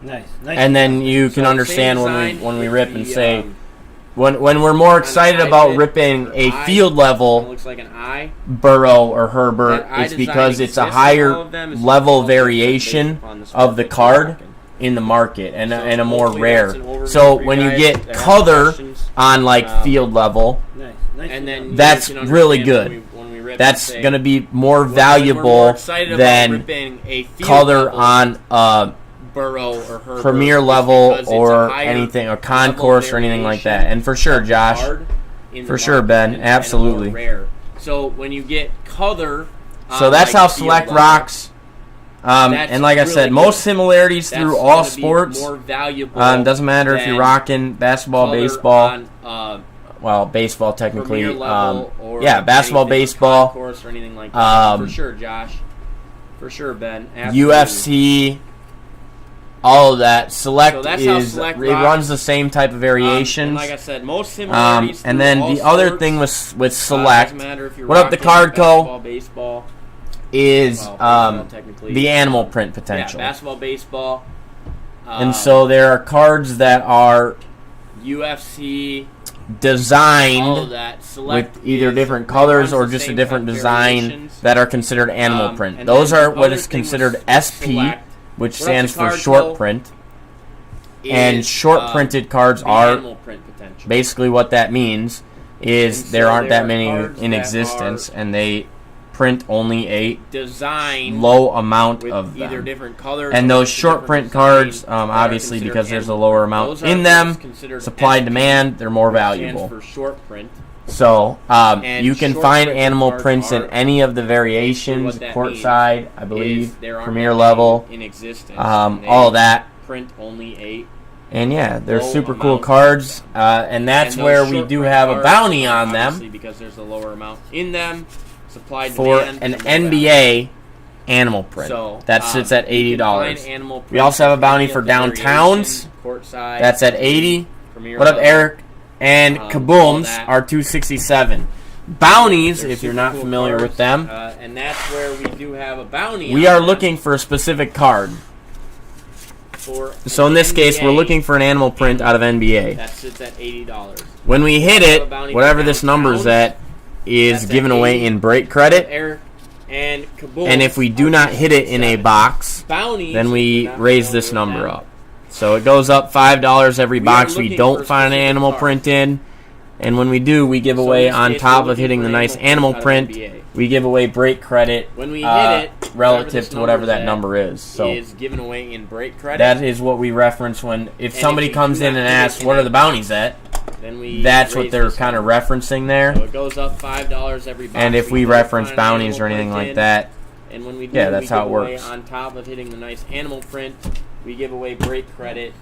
Nice. And then you can So understand same when we design rip with and the, say when we're more excited eye about bit ripping or a eye, field it level looks like an eye. Burrow or Herbert, That eye it's design because it's a exists in all higher of them. It's level all different variation based upon the sport of the that you're card rocking. in the market and So a more hopefully rare. that's an overview So for when you guys get that have color questions. on like field level, Nice. And then That's you can really understand good. when we rip that's and say, going to be more when we're more valuable excited about than ripping a field color level, on Burrow or Herbert Premier is level because it's a or higher anything or level concourse or anything like that. variation And for sure, of the Josh. card in For the sure, market Ben. and Absolutely. more rare. So when you get color, So that's like how field select level, rocks. That's And like I said, really most good. similarities that's through all gonna be sports. more valuable Doesn't matter if you're than rocking basketball, color baseball. on, Well, baseball technically. Premier level or Yeah, basketball, anything, baseball. concourse or anything like that. For sure, Josh. For sure, Ben. Absolutely. UFC. All of that. Select So that's how is Select it rocks. runs the same type of And variations. like I said, most similarities. And through then all the other sports. thing with Doesn't select matter if you're what up, the rocking card co? basketball, baseball. is Baseball, technically. the animal print potential. Yeah, basketball, baseball. And so there are cards that are UFC, all of designed that. Select with either is- different colors runs or the just a same different type of design variations. that are considered animal print. And Those then are the what other is thing considered with SP, Select which What up, stands the for card short co? print. And is, short printed cards the are animal print potential. basically what that means is And there so aren't there that are many cards in that existence, and they print only a Design low amount with of either them. different colors And or those just short different print design cards, that are obviously considered because there's a animal lower print. amount Those are in what's them, considered supply and SP, demand, they're more which stands valuable. for short print. So And you can short find printed animal cards prints in are any of the what variations, that court means side, I Is believe, there aren't premier that level, many in existence. and they all of that. Print only 8. And yeah, they're Low super cool amount. cards, and that's And those where we short do print have a cards, bounty on obviously them because there's a lower amount in them. Supply for demand, an and more value. NBA animal print. So That sits at you can find $80. animal We also have a prints bounty in for any of the downtowns. variations, courtside, That's at 80. premier What up, level. Eric? And all Kabooms that. are 267. Bounties, They're if you're super not cool familiar cards, with them, and that's where we do have a bounty. we on are them looking for a specific card. for So in an this case, we're NBA. looking for an animal print out of NBA. That sits at $80. When we hit have a it, bounty whatever for this downtown. number's at is That's given at away 80. in break credit. Eric and Kaboom. And if we do not hit it in a box, bounties, then if we you're not raise familiar this with number them, up. So it goes up $5 every We are box we looking don't for find an specific animal cards. print in. And when we do, we give So away, in this on case, top we're of hitting the looking nice for animal out of print, NBA. we give away break credit When we hit it, relative to whatever that number's number at is. So is given away in break credit. that is what we reference when, if somebody if you comes do in not and hit it asks, in what a are the bounties at? Then we That's what raise they're this kind of number. referencing there. So it goes up $5 every box. And if we don't reference find an bounties animal or anything print like in, that, and when we do, yeah, that's we how give it away works. on top of hitting the nice animal print, we give away break credit.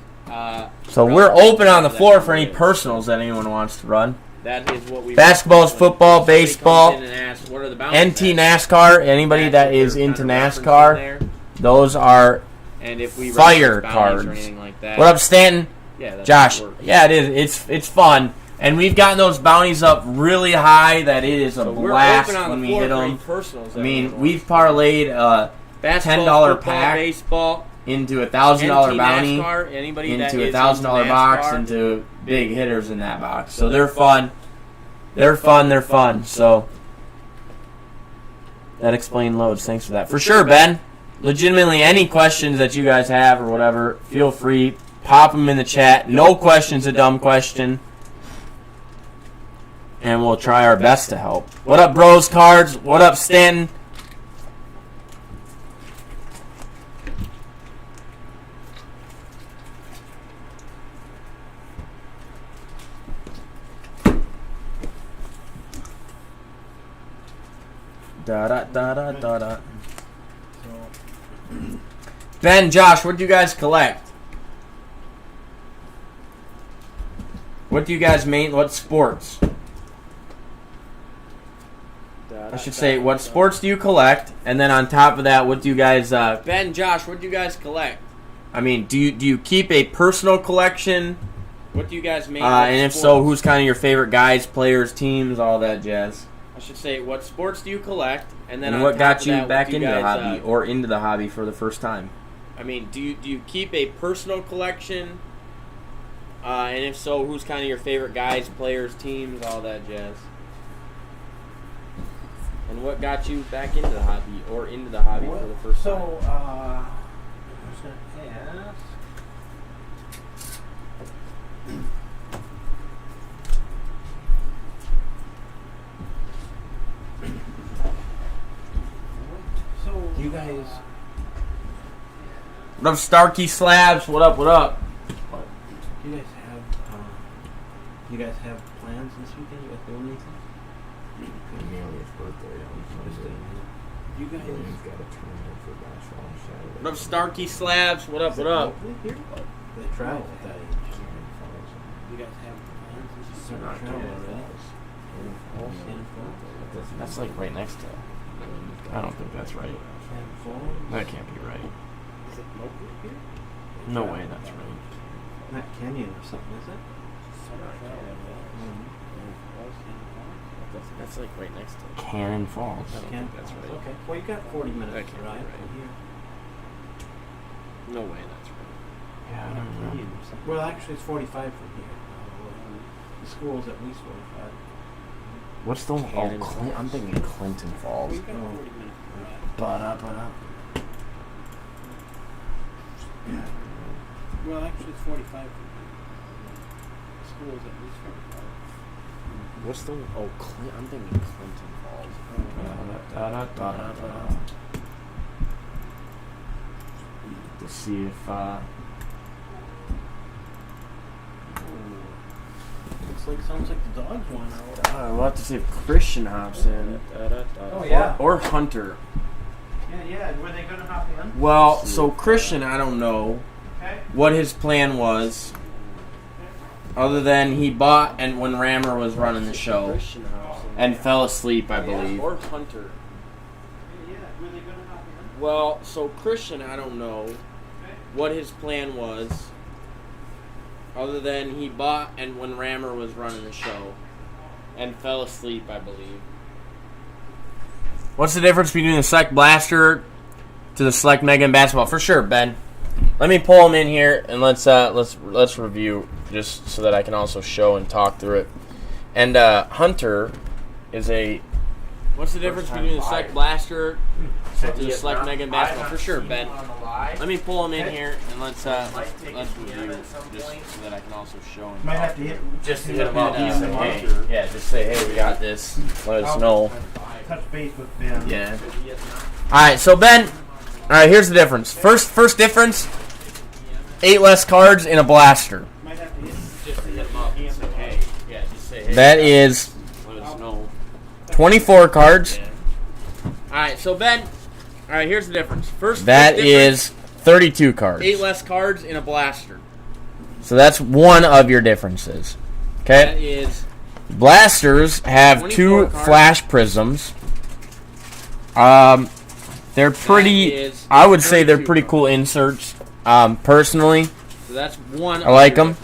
So we're open on the that floor for number any is. personals that anyone wants to run. That is what we Basketballs, when football, somebody comes baseball, in and asks, what are the bounties NT at? NASCAR, anybody That's that what is they're into kind of referencing NASCAR, there. those are And if we fire reference bounties or cards. anything like that, What up, Stanton? yeah, that's Josh? how it works. Yeah, it is. It's fun, and we've gotten those bounties up really high that it is a So we're blast open on when the we floor hit for any them. personals I that mean, anyone we've wants. parlayed Basketball, $10 football, pack baseball, into $1,000 NT bounty NASCAR, anybody that into is $1,000 into box NASCAR. into big hitters in that box. So they're fun. They're fun. So that explained loads. Thanks for that. For sure, Ben. Legitimately, any questions that you guys have or whatever, feel free. Pop them in the chat. No question's a dumb question. And we'll try our best to help. What up, Bros Cards? What up, Stanton? Da. Ben, Josh, what do you guys collect? What do you guys what sports? I should say, what sports do you collect? And then on top of that, what do you guys... Ben, Josh, what do you guys collect? I mean, do you keep a personal collection? What do you guys make? And if so, who's kind of your favorite guys, players, teams, all that jazz? I should say, what sports do you collect? And then And on what top got of you that, back what do into you the guys, hobby or into the hobby for the first time? I mean, do you keep a personal collection? And if so, who's kind of your favorite guys, players, teams, all that jazz? And what got you back into the hobby or into the hobby for the first time? I was going to ask. So, you guys. What up, Starkey Slabs? What up? You guys have. You guys have plans this weekend? You guys doing anything? Amelia's birthday on Sunday. You guys. William's got a tournament for basketball on Saturday. What up, Starkey Slabs? What up? They travel at that age. You guys have plans this They're weekend? not Travel doing already? That's like right next to. I don't think that's right. That can't be right. Is it local here? No way, that's right. Not Kenyon or something, is it? That's like right next to it. Cannon Falls. I don't think that's right. Okay. Well, you got 40 minutes That to can't be ride right. from here. No way, that's right. Yeah, I Not don't know. Kenyon or something. Well, actually, it's 45 from here. The school's at least 45. What's the Cannon I'm thinking Clinton Falls. We got 40 minutes to ride. But Well, actually, it's 45 from here. The school's at least 45. what's the I'm thinking Clinton Falls. To see if Sounds like the dogs want out. we'll have to see if Christian hops in. Oh, yeah. Or Hunter. Yeah. Were they going to hop in? Well, so Christian, I don't know Okay. what his plan was, other than he bought and when Rammer was running the show Christian House. and fell asleep, I believe. Or Hunter. Yeah. Were they going to hop in? Well, so Christian, I don't know what his plan was, other than he bought and when Rammer was running the show and fell asleep, I believe. What's the difference between the Select Blaster to the Select Mega and Basketball? For sure, Ben. Let me pull them in here and let's review just so that I can also show and talk through it. And Hunter is a. What's the difference between the Select Blaster to the Select Mega and Basketball? For sure, Ben. Let me pull them in here and let's review just so that I can also show and Might talk have to through hit it. Just to hit them up. Hunter. Yeah, just say, hey, we got this. Let us know. Touch base with Ben. Yeah. All right, so Ben. All right, here's the difference. First difference: 8 less cards in a blaster. Might have to hit Just hit them up and say, hey. Yeah, just say, hey. That is Let us know. 24 cards. Alright, so Ben, alright, here's the difference. That first is 32 cards. 8 less cards in a blaster. So that's one of your differences. That Okay? is Blasters have 24 2 cards. flash prisms. They're pretty. is I would say they're 32 pretty cool inserts. Personally, so that's one. I like them.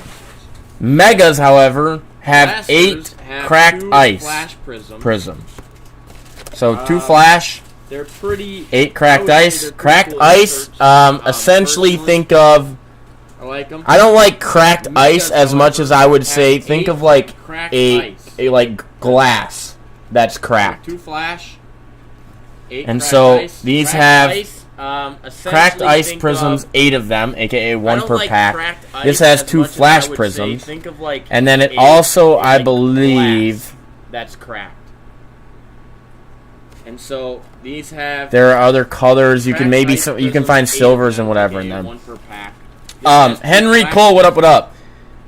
Megas, however, have Blasters 8 have cracked 2 ice flash prisms. prisms. So 2 flash, They're pretty. 8 I cracked would say ice. they're pretty Cracked cool ice. inserts. Essentially, Personally, think of. I like them. I don't like cracked Megas, ice as much as I however, would say. have Think 8 of like cracked a ice. like glass that's cracked. 2 flash. 8 And cracked so ice. these Cracked have ice, essentially Cracked ice think prisms, of- 8 of them, aka I 1 don't per like pack. cracked ice This has as 2 much as flash I would prisms. say. Think of like And then it a- also, I like believe, glass that's cracked. And so these have there are other colors. You can cracked maybe ice you can prisms, find 8 silvers of and whatever in aka them. 1 per pack. This has 2 Henry flash Cole, what up? What up?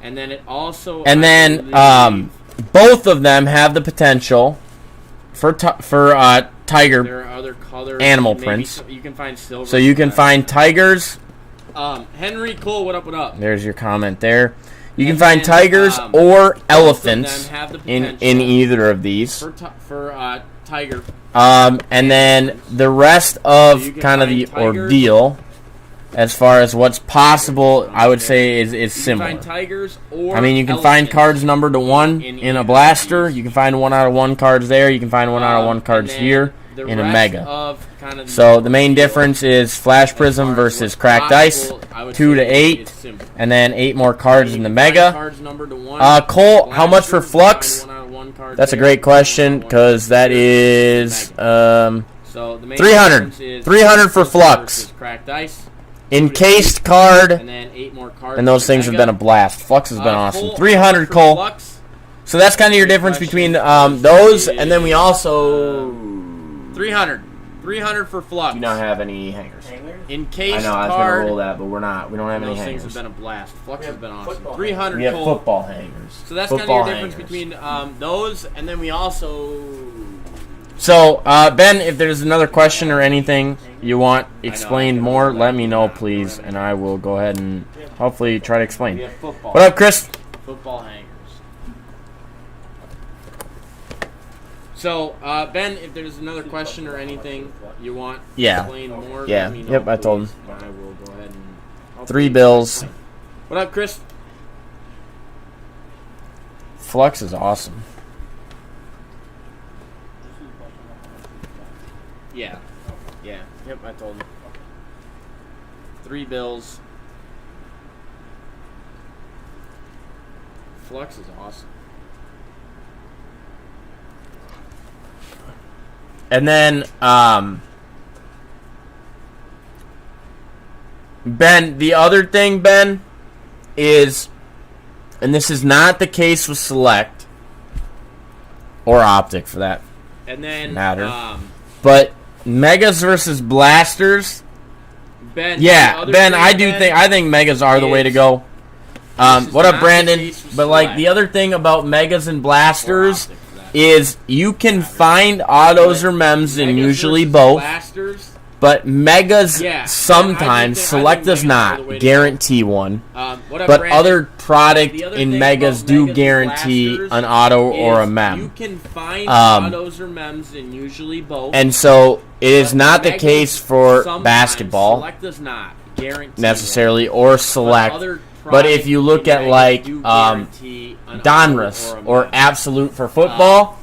And then it also And I then believe both of them have the potential for tiger. there are other colors. animal maybe prints. You can find silver. So you can find tigers. Henry Cole, what up? What up? There's your comment there. You can And find then, tigers both or of elephants them have the in potential either of these. for tiger. And then the rest of So you can kind of find the tigers. ordeal, as far as what's possible, I would say is You can similar. find tigers or I mean, you can find elephants. cards numbered to 1 in in either a of blaster. these. You can find 1 out of 1 cards there. You can find 1 out of 1 And cards then here the in a rest mega. of kind of So the main difference is flash prism as far as versus what's cracked ice, possible, I would 2 to say 8, it's simple. and then 8 more cards in the You can find mega. cards numbered to 1. Cole, how much for Blasters, Flux? you can find 1 out of 1 card That's a there, great 1 question out of 1 because that here, is mega. So the main 300. difference is 300 for Flux Flux. versus cracked ice, encased card, and then 8 more cards. and those for things have mega. been a blast. Flux has been awesome. Cole, 300 for Cole. Flux, So that's kind of your difference between those, and then we also 300. 300 for Flux. do not have any hangers. Encased I know I was card. gonna roll that, but we don't have any Those things hangers. have been a blast. Flux We has have been football awesome. 300 We have Cole. football hangers. So that's kind of Football your difference hangers. between those, and then we also. So, Ben, if there's another question or anything you want explained more, let me know, please, and I will go ahead and hopefully try to We explain. have football. What up, Chris? Football hangers. So, Ben, if there's another question or anything you want explained more, Yeah. let me know, Yep, I told him. please, and I will go ahead and 3 bills. What up, Chris? Flux is awesome. Yeah. Yeah. Yep, I told him. 3 bills. Flux is awesome. And then, Ben, the other thing, Ben, is, and this is not the case with Select, or Optic for that And then, matter, but Megas versus Blasters, Ben. yeah, the other Ben, thing, I think Megas are the way to go. This is What up, not Brandon? the case with But like Select. the other thing about Megas and Or Blasters Optic for that. is you can find autos or mems in Megas usually versus both, Blasters. but Megas Yeah, I sometimes, think Select does Megas are the not way to go. guarantee one, What up, but Brandon? other product The other in thing Megas about do Megas and guarantee Blasters an auto or a is You mem. can find Um, autos or mems in usually both. And so it is but not the Megas case for sometimes, basketball Select does not guarantee necessarily, or one. But Select other But if you look at like Donruss or Absolute for football,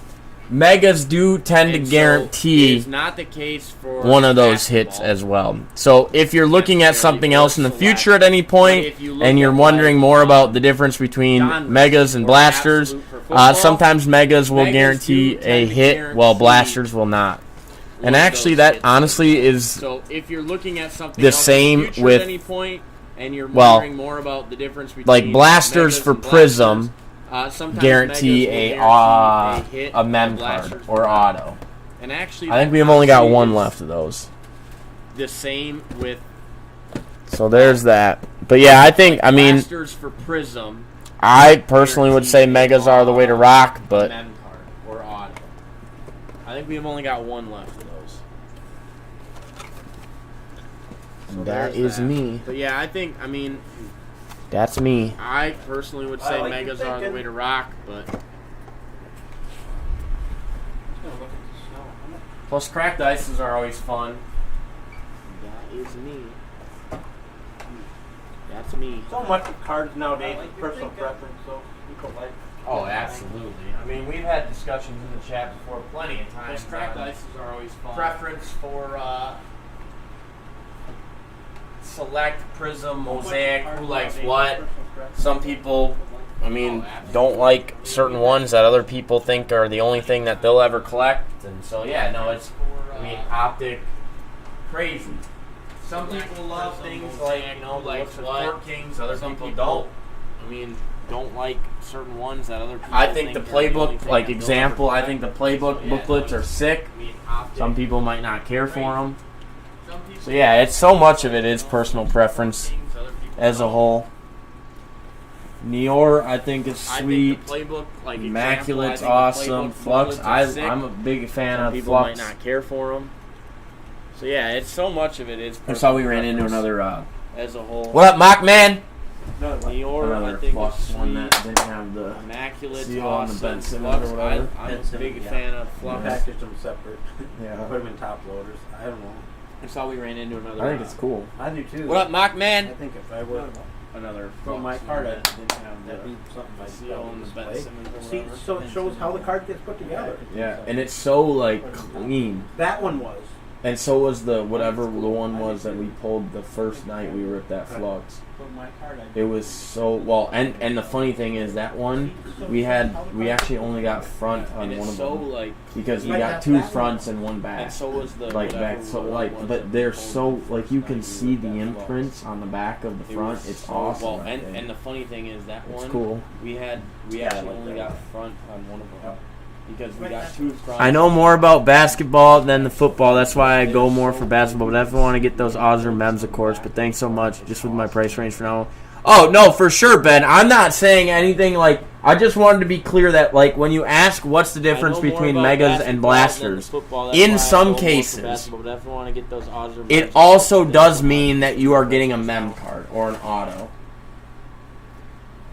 Megas do tend to guarantee it's not the case for one of those hits as well. So if you're looking at something else in the future at any point and you're wondering more about the difference between Megas and Blasters, sometimes Megas will guarantee a hit while Blasters will not. And actually that honestly is so if you're looking at something the same with at any point and you're wondering more about the difference between like Blasters for Prism guarantee a mem card or auto. And actually, I think we've only got one left of those. The same with. So there's that. But yeah, I think Blasters for Prism. I personally would say Megas are the way to rock, but mem card or auto. I think we've only got one left of those. So that is me. But yeah, I think that's me. I personally would say Megas are the way to rock, but plus cracked ices are always fun. That is me. That's me. So much of cards nowadays is personal preference, so people like. Oh, absolutely. I mean, we've had discussions in the chat before plenty of times. Plus cracked ices are always fun. Preference for select, prism, mosaic, who likes what. Some people, don't like certain ones that other people think are the only thing that they'll ever collect. And so, yeah, no, it's, optic, crazy. Some people love things like, like Court Kings. Other people don't. Don't like certain ones that other people I think the playbook, like example, I think the playbook booklets are sick. Some people might not care for them. So yeah, it's so much of it is personal preference as a whole. Neor, I think is sweet. Immaculate's awesome. Flux, I'm a big fan of people Flux. Might not care for them. So yeah, it's so much of it is. I saw we ran into another. As a whole. What up, Mock Man? Neor, another I think Flux is sweet. one that didn't have the Immaculate's seal on the awesome. Ben Simmons or whatever. I'm a big fan of Flux. Packaged them separate. Yeah. Put them in top loaders. I don't know. I saw we ran into another. I think it's cool. I do too. What up, Mock I Man? think if I were Another. from my card, I didn't have that'd be something like seal on the Ben Simmons. See, so it shows how the card gets put together. Yeah, and it's so like clean. That one was. And so was the whatever the one was that we pulled the first night we ripped that Flux. From my card, It was so well, and the funny thing is that one we actually only got front on one of them because we got two fronts and one back. And so was the back. So but they're so you can see the imprints on the back of the front. It's awesome. Well, and the funny thing is that one cool. We actually only got front on one of them. Because we got two fronts. I know more about basketball than the football. That's why I go more for basketball. But I definitely want to get those odds or mems, of course. But thanks so much. Just with my price range for now. Oh, no, for sure, Ben. I'm not saying anything like... I just wanted to be clear that, like, when you ask what's the difference between Megas and Blasters, in some cases, it also does mean that you are getting a mem card or an auto.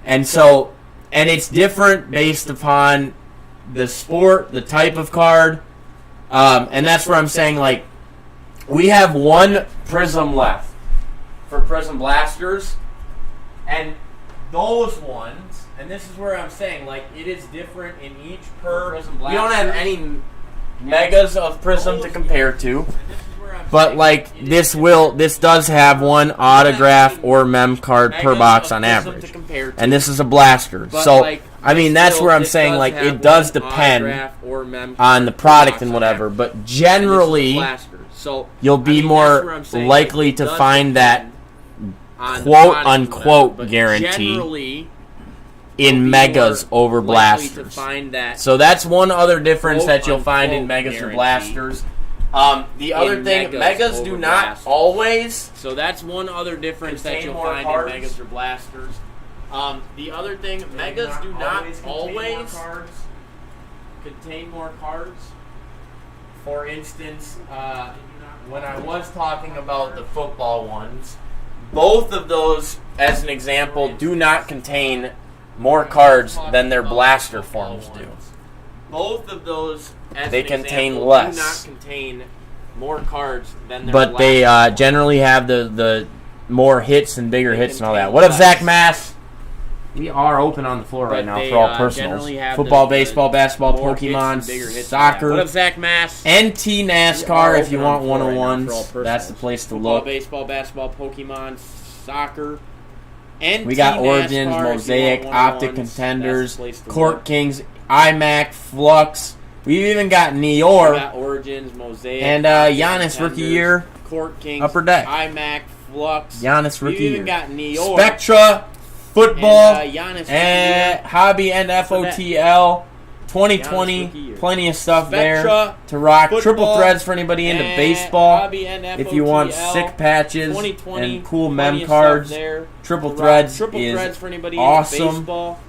And so... And it's different based upon... the sport, the type of card, and that's where I'm saying, like, we have one Prism left for Prism Blasters, and those ones, and this is where I'm saying, like, it is different in each per Prism Blasters. We don't have any Megas of Prism to compare to, but, like, this does have one autograph or mem card per box on average, and this is a Blaster, so... that's where I'm saying, like, it does depend on the product and whatever, but generally, you'll be more likely to find that quote-unquote guarantee in Megas over Blasters. So that's one other difference that you'll find in Megas or Blasters. The other thing, Megas do not always... So that's one other difference that you'll find in Megas or Blasters. The other thing, Megas do not always contain more cards. For instance, when I was talking about the football ones, both of those, as an example, do not contain more cards than their Blaster forms do. Both of those, as they contain less. Do not contain more cards than their But they generally have the more hits and bigger hits and all that. What up, Zach Mass? We are open on the floor right now for all personals. Football, baseball, basketball, Pokemon, soccer. What up, Zach Mass? NT NASCAR if you want 101s. That's the place to Football, look. baseball, basketball, Pokemon, soccer. NT We got NASCAR Origins, if you Mosaic, want Optic 101s. Contenders, That's the place to Court look. Kings, iMac, Flux. We've even got We Neor got Origins, Mosaic, and Optic Giannis Contenders, rookie year. Court Kings, Upper Deck. iMac, Flux. Giannis We've rookie even year. got Neor. Spectra, football, And, Giannis rookie and year. hobby and FOTL. 2020, Giannis rookie year. plenty of stuff there Spectra, to rock. football, Triple threads for anybody into and baseball. hobby and If you want FOTL. sick patches 2020, and cool plenty mem of cards, stuff there. Triple To rock. threads Triple is threads for anybody awesome. into baseball.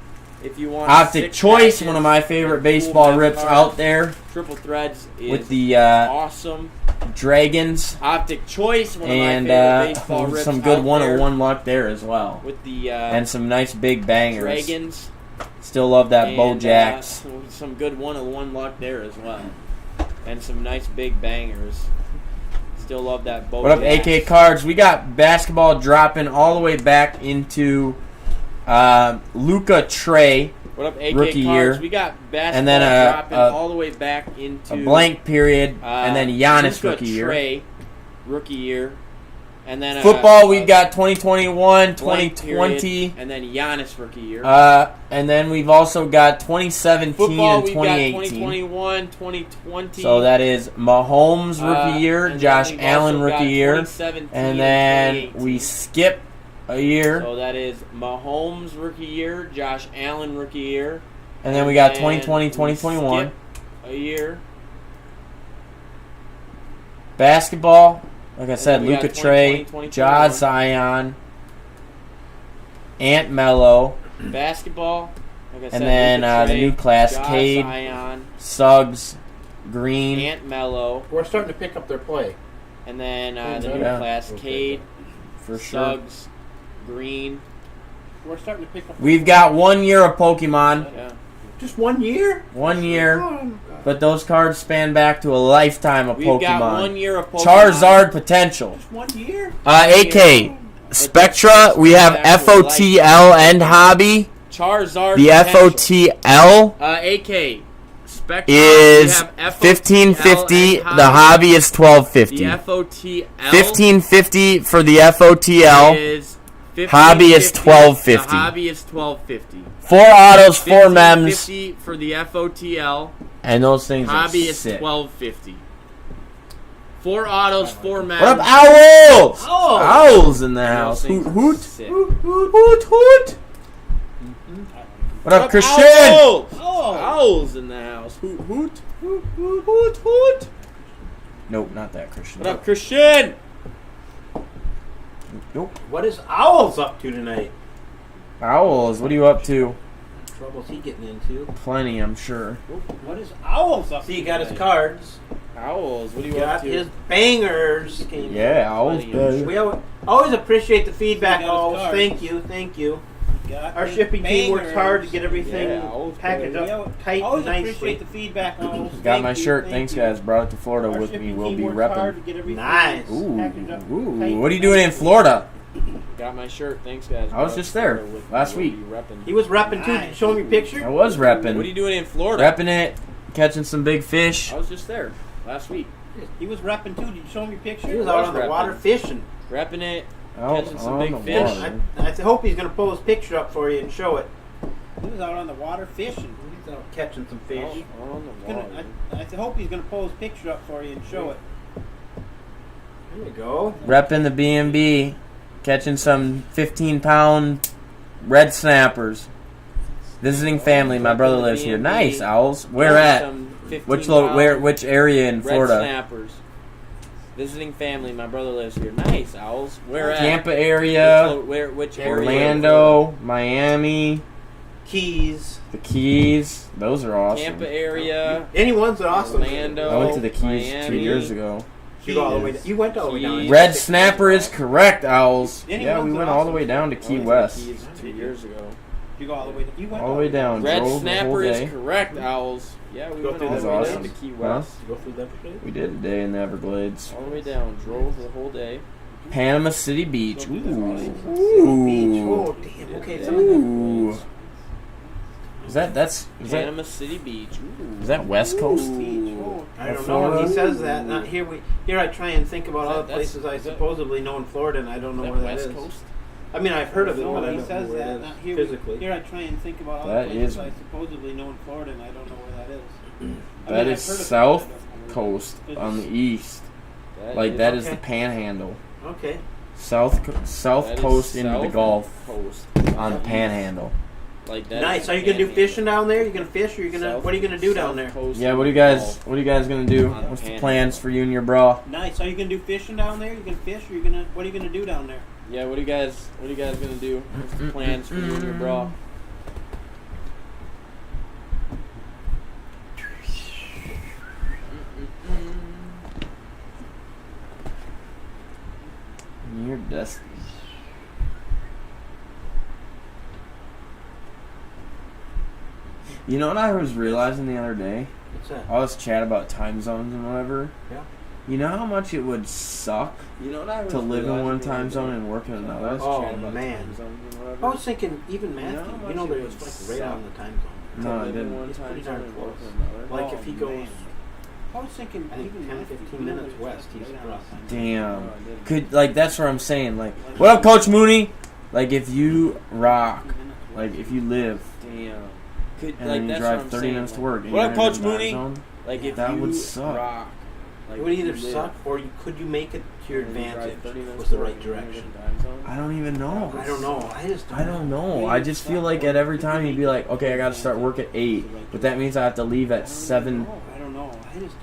If you want Optic sick Choice, patches one of my favorite and baseball cool mem rips cards. out there Triple threads is with the awesome. Dragons Optic Choice, one and of my favorite baseball rips some good out 101 luck there as well. there with the And some nice big bangers. Dragons. Still love that and, Bo Jacks. some good 101 luck there as well, and some nice big bangers. Still love that Bo What up, Jacks. AK Cards? We got basketball dropping all the way back into Luca Trey, What up, AK rookie Cards? year. We got basketball And then dropping a all the way back into a blank period, and then Giannis Luka rookie year. Trey, rookie year. And then Football, we've got 2021, blank 2020, period, and then Giannis rookie year. and then we've also got 2017 Football, and we've got 2018. 2021, 2020. So that is Mahomes rookie year, and then Josh we've Allen also got rookie year, 2017 and then 2018. we skip a year, So that is Mahomes rookie year, Josh Allen rookie year. and then we got then 2020, we 2021. skip a year. Basketball, like I said, then we got Luca Trey, 2020, Ja 2021. Zion, Ant Mello, Basketball, like I said, and then Luka the Trey, new class, Ja Cade, Zion, Suggs, Green. Ant Mello, We're starting to pick up their play. and then the new Yeah. class, Okay. Cade, For sure. Suggs, Green. We're starting to pick up. We've got 1 year of Pokemon. Yeah. Just 1 year. 1 year. But those cards span back to a lifetime of We've Pokemon. got 1 year of Pokemon. Charizard potential. Just 1 year. AK. Spectra, we have FOTL and Hobby. Charizard The potential. FOTL AK. Spectra, is we have FOTL 1550. and The Hobby is The 1250. FOTL 1550 for the FOTL. is Hobby is 1550. $12.50. The Hobby is $12.50. 4 autos, 4 mems, 1550 for the FOTL. and those things Hobby are is sick. $12.50. 4 autos, 4 mems. What up, Owls? Oh. Owls in the And house. those Hoot, things are hoot. sick. Hoot, hoot, hoot. What up, Christian? Owls? Oh. Owls in the house. Hoot, hoot. Hoot, hoot, hoot, hoot. Nope, not that Christian. What up, Christian? Nope. What is Owls up to tonight? Owls, what are you up to? Troubles he getting into? Plenty, I'm sure. What is Owls up to? See, he got his cards. Owls, what are you Got up to? his bangers. Came Yeah, Owls, Plenty, baby. We always appreciate the feedback, He got his Owls. cards. Thank you, thank you. Got Our his shipping team works bangers. hard to get everything Yeah, Owls, packaged baby. up tight and Always nicely. appreciate the feedback, Owls. Got Thank my you, shirt. thank Thanks, you. guys. Brought it to Florida Our with me. shipping We'll team be works hard to repping. get everything Nice. packaged up Ooh, tight what are you and doing in nicely. Florida? Got my shirt. Thanks, guys. I was just there last week. He was repping too. Did you show him your picture? I was repping. What are you doing in Florida? Repping it, catching some big fish. I was just there last week. He was repping too. Did you show him your picture? He was out on the repping. water fishing. Repping it. Out Catching some on big the fish. water. I hope he's going to pull his picture up for you and show it. He was out on the water fishing. He's out catching some fish. Oh, on the water. I hope he's gonna pull his picture up for you and show it. There you go. Repping the B&B, catching some 15-pound red snappers. Visiting family. My brother lives here. Nice, Owls. Where at? Which area in Red Florida? snappers. Visiting family. My brother lives here. Nice, Owls. Where at? Tampa area, Which area? Orlando, Miami, Keys. the Keys. Those are awesome. Tampa area. Anyone's awesome. Orlando. I went to the Keys Miami. 2 years ago. You go all the way. You went all the way down. Keys. Red Snapper is correct, Owls. Anyone's Yeah, we went all the way down to I Key went to West. the Keys 2 years ago. You go all the way. You went All the way down. Red Drove the whole snapper is day. correct, Owls. Yeah, we Go went through all the the way Everglades. down to Key Huh? West. You go through that. We did a day in the Everglades. All the way down. Drove the whole day. Panama City Beach. Go through the Ooh. Beach. Oh, damn. Okay, it's Ooh. Is that Panama City Beach. Ooh. is that West Coast? I don't know. Florida? He says that. Not here. Here I try and think about Is that- other that's- places I is that- supposedly know in Florida, and I don't know Is where that that West is. Coast? I mean, I've heard of it, No, but I he don't says know where that. it Not is here, physically. here I try and think about other That places is- I supposedly know in Florida, and I don't know where that is. That is I've heard of it, South but I don't know Coast where it on the is. east. Like that is okay. the Panhandle. Okay. South That is Coast into the South Gulf Coast on the Panhandle. Like that. Nice. is Are you gonna do Panhandle. fishing down there? You gonna fish, or you gonna? South- What are you gonna do down South there? Coast Yeah, of what are the you guys gonna do? On the What's the Panhandle. plans for you and your bra? Nice. Are you gonna do fishing down there? You gonna fish, or you gonna? What are you gonna do down there? Yeah, what are you guys gonna do? What's the plans for you and your bra? Your destiny. You know what I was realizing the other day? What's that? All this chat about time zones and whatever. Yeah. You know how much it would suck You know what I was to live in realizing one the time other zone day? and work in I another? was Oh, chatting about man. time zones and I whatever. was thinking even You know Matthew. how You much know it that would it was like suck right on the time zone. No, I live in didn't. one It's time pretty zone darn and work close. in another. Like if he goes, man. I was thinking I think even 10, Matthew, 15 you know, minutes there's west, like he's right across. on the Damn. No, I didn't. Could like that's what I'm saying. Like, what up, Coach Mooney? Like if you rock, like if you live Damn. Could, and like then you that's drive what I'm 30 saying. minutes to like, work. And What you're up, in a Coach time Mooney? zone, Like if that you would suck. rock. Like It would either you live suck or could you make it to your and you drive advantage 30 minutes with the to work right in a direction? different time zone. I don't even know. I don't know. I don't know. I just feel like at every time you'd be like, okay, I got to start work at 8, but that means I have to leave at 7, I don't know.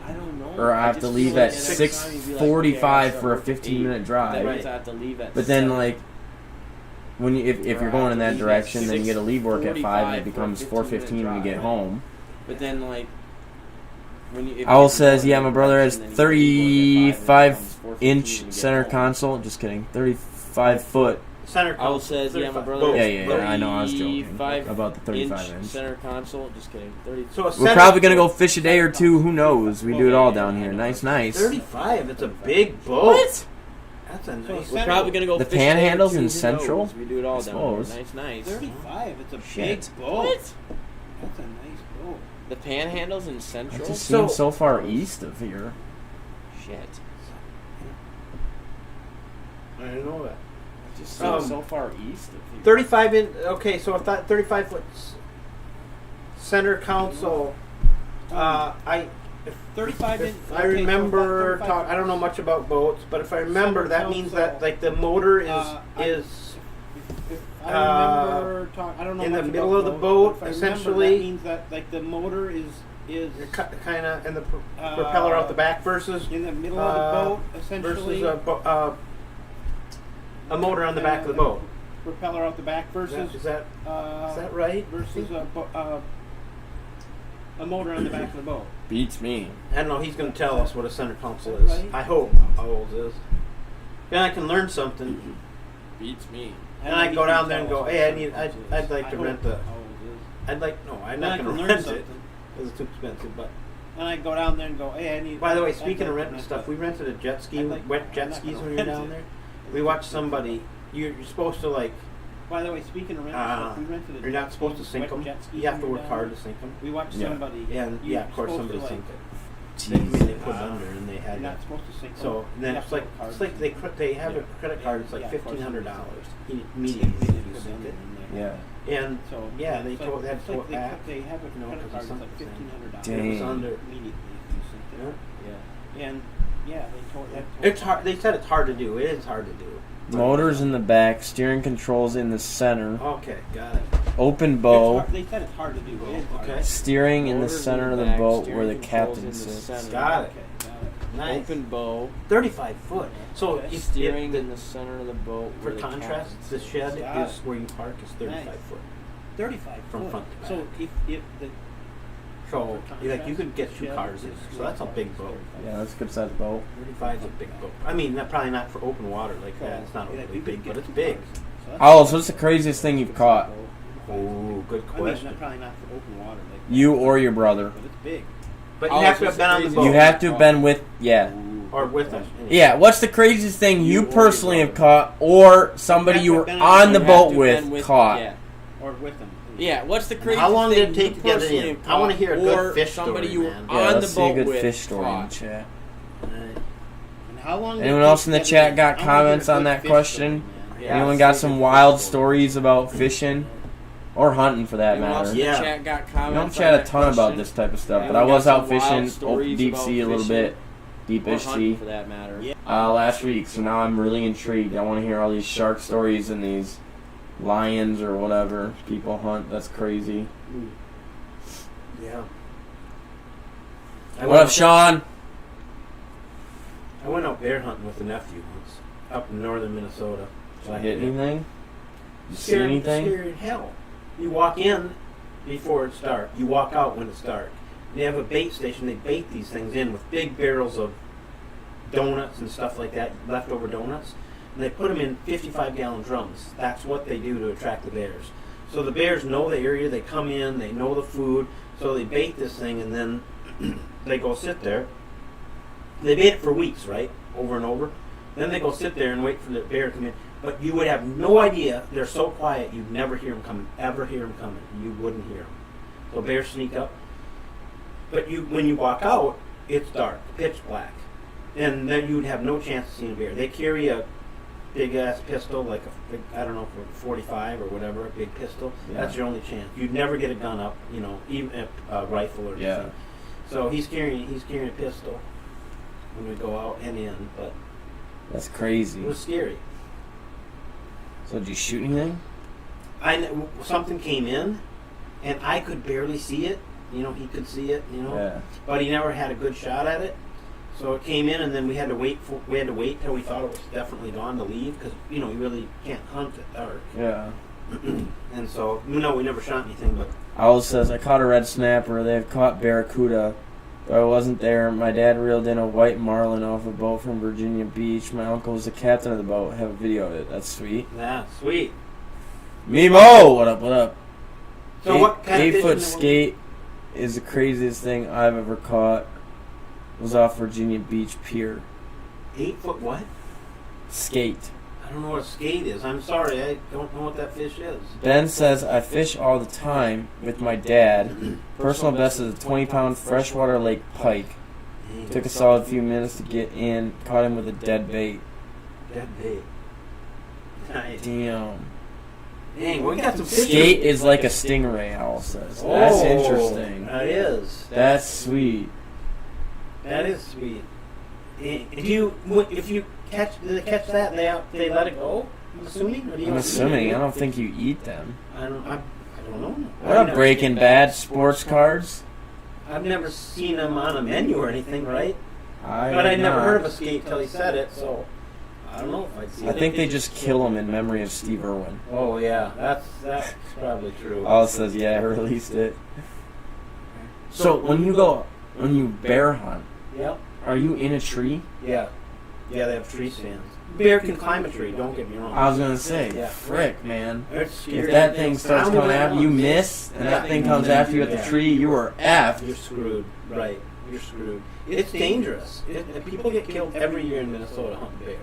I don't know. or I have just to feel leave like at every time you'd be like, okay, I gotta 6:45 start for a work at 15-minute 8. drive. That Right. means I have to leave at But then 7. like when you if you're going in that direction, then you get to leave work at 5 and it becomes 4:15 when you get home. But then like when you if Owl you're says, going yeah, in my that brother has direction, then you get to leave work at 5 and it 35-inch becomes 4:15 when you get center home. console. Just kidding. 35-foot. Center Owl console, says, yeah, my 35 brother both. Yeah, yeah, yeah. I know. I was joking 35 about the 35 inch. center console. Just kidding. 30. So a We're center- probably gonna go fish a day or two. Who knows? We do it all down here. Nice, nice. 35. It's a big boat. What? That's a nice. We're probably gonna go The fish a day or Panhandle's two, in who Central? knows? We do it all I down here. suppose. Nice, nice. 35. It's a Shit. big boat. That's a nice boat. The Panhandle's in It Central. just So- seems so far east of here. Shit. I didn't know that. It just seems so far east of here. 35 in. Okay, so if that 35 foot center console, I. 35 in. If I remember, I don't know much about boats, but if I remember, Center that means that console, like the motor is If I remember, I don't know in the much middle about of the boat, but if I remember, essentially. That means that like the motor is kind of in the propeller out the back versus in the middle of the boat, essentially. versus a motor on the back of the boat. Propeller out the back versus Is that right? versus a motor on the back of the boat. Beats me. I don't know. He's going to tell us what a center console is. Right. I hope Owls is. Then I can learn something. Beats me. And I go down there and go, hey, I'd like to rent the. I'm Then not I going can to learn rent it something. because it's too expensive. But And I go down there and go, hey, I need. by the way, I'd speaking of like renting to stuff, we rented a jet ski. I'd like- Went jet I'm not skis gonna when you're rent down it. there. We watched somebody. You're supposed to like. By the way, speaking of renting stuff, we rented a You're not supposed to sink wet them. jet ski You have to when work we were hard down to sink them. We watched Yeah. somebody. And you're yeah, of course supposed somebody to, sink like, it. They put it under and they had. You're not supposed to sink So them. then You it's have like to work it's hard like to they have Yeah. a credit card. It's like Yeah, of course. $1,500 immediately if you Put sink them it. in there. Yeah. And So yeah, they it's told they had it's to tow like it back. They have a you know, credit because card. of It's like something. $1,500. Dang. It was under. Immediately if you sink Yeah. it. Yeah. And yeah, they told. It's hard. They said it's hard to do. It is hard to do. Motors in the back, steering controls in the center, Okay, got it. open It's bow, hard, they said it's hard to do. It is hard. Okay. steering in the Motors center of the back, boat steering where the controls captain in the sits. center. Got it. Okay, got it. Nice. Open bow. 35 foot. So Okay. if Steering the, in the center of the boat. for where the contrast, captain the shed Got is it. where you park is 35 Nice. foot. 35 From foot. front to So back. if the So For like you could get two contrast, cars in. So that's a big boat. Yeah, that's a good sized boat. 35 is a big boat. I mean, probably not for open water like that. It's not Yeah, overly you big, could but get it's two big. cars. So that's- Oh, so what's the craziest thing you've caught? Oh, good I mean, question. not, probably not for open water. Like that, You or your brother? But it's big. But Oh, you have so to have it's been on the crazy. boat. You have to have been with, yeah. Ooh. Or with them. Yeah, what's the craziest thing you personally have caught, or somebody you were on the boat with caught? Yeah. Or with them. Yeah, what's the craziest How long thing did it take you to get personally in? have I want to caught, hear a or good fish somebody story, you were man. Yeah, on let's the see a boat good with fish story in caught. the chat. And how long? Anyone else in the chat got comments on that question? Yeah, Anyone got some wild stories about fishing? Or hunting, for that Anyone else matter. in the Yeah. chat got We comments don't chat on a that ton about question? this type of stuff, but Anyone I was got out some wild fishing, stories deep about sea a little fishing? bit, Or deepish hunting, sea, for that matter. last week. So now I'm really intrigued. I want to hear all these shark stories and these lions or whatever people hunt. That's crazy. Yeah. What up, Sean? I went out bear hunting with a nephew once, up in northern Minnesota. Did I hit anything? You see Scary, anything? scary as hell. You walk in before it's dark. You walk out when it's dark. They have a bait station. They bait these things in with big barrels of donuts and stuff like that, leftover donuts. And they put them in 55-gallon drums. That's what they do to attract the bears. So the bears know the area. They come in. They know the food. So they bait this thing, and then they go sit there. They bait it for weeks, right? Over and over. Then they go sit there and wait for the bear to come in. But you would have no idea. They're so quiet, you'd never hear them coming. Ever hear them coming. You wouldn't hear them. So bears sneak up. But when you walk out, it's dark, pitch black. And then you'd have no chance of seeing a bear. They carry a big-ass pistol, like a big, I don't know, 45 or whatever, a big pistol. Yeah. That's your only chance. You'd never get a gun up, you know, even a rifle or anything. Yeah. So he's carrying a pistol when we go out and in, but That's crazy. it was scary. So did you shoot anything? Something came in, and I could barely see it. You know, he could see it. You know, Yeah. but he never had a good shot at it. So it came in, and then we had to wait till we thought it was definitely dawn to leave, because you know you really can't hunt at dark. Yeah. And so no, we never shot anything. But Owl says, I caught a red snapper. They have caught barracuda. But I wasn't there. My dad reeled in a white marlin off a boat from Virginia Beach. My uncle was the captain of the boat. I have a video of it. That's sweet. yeah, sweet. Mimo! What up, what up? So what kind of 8-foot fishing skate is the craziest thing I've ever caught. It was off Virginia Beach Pier. 8-foot what? Skate. I don't know what a skate is. I'm sorry, I don't know what that fish is. Ben says, I fish all the time with my dad. Personal best is a 20-pound freshwater lake pike. Dang, Took a solid few minutes to get in. Caught him with a dead bait. That big. Nice. Damn. Dang, we got some fish. Skate is like a stingray, Owl says. That's interesting. That is. That's sweet. That is sweet. If you catch, do they catch that and they let it go? I'm assuming. Or do you I'm assuming. I don't think you eat them. I don't know. What up, BreakNBad sports cards? I've never seen them on a menu or anything, right? I But I have never not. heard of a skate till he said it, so I don't know if I'd see I it. think they just kill him in memory of Steve Irwin. Oh yeah, that's probably true. Owl says, yeah, I released it. So when you bear hunt, Yep. are you in a tree? Yeah. Yeah, they have tree stands. Bear can climb a tree. Don't get me wrong. I was gonna say, Yeah. frick, man. It's scary. If that thing starts I don't coming know after you, once. miss, and that Yeah. thing comes after you at the Yeah. tree, you are effed. You're screwed. Right. You're screwed. It's dangerous. People get killed every year in Minnesota hunting bear.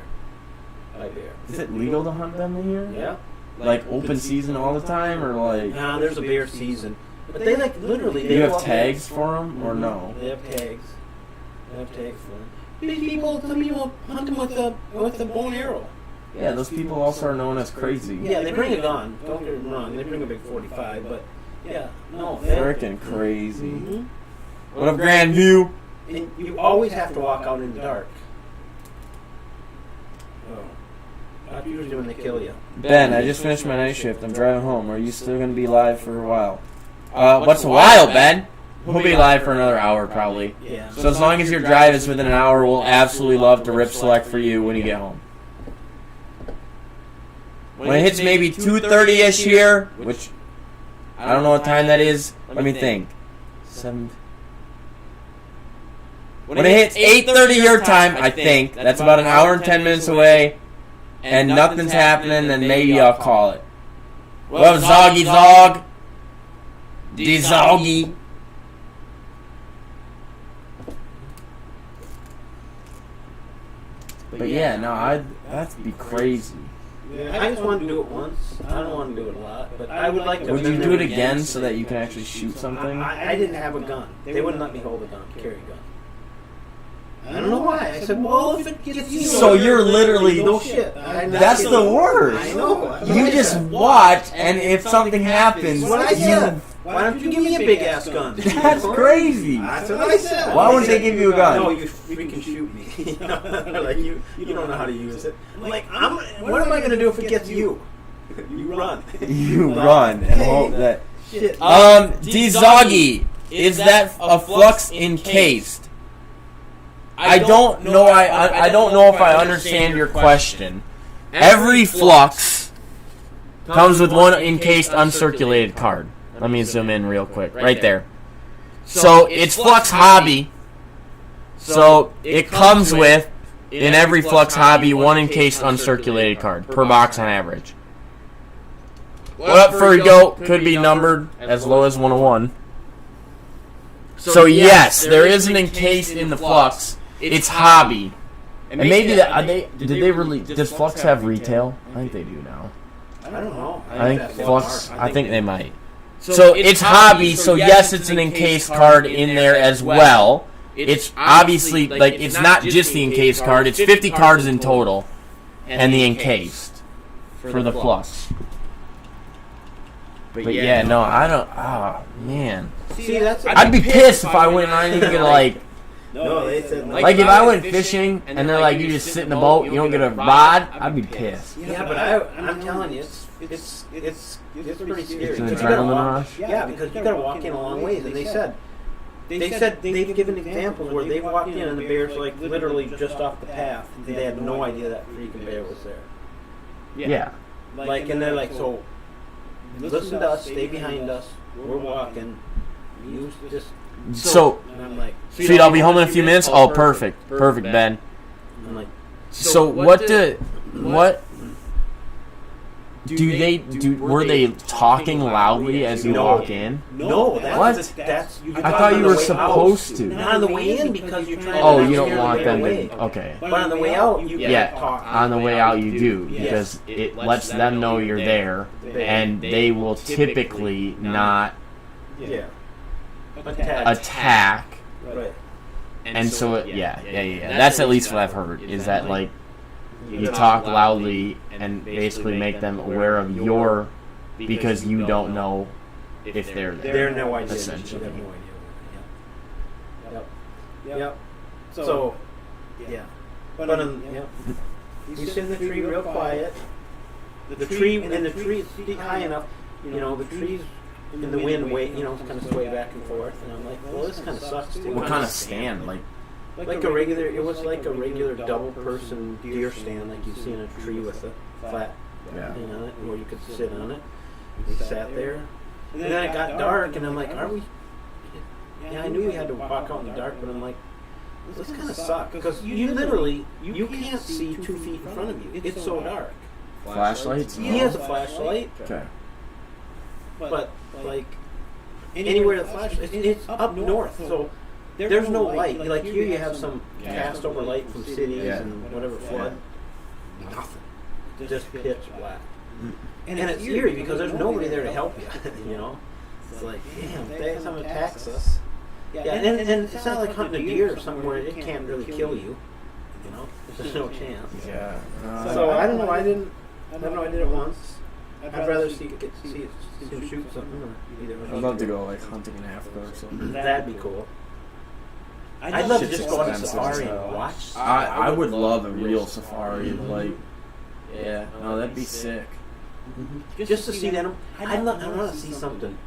By bear. Is it legal to hunt them in here? Yeah. Like open season all the time, or like Nah, there's a bear season. But they like literally. do They you have walk- tags for them or no? They have tags. They have tags for them. Some people hunt them with a bow and arrow. Yeah, those people also are known as crazy. Yeah, they bring a gun. Don't get me wrong. They bring a big 45, but yeah, no. They Freaking crazy. Mhm. What up, Grandview? And you always have to walk out in the dark. Oh. Not usually when they kill you. Ben, I just finished my night shift. I'm driving home. Are you still gonna be live for a while? What's a while, Ben? We'll be live for another hour probably. Yeah. So as long as your drive is within an hour, we'll absolutely love to rip select for you when you get home. When it hits maybe 2:30ish here, which I don't know what time that is. Let me think. 7. When it hits 8:30 your time, I think that's about an hour and 10 minutes away, and nothing's happening, then maybe I'll call it. Well, Zoggy Zog, D Zoggy. But yeah, no, that'd be crazy. I just want to do it once. I don't want to do it a lot, but I would like to. Would you do it again so that you can actually shoot something? I didn't have a gun. They wouldn't let me hold a gun, carry a gun. I don't know why. I said, well, if it gets you. So you're literally. No shit. That's the worst. I know. You just watch, and if something happens, That's what I said. Why don't you give me a big ass gun? That's crazy. That's what I said. Why wouldn't they give you a gun? No, you freaking shoot me. Like you don't know how to use it. Like what am I gonna do if it gets you? You run. You run and hope that. Shit. Dizagi, is that a flux encased? I don't know. I don't know if I understand your question. Every flux comes with one encased uncirculated card. Let me zoom in real quick. Right there. So it's Flux Hobby. So it comes with, in every Flux Hobby, one encased uncirculated card per box on average. What up, Furry Goat? Could be numbered as low as 101. So yes, there is an encased in the Flux. It's Hobby. And maybe does Flux have retail? I think they do now. I don't know. I think Flux, I think they might. So it's Hobby, so yes, it's an encased card in there as well. It's obviously, like, it's not just the encased card, it's 50 cards in total, and the encased for the Flux. But yeah, no, I don't, man. See, that's. I'd be pissed if I went and I didn't get, like, No, they said like if I went fishing and they're like, you just sit in the boat, you don't get a rod, I'd be pissed. Yeah, but I'm telling you, it's pretty scary. It's an Because you gotta adrenaline walk- rush? Yeah, because you gotta walk in a long ways, and they said they've given examples where they walked in and the bear's like literally just off the path. They had no idea that freaking bear was there. Yeah. Like, and they're like, so listen to us, stay behind us. We're walking. You just. So, And I'm like, sweet, I'll be home in a few minutes. Oh, perfect. Perfect, Ben. I'm like, So what were they talking loudly as you walk in? no, What? that's. I thought you were supposed to. Not on the way in because you're trying to. Oh, not you don't scare want them away. to. Okay. But on the way out, you Yeah, can't talk. on the way out you do, because it lets them know you're there, and they will typically not Yeah. attack. Right. And so, yeah. That's at least what I've heard, is that, like, you talk loudly and basically make them aware of your, because you don't know if they're there. They're no idea. Essentially. They have no idea. Yep. So, yeah. But yep. You sit in the tree real quiet. The tree is high enough. You know, the trees in the wind, kind of sway back and forth. And I'm like, well, this kind of sucks too. What kind of stand? Like a regular, it was like a regular double-person deer stand, like you see in a tree with a flat thing on it, where you could sit on it. We sat there, and then it got dark, and I'm like, are we? Yeah, I knew we had to walk out in the dark, but I'm like, this kind of sucks because you literally you can't see 2 feet in front of you. It's so dark. Flashlights? He has a flashlight, Okay. but like anywhere the flashlight, it's up north, so. There's no light. Like here, you have some cast over light from cities and whatever flood. Nothing. Just pitch black. And it's eerie because there's nobody there to help you. You know, it's like, damn, if someone attacks us. Yeah, and it's not like hunting a deer or something where it can't really kill you. You know, there's no chance. Yeah. So I don't know. I did it once. I'd rather see him shoot something or either. I'd love to go like hunting in Africa or something. That'd be cool. I'd love to just go on a safari and watch. I would love a real safari. Like, yeah, no, that'd be sick. Just to see them. I want to see something.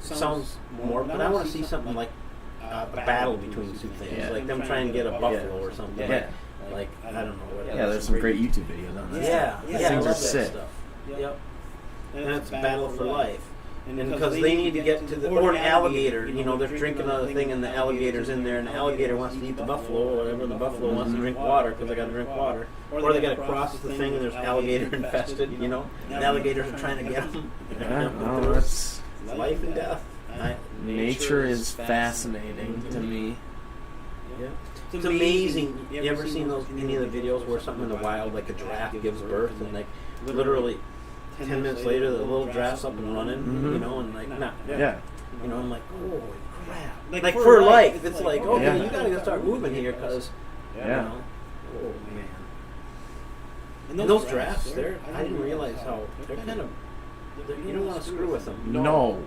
Sounds more, but I want to see something like a battle between two things, like them trying to get a buffalo or something. Yeah. Like I don't know what. Yeah, there's some great YouTube videos on that. Yeah, Things I are love that sick. stuff. Yep. And it's a battle for life. And because they need to get to the, or an alligator, you know, they're drinking another thing and the alligator's in there and the alligator wants to eat the buffalo or whatever, and the buffalo wants to drink water because they got to drink water. Or they got to cross the thing and there's alligator infested, you know, and alligators are trying to get them. Yeah, no, that's life and death. nature is fascinating to me. Yeah. It's amazing. You ever seen those any of the videos where something in the wild, like a giraffe, gives birth, and like literally 10 minutes later, the little giraffe's up and running, you know, and like, you know, I'm like, holy crap. Like for life, it's like, okay, you gotta start moving here, because, you know, oh man. And those giraffes, I didn't realize how, they're kind of, you don't want to screw with them. No.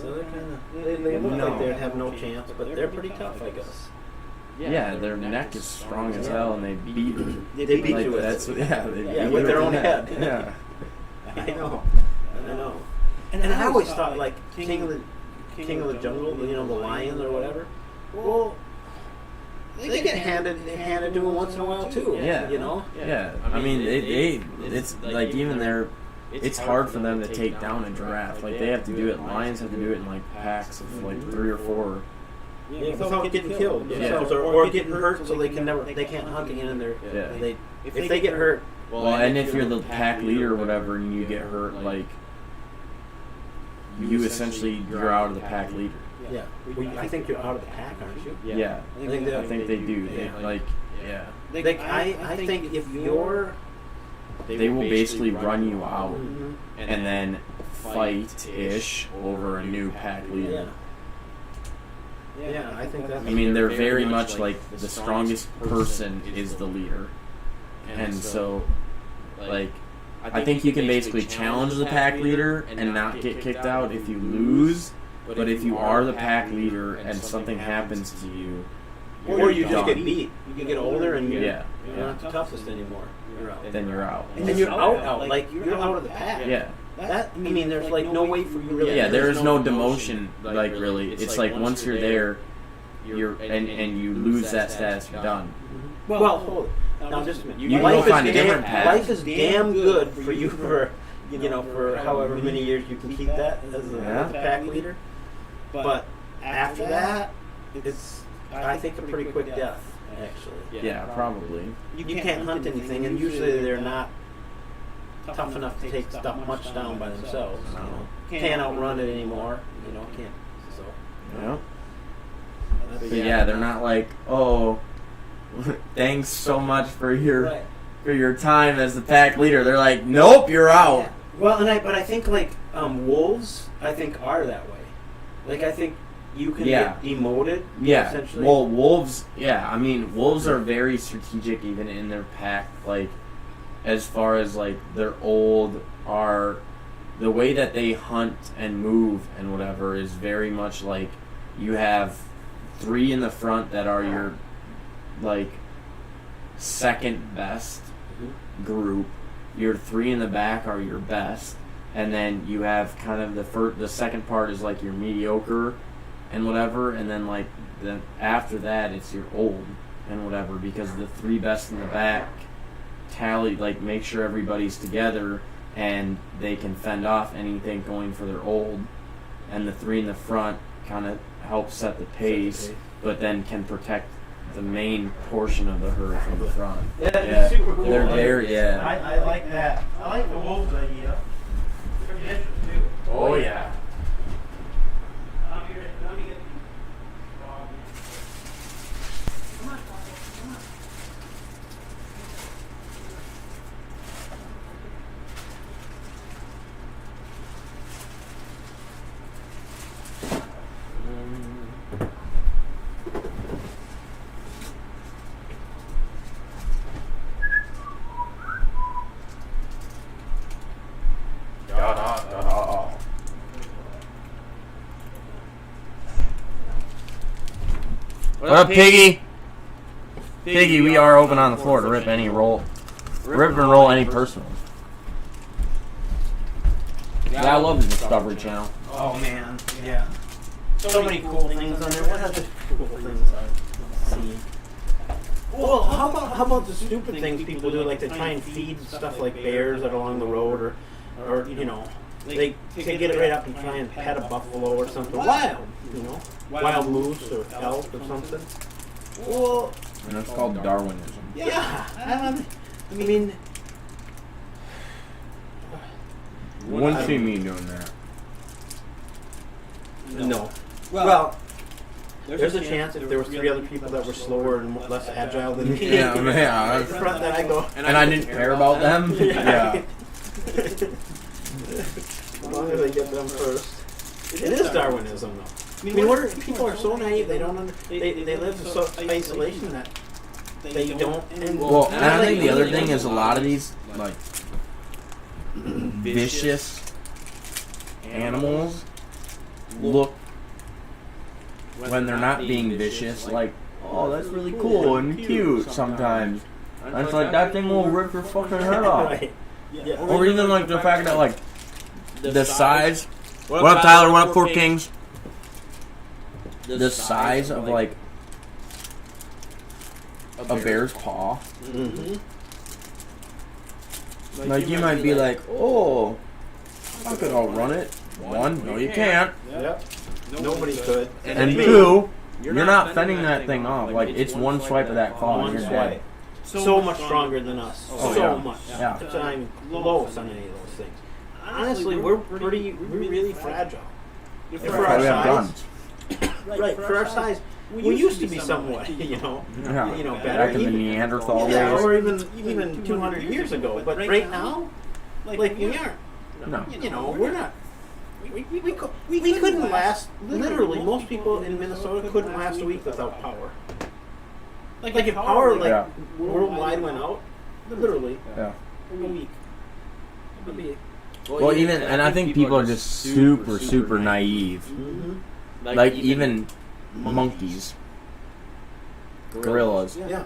So they're kind of, they look like they have no chance, but they're pretty tough, I guess. Yeah, their neck is strong as hell, and they beat you. They beat you with that's it. yeah, with their own head. Yeah. I know. And I always thought, like, King of the Jungle, you know, the lions or whatever. Well, they get handed to them once in a while too. Yeah. You know. Yeah. I mean, it's like even their. It's hard for them to take down a giraffe. Like they have to do it. Lions have to do it in like packs of like 3 or 4. Yeah, without getting killed themselves, or getting hurt, so they can't hunt again. And if they get hurt. Well, and if you're the pack leader or whatever, and you get hurt, like you essentially you're out of the pack leader. Yeah. Well, I think you're out of the pack, aren't you? Yeah. I think they do. They like yeah. I think if you're, they will basically run you out and then fight-ish over a new pack leader. Yeah, I think that's. I mean, they're very much like the strongest person is the leader, and so, like, I think you can basically challenge the pack leader and not get kicked out if you lose, but if you are the pack leader and something happens to you, or you just get beat, you get older and you're not the toughest anymore. You're out. Then you're out. And then you're out. Like you're out of the pack. Yeah. That, I mean, there's like no way for you really. Yeah, there is no demotion. Like really, it's like once you're there, and you lose that status, you're done. Well, hold it. Now just a minute. You can go find a different path. Life is damn good for you for for however many years you can keep that as a pack leader. But after that, it's I think a pretty quick death actually. Yeah, probably. You can't hunt anything, and usually they're not tough enough to take stuff much down by themselves. You know, can't outrun it anymore. You know, can't. So yeah. But yeah, they're not like, oh, thanks so much for your time as the pack leader. They're like, nope, you're out. Yeah. Well, but I think like wolves, I think are that way. Like I think you can get demoted. Yeah. Essentially. Well, wolves. Yeah, I mean, wolves are very strategic even in their pack. Like, as far as like they're old, are the way that they hunt and move and whatever is very much like you have 3 in the front that are your like second best group. Your 3 in the back are your best, and then you have kind of the second part is like your mediocre and whatever, and then like after that it's your old and whatever, because the 3 best in the back tally, like make sure everybody's together and they can fend off anything going for their old, and the 3 in the front kind of help set the pace, but then can protect the main portion of the herd from the front. Yeah, that's super cool. They're very, I like that. I like the wolves idea. They're vicious too. Oh yeah. Let me get come on. What up, Piggy? Piggy, we are open on the floor to rip and roll any personal. Yeah, I love the Discovery Channel. Oh man, yeah. So many cool things on there. What other cool things I've seen? Well, how about the stupid things people do, like they try and feed stuff like bears that are along the road, or you know, they get it right up and try and pet a buffalo or something. Wild, you know, wild moose or elk or something. Well, And it's called Darwinism. yeah. I mean, You wouldn't see me doing that. no. Well, There's a chance if there was 3 other people that were slower and less agile than me. Yeah. In front, that I go. And I didn't care about them. Yeah. As long as I get them first. It is Darwinism, though. I mean, people are so naive. They don't. They live in so isolation that they don't. And I think the other thing is a lot of these like vicious animals look when they're not being vicious like, oh, that's really cool and cute sometimes. And it's like that thing will rip your fucking head off. Right. Yeah. Or even like the fact that like the size. What up, Tyler? What up, Four Kings? The size of like a bear's paw. Mm-hmm. Like you might be like, oh, I could outrun it. 1, no you can't. Yep. Nobody could. And 2, you're not fending that thing off. Like it's one swipe of that claw and One you're swipe. dead. So much stronger than us. Oh, so yeah. much. Yeah. It's not even close on any of those things. Honestly, we're really fragile. For our We have size. guns. Right, for our size, we used to be somewhat, Yeah. better. Back in the Neanderthal Yeah, days. or even 200 years ago. But right now, like we aren't. No. We're not. We couldn't last. Literally, most people in Minnesota couldn't last a week without power. Like if power worldwide went out, literally Yeah. a week. It'd be. Well, even, and I think people are just super naive. Mm-hmm. Like even monkeys, gorillas. Yeah.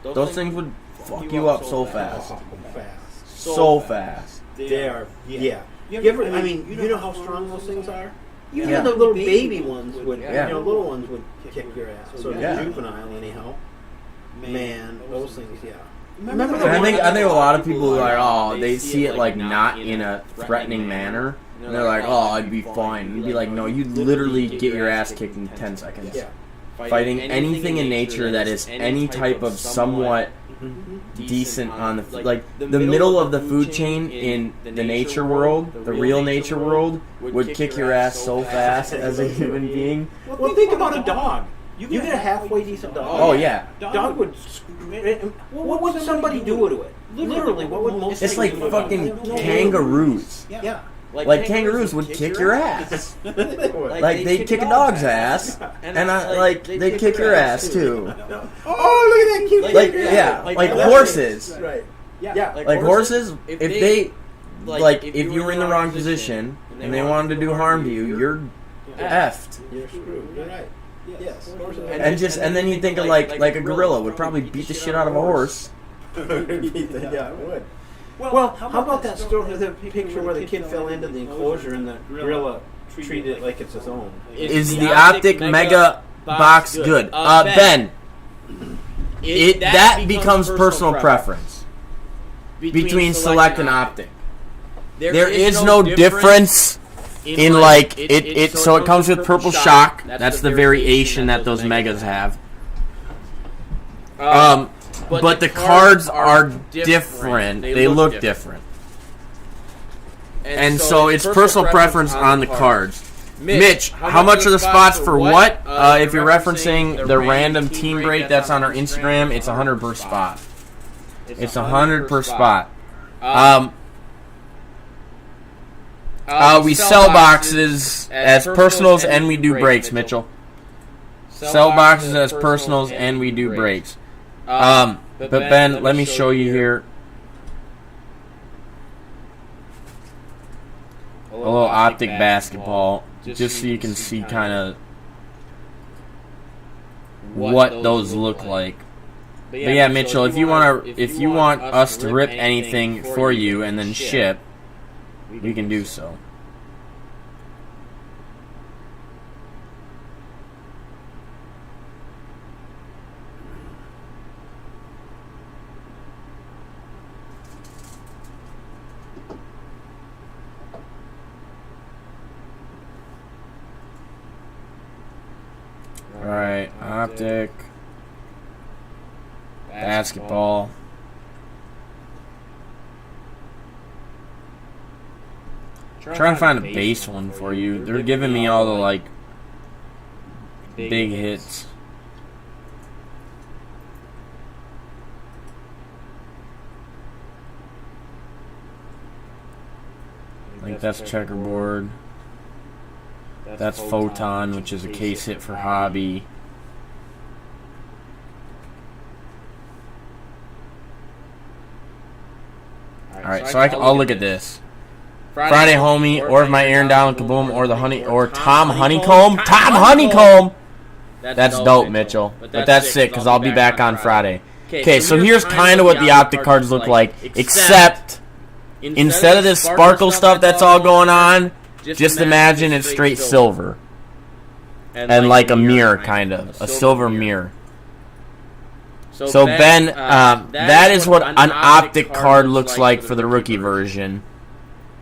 Those things would fuck you up so fast. Fast. So fast. They are. Yeah. You ever? I mean, you know how strong those things are. Even Yeah. the little baby ones would. Yeah. Little ones would kick your ass. So Yeah. juvenile, anyhow. Man, those things. Yeah. And I think a lot of people are like, oh, they see it like not in a threatening manner. And they're like, oh, I'd be fine. You'd be like, no, you'd literally get your ass kicked in 10 seconds. Yeah. Fighting anything in nature that is any type of somewhat decent on the like the middle of the food chain in the nature world, the real nature world, would kick your ass so fast as a human being. Well, think about a dog. You get a halfway decent dog. Oh yeah, Dog would. What would somebody do to it? Literally, what would most? it's like fucking kangaroos. Yeah. Like kangaroos would kick your ass. Like they'd kick a dog's ass, and they'd kick your ass too. Oh, look at that cute. Like horses. Right. Yeah. Like horses, if they if you were in the wrong position and they wanted to do harm to you, you're effed. You're screwed. You're right. Yes. And then you think of like a gorilla would probably beat the shit out of a horse. Yeah, it would. Well, how about that story, the picture where the kid fell into the enclosure and the gorilla treated it like it's his own? Is the optic mega box good? Ben, that becomes personal preference between select and optic. There is no difference in like it. So it comes with purple shock. That's the variation that those megas have. But the cards are different. They look different. And so it's personal preference on the cards. Mitch, how much are the spots for what? If you're referencing the random team break that's on our Instagram, it's 100 per spot. It's 100 per spot. We sell boxes as personals and we do breaks, Mitchell. Sell boxes as personals and we do breaks. But Ben, let me show you here a little optic basketball, just so you can see kind of what those look like. But yeah, Mitchell, if you want us to rip anything for you and then ship, we can do so. Alright, optic, basketball. Trying to find a base one for you. They're giving me all the like big hits. Like that's checkerboard. That's photon, which is a case hit for hobby. Alright, so I'll look at this. Friday Homie, or my Aaron Donald Kaboom, or the Honey, or Tom Honeycomb. Tom Honeycomb! That's dope, Mitchell. But that's sick, because I'll be back on Friday. Okay, so here's kind of what the optic cards look like, except instead of this sparkle stuff that's all going on, just imagine it's straight silver. And like a mirror, kind of. A silver mirror. So Ben, that is what an optic card looks like for the rookie version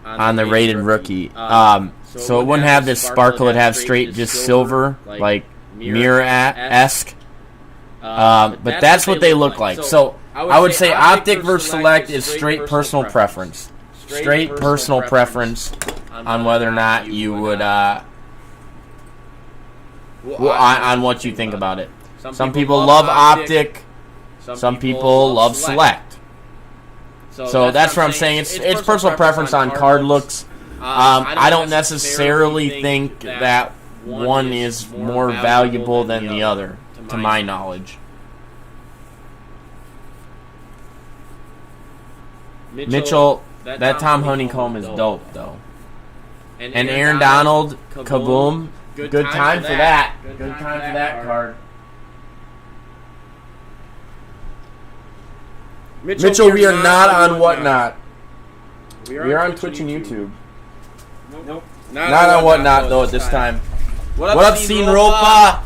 on the rated rookie. So it wouldn't have this sparkle, it'd have straight just silver, like mirror-esque. But that's what they look like. So I would say optic versus select is straight personal preference. Straight personal preference on whether or not you would, on what you think about it. Some people love optic. Some people love select. So that's what I'm saying. It's personal preference on card looks. I don't necessarily think that one is more valuable than the other, to my knowledge. Mitchell, that Tom Honeycomb is dope, though. And Aaron Donald, Kaboom, good time for that. Good time for that card. Mitchell, we are not on Whatnot. We are on Twitch and YouTube. Nope. Not on Whatnot, though, at this time. What up, Scene Ropa?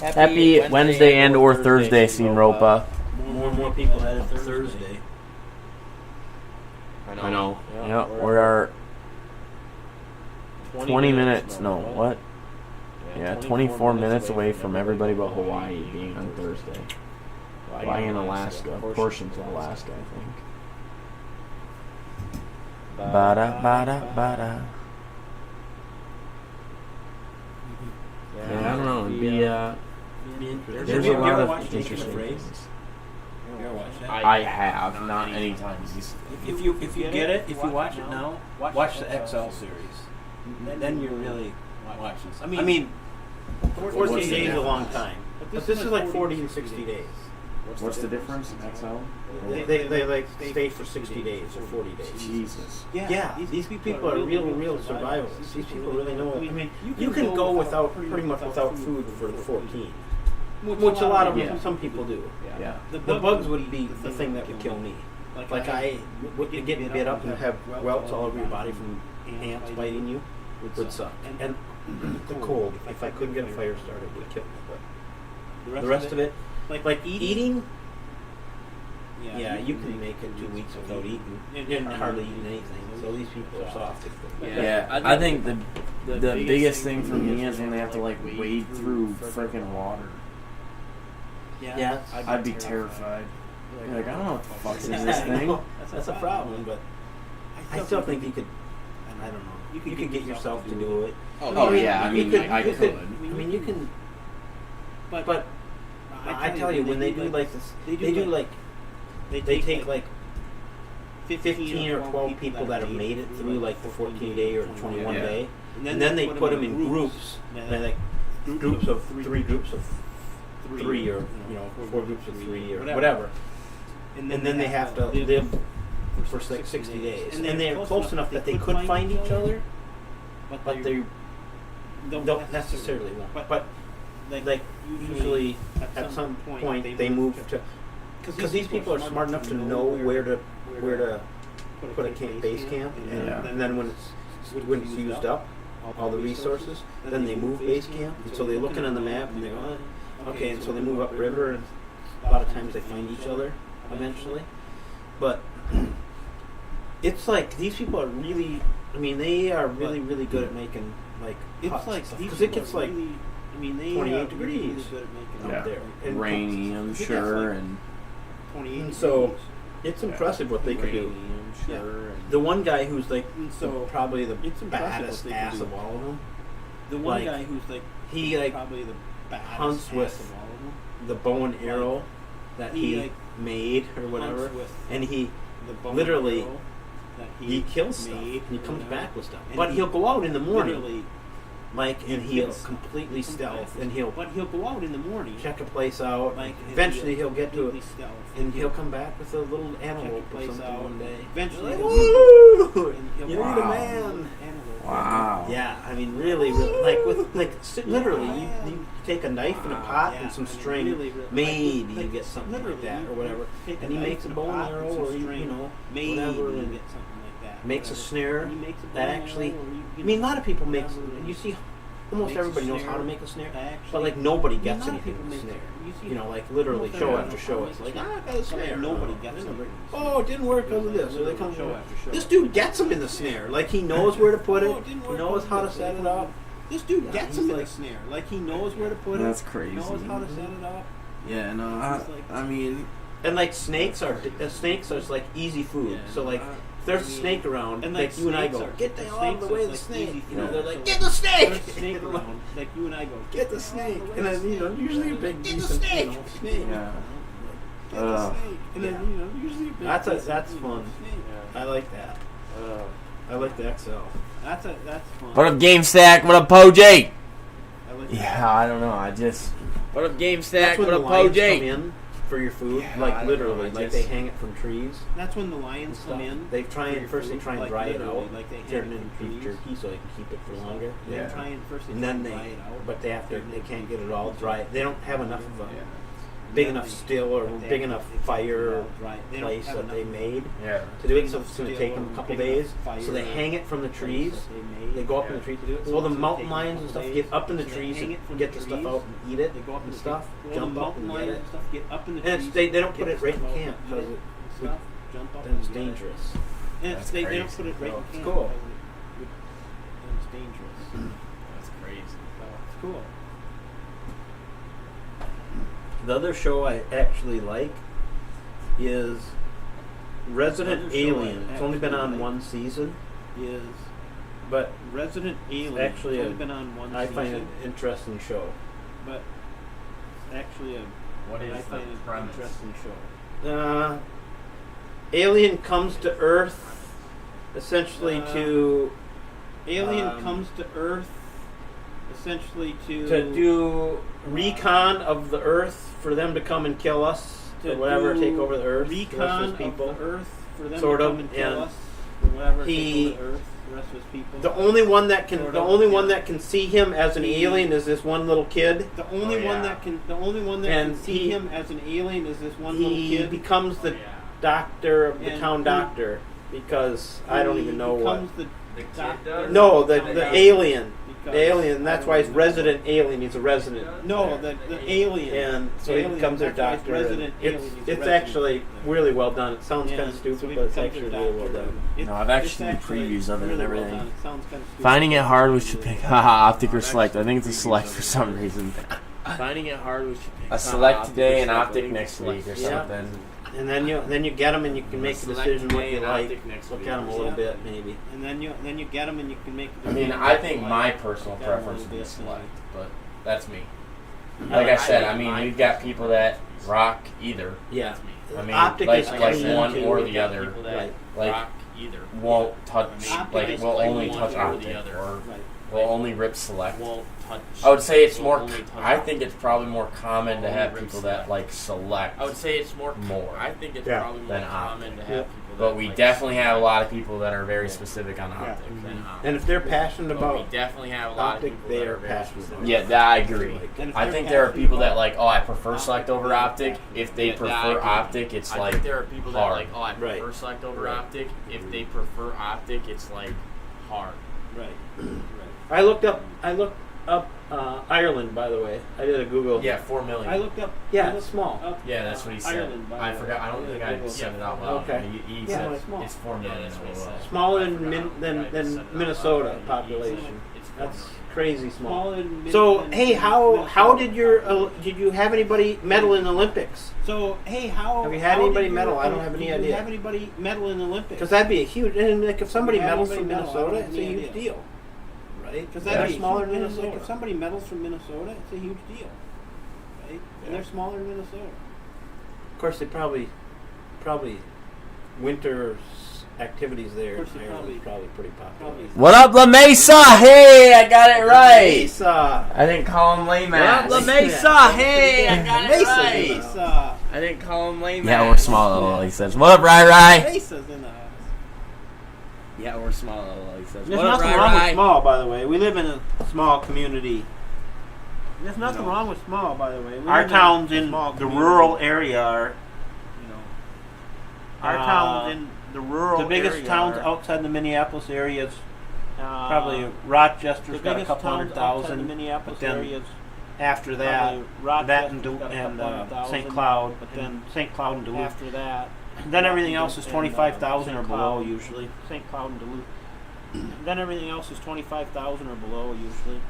Happy Wednesday and or Thursday, Scene Ropa. More and more people had it for Thursday. I know. Yeah, we're 20 minutes. No, what? Yeah, 24 minutes away from everybody but Hawaii being on Thursday. Hawaii and Alaska. Portions of Alaska, I think. Bada, bada, bada. Yeah, I don't know. It'd be, there's a lot of interesting things. I have, not anytime. If you get it, if you watch it now, watch the XL series. Then you're really watching. I mean, 14 days is a long time. But this is like 40 and 60 days. What's the difference in XL? They like stay for 60 days or 40 days. Jesus. Yeah, these people are real survivalists. These people really know. I mean, you can go pretty much without food for the 14, which a lot of some people do. Yeah. The bugs would be the thing that would kill me. Like I would get bit up and have welts all over your body from ants biting you would suck. And the cold, if I couldn't get a fire started, it would kill me. But the rest of it, like eating. Yeah, you can make it 2 weeks without eating and hardly eating anything. So these people are soft. Yeah, I think the biggest thing for me is when they have to like wade through freaking water. Yeah, I'd be terrified. Like, I don't know what the fuck is this thing. That's a problem, but I still think you could. I don't know. You could get yourself to do it. Oh yeah, I mean, I could. I mean, you can. But I tell you, when they do like this, they take like 15 or 12 people that have made it through like the 14-day or 21-day, and then they put them in groups, like groups of three, or 4 groups of 3 or whatever, and then they have to live for like 60 days, and they're close enough that they could find each other, but they don't necessarily want. But like usually at some point they move to, because these people are smart enough to know where to put a base camp, and then when it's used up, all the resources, then they move base camp, and so they're looking on the map and they go, okay, and so they move upriver, and a lot of times they find each other eventually. But it's like these people are really, I mean, they are really good at making like huts, because it gets like 28 degrees out there, and rainy, I'm sure, and so it's impressive what they can do. The one guy who's like probably the baddest ass of all of them. The one guy who's like he like probably the baddest hunts with ass of all of them. the bow and arrow that he like, made or whatever, hunts with and he the bow literally and arrow that he kills stuff made, and he comes or back with stuff. and But he'll go out in the morning, literally Mike, and he he'll gets stuff. completely Comes stealth, back and he'll but he'll go out in the morning, check a place out. like, and Eventually, he'll get to it, completely stealth, and he'll come back with a little check antelope a or place something out. one day. Eventually, Like, he'll woo! and he'll You're Wow. the man. Wow. Yeah, I mean, really, like literally, you take a knife and a pot and some string, maybe you get something like that or whatever, and he makes a bow and arrow or maybe whatever, you and get something like that. makes a whatever. snare And he makes a bow that and actually. arrow, or I mean, a lot of people make. whatever. You see, almost Makes a everybody knows snare how to make a snare, that actually- but like nobody I mean, gets a lot of anything people with a make- snare. you see- You know, like literally almost show everybody after knows show. how to It's make like, a I got a But snare. nobody gets Whatever. it. Oh, it didn't work because of this. So they come. Show after show. This dude gets him in the snare. Like he knows where to put it. Oh, it didn't He work knows because how of to this. set it up. This dude Yeah, gets he's him in the like- snare. Like he knows where to put it. That's crazy. He knows how to set it up. Yeah, no, I mean, And like snakes are like easy food. Yeah, so like if there's a snake around, and like you and I snakes go, are- get the hell out of the snakes way are of the like snake. easy You know, food. they're like, So get the snake. There's a snake around. Like you and I go, Get the snake. And then usually a big Get the decent snake. snake. yeah. Get the snake. And then usually a big That's decent, fun. snake. I like that. I like the XL. That's fun. What up, Game Stack? What up, Poj? I like Yeah, I don't know. I just. What up, Game That's Stack? when What the up, lions come Poj? in for your food, Yeah, I like don't literally, know, I like just- they hang it from trees. That's when the lions and come stuff. in. They try for and your first they food, try and like dry it literally, out, like they turn hang it it into from beef trees. jerky so they can keep it for longer. They Yeah. try and first And then try and dry it out. but they can't get it all dry. They don't have enough of a Yeah. big enough still or But they big have- enough they can't fire get it or all dry. They don't place have that they enough- made Yeah. to do it. big So enough it's going to still take them or a couple big enough days. fire So they hang it from the place trees. that they made. They go up in Yeah. the trees to do it. So Well, the it's gonna mountain take a lions and couple stuff days. get up in the So they trees hang it and from get the the stuff trees. out and eat it They go up in and the stuff. trees. Well, Jump the up mountain and get lions it. and stuff get up in the And it's, trees. they don't put get it right in the stuff camp out, because eat it and stuff, jump up then it's and get it. dangerous. And That's they don't crazy. put it right in It's camp. cool. And it's dangerous. That's crazy. It's cool. The other show I actually like is Resident Another show I Alien. It's only been actually on like one season, Is but Resident Alien. actually It's a- only been on one I season, find it an interesting show. but it's actually What I find it an interesting show. Alien comes to Earth essentially to Alien comes to Earth essentially to do recon of the Earth for them to come and kill us to or whatever, do take over the Earth, the rest recon of his people. of the Earth for them Sort to of, come and kill and us or whatever, he- take over the Earth, the rest of his people. The only one that can, Sort the of, only one yeah. that can see him as an He- alien is this one little kid. The only Oh, one yeah. that can, the only one that And can see he- him as an alien is this one little He kid. becomes the doctor of the And town he- doctor because I don't even know what. becomes the doctor. No, of the town the doctor alien, because- the alien. That's why he's resident alien. He's a resident. No, the alien. And so The he alien, becomes their that's why he's doctor. resident and alien, he's a it's resident actually doctor. really well done. It sounds Yeah, kind of stupid, so he but it's becomes actually their really well doctor. done. No, I've actually It's seen actually previews of it and really well everything. done. It sounds kind of stupid. Finding it hard, we should pick haha optic or select. I think it's a select for some reason. Finding it hard, we should pick A select optic today or and select. I optic think next it's select. week or Yeah. something. And then you get them and you can make a Select decision what today you and like. optic next Look week. at them a little Yeah. bit, maybe. And then you get them and you can make. I mean, I think my personal preference would be select, but that's me. Like I said, I mean, we've got people that rock either. Yeah. I mean, Optic like is like one clean, or too. the other. People that Right. Like rock either. won't touch, Optic like is will like only one touch or the optic, other. or Right. will only rip select. Won't touch. I would say it's will more. only touch I think it's probably more common to Only have rip people select. that like select. I would say it's more. More. I think it's Yeah. probably more Than common optic. to have Yeah. people. But that we like definitely have a select lot of people that are very specific on optic. than optic. And if they're passionate But we about definitely have a lot of optic, people they that are are very passionate specific. about Yeah, it. that I agree. And if I they're think there are passionate people that about like, oh, I prefer optic, select over they're optic. passionate. If they Yeah, that I prefer agree. optic, it's I like think there are people that hard. like, oh, I Right. prefer select over Right. optic. If they prefer optic, it's like hard. Right. Right. I looked up Ireland, by the way. I did a Google. Yeah, 4 million. I looked up. Yeah, I looked it's small. up, Yeah, that's what he said. Ireland, by I the way. forgot. I don't think I Google said it. it out loud. Okay. He Yeah, said it's small. it's 4 million. that's what he said. Smaller I than forgot. I said it than out Minnesota loud. population. It's 4 That's million. crazy small. Smaller than So than hey, how Minnesota. did you have anybody medal in the Olympics? So hey, how Have you had how did anybody your- medal? I don't have any did idea. You have anybody medal in the Olympics? Because that'd be a huge. And like if somebody Have medals from anybody medal? I Minnesota, don't have it's a any huge idea. deal. right? Because They're smaller than Minnesota. Like if somebody medals from Minnesota, it's a huge deal, right? And they're smaller than Minnesota. Of course, they probably winter activities there in Of course, they Ireland probably pretty popular. What up, La Mesa? Hey, I got it right. Mesa. I didn't call him lame What up, ass. La Mesa? Hey, I got it right. Mesa. I didn't call him lame Yeah, ass. we're small, he says. What up, Rai? Mesa's in the house. Yeah, we're small, he says. There's What up, nothing wrong with Rai? small, by the way. We live in a small community. There's nothing wrong with small, by the way. We Our live towns a in small the community. rural area are You know, our towns in the rural the biggest area towns are, outside the Minneapolis area is probably probably Rochester's the got a biggest couple towns hundred outside the thousand. Minneapolis but then areas. After that, Probably that and, Rochester's got a and couple hundred thousand, St. Cloud, but then St. Cloud and Duluth. after that, Then everything else is and, 25,000 or St. below Cloud, usually. St. Cloud and Duluth. Then everything else is 25,000 or below usually.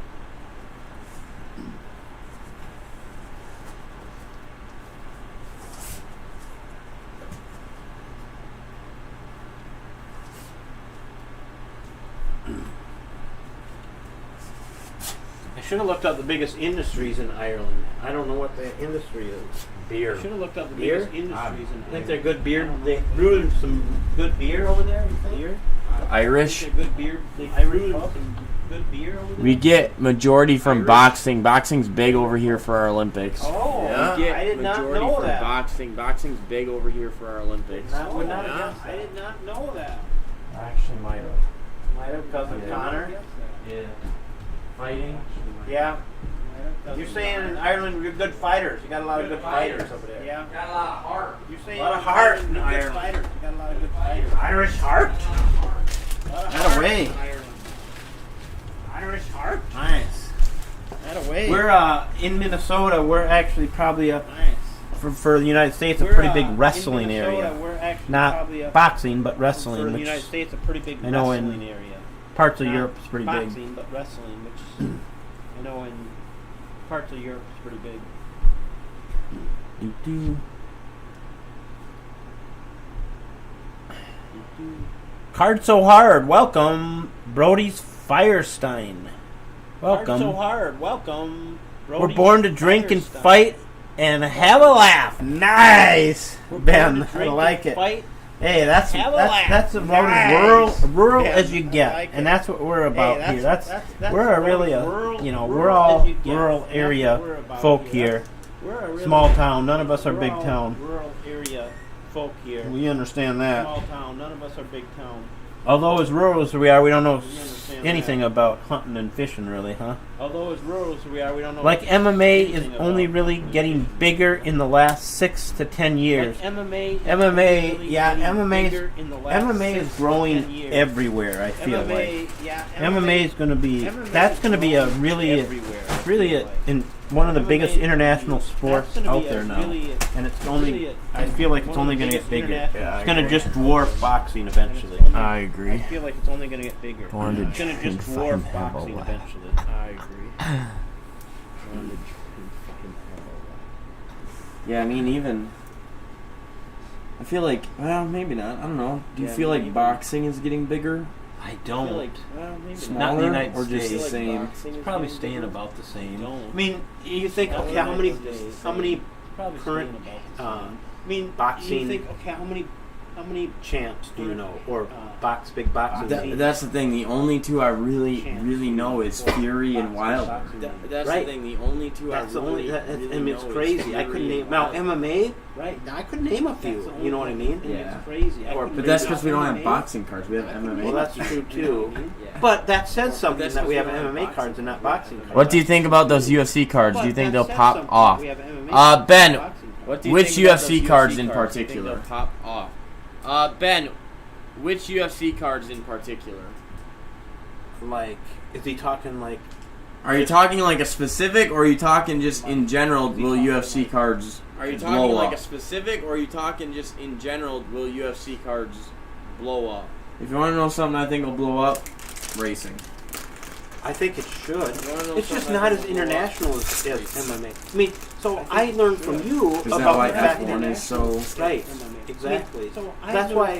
I should have looked up the biggest industries in Ireland. I don't know what the industry is. Beer. Should have looked up the Beer? biggest industries in I think they're good beer. They brewed some good beer over there. You think? beer. Irish. They're good beer. They brewed some good beer over there. We get majority from Irish. boxing. Boxing's big over here for our Olympics. Oh, We get I did not majority know from that. boxing. Boxing's big over here for our Olympics. Would not have yeah, guessed I that. did not know that. I actually might have. Might have cousin Yeah. Connor. Yeah. Fighting. Yeah. You're saying in Ireland you're good fighters. You got a lot of good fighters over there. Yeah. Got a lot of heart. You're saying A lot of heart in good Ireland. fighters. You got a lot of good fighters. Irish heart. That away. Irish heart. Nice. That away. We're in Minnesota. We're actually probably nice. for the United States a We're, pretty big in wrestling Minnesota, area. We're actually Not probably boxing, but for wrestling. the United Which States, a pretty big I know in wrestling area. parts of Not Europe is pretty big. boxing, but wrestling, which I know in parts of Europe is pretty big. Card so hard. Welcome, Brody's Firestein. Hard Welcome. so hard. Welcome. We're Brody born to drink and Firestein. fight and have a laugh. Nice, We're Ben. born to drink I like and it. Fight. Hey, that's Have a laugh. that's about Nice. as rural Ben, as you get, I like and it. that's what we're about Hey, here. That's that's we're a about really as a rural- you know rural we're all as you get. rural That's area what we're about folk here. here. We're a really Small town. None of us are we're big all town. Rural area folk here. We understand that. Small town. None of us are big town. Although as rural as we are, we don't know We understand anything that. about hunting and fishing, really, huh? Although as rural as we are, we don't know. Like MMA is anything only about really hunting getting and fishing. bigger in the last 6 to 10 years. Like MMA. is MMA, really yeah, getting MMA is- bigger in the last MMA 6 is to growing 10 years. everywhere. I feel like MMA, yeah, MMA is going to be MMA that's is going to be a growing really everywhere, I really feel a, like. in one of the MMA biggest is gonna international be- sports that's gonna out be a there now, really- and it's only really a- I feel like it's one of only the going to get biggest bigger. international Yeah, I It's going to agree. just dwarf boxing And it's eventually. only- I I agree. feel like it's only going to get bigger. Born to It's going to drink just and dwarf fight and have a boxing laugh. eventually. I agree. Yeah, I mean, even. I feel like, well, maybe not. I don't know. Do you Yeah, feel like maybe. boxing is getting bigger? I I don't. feel like, well, maybe Smaller Not in the United or just States. the same? boxing is Probably getting staying bigger. about the same. Don't. I mean, you think Not okay, really how many days. how many Probably current, staying about the same. I mean, boxing- you think, okay, how many champs do you know, or Uh, big boxing? boxing. That's the thing. The only two I really, Chance. really know is Fury and Wilder. That's Right. the thing. The only two That's the I really, only. That, really I mean, it's know is crazy. I couldn't Fury name and now Wilder. MMA. Right, I couldn't name a That's few. the only You know what I thing. mean? And Yeah. It's crazy. I Or- couldn't But that's name because we don't have MMA. boxing cards. We have MMA. Well, that's true too. Yeah. But that says something that's that we have because we don't have MMA boxing cards and not cards. boxing cards. What do you think about those UFC cards? But Do you think that they'll says pop something. off? We have MMA Ben, boxing cards. What do you Which think about UFC those cards UFC in cards? Do you think particular? they'll pop off. Ben, which UFC cards in particular? Like, is he talking like? Are you talking like a specific, or are you talking just in general? Will UFC cards Are you talking blow like up? a specific, or are you talking just in general? Will UFC cards blow up? If you want to know something I think will blow up, racing. I think it should. know It's just something not I as don't know international as MMA. I mean, so I learned from you Is that about why the fact F1 is so? right, exactly. That's why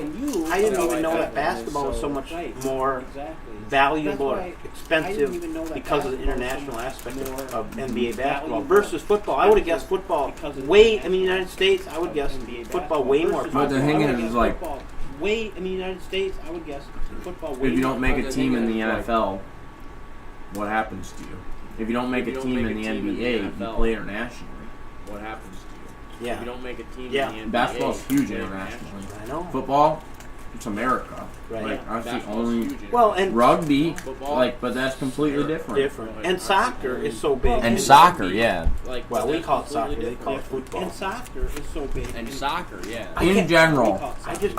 I didn't even know that basketball was so much more valuable or expensive because of the international aspect of NBA basketball versus football. I would have guessed football way. In the United States, I would guess football way more But popular. the thing is, like, way in the United States, I would guess football. if you don't make a team in the NFL, what happens to you? If you don't make a team in the NBA, you play internationally. What happens to you? Yeah. If you don't make a team Yeah. in the NBA, Basketball's huge you play internationally. I know. Football, it's America. Right. Like, that's the Basketball's only. huge Well, and Rugby, Football, like, but that's completely different. different. And soccer is so big. And soccer, yeah. like, Well, we that's call it soccer. completely They call it different. football. And soccer is so big. And soccer, yeah. In general, I just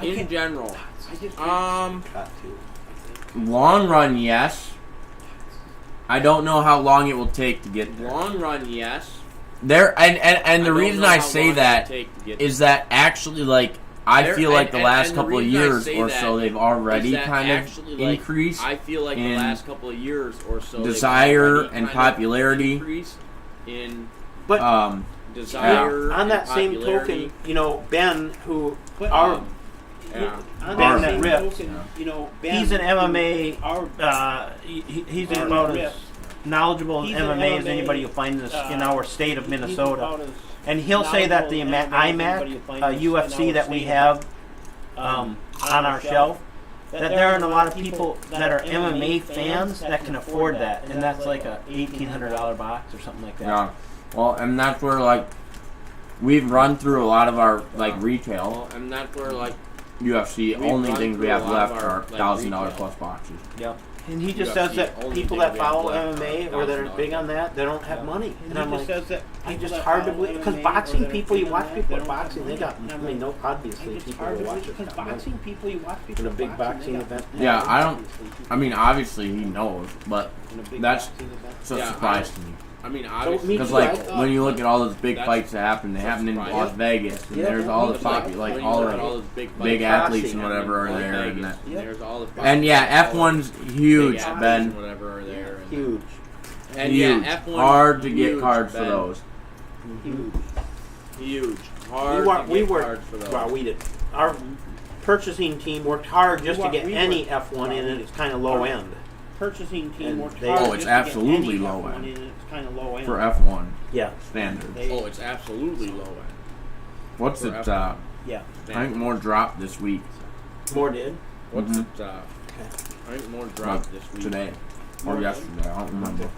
In general, got to. long run, yes. I don't know how long it will take to get there. long run, yes. There and the don't reason know I how say long it'll that take to get is that actually, like, I There- feel like the and last the couple of reason I years say or that so they've is already that kind actually, of like, increased I feel like the in last couple of years or so they've desire already and kind of popularity. increased in But desire. on that and same popularity. token, Ben, who But, our Yeah. on Ben that that same rips. token, Ben, he's an MMA. our, He's Ben about that as rips. knowledgeable in He's an MMA as MMA, anybody you'll find in our state of he's Minnesota. about as And he'll say that the knowledgeable in MMA as IMAC anybody you'll find in UFC our that we state have on on our shelf, that there aren't a lot of people that are MMA fans that can afford that, and that's like a $1,800 box or something like that. yeah. Well, and that's where, like, we've run through a lot of our, like, retail Well, and that's where, like, UFC. we've Only run things we through a have lot of left our, are like, $1,000 retail. plus boxes. Yep. And he just UFC, says that only people thing that we have follow left MMA are or that are $1,000 big on that, they don't have money. And I'm like, says that I just that hard to follow believe because MMA or boxing that are people, you big on watch that, people they at don't have boxing, they got. money. I mean, no, obviously It's people hard who to watch believe it. because got money. boxing people, you watch people In a at big boxing they got event. money. Yeah, I don't. I mean, obviously he knows, but In a big that's boxing event. so Yeah, surprise to me. I mean, me obviously, too, Because, I like, thought- when you look at all those big That's- fights that happen, they happen in surprising. Las Vegas, and Yeah, there's all the me too. like when you all look at the those big big fights athletes and happening whatever are in Las there, and Vegas, that- and there's all the and yeah, all the F1's huge, big athletes Ben. and whatever are there. And, Huge. and Huge. yeah, F1 Hard to get huge, cards for Ben. those. Huge. Huge. Hard to We get worked. cards for those. Well, we did. Our purchasing team worked hard just to get We any worked. F1 in, and it's kind of low end. Purchasing team And worked they- hard Oh, just it's to get absolutely any low F1 end. in, and it's kind of low end. For F1 Yeah. standards. Oh, it's absolutely low end. What's For it? F1. Yeah. I think more dropped this week. More did. What's Mhm. it? I think more dropped this week. Today or yesterday. I don't remember.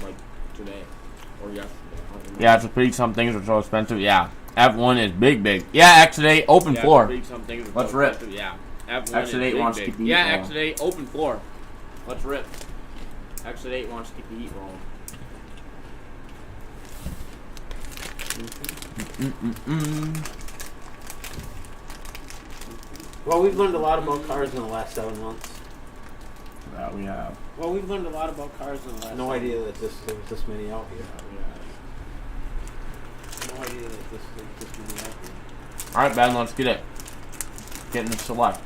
Like today or yesterday. I don't remember. Yeah, it's a pretty. Some things are so expensive. Yeah, F1 is big. Yeah, exit 8, open Yeah, floor. read some things Let's about rip. F1. Yeah. F1 Exit is 8 big, wants to big. keep the heat Yeah, rolling. exit 8, open floor. Let's rip. Exit 8 wants to keep the heat rolling. Well, we've learned a lot about cars in the last 7 months. That we have. Well, we've learned a lot about cars in the last. No idea that there was this many out here. No idea that this many out here. All right, Ben, let's get it. Getting the select.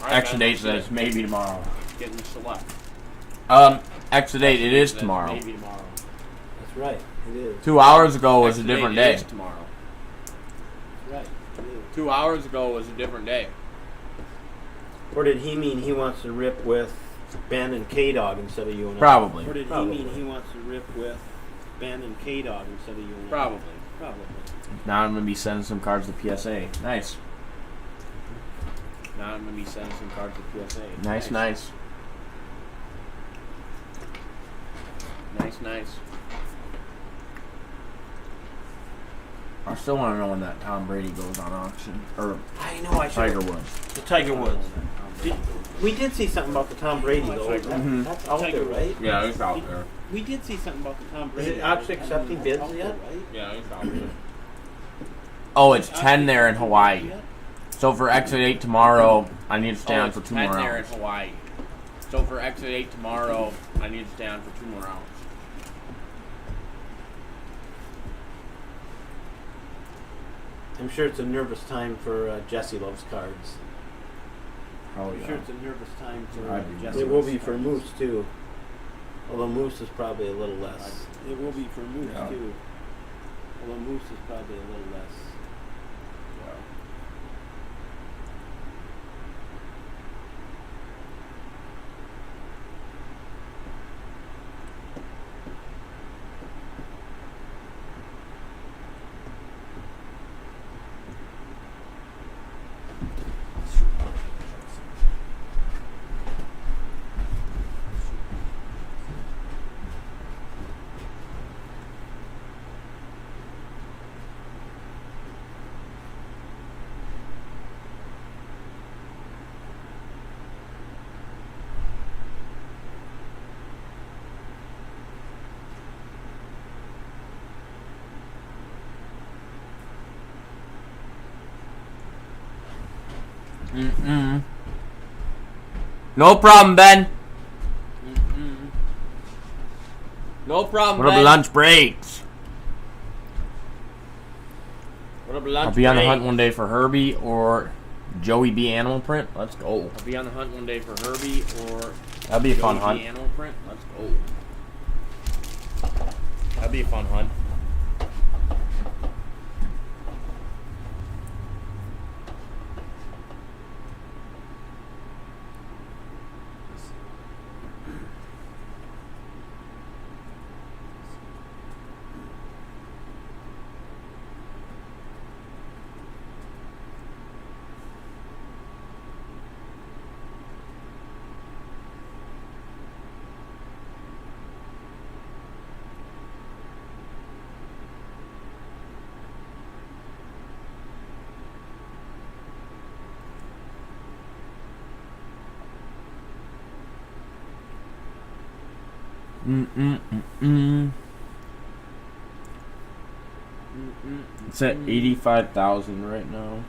Exit 8 says maybe tomorrow. Getting the select. Exit 8, it is tomorrow. Maybe tomorrow. That's right. It is. 2 hours ago was a Exit 8 different day. is tomorrow. Right. It is. 2 hours ago was a different day. Or did he mean he wants to rip with Ben and K-Dog instead of you and I? Probably. Or did Probably. he mean he wants to rip with Ben and K-Dog instead of you and I? Probably. Probably. Now I'm gonna be sending some cards to PSA. Nice. Now I'm gonna be sending some cards to PSA. Nice. Nice. I still want to know when that Tom Brady goes on auction. Or I know. I should. Tiger Woods. The Tiger Woods. We did see something about the Tom Brady though. Mhm. That's out there, right? Yeah, it's out there. We did see something about the Tom Is Brady. it actually accepting bids Out there, yet? right? Yeah, it's out there. Oh, it's 10 there in Hawaii. So for exit 8 tomorrow, I need to stay on it's for 2 10 more there in hours. Hawaii. So for exit 8 tomorrow, I need to stay on for 2 more hours. I'm sure it's a nervous time for Jesse Loves Cards. Oh, I'm yeah. sure it's a nervous time for I'd be Jesse. It will be for Moose too. Although Moose is probably a little less. It will be for Moose Yeah. too. Although Moose is probably a little less. Mm-mm. No problem, Ben. No problem, What up, Ben. lunch breaks? What up, lunch I'll be on the break? hunt one day for Herbie or Joey B. Animal Print. Let's go. I'll be on the hunt one day for Herbie or That'll be a fun Joey hunt. B. Animal Print. Let's go. That'll be a fun hunt. It's at 85,000 right now.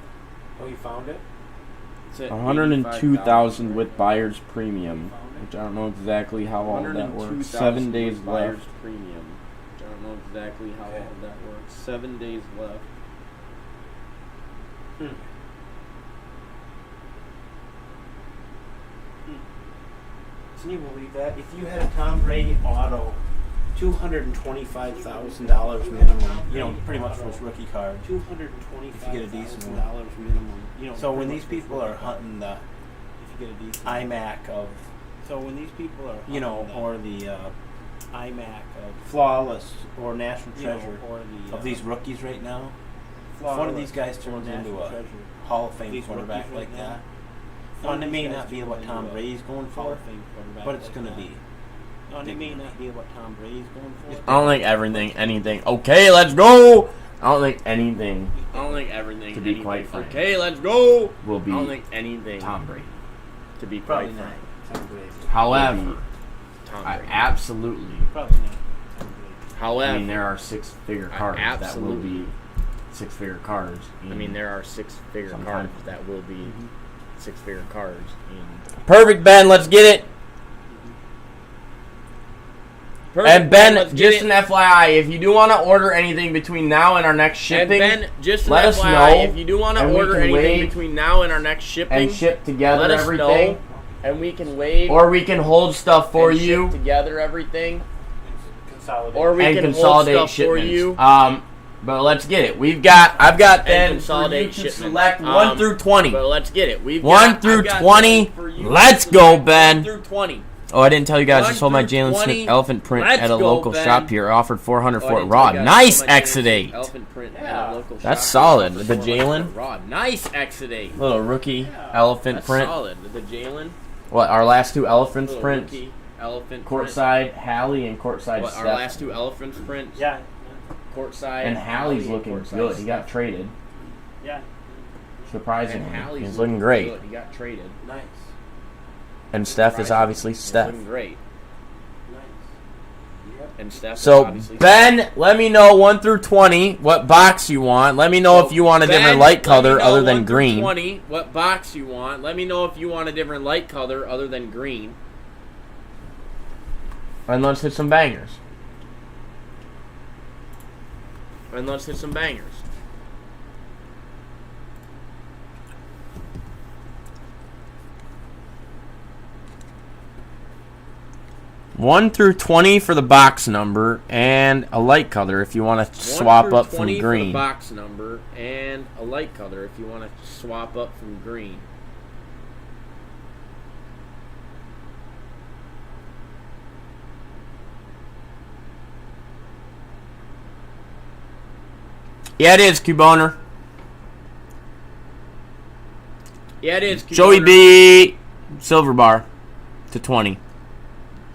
Oh, you found it? It's at 102,000 85,000 with buyer's premium, which I don't know exactly how all that works. 7 days with buyer's left. premium. Which I don't know exactly how all that works. 7 days left. Can you believe that? If you had a Tom Brady auto, $225,000 minimum. You know, pretty much for his rookie card. $225,000 minimum. You know, So when pretty these much people for are rookie card. hunting the If you get a decent iMac of, So when these people are you know, hunting or the iMac of Flawless or National you know, Treasure or the of these rookies right now, if Flawless one of these guys or turns into National a Treasure, Hall of Fame these quarterback rookies like right now, that, one and it of may these guys not be turn what into Tom a Brady's going Hall for, of Fame quarterback but it's like going to that. be. No, and it may not be what Tom Brady's going for. I don't think anything. Okay, let's go. I don't think anything I don't think everything. To be anything. quite frank. Okay, let's go. will I be don't think anything. Tom Brady. To be Probably quite not. frank. Tom Brady. However, Tom I Brady. absolutely. Probably not. Tom Brady. However, I mean, there are six-figure I cards that will absolutely- be six-figure cards. I mean, there are six-figure Sometime. cards that will be six-figure cards. Perfect, Ben. Let's get it. And Ben, let's get just it. an FYI, if you do want to order anything between now and our next shipping, And Ben, just let an us FYI, know, if you do want to and we order can anything waive between now and our next shipping, and ship together let us everything, know, and we can waive or we can hold stuff for and you ship together everything, Consolidate. or we and can consolidate hold stuff shipments. for you. But let's get it. I've got then for you consolidate to shipments. select 1 through 20. But let's get it. 1 through 20. Let's go, Ben. 1 through 20. Oh, I didn't tell you guys. I 1 sold my through Jalen 20. Smith elephant print Let's at a go, local Ben. shop here. Offered 400 Oh, I for it didn't raw. tell you guys Nice so much Exodate. Elephant print at Yeah. a local That's shop. solid. The 400 Jalen? for raw. Nice Exodate. Little rookie elephant That's print. solid. The Jalen. What, our last two elephants Little prints? rookie elephant Courtside Hallie and courtside print. What, Steph. our last two elephants prints? Yeah. Courtside. And Hallie's Hallie looking courtside good. He Steph. got traded. Yeah. Surprisingly. And Hallie's He's looking great. Good. He got traded. Nice. And Steph is obviously He's Steph. looking great. Nice. Yep. And Steph is So, obviously Ben, let me know 1 through 20 what box you want. Let me know if you want a Ben, different light let me color know other 1 than through green. 20, what box you want. Let me know if you want a different light color other than green. And let's hit some bangers. And let's hit some bangers. 1 through 20 for the box number and a light color if you want to swap up from 20 green. For the box number and a light color if you want to swap up from green. Yeah, it is, Cuboner. Yeah, it is. Joey B. Silver bar to 20.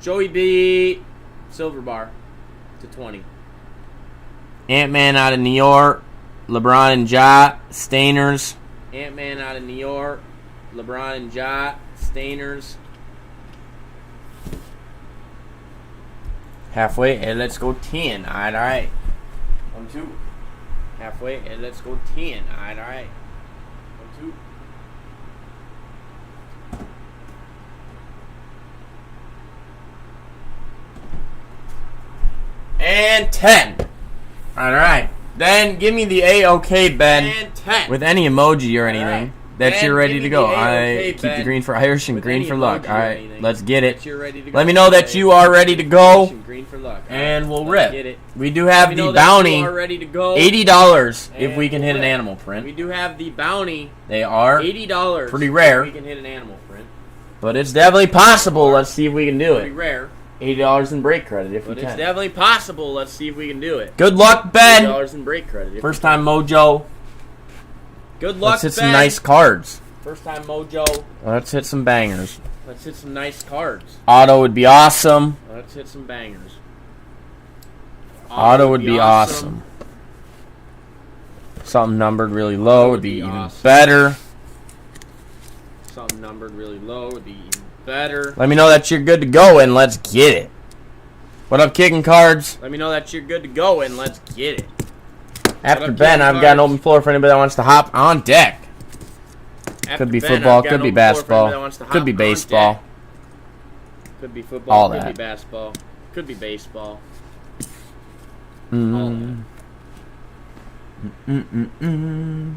Joey B. Silver bar to 20. Ant-Man out of New York. LeBron and Ja. Stainers. Ant-Man out of New York. LeBron and Ja. Stainers. Halfway, and let's go 10. All right. 1, 2. Halfway, and let's go 10. All right. 1, 2. And 10. All right. Then give me the A-OK, Ben. And 10. With any emoji or anything. That And you're ready give to me go. the A-OK, I keep Ben. the green for Irish and With green any for luck. emoji All or right. anything. Let's get it. That you're ready to go. Let me know that you are ready to go. Green for luck. And we'll Let's rip. get it. We do Let have me the know that you bounty. are ready to go. $80 if And we can hit an we'll rip. animal We print. do have the bounty. They are, $80. pretty rare. If we can hit an animal print. but it's definitely possible. Let's see if we can do Pretty it. rare. $80 in break credit if we But it's can. definitely possible. Let's see if we can do it. Good luck, Ben. $80 in break credit. if First we can. time mojo. Good luck, Let's hit some Ben. nice cards. First time mojo. Let's hit some bangers. Let's hit some nice cards. Auto would be awesome. Let's hit some bangers. Auto would be awesome. Something numbered really low would be even awesome. better. Something numbered really low would be even better. Let me know that you're good to go and let's get it. What up, kicking cards? Let me know that you're good to go and let's get it. After up, Ben, kicking I've got an cards? open floor for anybody that wants to hop on deck. After Could be Ben, football, I've got could an be open floor for anybody that basketball, wants to could hop be on baseball. deck. Could be football. All could that. be basketball. Could be baseball. All Mm. that. Mm-mm-mm.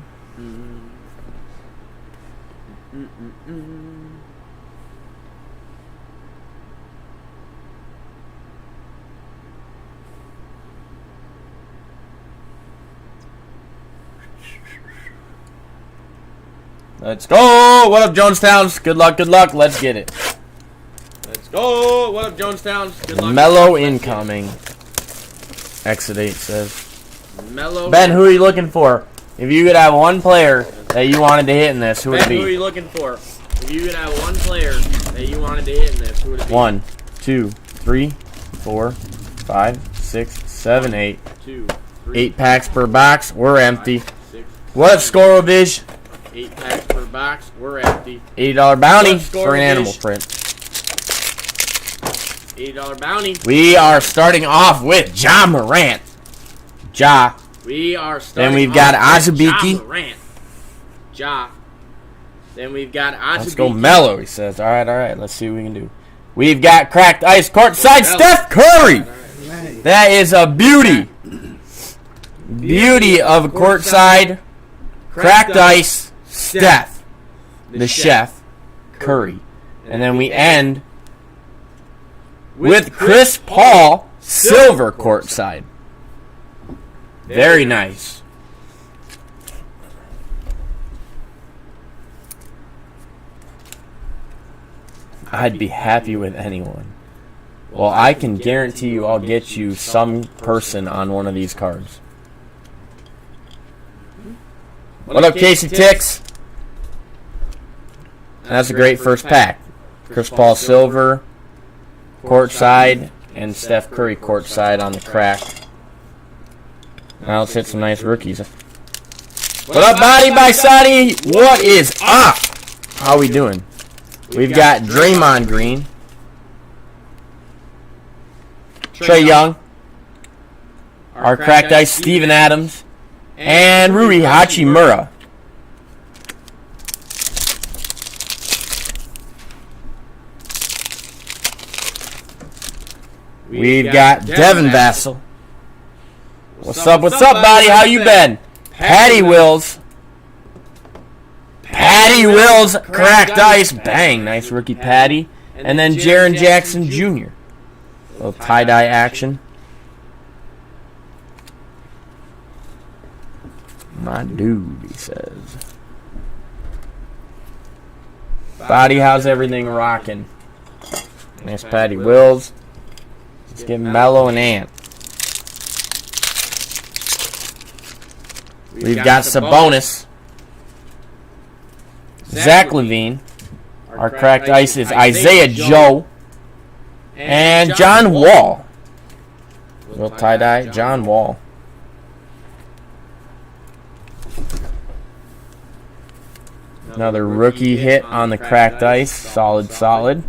Let's go! What up, Jonestowns? Good luck, good luck. Let's get it. Let's go. What up, Jonestown? Good luck. Mellow Let's get incoming. Exit 8 says. it. Mellow. Ben, who are you looking for? If you could have one player that you wanted to hit in this, who would Ben, it who are be? you looking for? If you could have one player that you wanted to hit in this, who would it be? 1, 2, 3, 4, 5, 6, 7, 8. 2, 3, 8 packs per box. We're empty. 5, 6, What up, Skorovish? 8 packs per box. We're empty. $80 bounty What up, for an animal Skorovish? print. $80 bounty. We are starting off with Ja Morant. Ja. We are starting. Then we've got off with Azubike. Ja Morant. Ja. Then we've got Azubike. Let's go mellow, he says. All right. Let's see what we can do. We've got cracked ice courtside Steph Curry. That is a beauty. Beauty of a courtside cracked ice Steph. The chef Curry. And then we end with Chris Paul silver courtside. Very nice. I'd be happy with anyone. Well, I can guarantee you I'll get you some person on one of these cards. What up, Casey Tix? That's a great first pack. Chris Paul silver, courtside, and Steph Curry courtside on the crack. Now let's hit some nice rookies. What up, Body by Sadi? What is up? How we doing? We've got Draymond Green, Trae Young, our cracked ice Steven Adams, and Rui Hachimura. We've got Devin Vassell. What's up, buddy? How you been? Patty Wills. Patty Wills, cracked ice. Bang, nice rookie Patty. And then Jaren Jackson Jr. Little tie-dye action. My dude, he says. Body, how's everything rocking? Nice Patty Wills. Let's get Mellow and Ant. We've got Sabonis. Zach Levine. Our cracked ice is Isaiah Joe. And John Wall. Little tie-dye, John Wall. Another rookie hit on the cracked ice. Solid, solid.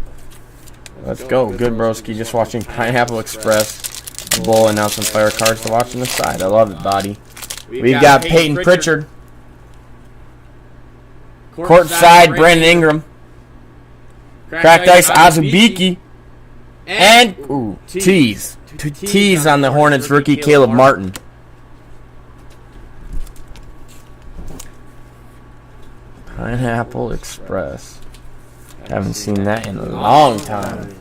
Let's go. Good broski. Just watching Pineapple Express. Bull announcing player cards to watch on the side. I love it, buddy. We've got Peyton Pritchard. Courtside, Brandon Ingram. Cracked ice, Azubike. And, ooh, tease. Tease on the Hornets rookie, Caleb Martin. Pineapple Express. Haven't seen that in a long time.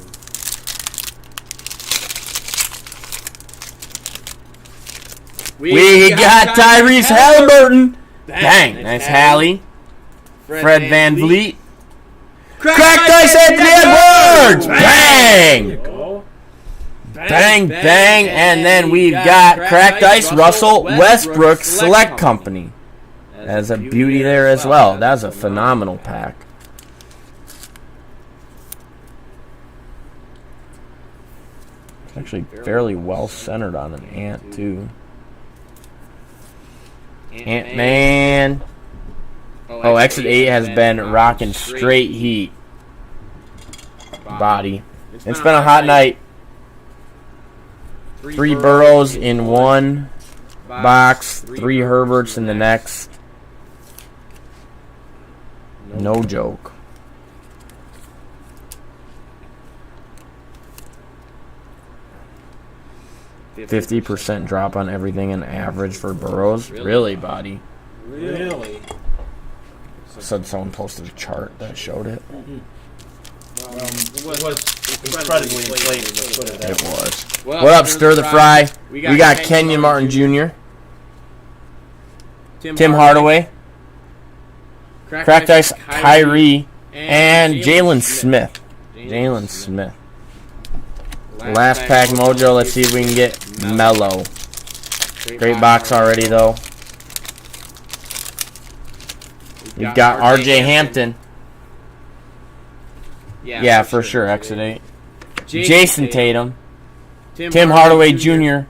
We got Tyrese Halliburton. Bang. Nice Hallie. Fred Van Vliet. Cracked ice, Anthony Edwards. Bang. Bang, bang. And then we've got cracked ice, Russell Westbrook Select Company. That's a beauty there as well. That's a phenomenal pack. It's actually fairly well centered on an Ant, too. Ant-Man. Oh, Exit 8 has been rocking straight heat. Body. It's been a hot night. 3 Burrows in one box. 3 Herberts in the next. No joke. 50% drop on everything in average for Burrows. Really, buddy? Really? Said someone posted a chart that showed it. It was incredibly inflated. Let's put it that It way. was. What up, Stir the Fry? We got Kenyon Martin Jr., Tim Hardaway, Cracked Ice Kyrie, and Jalen Smith. Jalen Smith. Last pack mojo. Let's see if we can get Mellow. Great box already, though. We've got RJ Hampton. Yeah, for sure. Exit 8. Jason Tatum. Tim Hardaway Jr.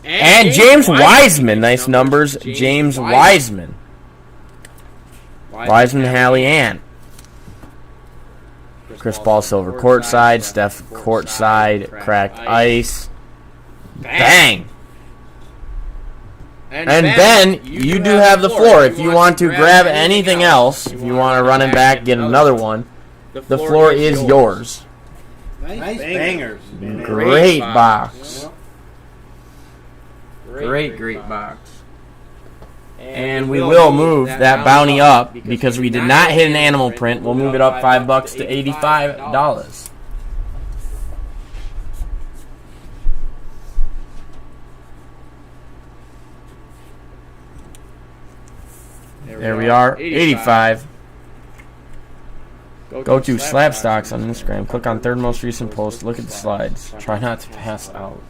And James Wiseman. Nice numbers. James Wiseman. Wiseman, Hallie, Ann. Chris Paul Silver courtside. Steph courtside. Cracked ice. Bang! And Ben, you do have the floor. If you want to grab anything else, if you want to run it back, get another one, the floor is yours. Nice bangers. Great box. Great box. And we will move that bounty up because we did not hit an animal print. We'll move it up $5 to $85. There we are, 85. Go to Slab Stocks on Instagram. Click on third most recent post. Look at the slides. Try not to pass out.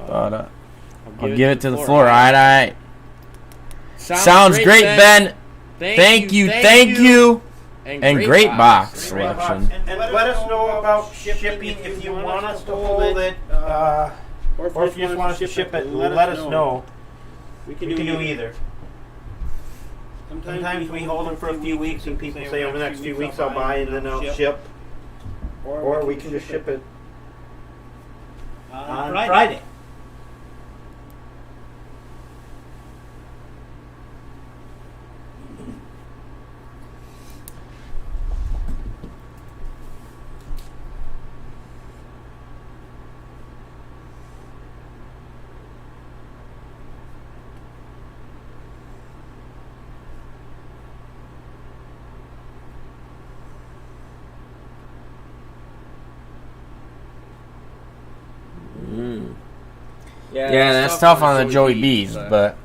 But I'll give it to the floor. All right. Sounds great, Ben. Thank you. And great box selection. And let us know about shipping if you want us to hold it Or if you just want us to ship it, let us know. We can do either. Sometimes we hold them for a few weeks and people say over the next few weeks I'll buy and then I'll ship. Or we can just ship it on Friday. Yeah, that's tough on the Joey B's, but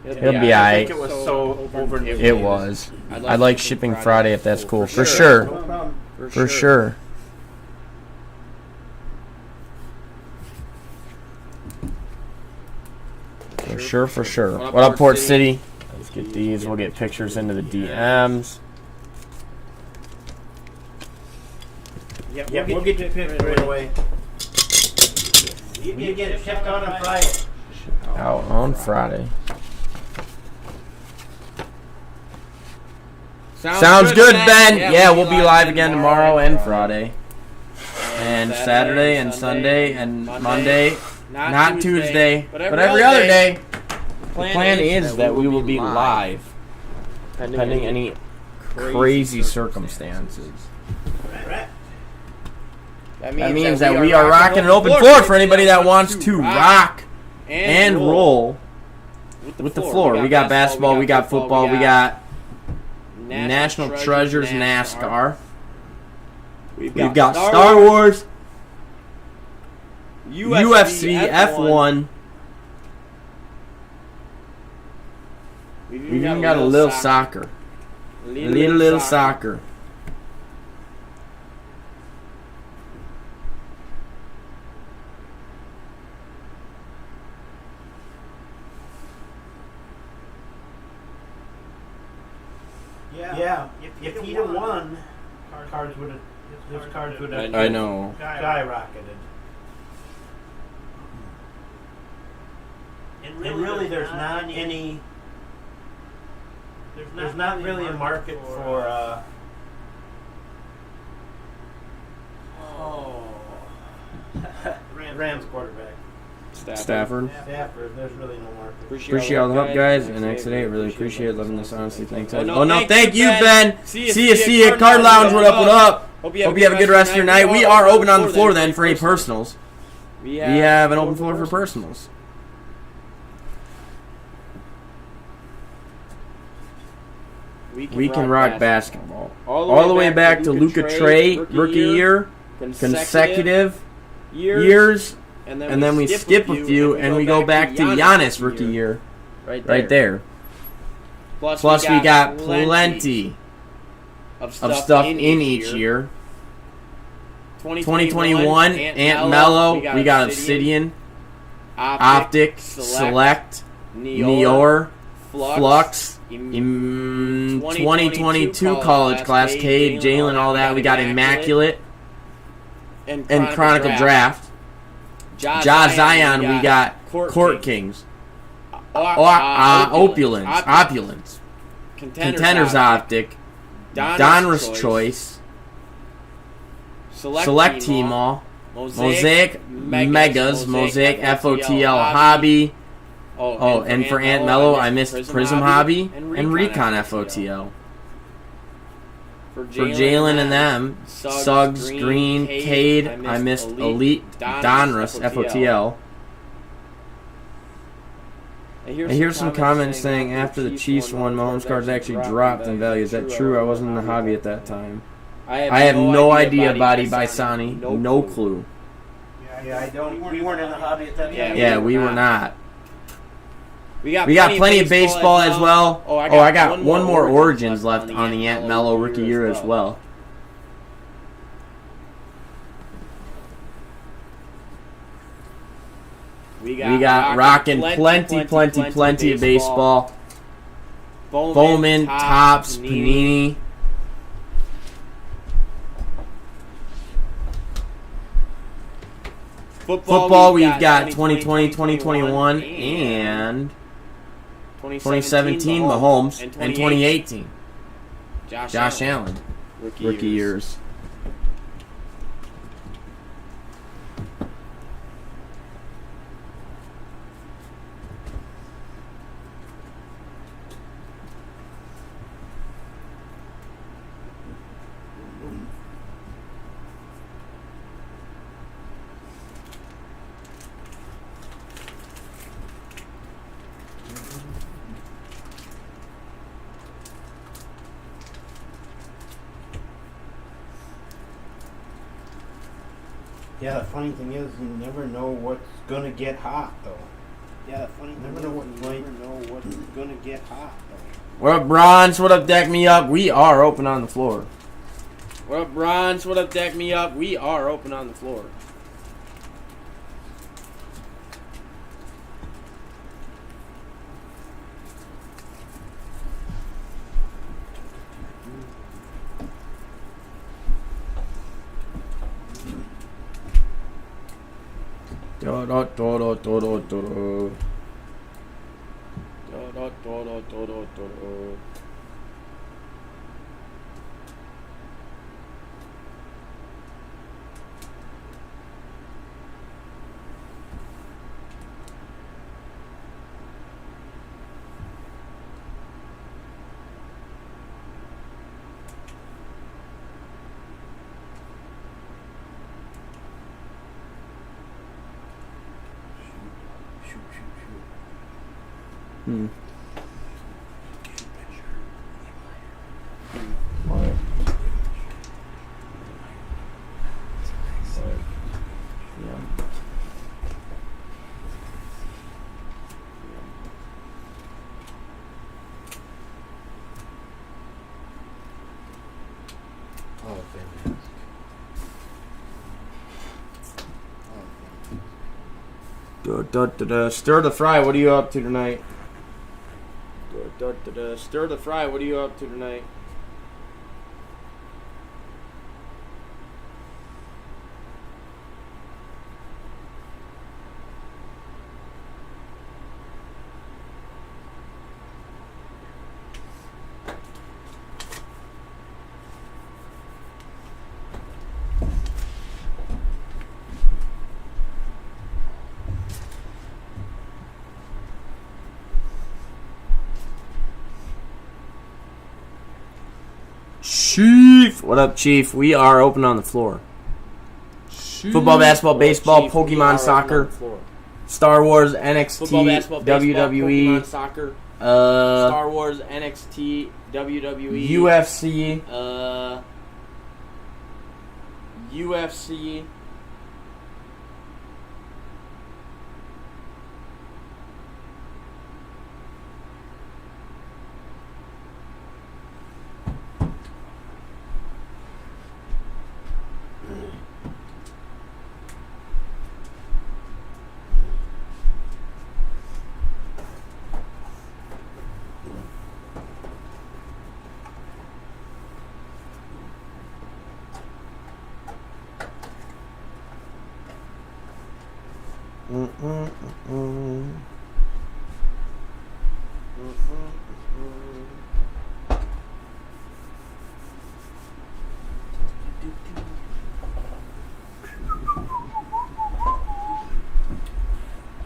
he'll be I alright. think it was so overly. It was. I'd like shipping Friday if that's cool. For sure. No problem. For sure. For sure. What up, Port City? Let's get these. We'll get pictures into the DMs. Yeah, we'll get you picked right away. You get it shipped out on Friday. Out on Friday. Sounds good, Ben. Yeah, we'll be live again tomorrow and Friday. And Saturday and Sunday and Monday. Not Tuesday, but every other day. The plan is that we will be live, pending any crazy circumstances. That means that we are rocking an open floor for anybody that wants to rock and roll with the floor. We got basketball, we got football, we got National Treasures NASCAR. We've got Star Wars, UFC, F1. We've even got a little soccer. Little soccer. Yeah, if he'd have won, his cards would have I know. skyrocketed. And really, there's not any. There's not really a market for. Rams quarterback. Stafford. There's really no market. Appreciate all the help, guys. And Exit 8, really appreciate it. Loving this, honestly. Thanks. Oh, no, thank you, Ben. See ya. Card Lounge, what up? Hope you have a good rest of your night. We are open on the floor then for any personals. We have an open floor for personals. We can rock basketball. All the way back to Luka Trey, rookie year, consecutive years. And then we skip a few, and we go back to Giannis rookie year, right there. Plus we got plenty of stuff in each year. 2021, Ant Mello, we got Obsidian, Optic, Select, Neor, Flux, 2022 College Class, Cade, Jalen, all that. We got Immaculate, and Chronicle Draft. Ja Zion, we got Court Kings. Opulence. Contenders Optic. Donruss Choice. Select Team All. Mosaic Megas. Mosaic FOTL Hobby. Oh, and for Ant Mello, I missed Prism Hobby and Recon FOTL. For Jalen and them, Suggs, Green, Cade, I missed Elite, Donruss, FOTL. I hear some comments saying after the Chiefs won, Mahomes cards actually dropped in value. Is that true? I wasn't in the hobby at that time. I have no idea, Body by Sonny. No clue. Yeah, I don't. We weren't in the hobby at that time. Yeah, we were not. We got plenty of baseball as well. Oh, I got one more Origins left on the Ant Mello rookie year as well. We got rocking plenty of baseball. Bowman, Topps, Panini. Football, we've got 2020, 2021, and 2017 Mahomes, and 2018 Josh Allen. Rookie years. Yeah, the funny thing is, you never know what's gonna get hot, though. Yeah, the funny thing is, you never know what's gonna get hot, though. What up, Bronze? What up, Deck Me Up? We are open on the floor. What up, Bronze? What up, Deck Me Up? We are open on the floor. Do, do, do, do, do, do, do. What? Yeah. Oh, fantastic. Stir the fry. What are you up to tonight? Stir the fry. What are you up to tonight? Chief! What up, Chief? We are open on the floor. Chief. Football, basketball, baseball, Chief, Pokemon, soccer, Star Wars, NXT, Football, basketball, baseball, WWE, Pokemon, soccer, Star Wars, NXT, WWE, UFC, UFC.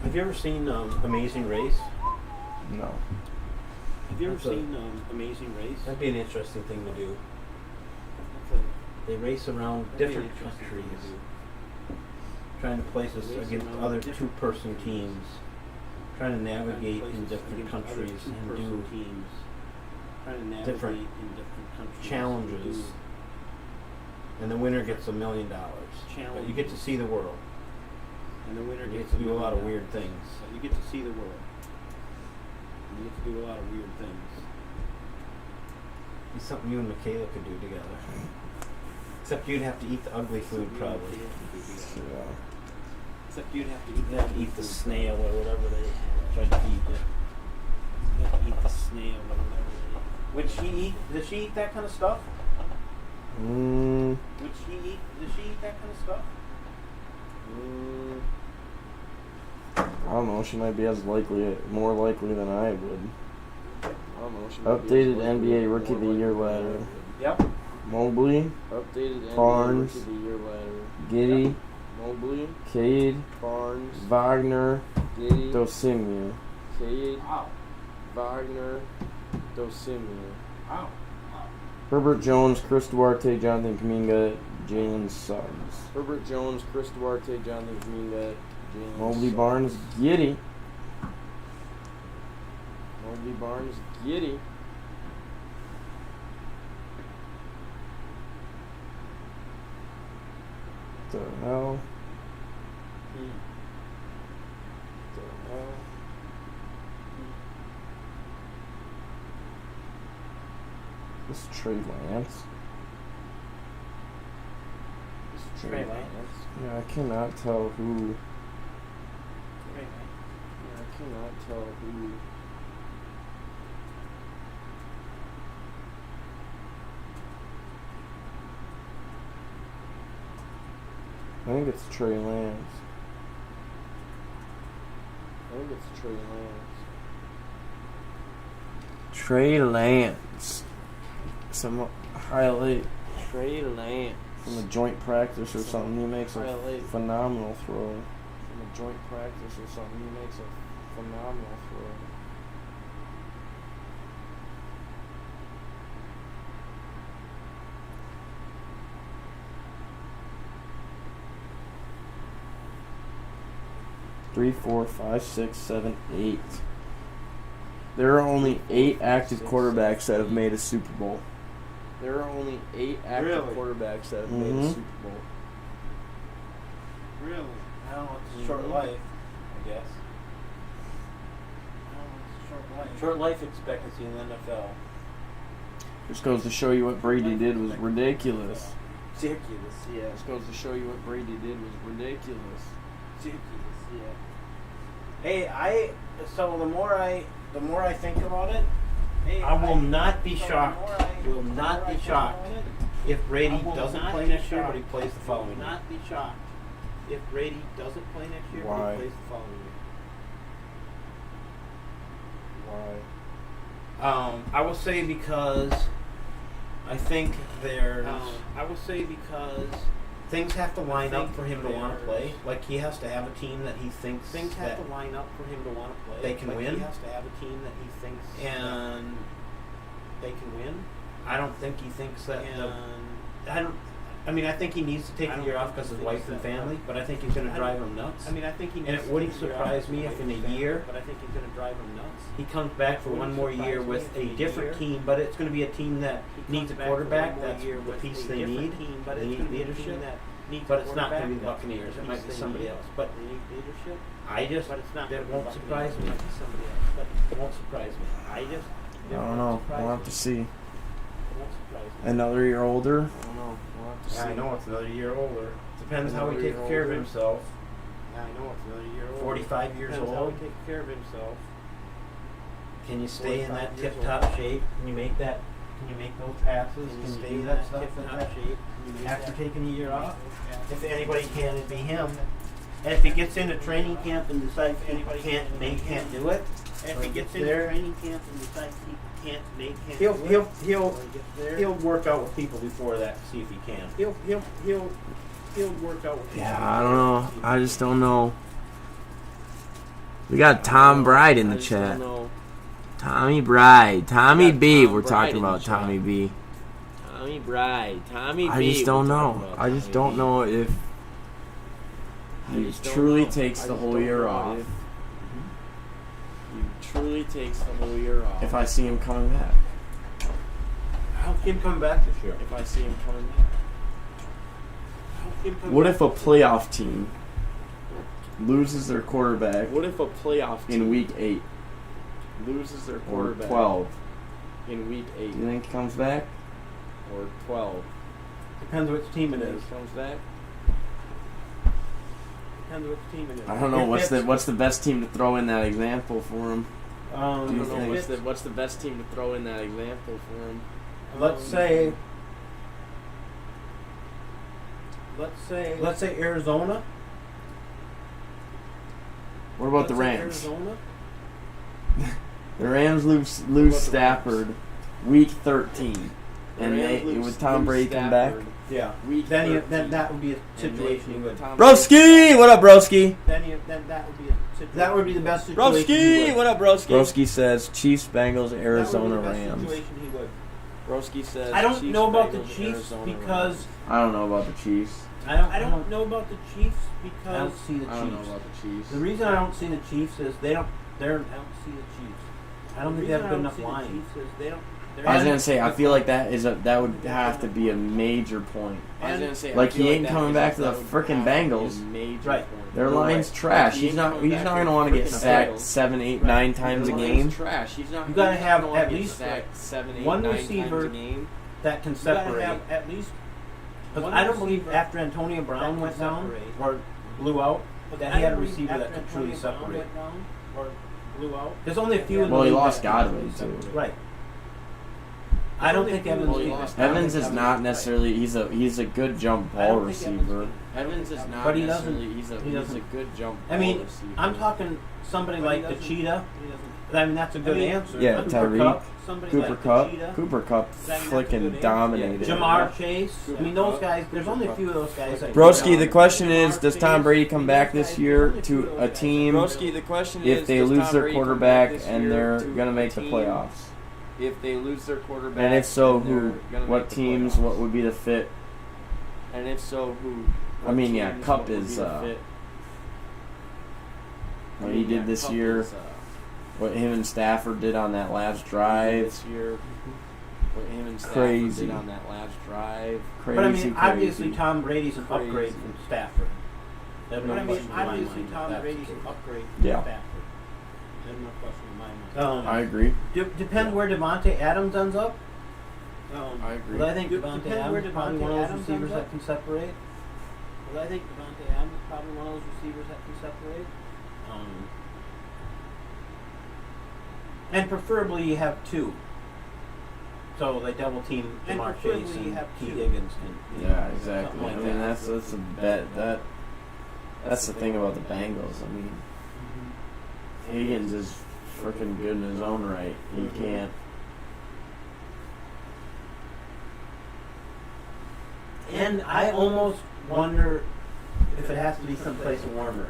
Have you ever seen Amazing Race? No. Have you ever seen Amazing Race? That'd be an interesting thing to do. They race around different countries, trying to place us against other two-person teams, trying to navigate in different countries and do different challenges. And the winner gets $1 million. But you get to see the world. And the winner gets to do a lot of weird things. You get to see the world. You get to do a lot of weird things. It's something you and Michaela could do together. Except you'd have to eat the ugly food, probably. Yeah. Except you'd have to eat the snail or whatever they tried to eat. You have to eat the snail or whatever they eat. Would she eat? Does she eat that kind of stuff? Would she eat? Does she eat that kind of stuff? I don't know. She might be more likely than I would. I don't know. Updated NBA Rookie of the Year ladder. Yep. Mobley, Updated Barnes, NBA Rookie of the Year ladder. Giddy, Yep. Mobley, Cade, Barnes, Wagner, Giddy, Dosimia. Cade, Wow. Wagner, Dosimia. Wow. Herbert Jones, Chris Duarte, Jonathan Kuminga, Jalen Suggs. Herbert Jones, Chris Duarte, Jonathan Kuminga, Jalen Mobley, Suggs. Barnes, Giddy. Mobley, Barnes, Giddy. The hell? The hell? This is Trey Lance. Trey Lance. Yeah, I cannot tell who. Trey Lance. Yeah, I cannot tell who. I think it's Trey Lance. I think it's Trey Lance. Trey Lance. Some highlight Trey Lance. from a joint practice or something. He makes a Highlight phenomenal throw. from a joint practice or something. He makes a phenomenal throw. Three, 4, 5, 6, 7, 8. There are only 8 active quarterbacks that have made a Super Bowl. There are only 8 active Really? quarterbacks that have made a Mhm. Super Bowl. Really? I don't know. It's a short Mhm. life, I guess. I don't know. It's a short life. Short life expectancy in the NFL. Just goes to show you what Brady did was ridiculous. Ridiculous. Yeah. This goes to show you what Brady did was ridiculous. Ridiculous. Yeah. Hey, so the more I think about it, I will not be shocked. Will not be shocked if Brady doesn't play next year, but he plays the following year. Not be shocked if Brady doesn't play next year, but Why? he plays the following year. Why? I will say because I think there's. I will say because things have to line up for him to want to play. Like he has to have a team that he thinks Things have to line up for him to want to play. they can Like, win. He has to have a team that he thinks And they can win. I don't think he thinks that. And I mean, I think he needs to take I the don't year off think because he his thinks wife and that. family. But I think he's going to I drive don't- him nuts. I mean, I think he And needs it to wouldn't take the year surprise off me away if from in a his family, year but I think he's going to drive him nuts. he comes back for Wouldn't one more surprise year me with if in a a different year team, but it's going to be a team that He needs a comes back for quarterback. one more That's year the with piece a they different need. team, but They it's need gonna be a leadership. team that needs But a it's not going to be the quarterback. Buccaneers. It That's might the be piece somebody they else. need. But They need leadership, I just but it's not. that gonna be won't the surprise Buccaneers. me. It might be somebody else, but It won't surprise me. I just. I don't know. We'll have to see. It won't surprise me. Another year older. I don't know. We'll have to see. Yeah, I know it's another year older. Depends how he Another takes year care of older. himself. Yeah, I know it's another year old. 45 years Depends how old. he takes care of himself. Can you stay in that 45 years tip-top shape? Can you make that? Can you make those passes? Can you Can stay you do in that that stuff tip-top after shape? Can you make that- taking a year off? Yeah. If anybody can, it'd be him. And if he gets into training camp and decides he can't do it, If he gets into there, training camp and decides he can't do it, he'll when he gets there, he'll work out with people before that to see if he can. he'll work out with Yeah, I don't know. I just don't know. We got Tom Bride in the I just chat. don't know. Tommy Bride. Tommy We got B. Tom We're Bride talking in the about chat. Tommy B. Tommy Bride. Tommy I B. just don't we're talking know. about I just Tommy don't B. know if I he just don't truly know. takes I the just whole don't year know off. if He truly takes the whole year off. If I see him coming back. I hope him come back this year. If I see him coming back. What if a playoff team loses their quarterback What if a playoff team in week 8 loses their or quarterback 12? in week 8 Do you think he comes back? or 12? Depends which team it When is. he comes back? Depends which team it is. I don't know. If it's- What's the best team to throw in that example for him? I Do you don't know think- what's the best team to throw in that example for him. Let's say Let's say Arizona What about the What's Rams? Arizona? The Rams lose Stafford week 13. And with Tom Brady come back. Yeah. Week Then 13. that would be a situation you would. Broski! What up, Broski? Then that would be a situation. That would be the best situation. you Broski! would. What up, Broski? Broski says Chiefs, Bengals, That Arizona, would be the best Rams. situation he would. Broski says I don't Chiefs, know about the Bengals, Chiefs Arizona, because Rams. I don't know about the Chiefs. I don't know about the Chiefs I because don't see the I don't know Chiefs. about the Chiefs. the reason I don't see the Chiefs is I don't I don't see the Chiefs. I don't think they have good enough line. I was gonna say I feel like that would have to be a major point. I was gonna say, Like, I feel he ain't that coming is- back to the that would frickin' have to be a Bengals. major Right. point. Their You're line's right. trash. He He's ain't not coming back gonna to want to get frickin' sacked Bengals. 7, 8, Right. 9 times a Their game. line's trash. He's not. You gotta he's not have gonna wanna at get least, sacked 7, 8, one 9 receiver times a game. that can You gotta separate. have at least. Because one I don't believe receiver after Antonio Brown that went can down separate. or blew out that I he had a don't receiver believe that could after truly Antonio Brown separate. went down or blew out. There's only a few in the Well, he league lost that can Godwin, truly too. separate. Right. I don't think Evans. Well, he can. lost Evans is Evans not is necessarily. He's a good jump I ball don't think Evans receiver. Evans is not But he doesn't- necessarily. He's he a doesn't- good jump. I mean, ball receiver. I'm talking somebody But he like the doesn't- Cheetah. He doesn't. I mean, that's a good I mean, answer. Yeah, Cooper Tyreek. Kupp, Somebody Cooper like Cup. the Cheetah. Cooper Cup That's a good flicking answer. dominated. Jamar Chase. I mean, those Kupp. guys. There's only a few of those guys. That Broski, the question is, does Tom Brady come back this year to a team Broski, the question if is, they does lose Tom their Brady come quarterback back this and year they're to gonna a make the team playoffs? If they lose their quarterback, And if so, and they're who? gonna What make the teams? playoffs? What would be the fit? And if so, who? I mean, yeah, teams, Kupp what would is, be the fit? What I he mean, did yeah, this Kupp year, is, what him and Stafford did on that last drive, this year. What him and Stafford Crazy. did on that last drive. crazy, But I mean, crazy. obviously Tom Brady's an upgrade Crazy. from Stafford. There's But no I mean, question in my obviously mind Tom that's Brady's the an case. upgrade Yeah. from Stafford. There's no question in my mind. I agree. Depends where Devontae Adams ends up. I agree. But I think Depends Devontae where Adams is probably Devontae one of those Adams receivers ends up. that can separate. Well, I think Devontae Adams is probably one of those receivers that can separate. And preferably you have two. So they double team And Jamar preferably Chase you and have T. two. Higgins. Can, Yeah, exactly. Something like I mean, that. that's a bet. That's the thing about the Bengals. I mean, Higgins is freaking good in his own right. He can't. And I almost wonder if it has to be someplace warmer.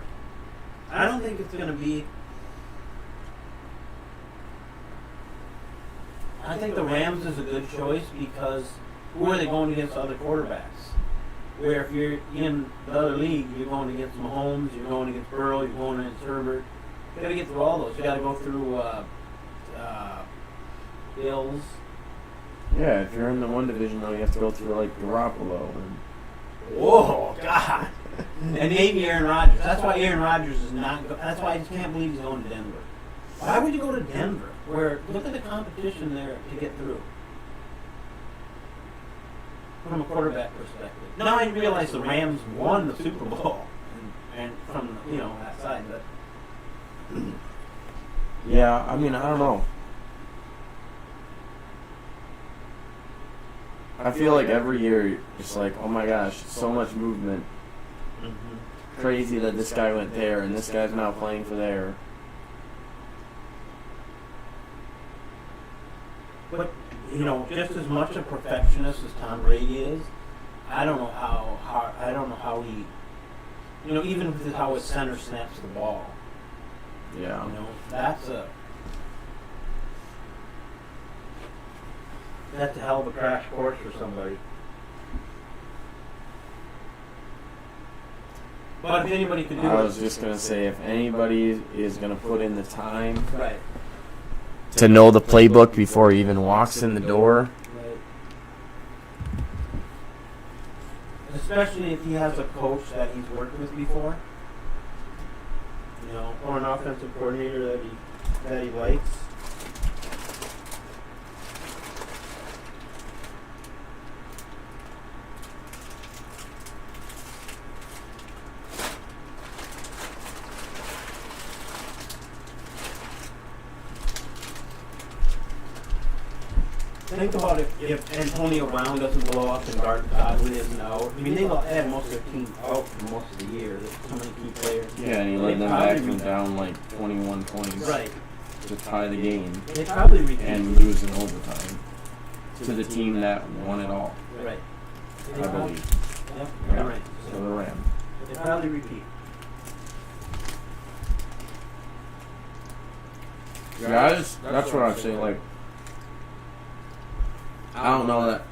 I don't think it's going to be. I think the Rams is a good choice because who are they going against other quarterbacks? Where if you're in the other league, you're going against Mahomes, you're going against Burrow, you're going against Herbert. You got to get through all those. You got to go through Bills. Yeah, if you're in the one division, though, you have to go through like Garoppolo. And Whoa, God! And maybe Aaron Rodgers. That's why Aaron Rodgers is not. That's why I just can't believe he's going to Denver. Why would you go to Denver? Where look at the competition there to get through. From a quarterback perspective. Now I realize the Rams won the Super Bowl, and from that side, but yeah, I mean, I don't know. I feel like every year it's like, oh my gosh, so much movement. Crazy that this guy went there and this guy's now playing for there. But just as much a perfectionist as Tom Brady is, I don't know how he, even with how his center snaps the ball. Yeah. That's a hell of a crash course for somebody. But if anybody could do I it, was just gonna say, if anybody is gonna put in the time right. to know the playbook before he even walks in the door, Right. Especially if he has a coach that he's worked with before, or an offensive coordinator that he likes. Think about if Antonio Brown doesn't blow up and Godwin isn't out. I mean, they've had most of their team out for most of the year. There's so many key players. Yeah, and he let them back from down like 21 points Right. to tie the game They probably repeat. and lose in overtime to the team that won it all, Right. I believe. Yep. Yeah. Right. So the Rams. They probably repeat. Yeah, that's what I'd say. Like, I don't know that.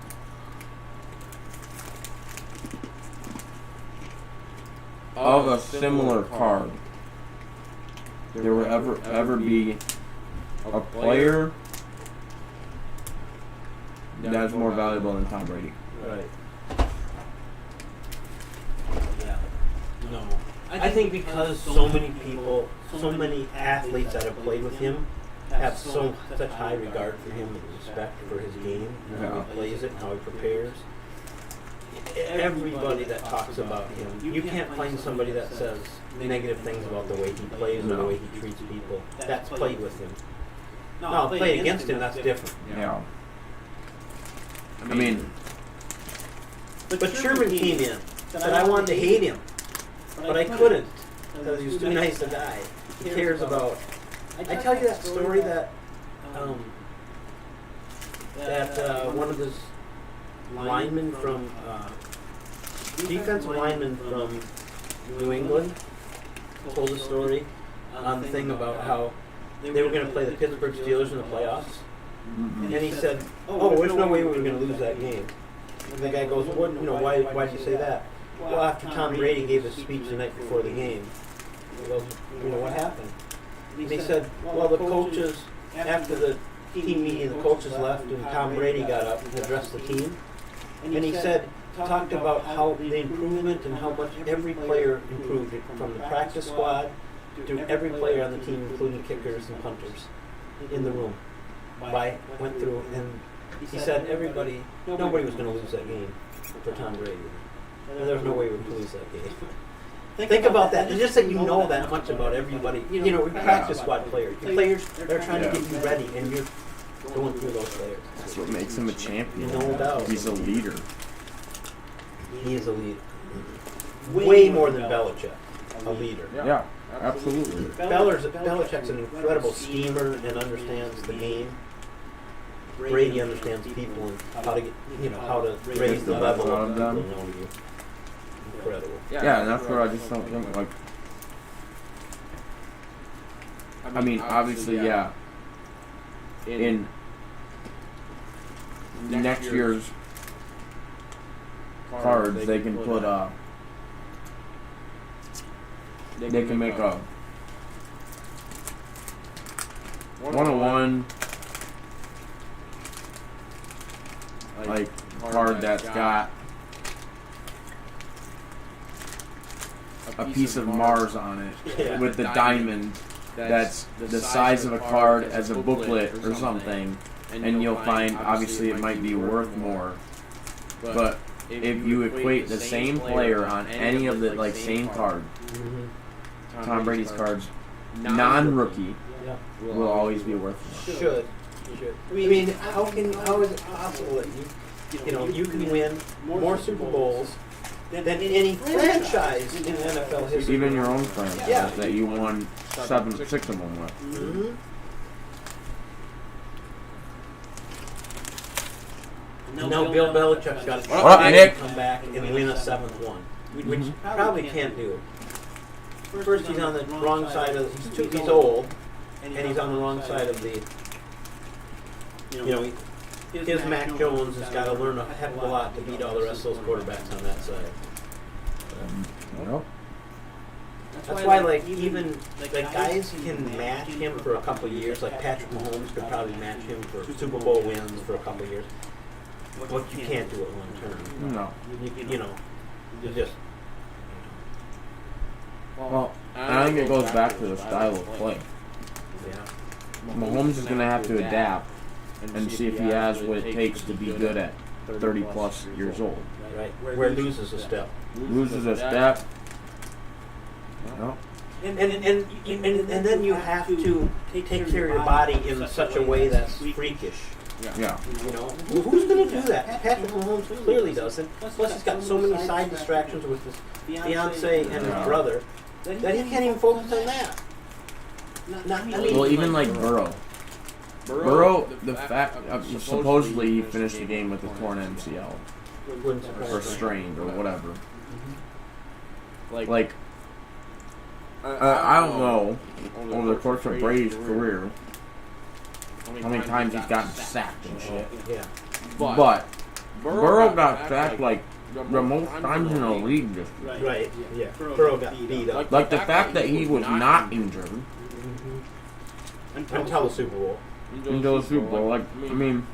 Of a similar card, there will ever be a player that's more valuable than Tom Brady. Right. Yeah. No. I think because so many people, so many athletes that have played with him have such high regard for him and respect for his game and how he plays it and how he prepares. Everybody that talks about him, you can't find somebody that says negative things about the way he plays or the way he treats people that's played with him. Now, played against him, that's different. Yeah. I mean, But Sherman came in, said I wanted to hate him, but I couldn't because he was too nice a guy. He cares about. I tell you that story that one of his linemen from defensive lineman from New England told a story on the thing about how they were going to play the Pittsburgh Steelers in the playoffs, and he said, "Oh, there's no way we were going to lose that game." And the guy goes, "What? You know, why did you say that?" Well, after Tom Brady gave his speech the night before the game, he goes, "You know what happened?" And he said, "Well, the coaches after the team meeting, the coaches left, and Tom Brady got up and addressed the team, and he said." Talked about how the improvement and how much every player improved from the practice squad to every player on the team, including kickers and punters, in the room. Went through, and he said nobody was going to lose that game for Tom Brady. And there was no way we would lose that game. Think about that. It's just that you know that much about everybody. You know, we practice squad players. Your players, they're trying to get you ready, and you're going through those players. that's what makes him a champion. No doubt. He's a leader. He is a leader. Way more than Belichick, a leader. Yeah, absolutely. Belichick's an incredible schemer and understands the game. Brady understands people and how to get, how to raise the level of them. Incredible. Yeah, and that's what I just don't think. Like, I mean, obviously, yeah. In next year's cards, they can put they can make a 101 like card that's got a piece of Mars on it with the diamond that's the size of a card as a booklet or something, and you'll find obviously it might be worth more, but if you equate the same player on any of the same card, Tom Brady's cards, non-rookie, will always be worth more. Should. I mean, how is it possible that you can win more Super Bowls than any franchise in NFL history? Even your own franchise that you won 6 of them with. Mm-hmm. Now Bill Belichick's got to come back and win a 7th one, which probably can't do. First, he's on the wrong side of. He's old, and he's on the wrong side of the. His Mac Jones has got to learn a heck of a lot to beat all the rest of those quarterbacks on that side. That's why, even guys can match him for a couple of years. Like Patrick Mahomes could probably match him for Super Bowl wins for a couple of years. But you can't do it long term. No. You just. Well, I think it goes back to the style of play. Yeah. Mahomes is going to have to adapt and see if he has what it takes to be good at 30-plus years old. Right. Where it loses a step. Loses a step. No. And then you have to take care of your body in such a way that's freakish. Yeah. You know, who's going to do that? Patrick Mahomes clearly doesn't. Plus, he's got so many side distractions with his fiance and his brother that he can't even focus on that. Well, even like Burrow. Burrow, the fact supposedly he finished the game with a torn MCL or strained or whatever. Like I don't know over the course of Brady's career how many times he's gotten sacked and shit. Yeah. But Burrow got sacked like the most times in the league this year. Right. Yeah. Burrow got beat up. Like the fact that he was not injured Until the Super Bowl. until the Super Bowl. Like, I mean,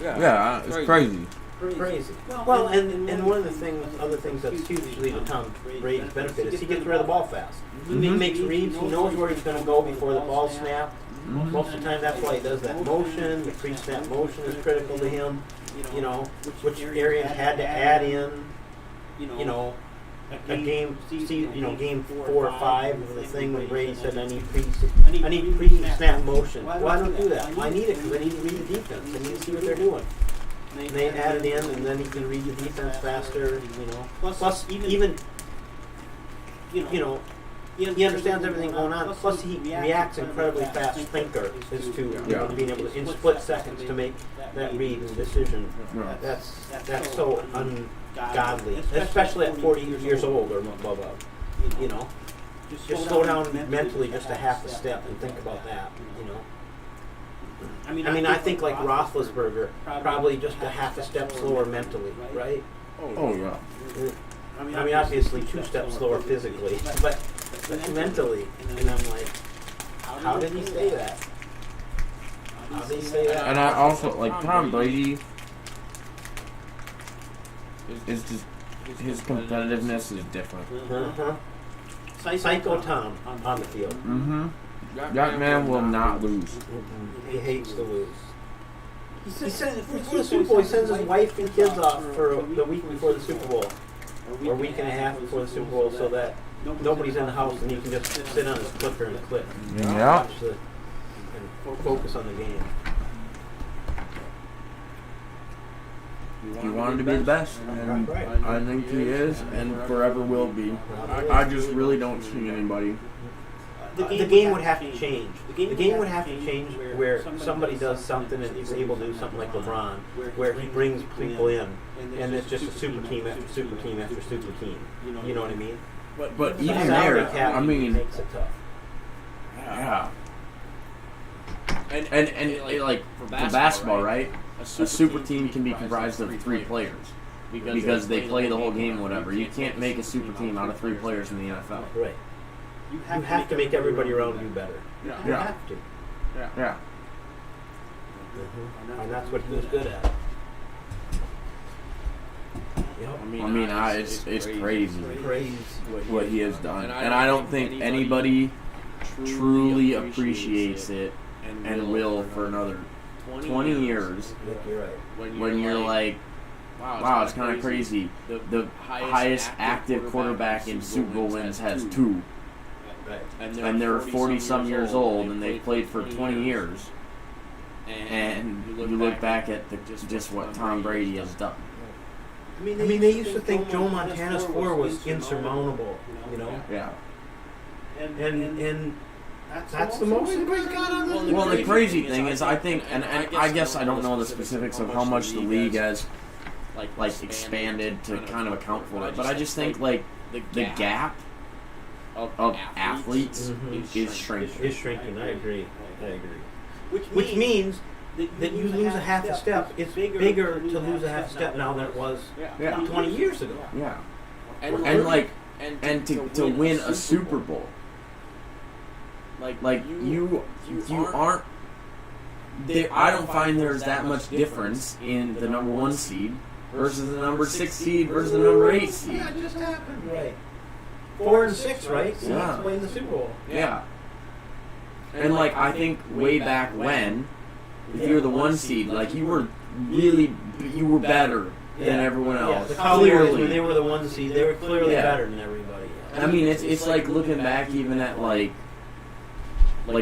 yeah, it's crazy. Crazy. Well, and one of the other things that's hugely to Tom Brady's benefit is he gets rid of the ball fast. He makes reads. He knows where he's going to go before the ball snapped. Most of the time, that's why he does that motion. The pre-snap motion is critical to him. You know, which area had to add in. You know, a game. Game 4 or 5. The thing when Brady said, "I need pre-snap motion." Well, I don't do that. I need it because I need to read the defense. I need to see what they're doing. And they add it in, and then he can read the defense faster. You know, plus even he understands everything going on. Plus he reacts incredibly fast. Thinker is to being able to in split seconds to make that read and decision. That's so ungodly, especially at 40 years old or above. You know, just slow down mentally just a half a step and think about that. You know. I mean, I think like Roethlisberger, probably just a half a step slower mentally, right? Oh yeah. I mean, obviously 2 steps slower physically, but mentally. And I'm like, how did he say that? How did he say that? And I also like Tom Brady. Is just his competitiveness is different. Psycho Tom on the field. Mm-hmm. That man will not lose. He hates to lose. He sends before the Super Bowl. He sends his wife and kids off for the week before the Super Bowl, or a week and a half before the Super Bowl, so that nobody's in the house and he can just sit on his clicker and click. Yeah. Watch and focus on the game. He wanted to be the best, and I think he is, and forever will be. I just really don't see anybody. The game would have to change. The game would have to change where somebody does something and he's able to do something like LeBron, where he brings people in, and it's just a super team after super team after super team. You know what I mean? But even there, I mean, makes it tough. Yeah. And like for basketball, right? A super team can be comprised of 3 players because they play the whole game, whatever. You can't make a super team out of 3 players in the NFL. Right. You have to make everybody around you better. You Yeah. have to. Yeah. And that's what he was good at. I mean, it's crazy Crazy. what he has done, and I don't think anybody truly appreciates it and will for another 20 years. You're right. When you're like, wow, it's kind of crazy. The highest active quarterback in Super Bowl wins has 2. Right. And they're 40-some years old, and they've played for 20 years. And you look back at just what Tom Brady has done. I mean, they used to think Joe Montana's 4 was insurmountable, you know? Yeah. And that's the most anybody's got on the Well, the crazy thing is, I think, and I guess I don't know the specifics of how much the league has like expanded to kind of account for it, but I just think like the gap of athletes is shrinking. Is shrinking. I agree. Which means that you lose a half a step. It's bigger to lose a half a step now than it was 20 years ago. Yeah. And to win a Super Bowl. Like you aren't. I don't find there's that much difference in the number 1 seed versus the number 6 seed versus the number 8 seed. Yeah, it just happened. Right. 4 and 6, right? So Yeah. playing the Super Bowl. Yeah. And like I think way back when, if you were the 1 seed, like you were better than everyone Yeah, else. the Cowboys, when they were the 1 seed, they were clearly better than everybody. I mean, it's like looking back even at like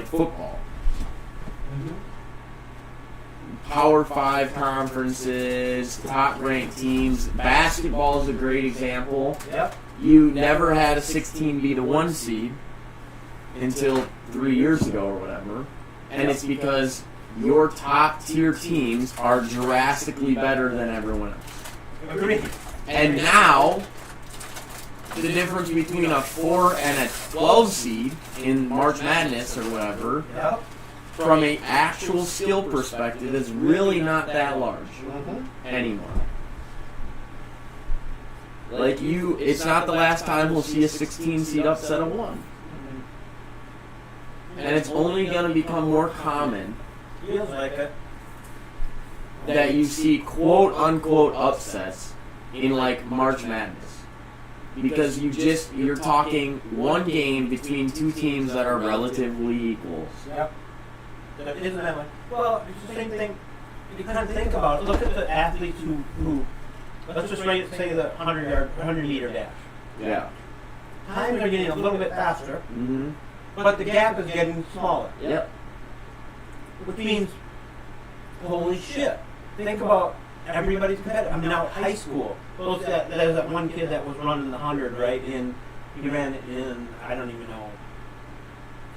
football. Power 5 conferences, top-ranked teams. Basketball is a great example. Yep. You never had a 16 beat a 1 seed until 3 years ago or whatever. And it's because your top-tier teams are drastically better than everyone else. Agreed. And now, the difference between a 4 and a 12 seed in March Madness or whatever, Yep. from an actual skill perspective, is really not that large anymore. Like it's not the last time we'll see a 16 seed upset a 1. And it's only going to become more common Feels like it. that you see quote-unquote upsets in like March Madness. Because you're talking one game between two teams that are relatively equal. Yep. That isn't that way. Well, it's the same thing. You kind of think about it. Look at the athletes who let's just say the 100 meter dash. Yeah. Times are getting a little bit faster, Mm-hmm. but the gap is getting smaller. Yep. Which means, holy shit. Think about everybody's competitive. I mean, now high school. There's that one kid that was running the 100, right? He ran it in, I don't even know,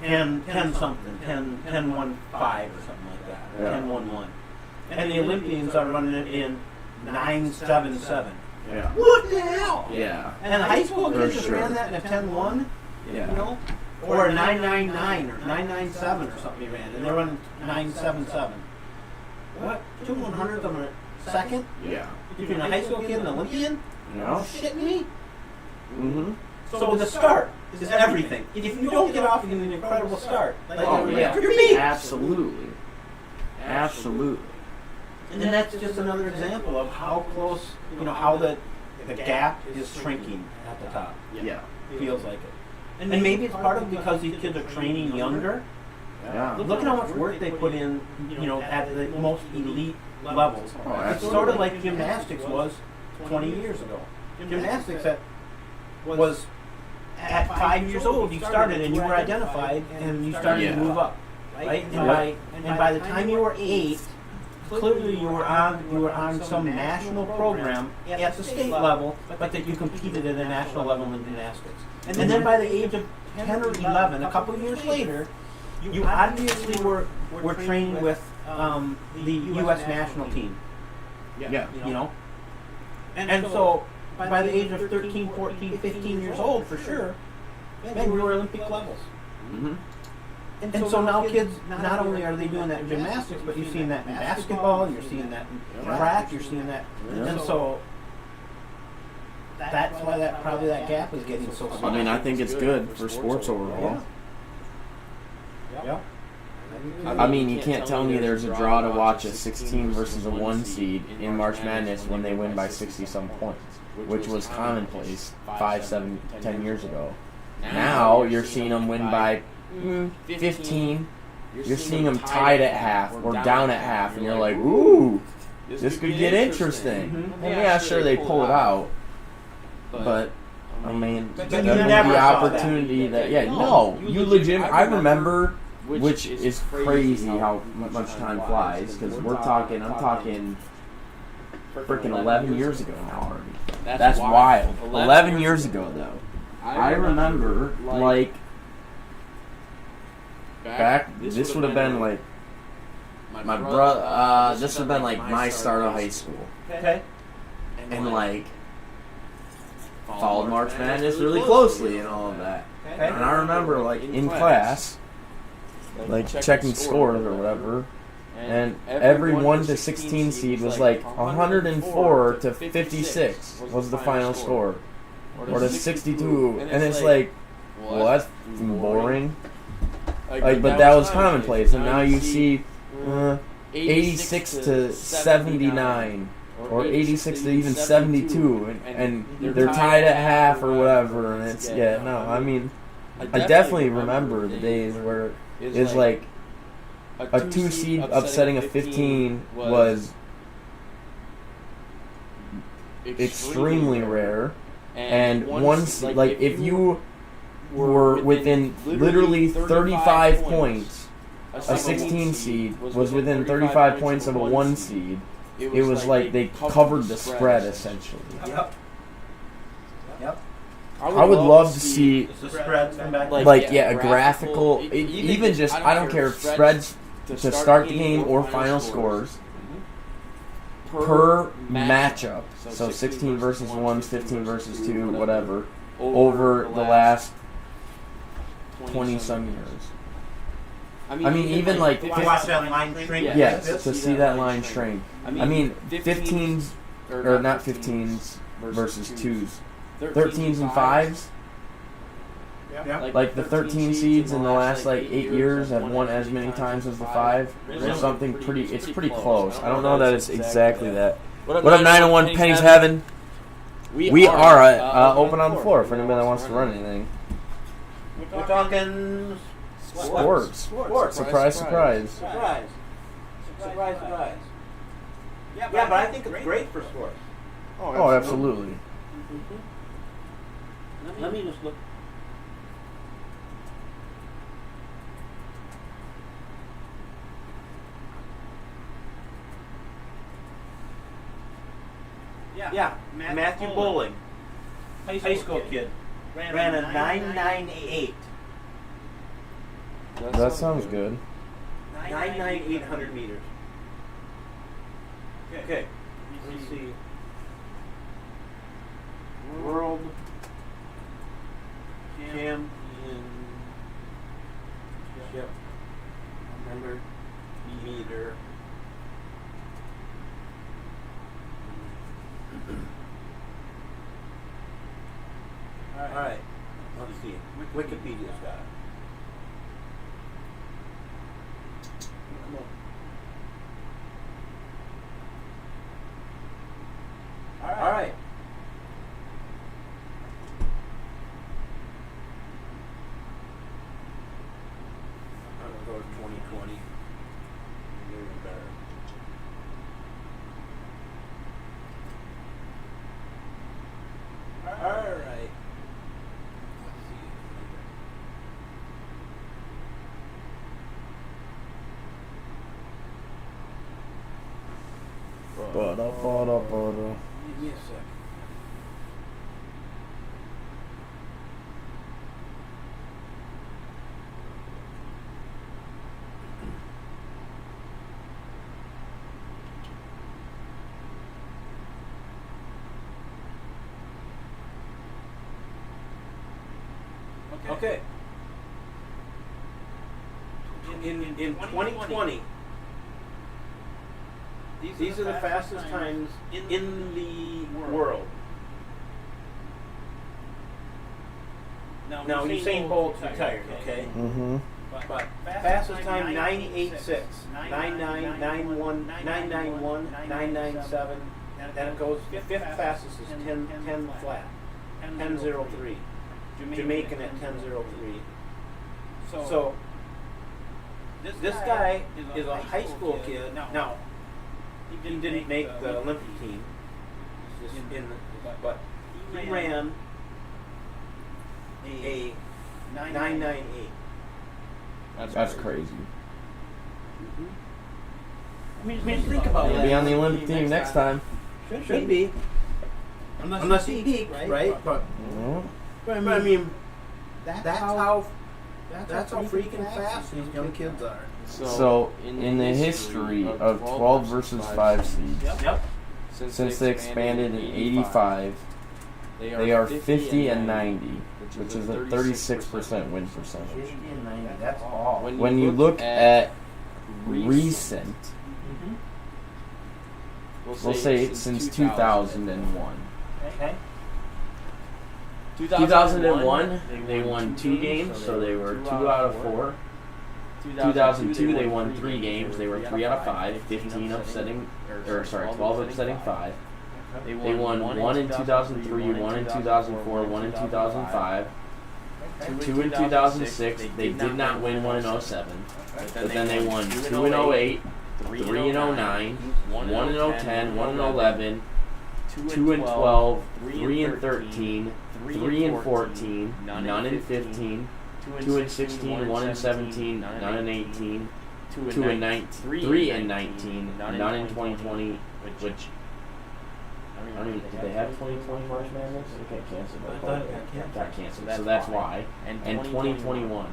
10 something, 10-1-5 or something like that. Yeah. 10-1-1. And the Olympians are running it in 9-7-7. Yeah. What the hell? Yeah. And high school For kids just sure. ran that in a 10-1, Yeah. you know? Or a 9-9-9 or 9-9-7 or something he ran. And they're running 9-7-7. What? 2 100ths of a second? Yeah. Between a high school kid and an Olympian? No. You shitting me? Mm-hmm. So the start is everything. If you don't get off in an incredible start, like Oh, everybody yeah. else, you're me. Absolutely. Absolutely. And then that's just another example of how close, how the gap is shrinking at the top. Yeah. Feels like it. And maybe it's part of because these kids are training younger. Yeah. Look at how much work they put in, at the most elite levels. Oh, It's absolutely. sort of like gymnastics was 20 years ago. Gymnastics was at 5 years old you started and you were identified and you started to move up, right? And by the time you were 8, clearly you were on some national program at the state level, but that you competed at a national level in gymnastics. And then by the age of 10 or 11, a couple of years later, you obviously were training with the U.S. national team. Yeah. And so by the age of 13, 14, 15 years old, for sure, man, we were Olympic levels. Mm-hmm. And so now kids, not only are they doing that in gymnastics, but you're seeing that in basketball, and you're seeing that in track, you're seeing that. And so that's why that gap is getting so small. I mean, I think it's good for sports overall. Yeah. I mean, you can't tell me there's a draw to watch a 16 versus a 1 seed in March Madness when they win by 60-some points, which was commonplace 5, 7, 10 years ago. Now you're seeing them win by 15. You're seeing them tied at half or down at half, and you're like, ooh, this could get interesting. And yeah, sure, they pull it out, but I mean, But that you would never be saw opportunity that. Yeah, no, you legit. I remember, which is crazy how much time flies, because I'm talking freaking 11 years ago now already. That's wild. 11 years ago though. I remember like back. This would have been like my brother. This would have been like my start of high school, Okay. and like followed March Madness really closely and all of that. Okay. And I remember like in class, like checking scores or whatever, and every 1 to 16 seed was like 104 to 56 was the final score, or to 62, and it's like, well, that's boring. Like, but that was commonplace, and now you see 86 to 79, or 86 to even 72, and they're tied at half or whatever, and it's, yeah, no, I mean, I definitely remember the days where it's like a 2 seed upsetting a 15 was extremely rare, and once, like, if you were within literally 35 points a 16 seed was within 35 points of a 1 seed, it was like they covered the spread essentially. Yep. I would love to see The spreads come back. a graphical, even just, I don't care if spreads to start the game or final scores per matchup. So 16 versus 1, 15 versus 2, whatever, over the last 20 some years. I mean, even like To watch that line shrink. yes, to see that line shrink. I mean, 15s or not 15s versus 2s, 13s and 5s. Yep. Like the 13 seeds in the last like 8 years have won as many times as the 5. Or something pretty. It's pretty close. I don't know that it's exactly that. What up, 901 Penny's Heaven? We are open on the floor for anybody that wants to run anything. We're talking Sports. Surprise, surprise. Surprise. Yeah, but I think it's great for sports. Oh, absolutely. Let me just look. Yeah, Matthew Bowling, high school kid, ran a 9.98. That sounds good. 9.98 100 meters. Okay, let me see. World championship. Remember, meter. All right. Let's see. Wikipedia's got it. Come on. All right. I'm gonna go to 2020. Even better. All right. Let's see. Give me a sec. Okay. In 2020, these are the fastest times in the world. Now Usain Bolt's retired, okay? Mm-hmm. But fastest time 9.86, 9.9, 9.1, 9.91, 9.97. Then it goes, fifth fastest is 10 flat, 10.03. Jamaican at 10.03. So this guy is a high school kid. Now he didn't make the Olympic team, but he ran a 9.98. That's crazy. I mean, think about He'll that. be on the Olympic team next time. Should be. Unless he peaked, right? But I mean, that's how freaking fast these young kids are. So, in the history of 12 versus 5 seeds, since they expanded in 85, they are 50 and 90, which is a 36% win percentage. 50 and 90, that's all. When you look at recent, we'll say since 2001. Okay. 2001, they won 2 games, so they were 2 out of 4. 2002, they won 3 games, they were 3 out of 5, 15 upsetting, 12 upsetting 5. They won 1 in 2003, 1 in 2004, 1 in 2005, 2 in 2006. They did not win 1 in 07, but then they won 2 in 08, 3 in 09, 1 in 010, 1 in 11, 2 in 12, 3 in 13, 3 in 14, none in 15, 2 in 16, 1 in 17, none in 18, 2 and 3 and 19, none in 2020, which I don't even. Did they have 2020 March Madness? They got canceled. I thought it got canceled. So that's why. And 2021.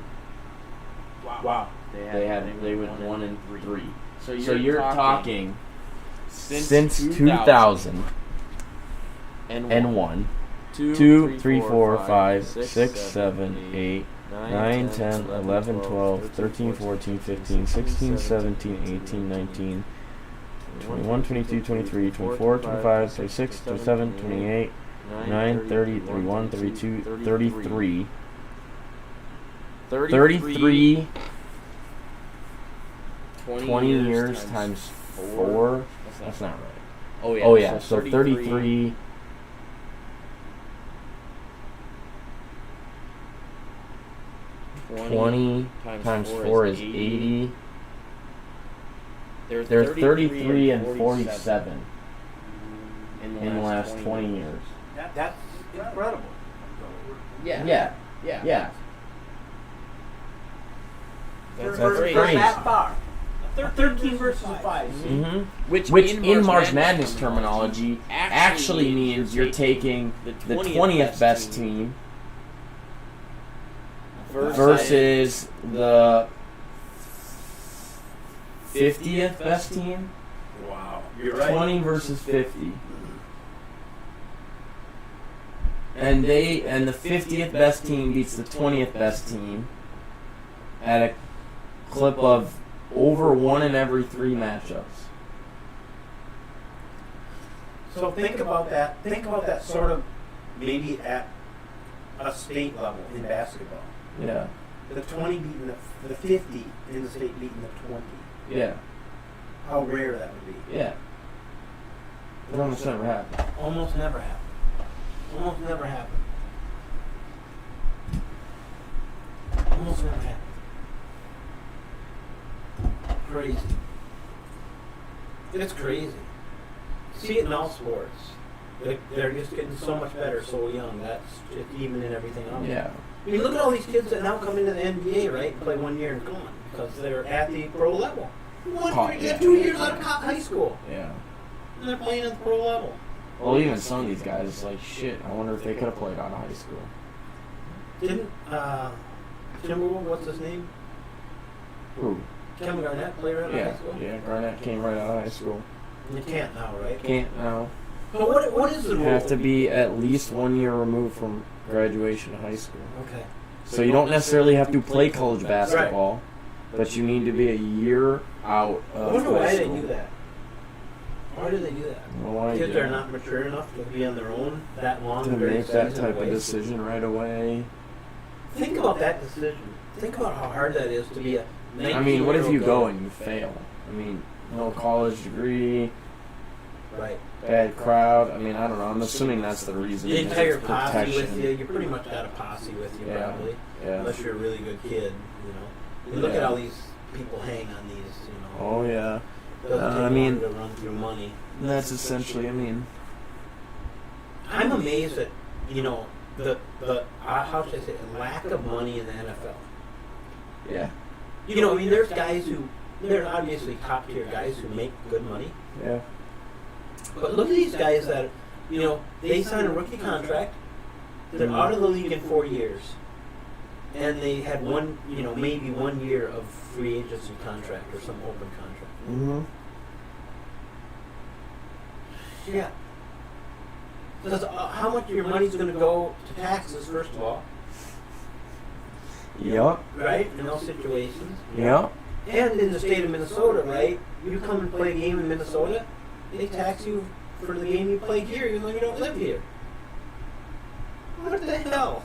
Wow. They went 1 and 3. So you're talking Since 2000 and 1, 2, 3, 4, 5, 6, 7, 8, 9, 10, 11, 12, 13, 14, 15, 16, 17, 18, 19, 21, 22, 23, 24, 25, 26, 27, 28, 29, 30, 31, 32, 33. 33 20 years times 4. That's not right. Oh yeah. So 33. 20 times 4 is 80. They're 33 and 47 in the last 20 years. That's incredible. Yeah. That's crazy. that far. 13 versus a 5. Mm-hmm. Which in March Madness terminology actually means you're taking the 20th best team versus the 50th best team. Wow. You're right. 20 versus 50. And the 50th best team beats the 20th best team at a clip of over 1 in every 3 matchups. So think about that. Think about that sort of maybe at a state level in basketball. Yeah. The 20 beating the 50 in the state beating the 20. Yeah. How rare that would be. Yeah. It almost never happened. Almost never happened. Almost never happened. Almost never happened. Crazy. It's crazy. See it in all sports. They're just getting so much better so young. That's just even in everything else. Yeah. I mean, look at all these kids that now come into the NBA, right, and play 1 year and gone because they're at the pro level. They have 2 years out of high school, Yeah. and they're playing at the pro level. Well, even some of these guys, it's like, shit, I wonder if they could have played out of high school. Didn't Timberwolves, what's his name? Who? Kevin Garnett play right out of high school? Yeah, Garnett came right out of high school. You can't now, right? Can't now. But what is the rule? Have to be at least 1 year removed from graduation of high school. Okay. So you don't necessarily have to play college basketball, but you need to be a year out I of wonder high why they school. do that. Why do they do that? Why Kids do are that? not mature enough to be on their own that long. To during make that season type of away. decision right away. Think about that decision. Think about how hard that is to be a 19-year-old. I mean, what if you guy. go and you fail? I mean, no college degree, Right. bad crowd. I mean, I don't know. I'm assuming that's the reason. The is entire it's posse protection. with you. You pretty much got a posse with you, Yeah. probably. Yeah. Unless you're a really good kid, you know. You look at all these people hang on these, you know. Oh yeah. Doesn't take I mean- long to run through money. That's essentially. I mean. I'm amazed at, you know, the how should I say it, lack of money in the NFL. Yeah. You know, I mean, there's guys who, they're obviously top tier guys who make good money. Yeah. But look at these guys that, you know, they sign a rookie contract. They're out of the league in 4 years. And they had one, you know, maybe 1 year of free agency contract or some open contract. Mm-hmm. Yeah. Because how much of your money's going to go to taxes, first of all, Yep. right, in those situations. Yep. And in the state of Minnesota, right, you come and play a game in Minnesota, they tax you for the game you played here, even though you don't live here. What the hell?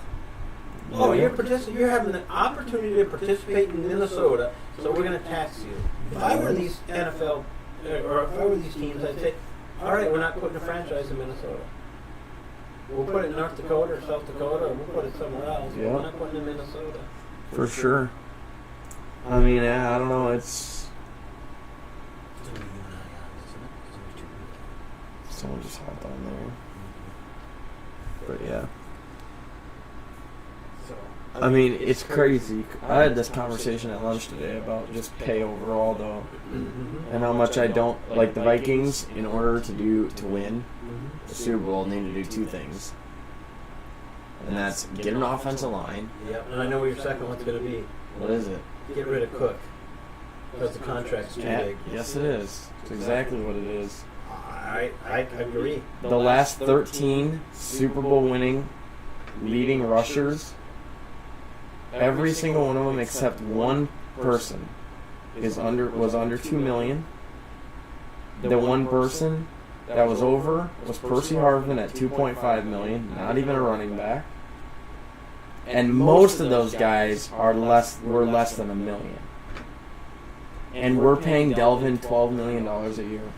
Oh, you're having an opportunity to participate in Minnesota, so we're going to tax you. If I were these NFL, or if I were these teams, I'd say, all right, we're not putting a franchise in Minnesota. We'll put it in North Dakota or South Dakota, or we'll put it somewhere else. Yeah. We're not putting it in Minnesota. For sure. I mean, yeah, I don't know. It's someone just hopped on there. But yeah. So, I mean, it's crazy. I had this conversation at lunch today about just pay overall, though, and how much I don't like the Vikings. In order to win the Super Bowl, need to do two things, and that's get an offensive line. Yep, and I know what your second one's going to be. What is it? Get rid of Cook. Because the contract's too big. Yes, it is. It's exactly what it is. I agree. The last 13 Super Bowl winning leading rushers, every single one of them except one person was under 2 million. The one person that was over was Percy Harvin at 2.5 million, not even a running back. And most of those guys were less than $1 million. And we're paying Delvin $12 million a year.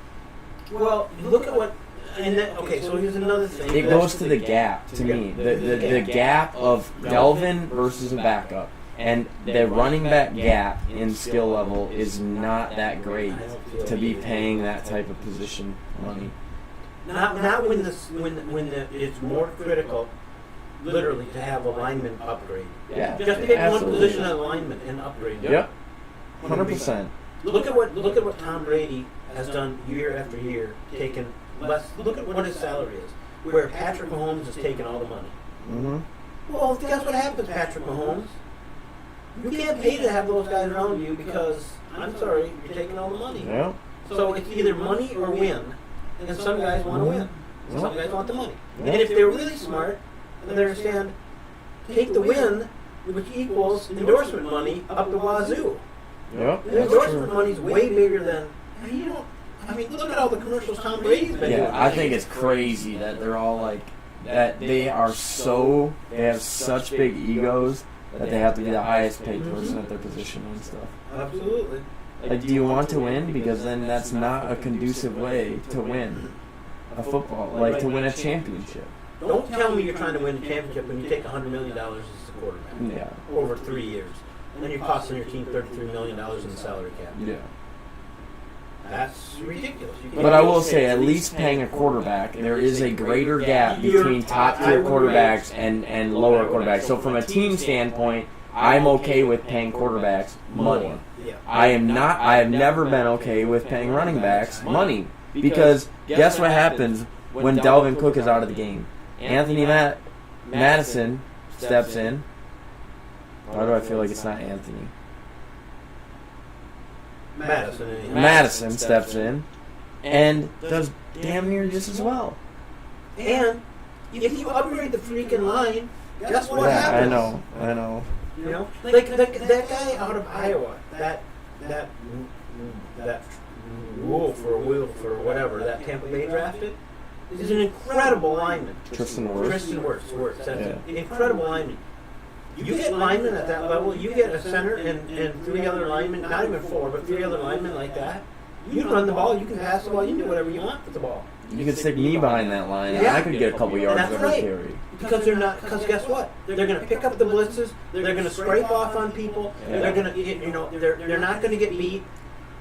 Well, look at what. Okay, so here's another thing. It goes to the gap, to me. The gap of Delvin versus a backup. And the running back gap in skill level is not that great to be paying that type of position money. Not when it's more critical, literally, to have a lineman upgrade. Yeah, just take absolutely. one position of lineman and upgrade. Yep, 100%. Look at what Tom Brady has done year after year, taken less. Look at what his salary is. Where Patrick Mahomes has taken all the money. Mm-hmm. Well, guess what happens, Patrick Mahomes? You can't pay to have those guys around you because, I'm sorry, you're taking all the money. Yeah. So it's either money or win. And some guys want to win. Some guys want the money. And if they're really smart, and they understand, take the win, which equals endorsement money, up the wazoo. Yep. The endorsement money's way bigger than, look at all the commercials Tom Brady's been doing. I think it's crazy that they're all like, that they have such big egos that they have to be the highest paid person at their position and stuff. Absolutely. Like, do you want to win? Because then that's not a conducive way to win a football, like to win a championship. Don't tell me you're trying to win a championship when you take $100 million as a quarterback. Yeah. Over 3 years. And then you're costing your team $33 million in the salary cap. Yeah. That's ridiculous. But I will say, at least paying a quarterback, there is a greater gap between top-tier quarterbacks and lower quarterbacks. So from a team standpoint, I'm okay with paying quarterbacks money. I have never been okay with paying running backs money. Because guess what happens when Dalvin Cook is out of the game? Anthony Madison steps in. Why do I feel like it's not Anthony? Madison steps in and does damn near just as well. And if you upgrade the freaking line, guess what happens? I know. You know, like that guy out of Iowa, that wolf or whatever, that Tampa Bay drafted, is an incredible lineman. Tristan Wirfs. That's it. Incredible lineman. You get linemen at that level, you get a center and 3 other linemen, not even 4, but 3 other linemen like that. You can run the ball, you can pass the ball, you can do whatever you want with the ball. You can stick me behind that line, and I could get a couple yards every carry. Because guess what? They're going to pick up the blitzes, they're going to scrape off on people, they're going to, they're not going to get beat,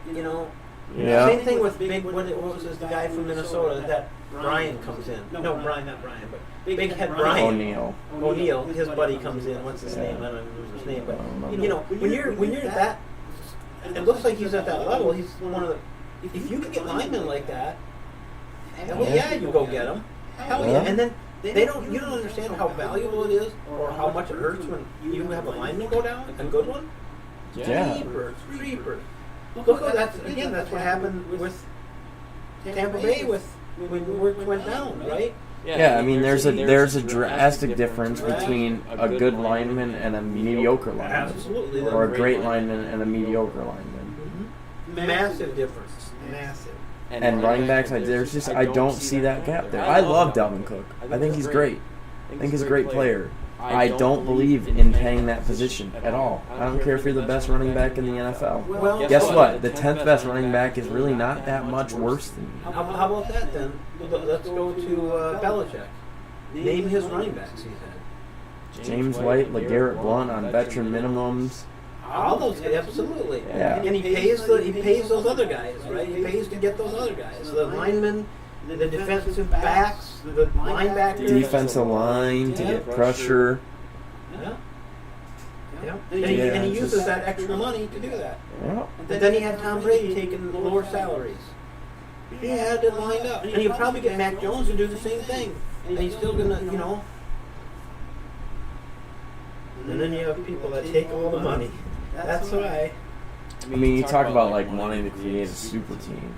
Same thing with what was this guy from Minnesota that Brian comes in. No, Brian, not Brian, but Big Head Brian. O'Neal, his buddy comes in. What's his name? I don't remember his name, but when you're that, it looks like he's at that level. He's one of the. If you can get linemen like that, hell yeah, you go get them. Hell yeah, and then you don't understand how valuable it is or how much it hurts when you have a lineman go down, a good one. Creepers. Look, that's what happened with Tampa Bay when Wirtz went down, right? Yeah, I mean, there's a drastic difference between a good lineman and a mediocre lineman. Absolutely. Or a great lineman and a mediocre lineman. Massive difference. Massive. And running backs, I don't see that gap there. I love Dalvin Cook. I think he's great. I think he's a great player. I don't believe in paying that position at all. I don't care if you're the best running back in the NFL. Well, guess what? The 10th best running back is really not that much worse than me. How about that then? Let's go to Belichick. Name his running backs he's had. James White, LeGarrette Blount on veteran minimums. All those guys, absolutely. Yeah. And he pays those other guys, right? He pays to get those other guys. The linemen, the defensive backs, the linebackers. Defensive line to get pressure. Yeah. Yep. And he uses that extra money to do that. Yeah. And then he had Tom Brady taking lower salaries. He had it lined up. And he'll probably get Mac Jones to do the same thing. And he's still going to, And then you have people that take all the money. That's why. I mean, you talk about like wanting to create a super team.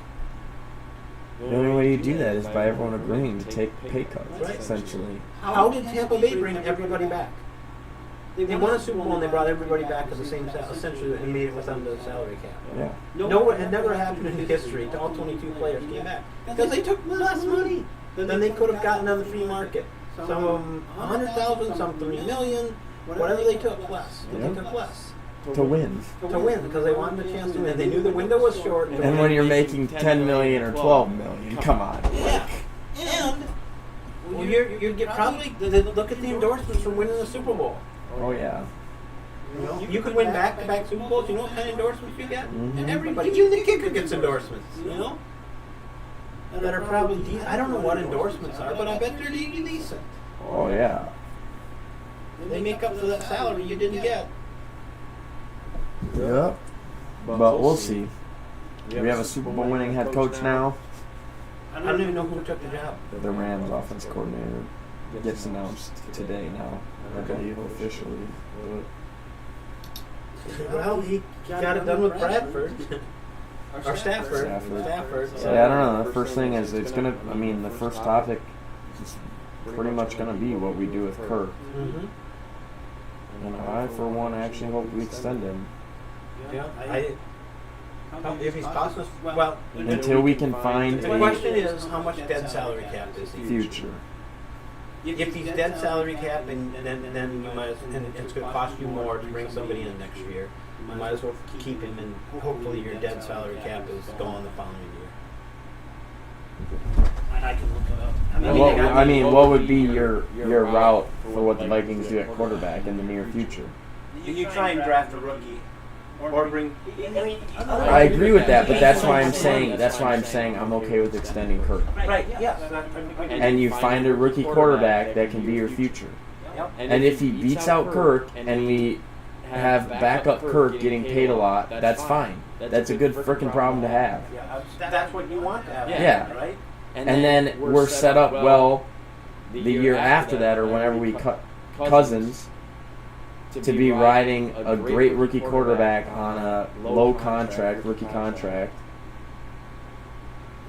The only way you do that is by everyone agreeing to take pay cuts, essentially. How did Tampa Bay bring everybody back? They won a Super Bowl and they brought everybody back to the same salary, essentially, and made it with under the salary cap. Yeah. No, it had never happened in history. All 22 players came back because they took less money than they could have gotten on the free market. Some of them 100,000, some 3 million, whatever they took less. They took less. To win. To win, because they wanted a chance to win. They knew the window was short. And when you're making 10 million or 12 million, come on. Yeah. And well, you're probably look at the endorsements from winning the Super Bowl. Oh yeah. You could win back-to-back Super Bowls. You know what kind of endorsements you get? And everybody, even the kicker gets endorsements. That are probably decent. I don't know what endorsements are, but I bet they're decent. Oh yeah. They make up for that salary you didn't get. Yep. But we'll see. We have a Super Bowl winning head coach now. I don't even know who took the job. The Rams offense coordinator gets announced today now. I believe officially. Well, he got it done with Bradford. Or Stafford. So yeah, I don't know. The first thing is the first topic is pretty much going to be what we do with Kirk. Mm-hmm. And I, for one, actually hope we extend him. Yeah, if he's costing us, well, until we can find the question is how much dead salary cap is he? Future. If he's dead salary cap, and then you might, and it's going to cost you more to bring somebody in next year, you might as well keep him, and hopefully your dead salary cap is gone the following year. I can look it up. What would be your route for what the Vikings do at quarterback in the near future? You try and draft a rookie, or bring. I agree with that, but that's why I'm saying I'm okay with extending Kirk. Right. Yes. And you find a rookie quarterback that can be your future. And if he beats out Kirk, and we have backup Kirk getting paid a lot, that's fine. That's a good freaking problem to have. That's what you want to have. Yeah. Right. And then we're set up well the year after that, or whenever we cut Cousins, to be riding a great rookie quarterback on a low contract, rookie contract.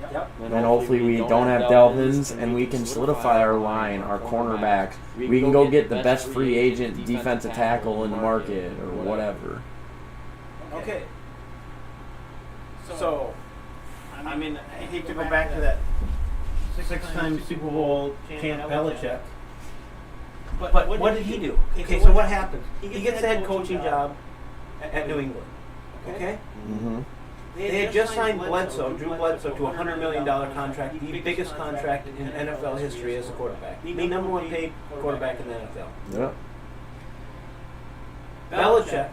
Yep. And hopefully we don't have Delvins, and we can solidify our line, our cornerbacks. We can go get the best free agent defensive tackle in the market, or whatever. Okay. So, I hate to go back to that six-time Super Bowl champ Belichick. But what did he do? Okay, so what happens? He gets the head coaching job at New England. Okay? Mm-hmm. They had just signed Drew Bledsoe, to a $100 million contract, the biggest contract in NFL history as a quarterback. The number one paid quarterback in the NFL. Yep. Belichick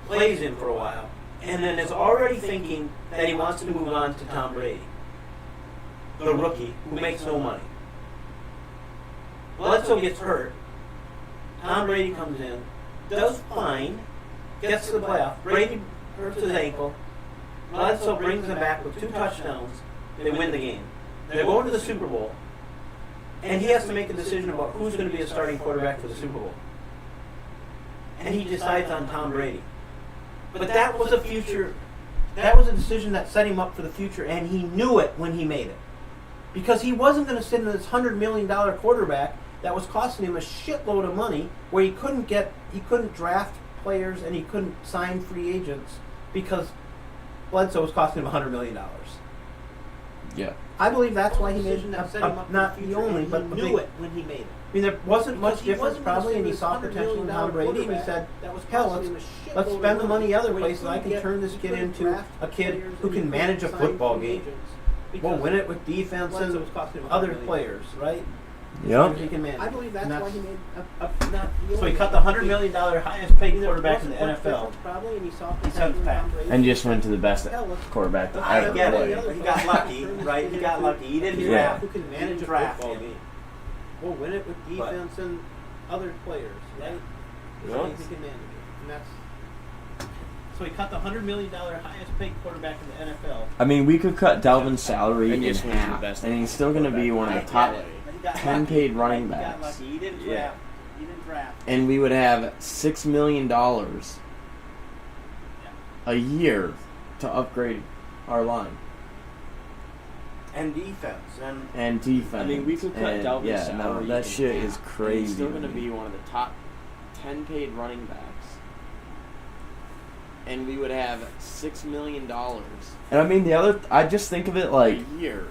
plays him for a while, and then is already thinking that he wants to move on to Tom Brady, the rookie who makes no money. Bledsoe gets hurt. Tom Brady comes in, does fine, gets to the playoff. Brady hurts his ankle. Bledsoe brings them back with 2 touchdowns. They win the game. They're going to the Super Bowl, and he has to make a decision about who's going to be a starting quarterback for the Super Bowl. And he decides on Tom Brady. But that was a decision that set him up for the future, and he knew it when he made it. Because he wasn't going to sit in this $100 million quarterback that was costing him a shitload of money, where he couldn't draft players and he couldn't sign free agents because Bledsoe was costing him $100 million. Yeah. I believe that's why he made it. Not the only, but he knew it when he made it. There wasn't much difference probably, and he saw potential in Tom Brady, and he said, hell, let's spend the money other places. I can turn this kid into a kid who can manage a football game. We'll win it with defense and other players, right? Yep. I believe that's why he made so he cut the $100 million highest paid quarterback in the NFL. He sent it back. And just went to the best quarterback that I ever get played. it. He got lucky, right? He got lucky. He didn't draft. Who can manage a football game? We'll win it with defense and other players, right? So he can manage it. And that's so he cut the $100 million highest paid quarterback in the NFL. I mean, we could cut Dalvin's salary And in just win the half, best and he's still going to be one of the top But he got 10 lucky. paid running He got backs. lucky. He didn't draft. He didn't draft. And we would have $6 million a year to upgrade our line And defense. and defense. I mean, we could cut and, Dalvin's yeah, salary. no, that in shit half, is and crazy. He's still to going to me. be one of the top 10 paid running backs. And we would have $6 million And I mean, I just think of it like a year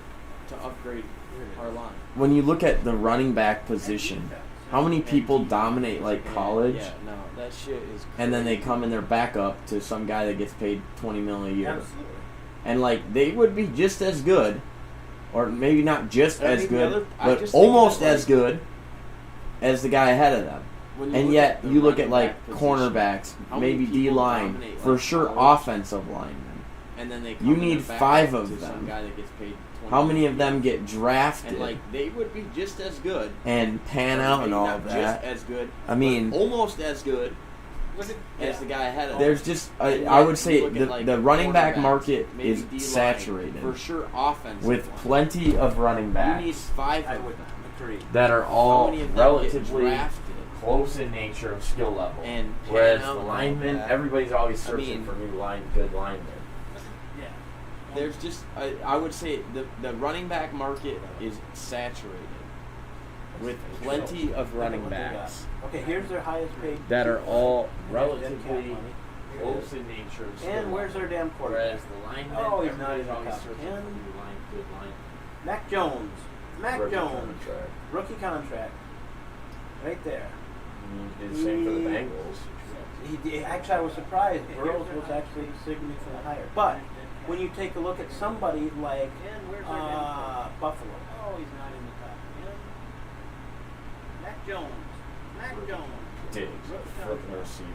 to upgrade our line. when you look at the running back position, how many people dominate like college, Yeah, no, that shit is crazy. and then they come in their backup to some guy that gets paid $20 million a year, Absolutely. and like they would be just as good, or maybe not just I as mean, the good, other- I but just think almost that, like, as good as the guy ahead of them. When you And look yet at the you look at running like back position, cornerbacks, how many maybe people D-line, dominate, for like, sure college? offensive linemen. and then they You come in need their 5 backup of to some them. guy that gets paid $20 How many of million. them get drafted And like they would be just as good, and pan out and maybe all not of just that? as good, I mean, almost as good as the guy ahead of them. there's just And I yet would you say look at, like, the running back cornerbacks, market maybe is D-line, saturated for sure. Offense with plenty of running You backs need 5 I of would them. agree. that are How all many of them relatively get drafted close in nature of skill level. and Whereas pan the out and linemen, all that? everybody's always I searching mean- for new good linemen. Yeah. There's just I would say the running back market is saturated with plenty of running backs Okay, here's their highest paid. That are all relatively relatively close in nature of skill And where's level. their damn quarterback? Whereas the linemen, Oh, he's not everybody's in the always top searching 10. for new good linemen. Mac Jones. Mac Rookie Jones. contract. Rookie contract. Right there. Did the same for the Bengals. Actually, I was surprised. Burrows was actually significantly higher. But when you take a look at somebody like Buffalo. Oh, he's not in the top 10. Mac Jones. Mac Jones. Diggs, flipping receiver.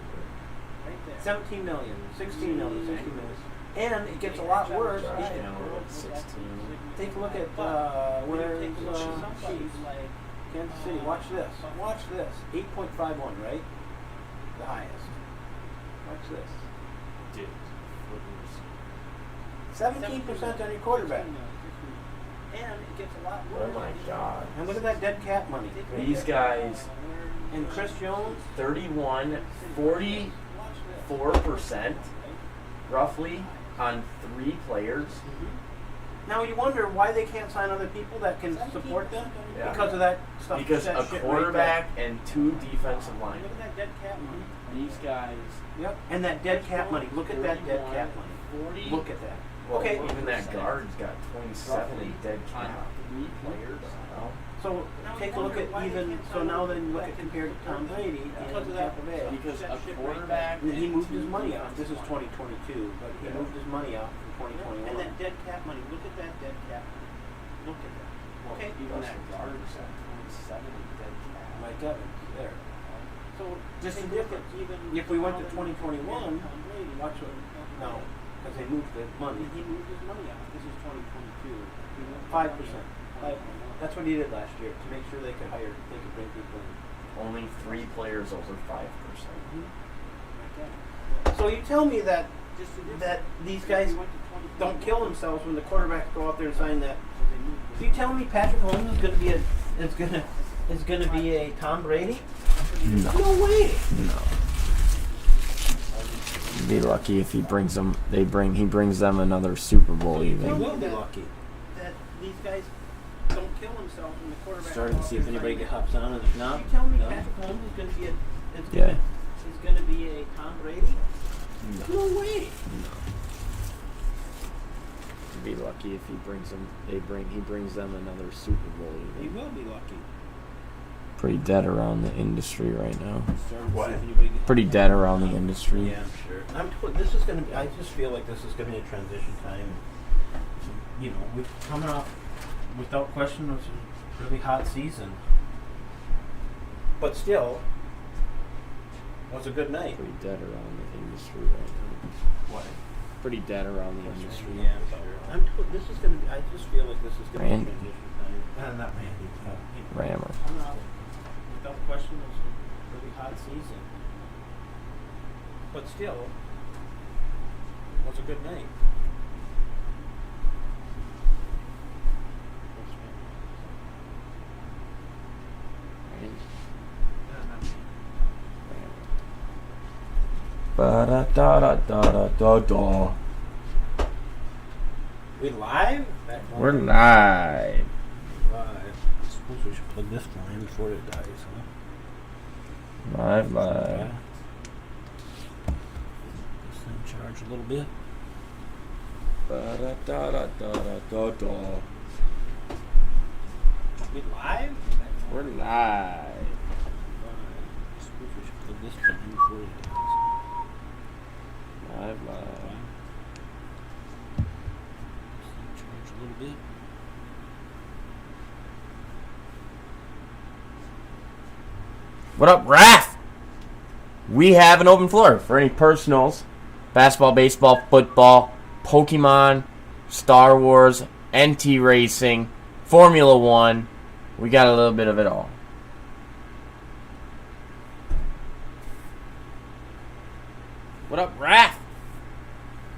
Right there. 17 million, 16 million, 16 million. And it gets a lot worse. Josh If- Allen at 16. Take a look at When you where's take a look at somebody Chiefs. like Kansas City. Watch this. Watch this. 8.51, right? The highest. Watch this. Diggs, flipping receiver. 17% on your quarterback. 16 million. And it gets a lot Oh worse. my God. And look at that dead cap money. These guys, And Chris Jones. 31, 44% roughly on 3 players. Now you wonder why they can't sign other people that can support them Yeah. because of that stuff. Because that a shit right quarterback and 2 defensive Look linemen. at that dead cap money. These guys. there. Yep. And that dead cap money. Look at that dead cap money. 40 Look at that. Well, Okay. even that guard's got 27 in dead on cap. 3 players. So take a look at even so now then look at compared to Tom Brady Because and of that- Tampa Bay. Because That a shit right quarterback. And he moved his money out. This is 2022, but he moved his money out from 2021. And that dead cap money. Look at that dead cap money. Look at that. Okay. Even that guard's got 27 in dead cap. Mike Evans there. So Just take to a look look at even if we went to Tom Brady 2021, and Tom Brady. watch what no, because they moved the money. He moved his money out. This is 2022. He moved 5%. 5%. That's what he did last year to make sure they could bring people in. Only 3 players over 5%. So you tell me that Just the difference. that these guys He went to 2021. don't kill themselves when the quarterbacks go out there and sign that. So you tell me Patrick Holmes is going to be a Tom Brady? No. No way. No. Be lucky if he brings them. He brings them another Super Bowl You even. will be lucky. That these guys don't kill themselves when the quarterback. Starting to see if anybody hops on and if not, You tell me no. Patrick Holmes is going to be Is going to be a Tom Brady? No way. Be lucky if he brings them. He brings them another Super Bowl You even. will be lucky. Pretty dead around the industry right now. Starting to What? see if anybody gets Pretty dead around the industry. Yeah, I'm sure. This is going to be. I just feel like this is going to be a transition time. You know, we're coming off, without question, it was a really hot season. But still, was a good night. Pretty dead around the industry right now. What? Pretty dead around the industry. Yeah, I'm sure. This is going to be. I just feel like this is going to be a Randy. transition time. Not Randy. Rammer. Coming off, without question, it was a really hot season. but still, it was a good night. Ba da da da da da da. We live? We're live. Live. I suppose we should plug this line before it dies, huh? Live. Yeah. This thing charge a little bit. Ba da da da da da da. We live? We're live. I suppose we should plug this line before it dies. Live. This thing charge a little bit. What up, Raph? We have an open floor for any personals. Basketball, baseball, football, Pokemon, Star Wars, NT Racing, Formula One. We got a little bit of it all. What up, Raph?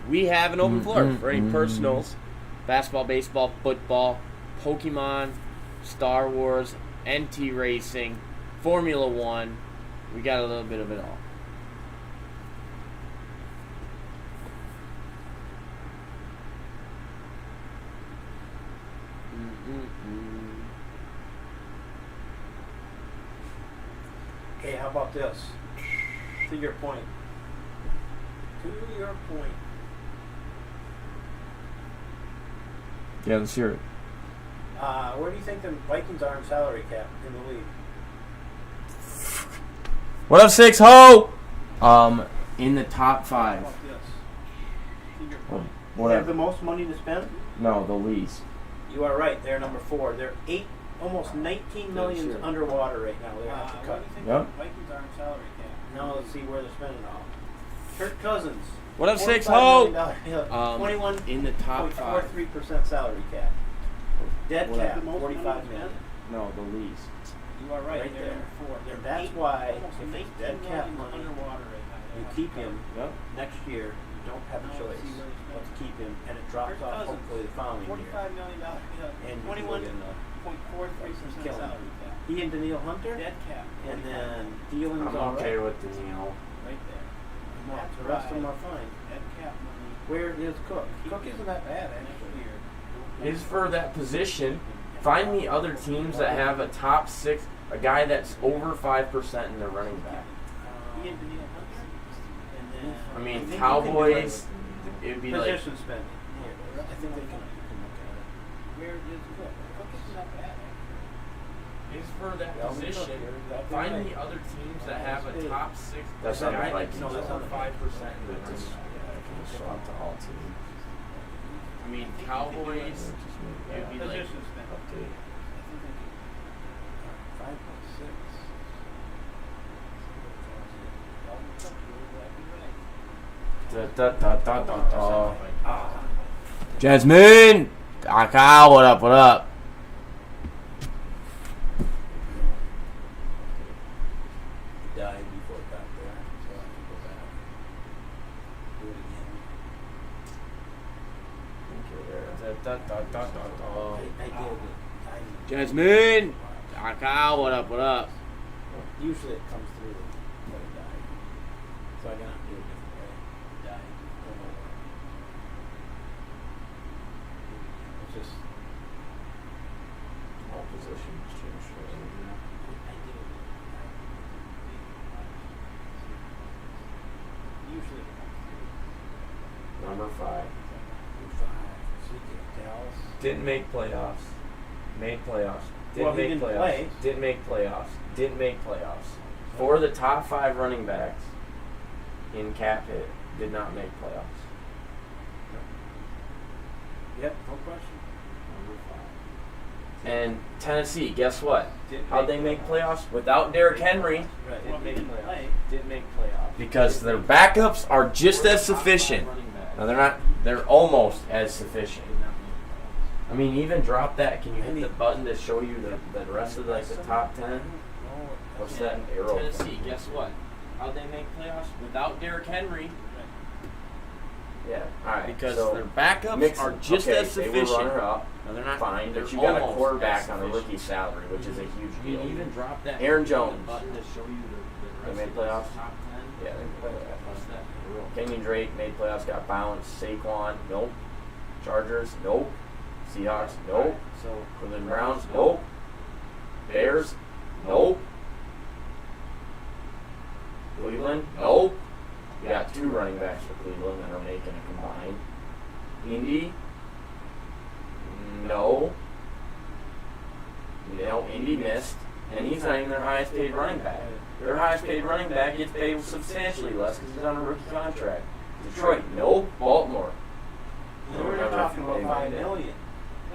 We have an open floor for any personals. Basketball, baseball, football, Pokemon, Star Wars, NT Racing, Formula One. We got a little bit of it all. Hey, how about this? To your point. To your point. Yeah, let's hear it. Where do you think the Vikings are in salary cap in the league? What up, 6 Ho? In the top How 5. about this? To your point. What They have up? the most money to spend? No, the least. You are right. They're number 4. They're almost 19 million sure. underwater right now. They have to cut. What do you think Yep. the Vikings are in salary cap? Now let's see where they're spending it all. Kirk Cousins. What up, 6 $45 Ho? million, 21.43% In the top 5. salary cap. Dead What cap, up? The most money 45 to million. No, the least. You are right. Right They're there. number 4. They're And that's eight- why almost if it's 19 dead cap million money, underwater right now. you They're keep not- him Yep. next year. You don't have a Now choice let's see where he's but to spending. keep him, and it drops Kirk off Cousins, hopefully the following year. $45 million. And you can go 21.43% get salary cap. he and Daniil Hunter, Dead cap. and 45 then Thiel's all right. with the Neil. right there. No, That's the rest of them why are fine. Dead cap money. Where is Cook? Keep Cook him isn't that bad next actually. year. Is for that position. Find me other teams that have a top 6, a guy that's over 5% in their running back. He and Daniil Hunter. And then I I mean, think you Cowboys, can it would be like, position spending. Here, I think they can look at where is Cook? Cook isn't that bad. Actually. is for that Yeah, position. exactly Find right. me other teams that have a top 6, That's a not guy right. that's No, that's over not 5% in their running back. I mean, Cowboys, it would be like, Position spending. I think they can. 5.6. da, da, da, da, da. Jasmine! Kyle, what up, what up? Died before it got there, so I have to go back. Do it again. Da, da, da, da, da. I did. Jasmine! Kyle, what up, what up? Usually it comes through, but it died. So I gotta do it a different way. Died. Don't know why. It's just. All positions changed. I did it. Usually it comes through. Number 5. 5. Dallas. Didn't make playoffs. Made playoffs. Well, he didn't play. Didn't make playoffs. Didn't make playoffs. 4 of the top 5 running backs in cap hit did not make playoffs. Yep, no question. Number 5. And Tennessee, guess what? Didn't How'd they make playoffs? Without Derrick Henry, Right. Well, he didn't play. didn't make playoffs. Because their backups are just as sufficient. Now they're not. They're almost as sufficient. I mean, even drop that. Can you hit the button to show you the rest of like the top 10? What's that arrow? Tennessee, guess what? How'd they make playoffs without Derrick Henry? Yeah. All right. Because so their backups mix- are just okay, as They sufficient. were runner-up. No, they're not. Fine, They're but you got a almost quarterback as on a sufficient. rookie salary, which is a huge You deal. even drop that. Aaron Jones. button to show you the They rest made of playoffs? the top 10. Yeah, they made playoffs. Plus that. Kenyon Drake made playoffs, got bounced. Saquon, nope. Chargers, nope. Seahawks, nope. So Cleveland Browns, nope. Bears, nope. Cleveland, nope. You got 2 running backs for Cleveland that are making a combined. Indy, no. Indy missed, and he's not even their highest paid running back. Their highest paid running back gets paid substantially less because he's on a rookie contract. Detroit, no. Baltimore. We're talking about $5 million.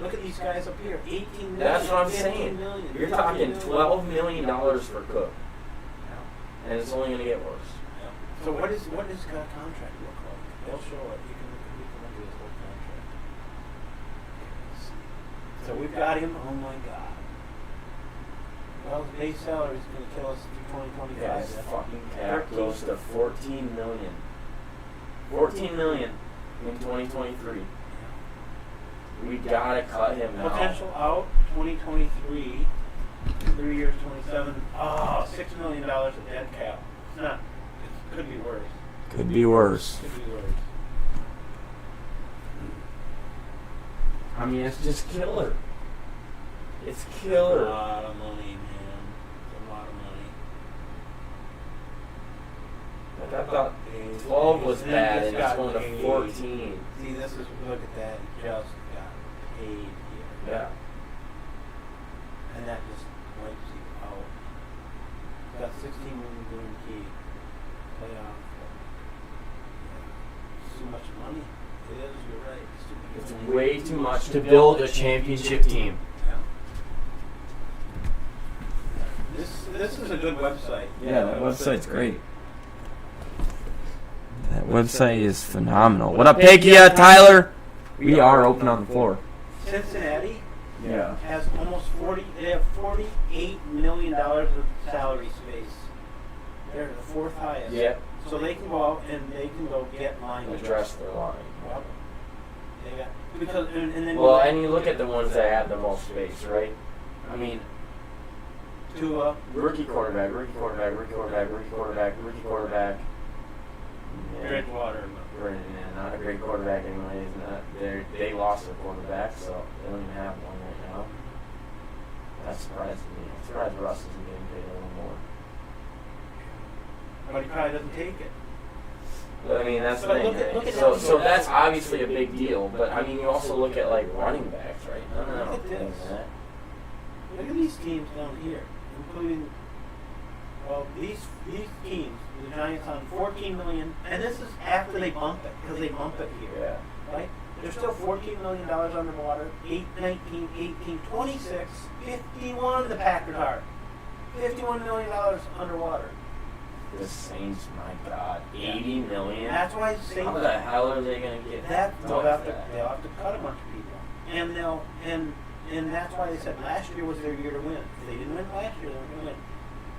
Look at these guys up here, 18 million. That's what I'm 15 saying. million. You're talking $12 million for Cook, and it's only going to get worse. So what does that contract look like? They'll show it. We can look at his whole contract. So we've got him. Oh my God. Well, his base salary is going to kill us through 2025. Yeah, his fucking cap goes to $14 million. $14 million in 2023. We gotta cut him now. Potential out 2023. 3 years, 27. Oh, $6 million of dead cap. It's not. It could be worse. Could be worse. Could be worse. I mean, it's just killer. It's A killer. lot of money, man. It's a lot of money. Like, I thought 12 was And bad, and got it's going to paid. 14. See, this is, look at that. He just got paid here. Yeah. And that just wipes you out. Got 16 million guaranteed. Playoff. It's too much money. It is, you're right. It's way too much to build a championship team. This is a good website. Yeah, that website's great. That website is phenomenal. What up, Pigia, Tyler? We are open on the floor. Cincinnati Yeah. has almost 40. They have $48 million of salary space. They're the 4th highest. Yeah. So they can go out and they can go get line Address their line. Yep. They got because and then Well, and you look at the ones that have the most space, right? I mean, Tua. rookie quarterback, rookie quarterback, rookie quarterback, rookie quarterback, rookie quarterback. Yeah. Bridgewater. Yeah, not a great quarterback anyways. They lost their quarterback, so they don't even have one right now. That surprised me. I'm surprised Russ isn't getting paid a little more. But he probably doesn't take it. But I mean, that's the But thing. look at So, that. so that's obviously a big deal. But I mean, you also look at like running backs, right? I don't Look at think this. that. Look at these teams down here, including these teams. The Giants on 14 million, and this is after they bump it because they bump it here, Yeah. right? They're still $14 million underwater. 8, 19, 18, 26, 51. The Packers are $51 million underwater. The Saints, my God, 80 million. That's why the Saints. How the hell are they gonna get That they'll done have for to that? they'll have to cut a bunch of people, and they'll and that's why they said last year was their year to win. If they didn't win last year, they weren't going to win.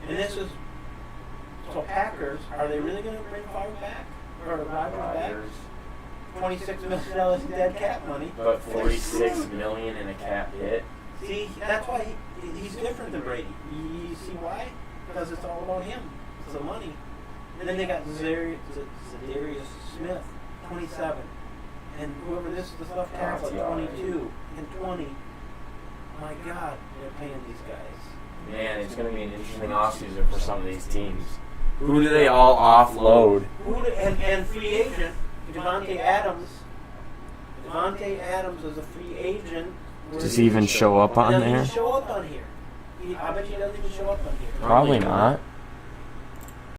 And this is so Packers. Are they really going to bring Favre back or Rodgers back? $26 million dead cap money. But 46 million in a cap hit. See, that's why he's different than Brady. You see why? Because it's all about him. It's the money. And then they got Zadarius Smith, 27. And whoever this is the left tackle, 22 and 20. My God, they're paying these guys. Man, it's going to be an interesting offseason for some of these teams. Who do they all offload? And free agent, Devontae Adams. Devontae Adams is a free agent. Does he even show up on Doesn't there? even show up on here. I bet he doesn't even show up on here. Probably not.